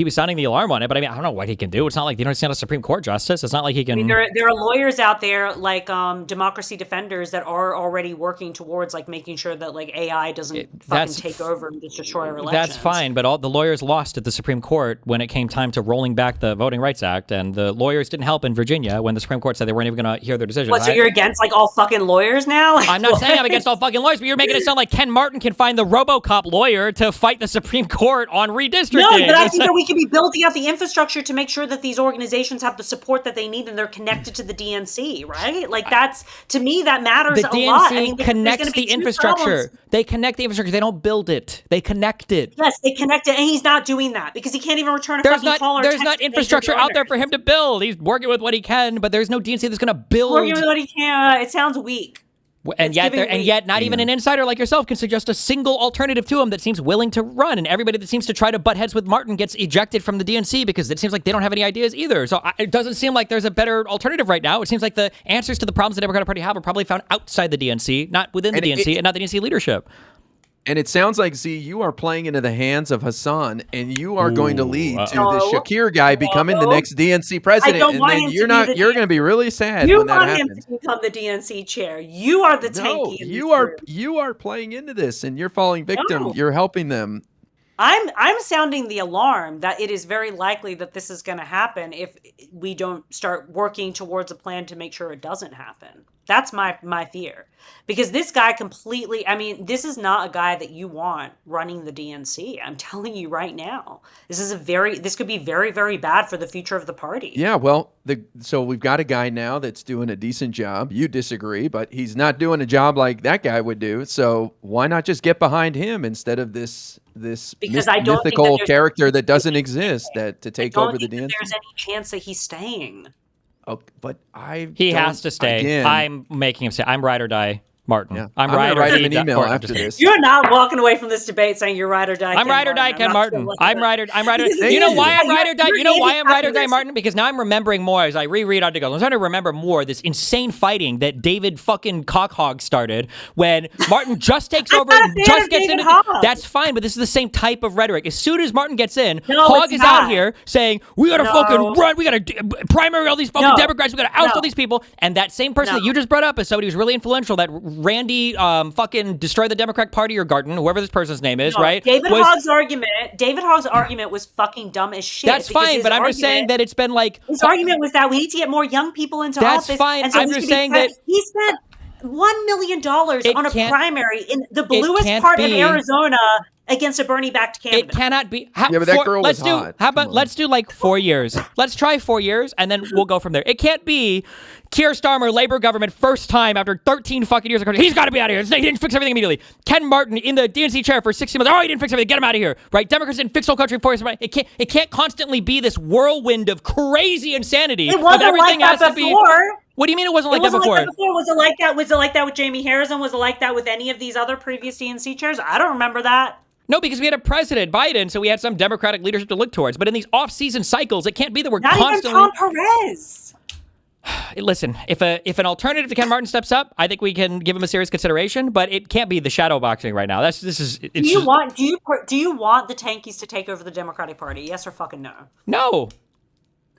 sounding the alarm on it. But I mean, I don't know what he can do. It's not like he's not a Supreme Court justice. It's not like he can. I mean, there are lawyers out there like democracy defenders that are already working towards like making sure that like AI doesn't fucking take over and just destroy our elections. That's fine, but all the lawyers lost at the Supreme Court when it came time to rolling back the Voting Rights Act, and the lawyers didn't help in Virginia when the Supreme Court said they weren't even going to hear their decision. What? So you're against like all fucking lawyers now? Like, I'm not saying I'm against all fucking lawyers, but you're making it sound like Ken Martin can find the RoboCop lawyer to fight the Supreme Court on redistricting. No, but I think that we could be building out the infrastructure to make sure that these organizations have the support that they need and they're connected to the DNC, right? Like that's, to me, that matters The a lot. DNC I mean, there's connects gonna be the two infrastructure. problems. They connect the infrastructure. They don't build it. They connect it. Yes, they connect it, and he's not doing that because he can't even return a fucking call or There's text not to infrastructure major out there donors. for him to build. He's working with what he can, but there's no DNC that's going to build. Working with what he can. It sounds weak. And yet, not even an insider like yourself can suggest a single alternative to him that seems willing to run. And everybody that seems to try to butt heads with Martin gets ejected from the DNC because it seems like they don't have any ideas either. So it doesn't seem like there's a better alternative right now. It seems like the answers to the problems the Democratic Party have are probably found outside the DNC, not within the DNC, and not the DNC leadership. And it sounds like, Z, you are playing into the hands of Hassan, and you are going to lead to the Shakir guy becoming the next DNC president, and then you're going to be really sad You when that want him happens. to become the DNC chair. You are the tanky. No, you are playing into this, and you're falling victim. No. You're helping them. I'm sounding the alarm that it is very likely that this is going to happen if we don't start working towards a plan to make sure it doesn't happen. That's my fear. Because this guy completely, I mean, this is not a guy that you want running the DNC. I'm telling you right now. This could be very, very bad for the future of the party. Yeah, well, so we've got a guy now that's doing a decent job. You disagree, but he's not doing a job like that guy would do. So why not just get behind him instead of this mythical character that doesn't exist to take over the DNC? There's any chance that he's staying. Oh, but he has to stay. Again, I'm making him stay. I'm ride or die Martin. Yeah. I'm gonna ride or write him die an email Martin. after this. You're not walking away from this debate saying you're ride or die. I'm ride or die Ken Martin. I'm ride or You know why I'm ride or die? You know why I'm ride or die Martin? Because now I'm remembering more as I reread articles. I'm trying to remember more this insane fighting that David fucking Cockhog started when Martin just takes over, just gets into. That's fine, but this is the same type of rhetoric. As soon as Martin gets in, Hogg is out here saying we gotta fucking run, we gotta primary all these fucking Democrats, we gotta oust all these people. And that same person that you just brought up as somebody who's really influential, that Randy fucking destroy the Democratic Party or Garden, whoever this person's name is, right? David Hogg's argument was fucking dumb as shit. That's fine, but I'm just saying that it's been like his argument was that we need to get more young people into office. That's fine. And so I'm just saying that he spent $1 million on a primary in the bluest part of Arizona against a Bernie-backed candidate. It cannot be. But that girl was hot. How about let's do like 4 years? Let's try 4 years, and then we'll go from there. It can't be Keir Starmer, Labor government, first time after 13 fucking years of country. He's got to be out of here. He didn't fix everything immediately. Ken Martin in the DNC chair for 60 months. Oh, he didn't fix everything. Get him out of here. Right? Democrats didn't fix the whole country for us. It can't constantly be this whirlwind of crazy insanity. It wasn't like that before. What do you mean it wasn't like that before? Was it like that? Was it like that with Jamie Harrison? Was it like that with any of these other previous DNC chairs? I don't remember that. No, because we had a president, Biden, so we had some Democratic leadership to look towards. But in these off-season cycles, it can't be that we're constantly... Not even Tom Perez. Listen, if an alternative to Ken Martin steps up, I think we can give him a serious consideration. But it can't be the shadow boxing right now. Do you want the tankies to take over the Democratic Party? Yes or fucking no? No.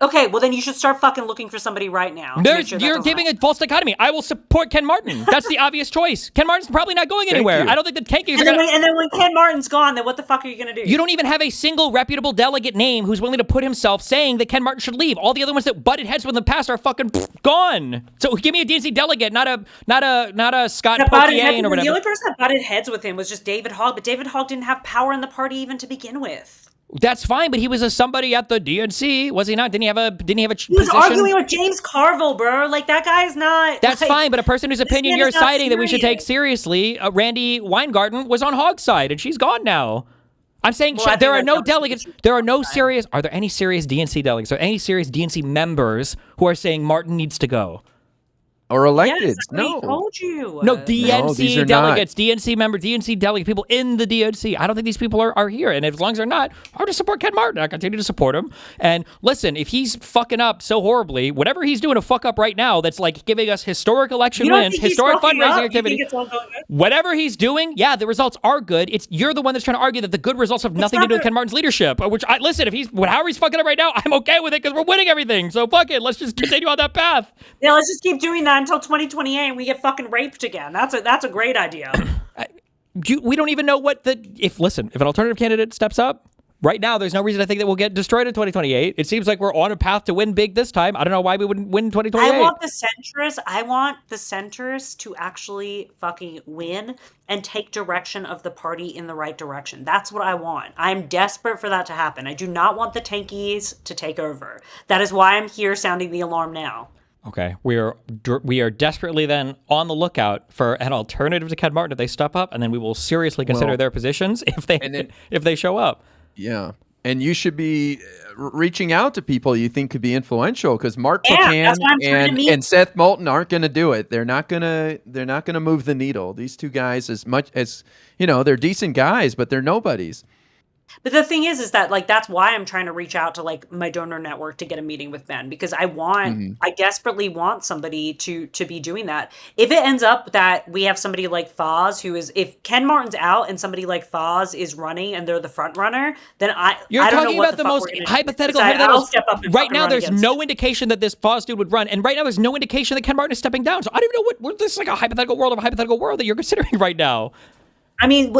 Okay, well then you should start fucking looking for somebody right now. You're giving a false dichotomy. I will support Ken Martin. That's the obvious choice. Ken Martin's probably not going anywhere. I don't think the tankies are going to... And then when Ken Martin's gone, then what the fuck are you going to do? You don't even have a single reputable delegate name who's willing to put himself saying that Ken Martin should leave. All the other ones that butted heads with in the past are fucking gone. So give me a DNC delegate, not a Scott Potier or whatever. The only person that butted heads with him was just David Hogg, but David Hogg didn't have power in the party even to begin with. That's fine, but he was somebody at the DNC, was he not? Didn't he have a position? He was arguing with James Carville, bro. Like, that guy's not... That's fine, but a person whose opinion you're citing that we should take seriously, Randy Weingarten, was on Hogg's side, and she's gone now. I'm saying there are no delegates. There are no serious... Are there any serious DNC delegates or any serious DNC members who are saying Martin needs to go? Or elected? Yes, no. Told you. No, DNC delegates, DNC members, DNC delegate people in the DNC. I don't think these people are here. And as long as they're not, I'll just support Ken Martin. I continue to support him. And listen, if he's fucking up so horribly, whatever he's doing to fuck up right now, that's like giving us historic election wins, historic fundraising activity. Whatever he's doing, yeah, the results are good. You're the one that's trying to argue that the good results have nothing to do with Ken Martin's leadership. Which listen, if however he's fucking up right now, I'm okay with it because we're winning everything. So fuck it. Let's just continue on that path. Yeah, let's just keep doing that until 2028 and we get fucking raped again. That's a great idea. We don't even know if an alternative candidate steps up right now, there's no reason to think that we'll get destroyed in 2028. It seems like we're on a path to win big this time. I don't know why we wouldn't win 2028. I want the centrists to actually fucking win and take direction of the party in the right direction. That's what I want. I'm desperate for that to happen. I do not want the tankies to take over. That is why I'm here sounding the alarm now. Okay, we are desperately then on the lookout for an alternative to Ken Martin if they step up, and then we will seriously consider their positions if they show up. Yeah, and you should be reaching out to people you think could be influential because Mark Buchan and Seth Moulton aren't going to do it. They're not gonna move the needle. These two guys, as much as they're decent guys, but they're nobodies. But the thing is that like that's why I'm trying to reach out to like my donor network to get a meeting with Ben because I desperately want somebody to be doing that. If it ends up that we have somebody like Foz if Ken Martin's out and somebody like Foz is running and they're the front runner, then You're I don't talking know what about the most hypothetical. I'll step up and right now, there's no indication that this Foz dude would run, and right now there's no indication that Ken Martin is stepping down. So I don't even know what this is like a hypothetical world of a hypothetical world that you're considering right now. I mean,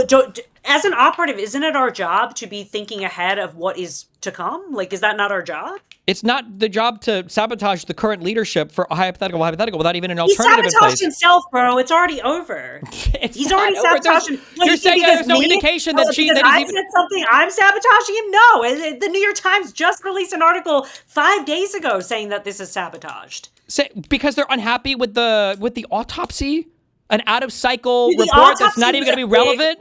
as an operative, isn't it our job to be thinking ahead of what is to come? Like, is that not our job? It's not the job to sabotage the current leadership for a hypothetical without even an alternative in He sabotaged place. himself, bro. It's already over. He's already sabotaged. You're saying there's no indication that I said something. I'm sabotaging him. No, the New York Times just released an article 5 days ago saying that this is sabotaged. Because they're unhappy with the autopsy, an out of cycle report that's not even going to be relevant.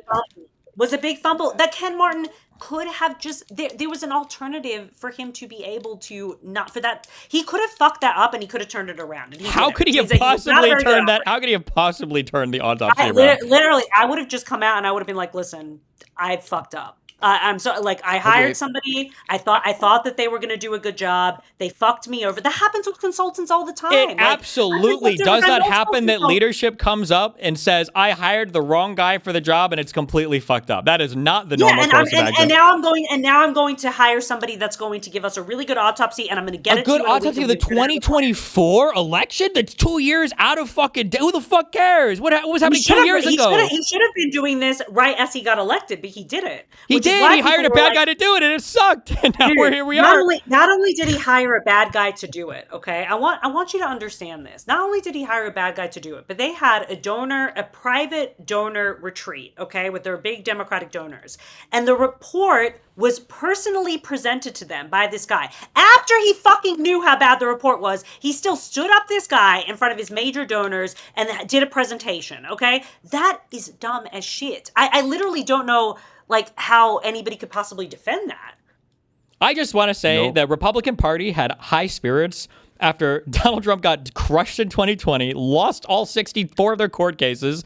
Was a big fumble that Ken Martin could have just there was an alternative for him to be able to not for that. He could have fucked that up and he could have turned it around. How could he have possibly turned that? How could he have possibly turned the autopsy around? Literally, I would have just come out and I would have been like, "Listen, I fucked up. I'm so like I hired somebody. I thought that they were going to do a good job. They fucked me over. That happens with consultants all the time. It absolutely does not happen that leadership comes up and says, "I hired the wrong guy for the job and it's completely fucked up." That is not the normal course of action. And now I'm going to hire somebody that's going to give us a really good autopsy, and I'm going to get a good autopsy of the 2024 election. That's 2 years out of fucking. Who the fuck cares? What was happening 2 years ago? He should have been doing this right as he got elected, but he didn't. He hired a bad guy to do it, and it sucked. And now here we are. Not only did he hire a bad guy to do it, okay? I want you to understand this. Not only did he hire a bad guy to do it, but they had a private donor retreat, okay, with their big Democratic donors. And the report was personally presented to them by this guy. After he fucking knew how bad the report was, he still stood up this guy in front of his major donors and did a presentation, okay? That is dumb as shit. I literally don't know like how anybody could possibly defend that. I just want to say that Republican Party had high spirits after Donald Trump got crushed in 2020, lost all 64 of their court cases,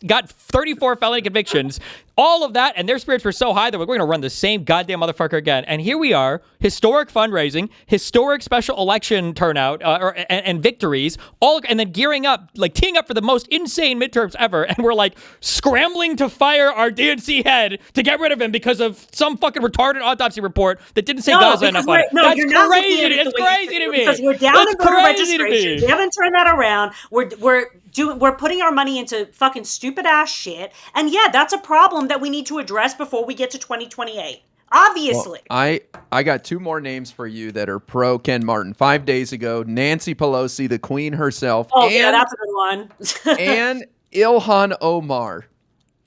got 34 felony convictions, all of that, and their spirits were so high that we're going to run the same goddamn motherfucker again. And here we are, historic fundraising, historic special election turnout, and victories, and then gearing up, like teeing up for the most insane midterms ever, and we're like scrambling to fire our DNC head to get rid of him because of some fucking retarded autopsy report that didn't say Gaza enough on it. That's crazy. It's crazy to me. Because we're down in voter registration. We haven't turned that around. We're putting our money into fucking stupid ass shit. And yeah, that's a problem that we need to address before we get to 2028. Obviously. Well, I got two more names for you that are pro Ken Martin. 5 days ago, Nancy Pelosi, the queen herself. Oh, yeah, that's a good one. And Ilhan Omar.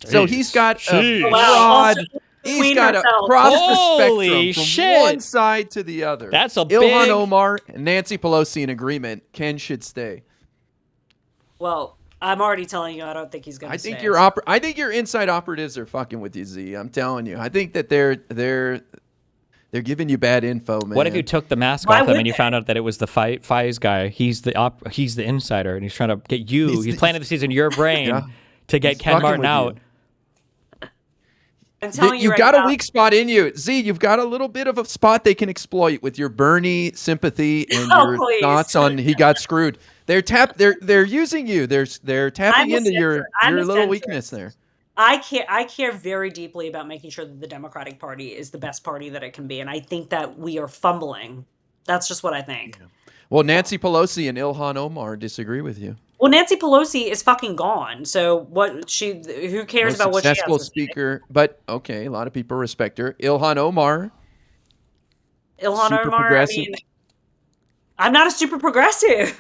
So he's got a broad... He's got across the spectrum from one side to the other. That's a Ilhan Omar and Nancy Pelosi in agreement. Ken should stay. Well, I'm already telling you, I don't think he's going to stay. I think your inside operatives are fucking with you, Z. I'm telling you. I think that they're giving you bad info, man. What if you took the mask off him and you found out that it was the Fies guy? He's the insider, and he's trying to get you. He's planting the seeds in your brain to get Ken Martin out. You've got a weak spot in you. Z, you've got a little bit of a spot they can exploit with your Bernie sympathy and your thoughts on he got screwed. They're using you. They're tapping into your little weakness there. I care very deeply about making sure that the Democratic Party is the best party that it can be. And I think that we are fumbling. That's just what I think. Yeah. Well, Nancy Pelosi and Ilhan Omar disagree with you. Well, Nancy Pelosi is fucking gone. So who cares about what she has to say? Successful speaker, but okay, a lot of people respect her. Ilhan Omar. Progressive. I mean, I'm not a super progressive.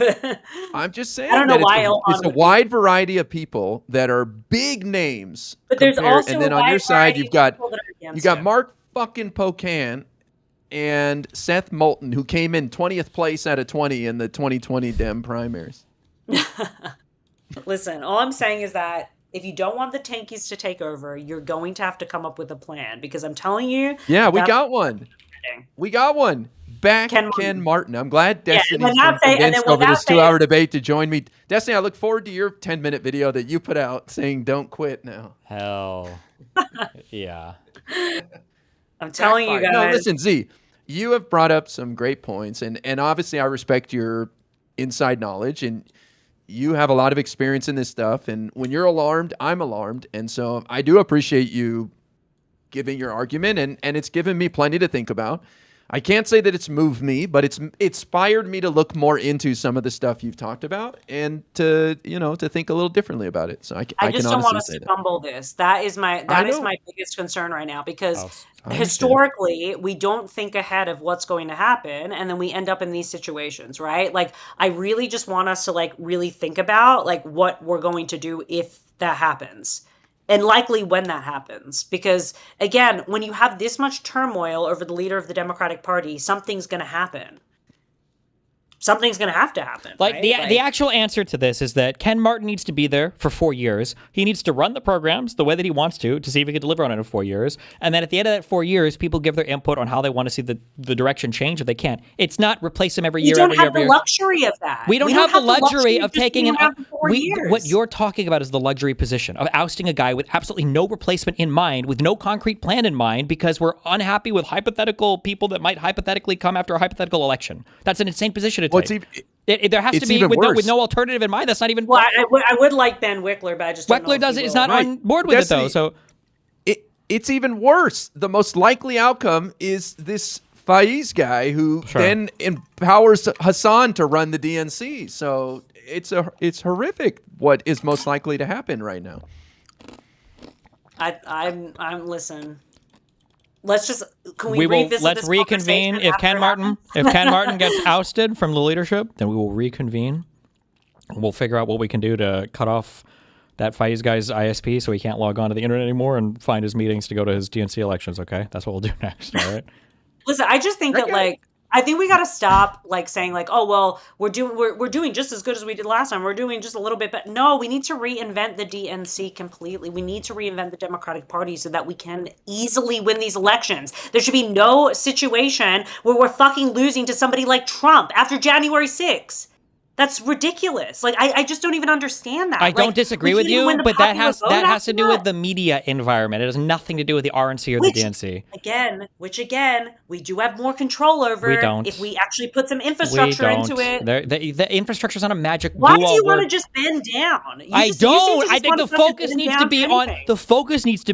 I'm just saying. I don't know why it's a wide variety of people that are big names. But there's also and then on your side you've got Mark fucking Pocan and Seth Moulton, who came in 20th place out of 20 in the 2020 Dem primaries. Listen, all I'm saying is that if you don't want the tankies to take over, you're going to have to come up with a plan, because I'm telling you. Yeah, we got one. We got one. Back Ken Martin. I'm glad Destiny's been convinced over this 2-hour debate to join me. Destiny, I look forward to your 10-minute video that you put out saying don't quit now. Hell. Yeah. I'm telling you guys. No, listen, Z, you have brought up some great points, and obviously I respect your inside knowledge, and you have a lot of experience in this stuff, and when you're alarmed, I'm alarmed, and so I do appreciate you giving your argument, and it's given me plenty to think about. I can't say that it's moved me, but it's inspired me to look more into some of the stuff you've talked about and to think a little differently about it. So I I can just don't want honestly to say that. stumble this. That is my biggest concern right now, because I historically we don't think ahead of what's going to happen, and then we end up in these situations, right? Like, I really just want us to like really think about like what we're going to do if that happens. And likely when that happens, because again, when you have this much turmoil over the leader of the Democratic Party, something's going to happen. Something's going to happen. Like, right? the actual answer to this is that Ken Martin needs to be there for 4 years. He needs to run the programs the way that he wants to see if he can deliver on it in 4 years. And then at the end of that 4 years, people give their input on how they want to see the direction change if they can. It's not replace him every year. We don't every have year, every the year. luxury of that. We don't have the luxury of just taking being an. around for 4 years. What you're talking about is the luxury position of ousting a guy with absolutely no replacement in mind, with no concrete plan in mind, because we're unhappy with hypothetical people that might hypothetically come after a hypothetical election. That's an insane position to take. There has to be with no alternative in mind. That's not even. Well, I would like Ben Wickler, but I just don't know if he is will. not on board with it though. So it's even worse. The most likely outcome is this Faiz guy who then empowers Hassan to run the DNC. So it's horrific what is most likely to happen right now. I'm listen. Can we revisit let's this reconvene conversation if Ken Martin gets ousted from the leadership, then we will reconvene. We'll figure out what we can do to cut off that Faiz guy's ISP so he can't log on to the internet anymore and find his meetings to go to his DNC elections. Okay, that's what we'll do next. All right. Listen, I just think that I think we got to stop like saying like, oh well, we're doing just as good as we did last time. We're doing just a little bit, but no, we need to reinvent the DNC completely. We need to reinvent the Democratic Party so that we can easily win these elections. There should be no situation where we're fucking losing to somebody like Trump after January 6th. That's ridiculous. Like, I just don't even understand that. I don't disagree with you, but that has to do with that. the media environment. It has nothing to do with the RNC or the DNC. Which again, we do have more control over. We don't. If we actually put some infrastructure into it. The infrastructure is not a magic. Why do you want to just bend down? I think the focus needs to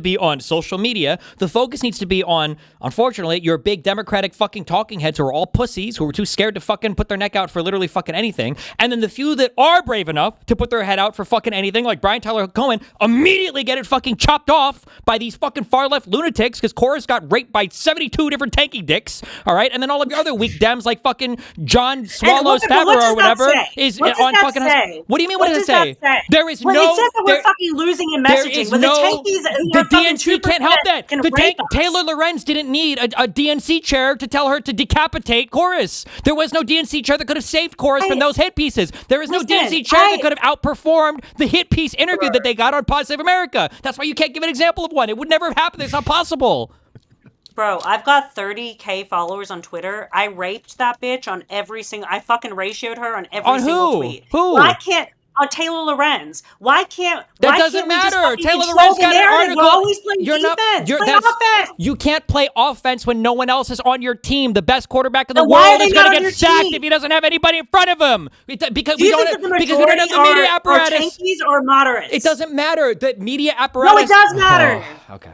be on social media. The focus needs to be on, unfortunately, your big Democratic fucking talking heads who are all pussies who are too scared to fucking put their neck out for literally fucking anything. And then the few that are brave enough to put their head out for fucking anything, like Brian Tyler Cohen, immediately get it fucking chopped off by these fucking far-left lunatics because Chorus got raped by 72 different tanky dicks, all right? And then all of your other weak Dems like fucking John Swallows Favreau or whatever is on fucking... What do you mean, what does it say? There is no... It says that we're fucking losing in messaging. When the tankies... The DNC can't help that. Taylor Lorenz didn't need a DNC chair to tell her to decapitate Chorus. There was no DNC chair that could have saved Chorus from those hit pieces. There is no DNC chair that could have outperformed the hit piece interview that they got on Positive America. That's why you can't give an example of one. It would never have happened. It's not possible. Bro, I've got 30K followers on Twitter. I raped that bitch on every single... I fucking ratioed her on every single tweet. Who? Why can't... Taylor Lorenz. Why can't... That doesn't matter. Taylor Lorenz got an article. We're always playing defense. Play offense. You can't play offense when no one else is on your team. The best quarterback in the world is going to get sacked if he doesn't have anybody in front of him. Because we don't have the media apparatus. Are tankies or moderates? It doesn't matter. The media apparatus... No, it does matter. Okay.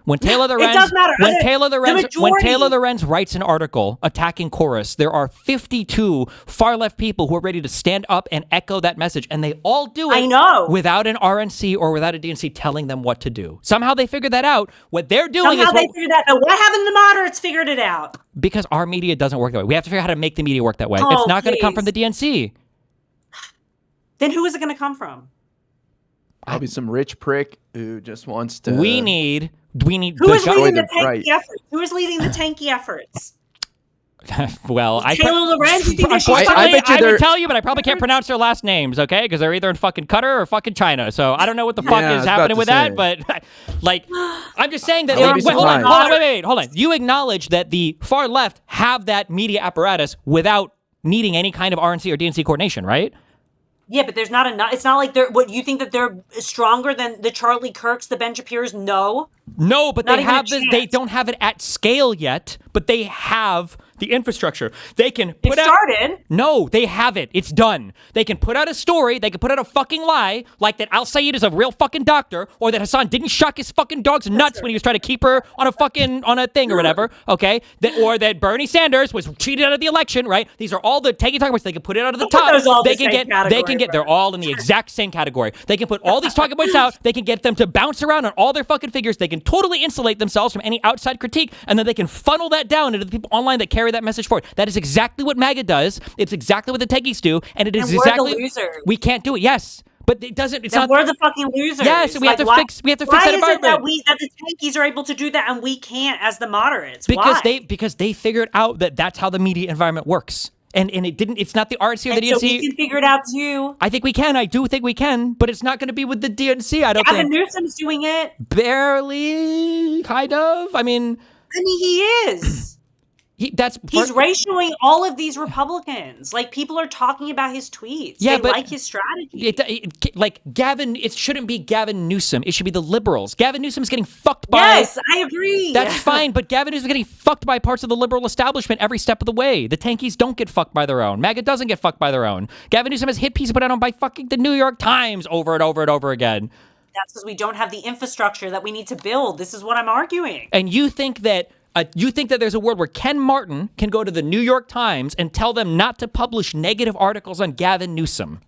When Taylor Lorenz, writes an article attacking Chorus, there are 52 far-left people who are ready to stand up and echo that message, and they all do it without an RNC or without a DNC telling them what to do. Somehow they figured that out. What they're doing Why haven't the moderates figured it out? Because our media doesn't work that way. We have to figure out how to make the media work that way. It's not going to come from the DNC. Then who is it going to come from? Probably some rich prick who just wants to... We need Who is leading the tanky efforts? Who is leading the tanky efforts? Well, Taylor Lorenz. I would tell you, but I probably can't pronounce their last names, okay? Because they're either in fucking Qatar or fucking China. So I don't know what the fuck is happening with that, but like, I'm just saying that. Hold on. You acknowledge that the far left have that media apparatus without needing any kind of RNC or DNC coordination, right? Yeah, but there's not enough. It's not like they're. What you think that they're stronger than the Charlie Kirks, the Ben Shapirs? No, but they have this. They don't have it at scale yet, but they have the infrastructure. They can put It started. No, they have it. It's done. They can put out a story. They can put out a fucking lie, like that Al Sayed is a real fucking doctor, or that Hassan didn't shock his fucking dog's nuts when he was trying to keep her on a thing or whatever. Okay, or that Bernie Sanders was cheated out of the election. Right? These are all the talking points. They can put it out of the top. They can get. They're all in the exact same category. They can put all these talking points out. They can get them to bounce around on all their fucking figures. They can totally insulate themselves from any outside critique, and then they can funnel that down into the people online that carry that message forward. That is exactly what MAGA does. It's exactly what the techies do, and it is exactly. We're the losers. We can't do it. Yes. But it doesn't. It's then not. we're the fucking losers. Yes, we have to fix. We have to fix that environment. Why is it that the tankies are able to do that and we can't as the moderates? Because Why? they figured out that that's how the media environment works. And it didn't. It's not the RNC or the DNC. So we can figure it out too. I think we can. I do think we can. But it's not going to be with the DNC. I don't think. Gavin Newsom's doing it. Barely, kind of. I mean, he is. He's ratioing all of these Republicans. Like, people are talking about his tweets. Yeah, they like his strategy. Like Gavin, it shouldn't be Gavin Newsom. It should be the liberals. Gavin Newsom's getting fucked by. Yes, I agree. That's fine, but Gavin Newsom's getting fucked by parts of the liberal establishment every step of the way. The tankies don't get fucked by their own. MAGA doesn't get fucked by their own. Gavin Newsom has hit pieces put out on by fucking the New York Times over and over and over again. That's because we don't have the infrastructure that we need to build. This is what I'm arguing. And you think that there's a world where Ken Martin can go to the New York Times and tell them not to publish negative articles on Gavin Newsom?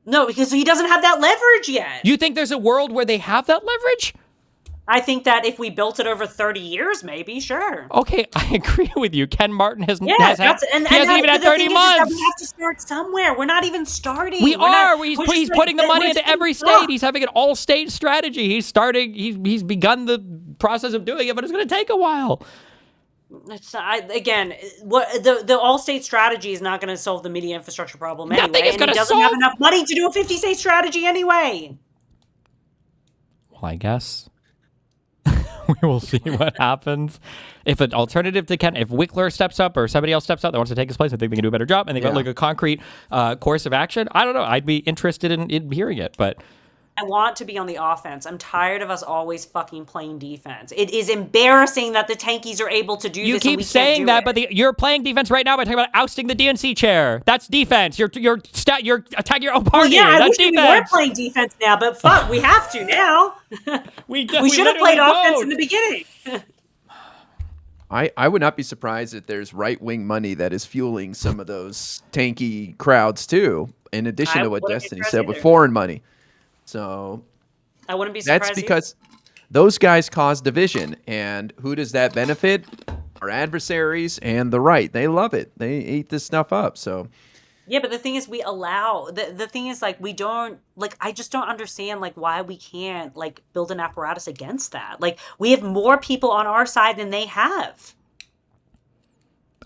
No, because he doesn't have that leverage yet. You think there's a world where they have that leverage? I think that if we built it over 30 years, maybe, sure. Okay, I agree with you. Ken Martin he hasn't even had 30 months. We have to start somewhere. We're not even starting. He's putting the money into every state. He's having an all-state strategy. He's starting. He's begun the process of doing it, but it's going to take a while. The all-state strategy is not going to solve the media infrastructure problem anyway. Nothing is going to solve. He doesn't have enough money to do a 50-state strategy anyway. Well, I guess. We will see what happens. If an alternative to Ken, if Wickler steps up or somebody else steps up that wants to take his place, I think they can do a better job, and they got like a concrete course of action. I don't know. I'd be interested in hearing it, but I want to be on the offense. I'm tired of us always fucking playing defense. It is embarrassing that the tankies are able to do this. You keep saying that, but you're playing defense right now by talking about ousting the DNC chair. That's defense. You're attacking your own party. Well, yeah, that's I wish we were playing defense now, but fuck, we have to now. we should have played offense in the beginning. I would not be surprised if there's right-wing money that is fueling some of those tanky crowds too, in addition to what Destiny said with foreign money. So I wouldn't be surprised. That's because those guys cause division. And who does that benefit? Our adversaries and the right. They love it. They eat this stuff up. So yeah, but the thing is, we allow the thing is, like, we don't, like, I just don't understand, like, why we can't, like, build an apparatus against that. Like, we have more people on our side than they have.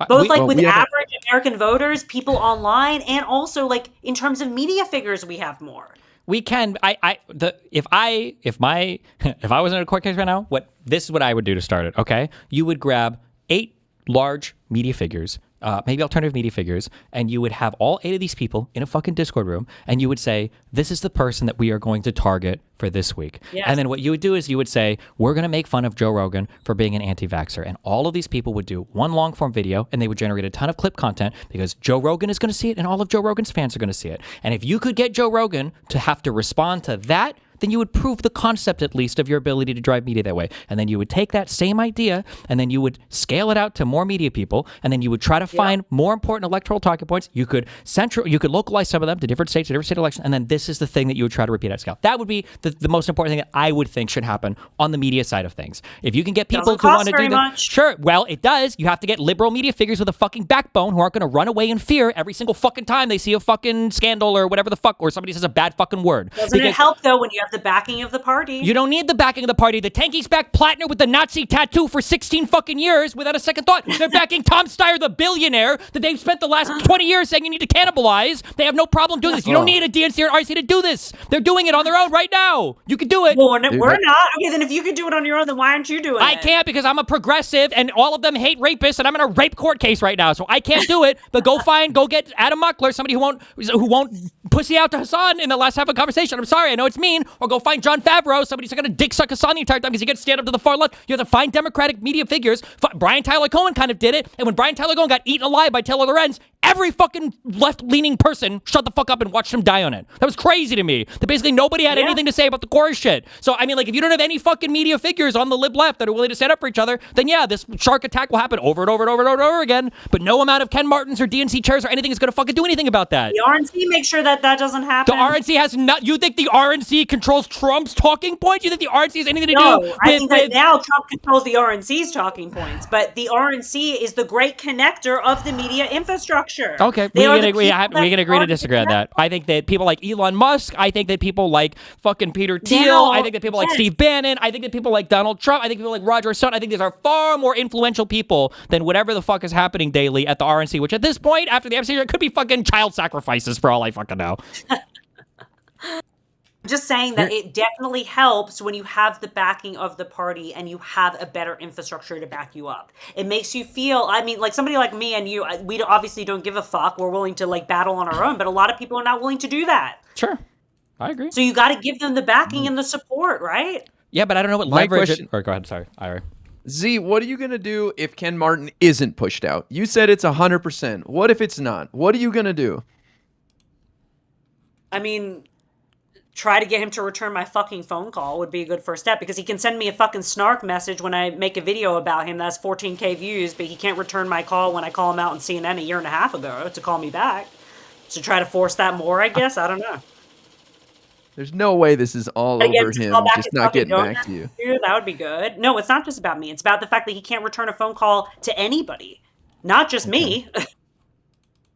Both with average American voters, people online, and also, like, in terms of media figures, we have more. We can. If I was in a court case right now, this is what I would do to start it. Okay, you would grab 8 large media figures, maybe alternative media figures, and you would have all 8 of these people in a fucking Discord room, and you would say, this is the person that we are going to target for this week. Yes. And then what you would do is you would say, we're going to make fun of Joe Rogan for being an anti-vaxxer. And all of these people would do one long form video, and they would generate a ton of clip content because Joe Rogan is going to see it, and all of Joe Rogan's fans are going to see it. And if you could get Joe Rogan to have to respond to that, then you would prove the concept, at least, of your ability to drive media that way. And then you would take that same idea, and then you would scale it out to more media people, and then you would try to find more important electoral talking points. You could localize some of them to different states, to different state elections, and then this is the thing that you would try to repeat at scale. That would be the most important thing that I would think should happen on the media side of things. If you can get people who want to do that, sure. Well, it does. You have to get liberal media figures with a fucking backbone who aren't going to run away in fear every single fucking time they see a fucking scandal or whatever the fuck, or somebody says a bad fucking word. Doesn't it help, though, when you have the backing of the party? You don't need the backing of the party. The tankies back Plattner with the Nazi tattoo for 16 fucking years without a second thought. They're backing Tom Steyer, the billionaire that they've spent the last 20 years saying you need to cannibalize. They have no problem doing this. You don't need a DNC or RC to do this. They're doing it on their own right now. You can do it. Well, we're not. Okay, then if you can do it on your own, then why aren't you doing it? I can't because I'm a progressive and all of them hate rapists and I'm in a rape court case right now, so I can't do it. But go get Adam Muckler, somebody who won't pussy out to Hassan in the last half of the conversation. I'm sorry, I know it's mean. or go find John Favreau, somebody's going to dick suck Hassan the entire time because he gets stand up to the far left. You have to find Democratic media figures. Brian Tyler Cohen kind of did it, and when Brian Tyler Cohen got eaten alive by Taylor Lorenz, every fucking left-leaning person shut the fuck up and watched him die on it. That was crazy to me. That basically nobody had anything to say about the core shit. So, I mean, like, if you don't have any fucking media figures on the lib left that are willing to stand up for each other, then yeah, this shark attack will happen over and over and over and over, and over again. But no amount of Ken Martins or DNC chairs or anything is going to fucking do anything about that. The RNC makes sure that that doesn't happen. The RNC has not. You think the RNC controls Trump's talking points? You think the RNC has anything to No, do with? I think that now Trump controls the RNC's talking points, but the RNC is the great connector of the media infrastructure. Okay, we can agree to disagree on that. I think that people like Elon Musk, I think that people like fucking Peter Thiel, I think that people like Steve Bannon, I think that people like Donald Trump, I think people like Roger Stone, I think these are far more influential people than whatever the fuck is happening daily at the RNC, which at this point, after the episode, it could be fucking child sacrifices for all I fucking know. I'm just saying that it definitely helps when you have the backing of the party and you have a better infrastructure to back you up. It makes you feel, I mean, like somebody like me and you, we obviously don't give a fuck. We're willing to like battle on our own, but a lot of people are not willing to do that. Sure. I agree. So you got to give them the backing and the support, right? Yeah, but I don't know what My leverage... question- Or go ahead, sorry. IRI. Z, what are you going to do if Ken Martin isn't pushed out? You said it's 100%. What if it's not? What are you going to do? I mean, try to get him to return my fucking phone call would be a good first step, because he can send me a fucking snark message when I make a video about him that's 14K views, but he can't return my call when I call him out on CNN a year and a half ago to call me back. So try to force that more, I guess. I don't know. There's no way this is all over him just not getting back to you. That would be good. No, it's not just about me. It's about the fact that he can't return a phone call to anybody, not just me.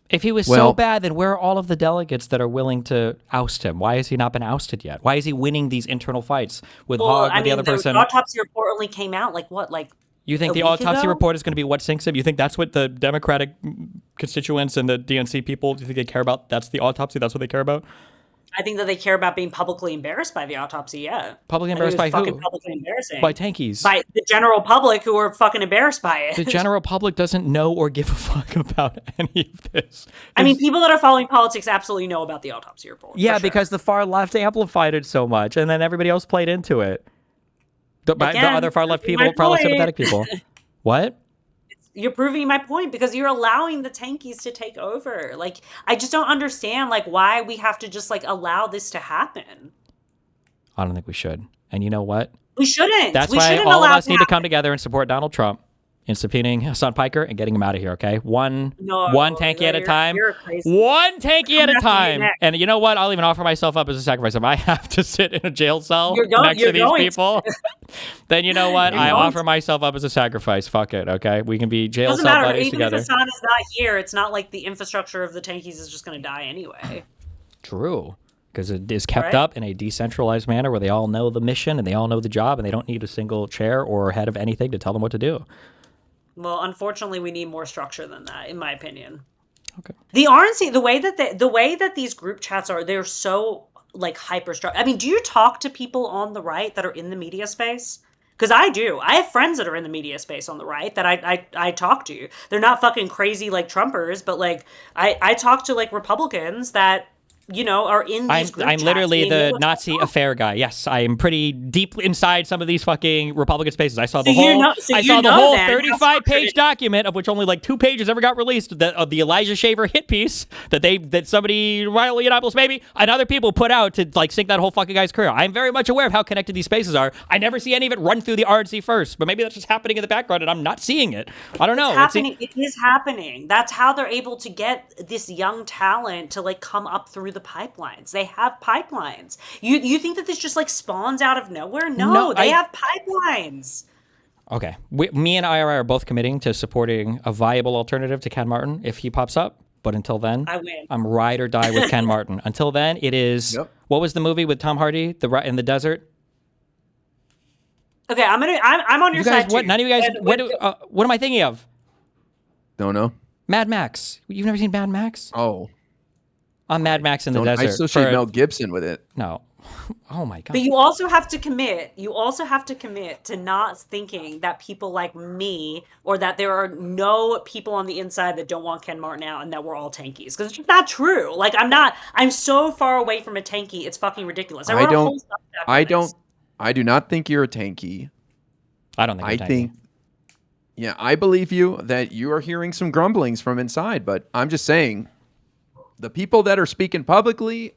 If he was so bad, then where are all of the delegates that are willing to oust him? Why has he not been ousted yet? Why is he winning these internal fights with Hogg and the other person? The autopsy report only came out You think the autopsy report is going to be what sinks him? You think that's what the Democratic constituents and the DNC people, do you think they care about? That's the autopsy? That's what they care about? I think that they care about being publicly embarrassed by the autopsy, yeah. Publicly embarrassed by who? Fucking publicly embarrassing. By tankies. By the general public who are fucking embarrassed by it. The general public doesn't know or give a fuck about any of this. I mean, people that are following politics absolutely know about the autopsy report. Yeah, because the far left amplified it so much, and then everybody else played into it. The other far left people, far left sympathetic people. What? You're proving my point, because you're allowing the tankies to take over. Like, I just don't understand, like, why we have to just, like, allow this to happen. I don't think we should. And you know what? We shouldn't. That's why all of us need to come together and support Donald Trump in subpoenaing Hassan Piker and getting him out of here, okay? One tanky at a time. One tanky at a time. And you know what? I'll even offer myself up as a sacrifice. If I have to sit in a jail cell next to these people, then you know what? I offer myself up as a sacrifice. Fuck it, okay? We can be jail cell buddies together. Even if Hassan is not here, it's not like the infrastructure of the tankies is just going to die anyway. True. Because it is kept up in a decentralized manner where they all know the mission and they all know the job and they don't need a single chair or head of anything to tell them what to do. Well, unfortunately, we need more structure than that, in my opinion. Okay. The RNC, the way that these group chats are, they're so like hyper structured. I mean, do you talk to people on the right that are in the media space? Because I do. I have friends that are in the media space on the right that I talk to. They're not fucking crazy like Trumpers, but like I talk to like Republicans that, you know, are in these group chats. I'm literally the Nazi affair guy. Yes, I am pretty deep inside some of these fucking Republican spaces. I saw the whole 35-page document, of which only like 2 pages ever got released, of the Elijah Shaver hit piece that somebody, Ryan Leonopoulos maybe, and other people put out to like sink that whole fucking guy's career. I'm very much aware of how connected these spaces are. I never see any of it run through the RNC first, but maybe that's just happening in the background and I'm not seeing it. I don't know. It is happening. That's how they're able to get this young talent to like come up through the pipelines. They have pipelines. You think that this just like spawns out of nowhere? No, they have pipelines. Okay. Me and IRI are both committing to supporting a viable alternative to Ken Martin if he pops up. But until then, I win. I'm ride or die with Ken Martin. Until then, it is, what was the movie with Tom Hardy, in the desert? Okay, I'm on your side too. None of you guys, what am I thinking of? Don't know. Mad Max. You've never seen Mad Max? Oh. On Mad Max in the desert. I associate Mel Gibson with it. No. Oh my god. But you also have to commit. You also have to commit to not thinking that people like me, or that there are no people on the inside that don't want Ken Martin out, and that we're all tankies. Because it's just not true. Like, I'm so far away from a tanky. It's fucking ridiculous. I wrote a whole Substack on this. I do not think you're a tanky. I don't think you're tanky. Yeah, I believe you that you are hearing some grumblings from inside, but I'm just saying the people that are speaking publicly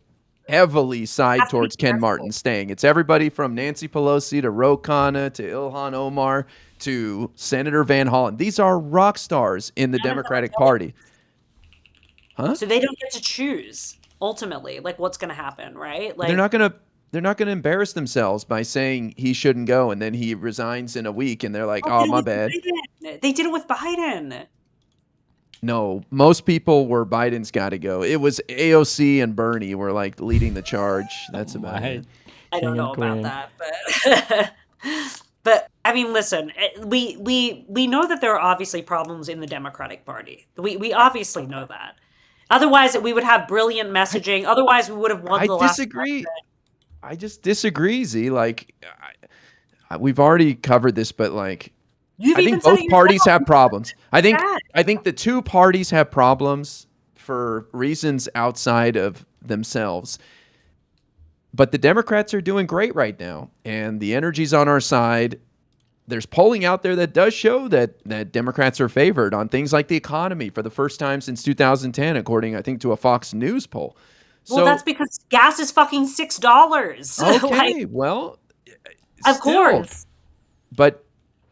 heavily side towards Ken Martin staying. It's everybody from Nancy Pelosi to Ro Khanna to Ilhan Omar to Senator Van Hollen. These are rock stars in the Democratic Party. Huh? So they don't get to choose ultimately, like, what's going to happen, right? Like, They're not going to embarrass themselves by saying he shouldn't go and then he resigns in a week and they're like, "Oh, my bad." They did it with Biden. No, most people were Biden's got to go. It was AOC and Bernie were like leading the charge. That's about it. I don't know about that, but but I mean, listen, we know that there are obviously problems in the Democratic Party. We obviously know that. Otherwise, we would have brilliant messaging. Otherwise, we would have won the last. I disagree. I just disagree, Z. Like, we've already covered this, but like, I think both parties have problems. I think the two parties have problems for reasons outside of themselves. But the Democrats are doing great right now, and the energy's on our side. There's polling out there that does show that Democrats are favored on things like the economy for the first time since 2010, according, I think, to a Fox News poll. Well, that's because gas is fucking $6. Okay, well, of course. But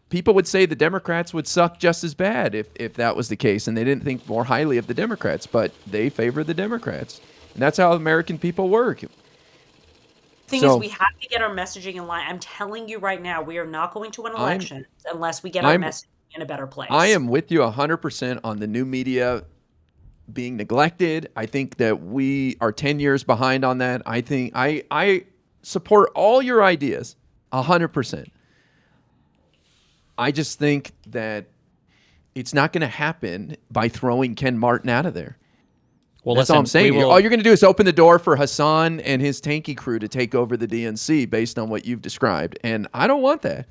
people would say the Democrats would suck just as bad if that was the case, and they didn't think more highly of the Democrats, but they favor the Democrats. And that's how American people work. The thing is, we have to get our messaging in line. I'm telling you right now, we are not going to win elections unless we get our messaging in a better place. I am with you 100% on the new media being neglected. I think that we are 10 years behind on that. I think I support all your ideas 100%. I just think that it's not going to happen by throwing Ken Martin out of there. Well, that's all I'm saying. All you're going to do is open the door for Hassan and his tanky crew to take over the DNC based on what you've described. And I don't want that.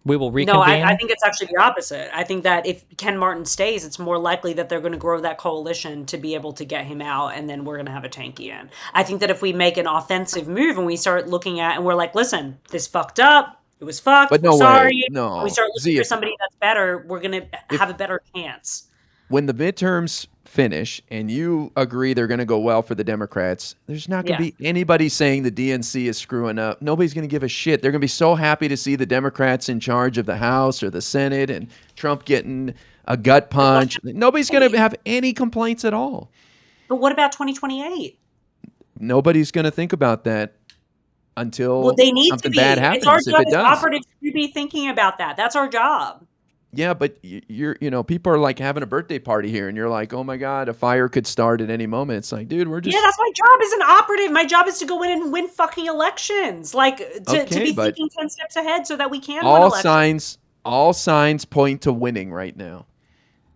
We will reconvene. No, I think it's actually the opposite. I think that if Ken Martin stays, it's more likely that they're going to grow that coalition to be able to get him out, and then we're going to have a tanky in. I think that if we make an offensive move and we start looking at, and we're like, listen, this fucked up. It was fucked. But no sorry. way. No. And we start looking for somebody that's better. We're going to have a better chance. When the midterms finish and you agree they're going to go well for the Democrats, there's not going to be anybody saying the DNC is screwing up. Nobody's going to give a shit. They're going to be so happy to see the Democrats in charge of the House or the Senate and Trump getting a gut punch. Nobody's going to have any complaints at all. But what about 2028? Nobody's going to think about that until they need something to be. bad happens. It's our job as operatives to be thinking about that. That's our job. Yeah, but people are like having a birthday party here, and you're like, oh my God, a fire could start at any moment. It's like, dude, we're just. Yeah, that's my job as an operative. My job is to go in and win fucking elections. Like, to be thinking 10 steps ahead so that we can win elections. All signs point to winning right now.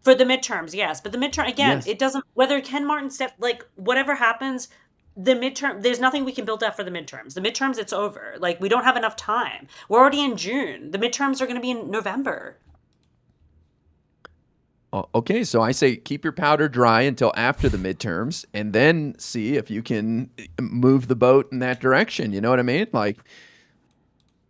For the midterms, yes. But the midterm, again, it doesn't, whether Ken Martin whatever happens, the midterm, there's nothing we can build up for the midterms. The midterms, it's over. Like, we don't have enough time. We're already in June. The midterms are going to be in November. Okay, so I say keep your powder dry until after the midterms and then see if you can move the boat in that direction. You know what I mean? Like,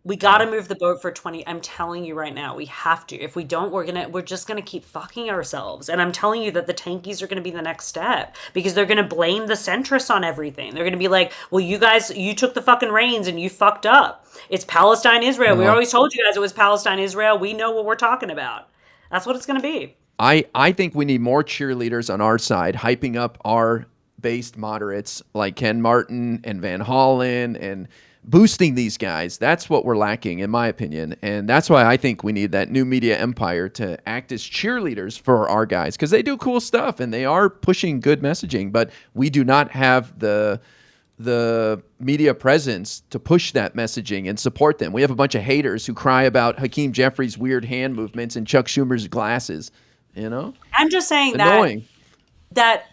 we got to move the boat for 20. I'm telling you right now, we have to. If we don't, we're just going to keep fucking ourselves. And I'm telling you that the tankies are going to be the next step because they're going to blame the centrists on everything. They're going to be like, well, you guys, you took the fucking reins and you fucked up. It's Palestine, Israel. We always told you guys it was Palestine, Israel. We know what we're talking about. That's what it's going to be. I think we need more cheerleaders on our side, hyping up our based moderates like Ken Martin and Van Hollen and boosting these guys. That's what we're lacking, in my opinion. And that's why I think we need that new media empire to act as cheerleaders for our guys because they do cool stuff and they are pushing good messaging, but we do not have the media presence to push that messaging and support them. We have a bunch of haters who cry about Hakeem Jeffries' weird hand movements and Chuck Schumer's glasses. You know, I'm just saying annoying. that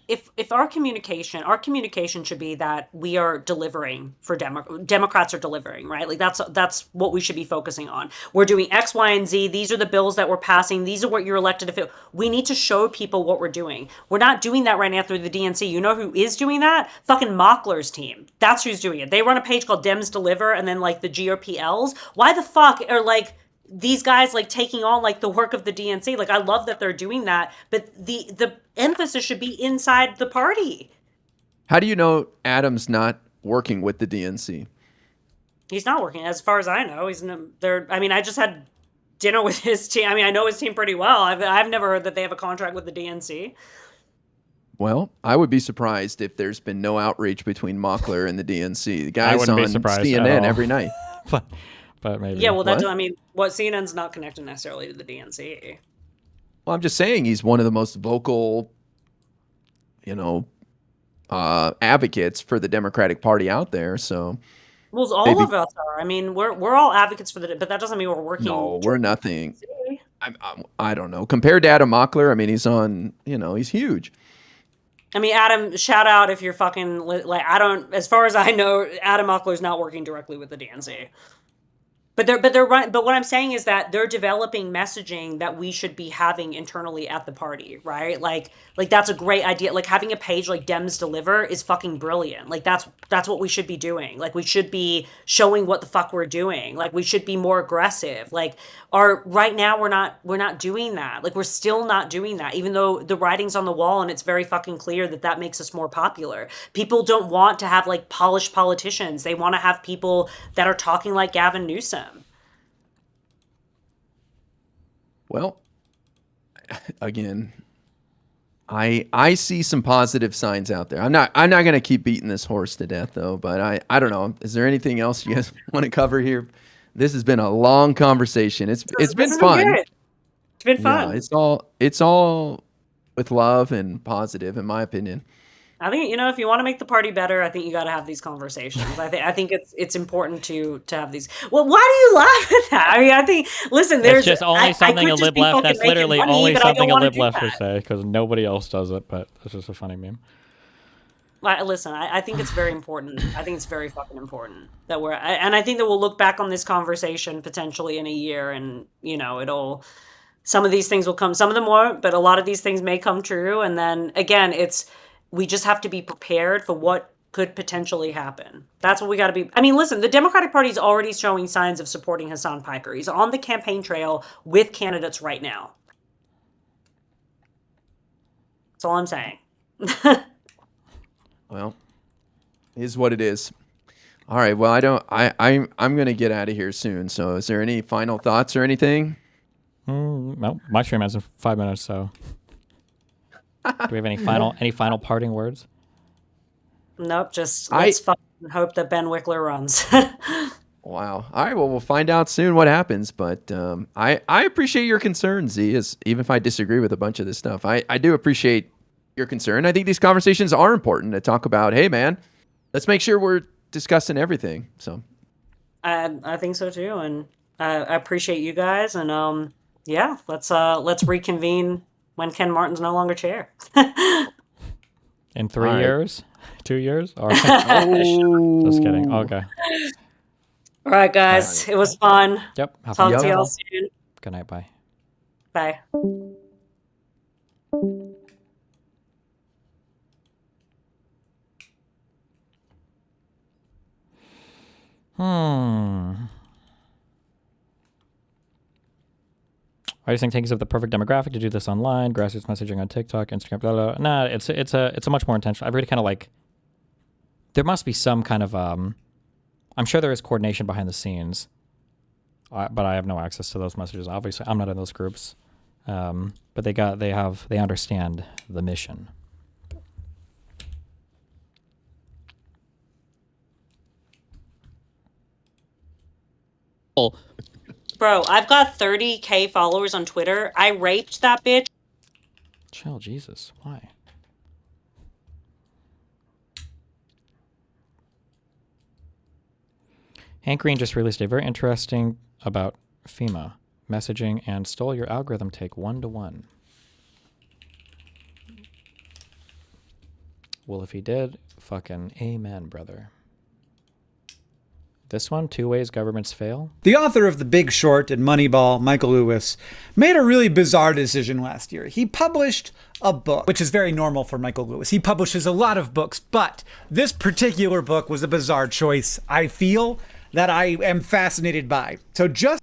if our communication should be that we are delivering for Democrats are delivering, right? Like that's what we should be focusing on. We're doing X, Y, and Z. These are the bills that we're passing. These are what you're elected to feel. We need to show people what we're doing. We're not doing that right now through the DNC. You know who is doing that? Fucking Mockler's team. That's who's doing it. They run a page called Dems Deliver, and then like the GOPLs. Why the fuck are like these guys like taking on like the work of the DNC? Like I love that they're doing that, but the emphasis should be inside the party. How do you know Adam's not working with the DNC? He's not working, as far as I know. He's there. I mean, I just had dinner with his team. I mean, I know his team pretty well. I've never heard that they have a contract with the DNC. Well, I would be surprised if there's been no outreach between Mockler and the DNC. The guy's on CNN every night. But maybe. Yeah, well, I mean, CNN's not connected necessarily to the DNC. Well, I'm just saying he's one of the most vocal, advocates for the Democratic Party out there. So, well, all of us are. I mean, we're all advocates for but that doesn't mean we're working. No, we're nothing. I don't know. Compared to Adam Mockler, I mean, he's on. He's huge. I mean, Adam, shout out if you're fucking like as far as I know, Adam Mockler's not working directly with the DNC. But they're right. But what I'm saying is that they're developing messaging that we should be having internally at the party, right? Like that's a great idea. Like having a page like Dems Deliver is fucking brilliant. Like that's what we should be doing. Like we should be showing what the fuck we're doing. Like we should be more aggressive. Like right now we're not doing that. Like we're still not doing that, even though the writing's on the wall and it's very fucking clear that makes us more popular. People don't want to have like polished politicians. They want to have people that are talking like Gavin Newsom. Well, again, I see some positive signs out there. I'm not going to keep beating this horse to death though, but I don't know. Is there anything else you guys want to cover here? This has been a long conversation. It's been fun. It's been fun. Yeah, it's all with love and positive, in my opinion. I think if you want to make the party better, I think you got to have these conversations. I think it's important to have these. Well, why do you laugh at that? I mean, I think there's just only something a lib left. That's literally only something a lib left would say because nobody else does it. But it's just a funny meme. Listen, I think it's very important. I think it's very fucking important that and I think that we'll look back on this conversation potentially in a year, and some of these things will come, some of them won't, but a lot of these things may come true. And then again, we just have to be prepared for what could potentially happen. That's what we got to be. I mean, listen, the Democratic Party is already showing signs of supporting Hassan Piker. He's on the campaign trail with candidates right now. That's all I'm saying. Well, it is what it is. All right. Well, I'm going to get out of here soon. So is there any final thoughts or anything? No, my stream ends in 5 minutes, so. Do we have any final parting words? Nope. Just let's fucking hope that Ben Wickler runs. Wow. All right. Well, we'll find out soon what happens. But I appreciate your concern, Z. Even if I disagree with a bunch of this stuff, I do appreciate your concern. I think these conversations are important to talk about. Hey, man, let's make sure we're discussing everything. So. I think so too, and I appreciate you guys. And yeah, let's reconvene when Ken Martin's no longer chair. In 3 years? 2 years? Or just kidding. Okay. All right, guys. It was fun. Yep. Talk to y'all soon. Good night. Bye. Bye. I just think is the perfect demographic to do this online, grassroots messaging on TikTok, Instagram, blah, blah, blah. Nah, it's a much more intentional. I really kind of like, there must be some kind of, I'm sure there is coordination behind the scenes, but I have no access to those messages. Obviously, I'm not in those groups, but they understand the mission. Bro, I've got 30K followers on Twitter. I raped that bitch. Chill, Jesus. Why? Hank Green just released a very interesting about FEMA messaging and stole your algorithm take 1-to-1. Well, if he did, fucking amen, brother. This one, 2 ways governments fail. The author of The Big Short and Moneyball, Michael Lewis, made a really bizarre decision last year. He published a book, which is very normal for Michael Lewis. He publishes a lot of books, but this particular book was a bizarre choice, I feel, that I am fascinated by. So just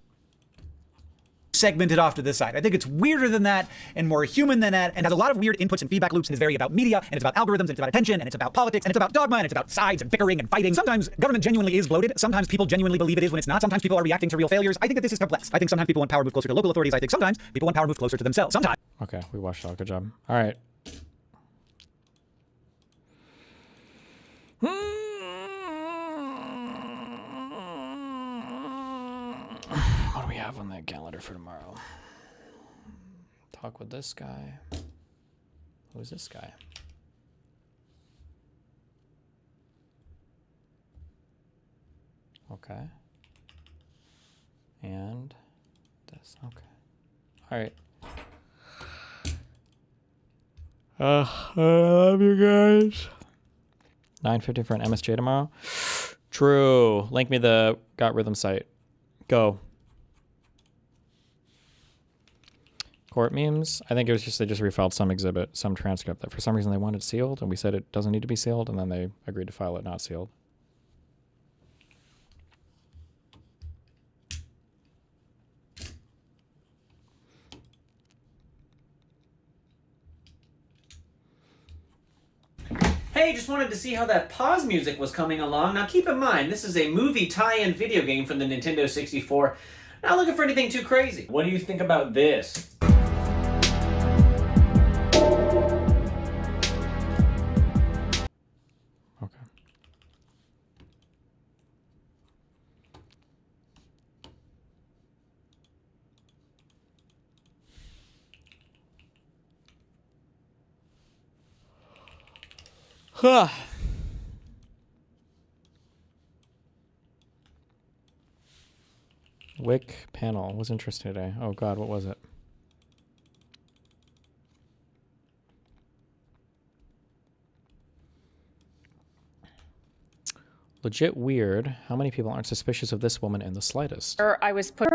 segmented off to this side. I think it's weirder than that and more human than that and has a lot of weird inputs and feedback loops and is very about media and it's about algorithms and it's about attention and it's about politics and it's about dogma and it's about sides and bickering and fighting. Sometimes government genuinely is bloated. Sometimes people genuinely believe it is when it's not. Sometimes people are reacting to real failures. I think that this is complex. I think sometimes people want power move closer to local authorities. I think sometimes people want power move closer to themselves. Sometimes. Okay, we watched it all. Good job. All right. What do we have on that calendar for tomorrow? Talk with this guy. Who's this guy? Okay. And this. Okay. All right. I love you guys. 9:50 for an MSJ tomorrow. True. Link me the Got Rhythm site. Go. Court memes. I think it was just they just refiled some exhibit, some transcript that for some reason they wanted sealed, and we said it doesn't need to be sealed, and then they agreed to file it not sealed. Hey, just wanted to see how that pause music was coming along. Now keep in mind, this is a movie tie-in video game from the Nintendo 64. Not looking for anything too crazy. What do you think about this? Huh. Wick panel was interesting today. Oh God, what was it? Legit weird. How many people aren't suspicious of this woman in the slightest? I was put.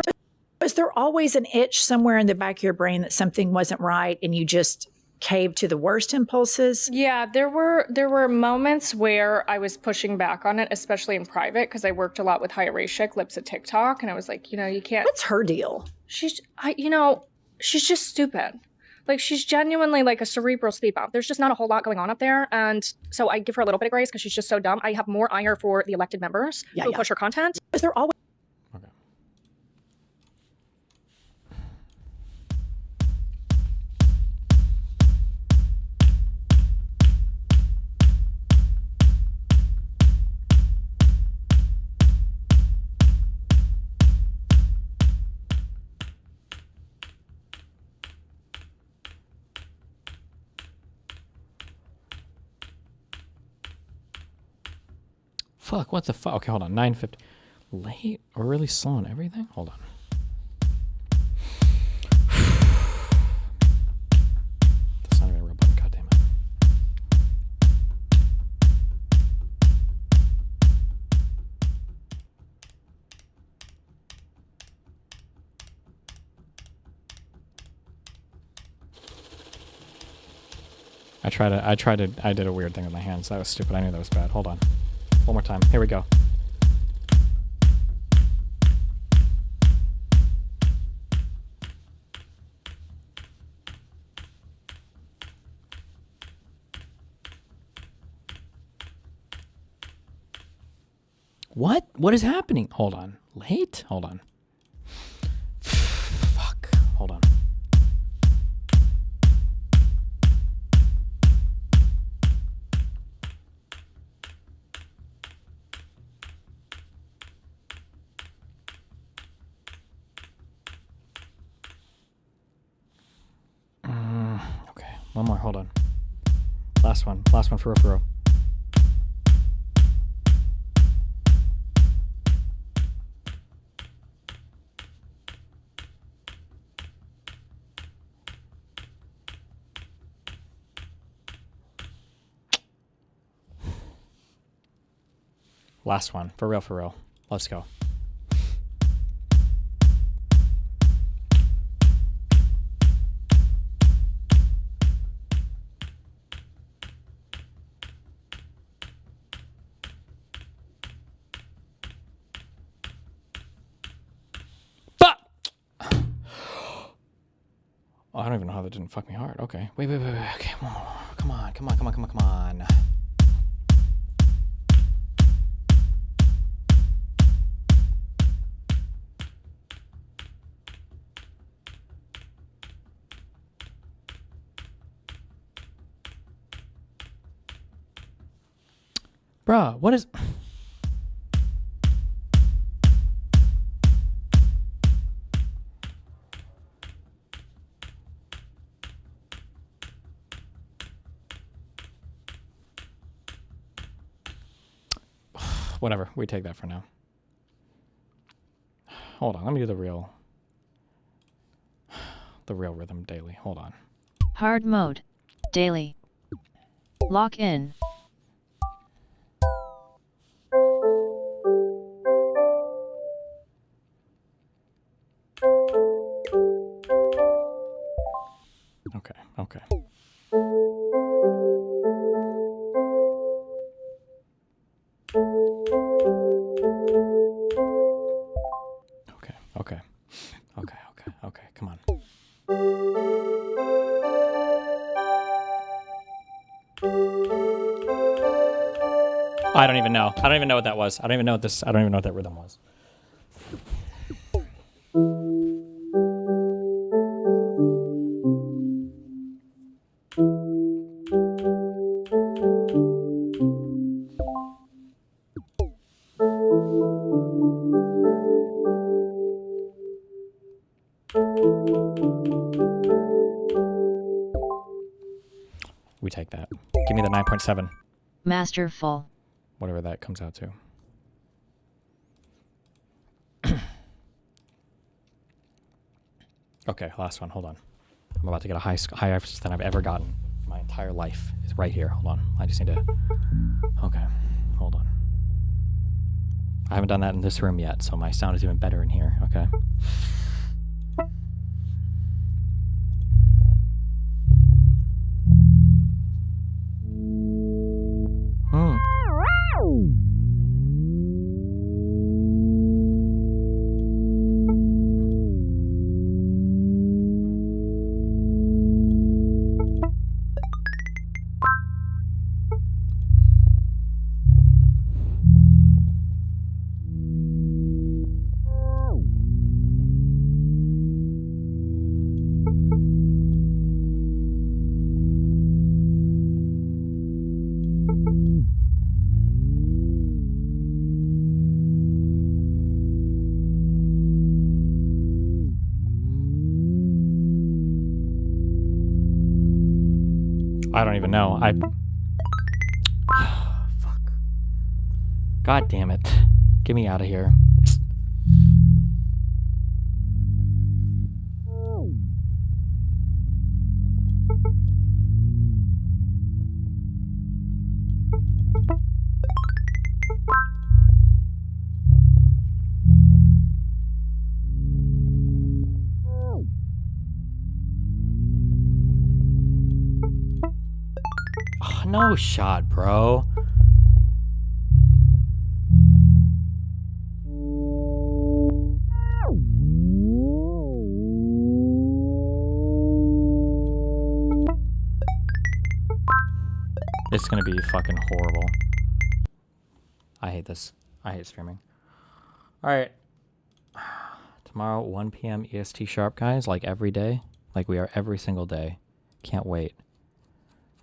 Was there always an itch somewhere in the back of your brain that something wasn't right and you just caved to the worst impulses? Yeah, there were moments where I was pushing back on it, especially in private, because I worked a lot with High Erashic, Lips at TikTok, and I was like, you can't. What's her deal? She's just stupid. Like, she's genuinely like a cerebral speed bump. There's just not a whole lot going on up there, and so I give her a little bit of grace because she's just so dumb. I have more ire for the elected members who push her content. Is there always? Fuck, what the fuck? Okay, hold on. 9:50. Late? We're really slow on everything? Hold on. That's not even a real button. God damn it. I did a weird thing with my hands. That was stupid. I knew that was bad. Hold on. One more time. Here we go. What? What is happening? Hold on. Late? Hold on. Fuck. Hold on. Okay, one more, hold on. Last one for real. Last one. For real, for real. Let's go. Oh, I don't even know how that didn't fuck me hard. Okay. Wait. Okay. Come on. Bruh, what is... Whatever, we take that for now. Hold on, let me do the real rhythm daily. Hold on. Hard mode. Daily. Lock in. Okay. Okay, come on. I don't even know. I don't even know what that was. I don't even know what that rhythm was. We take that. Give me the 9.7. Masterful. Whatever that comes out to. Okay, last one. Hold on. I'm about to get a higher than I've ever gotten in my entire life. It's right here. Hold on. I just need to... Okay. Hold on. I haven't done that in this room yet, so my sound is even better in here. Okay. I don't even know. Fuck. God damn it. Get me out of here. Oh, no shot, bro. It's gonna be fucking horrible. I hate this. I hate streaming. Alright. Tomorrow, 1 p.m. EST sharp, guys. Like every day. Like we are every single day. Can't wait.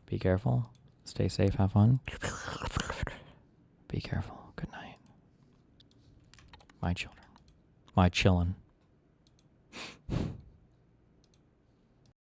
Be careful. Stay safe. Have fun. Be careful. Good night. My children. My chillin'.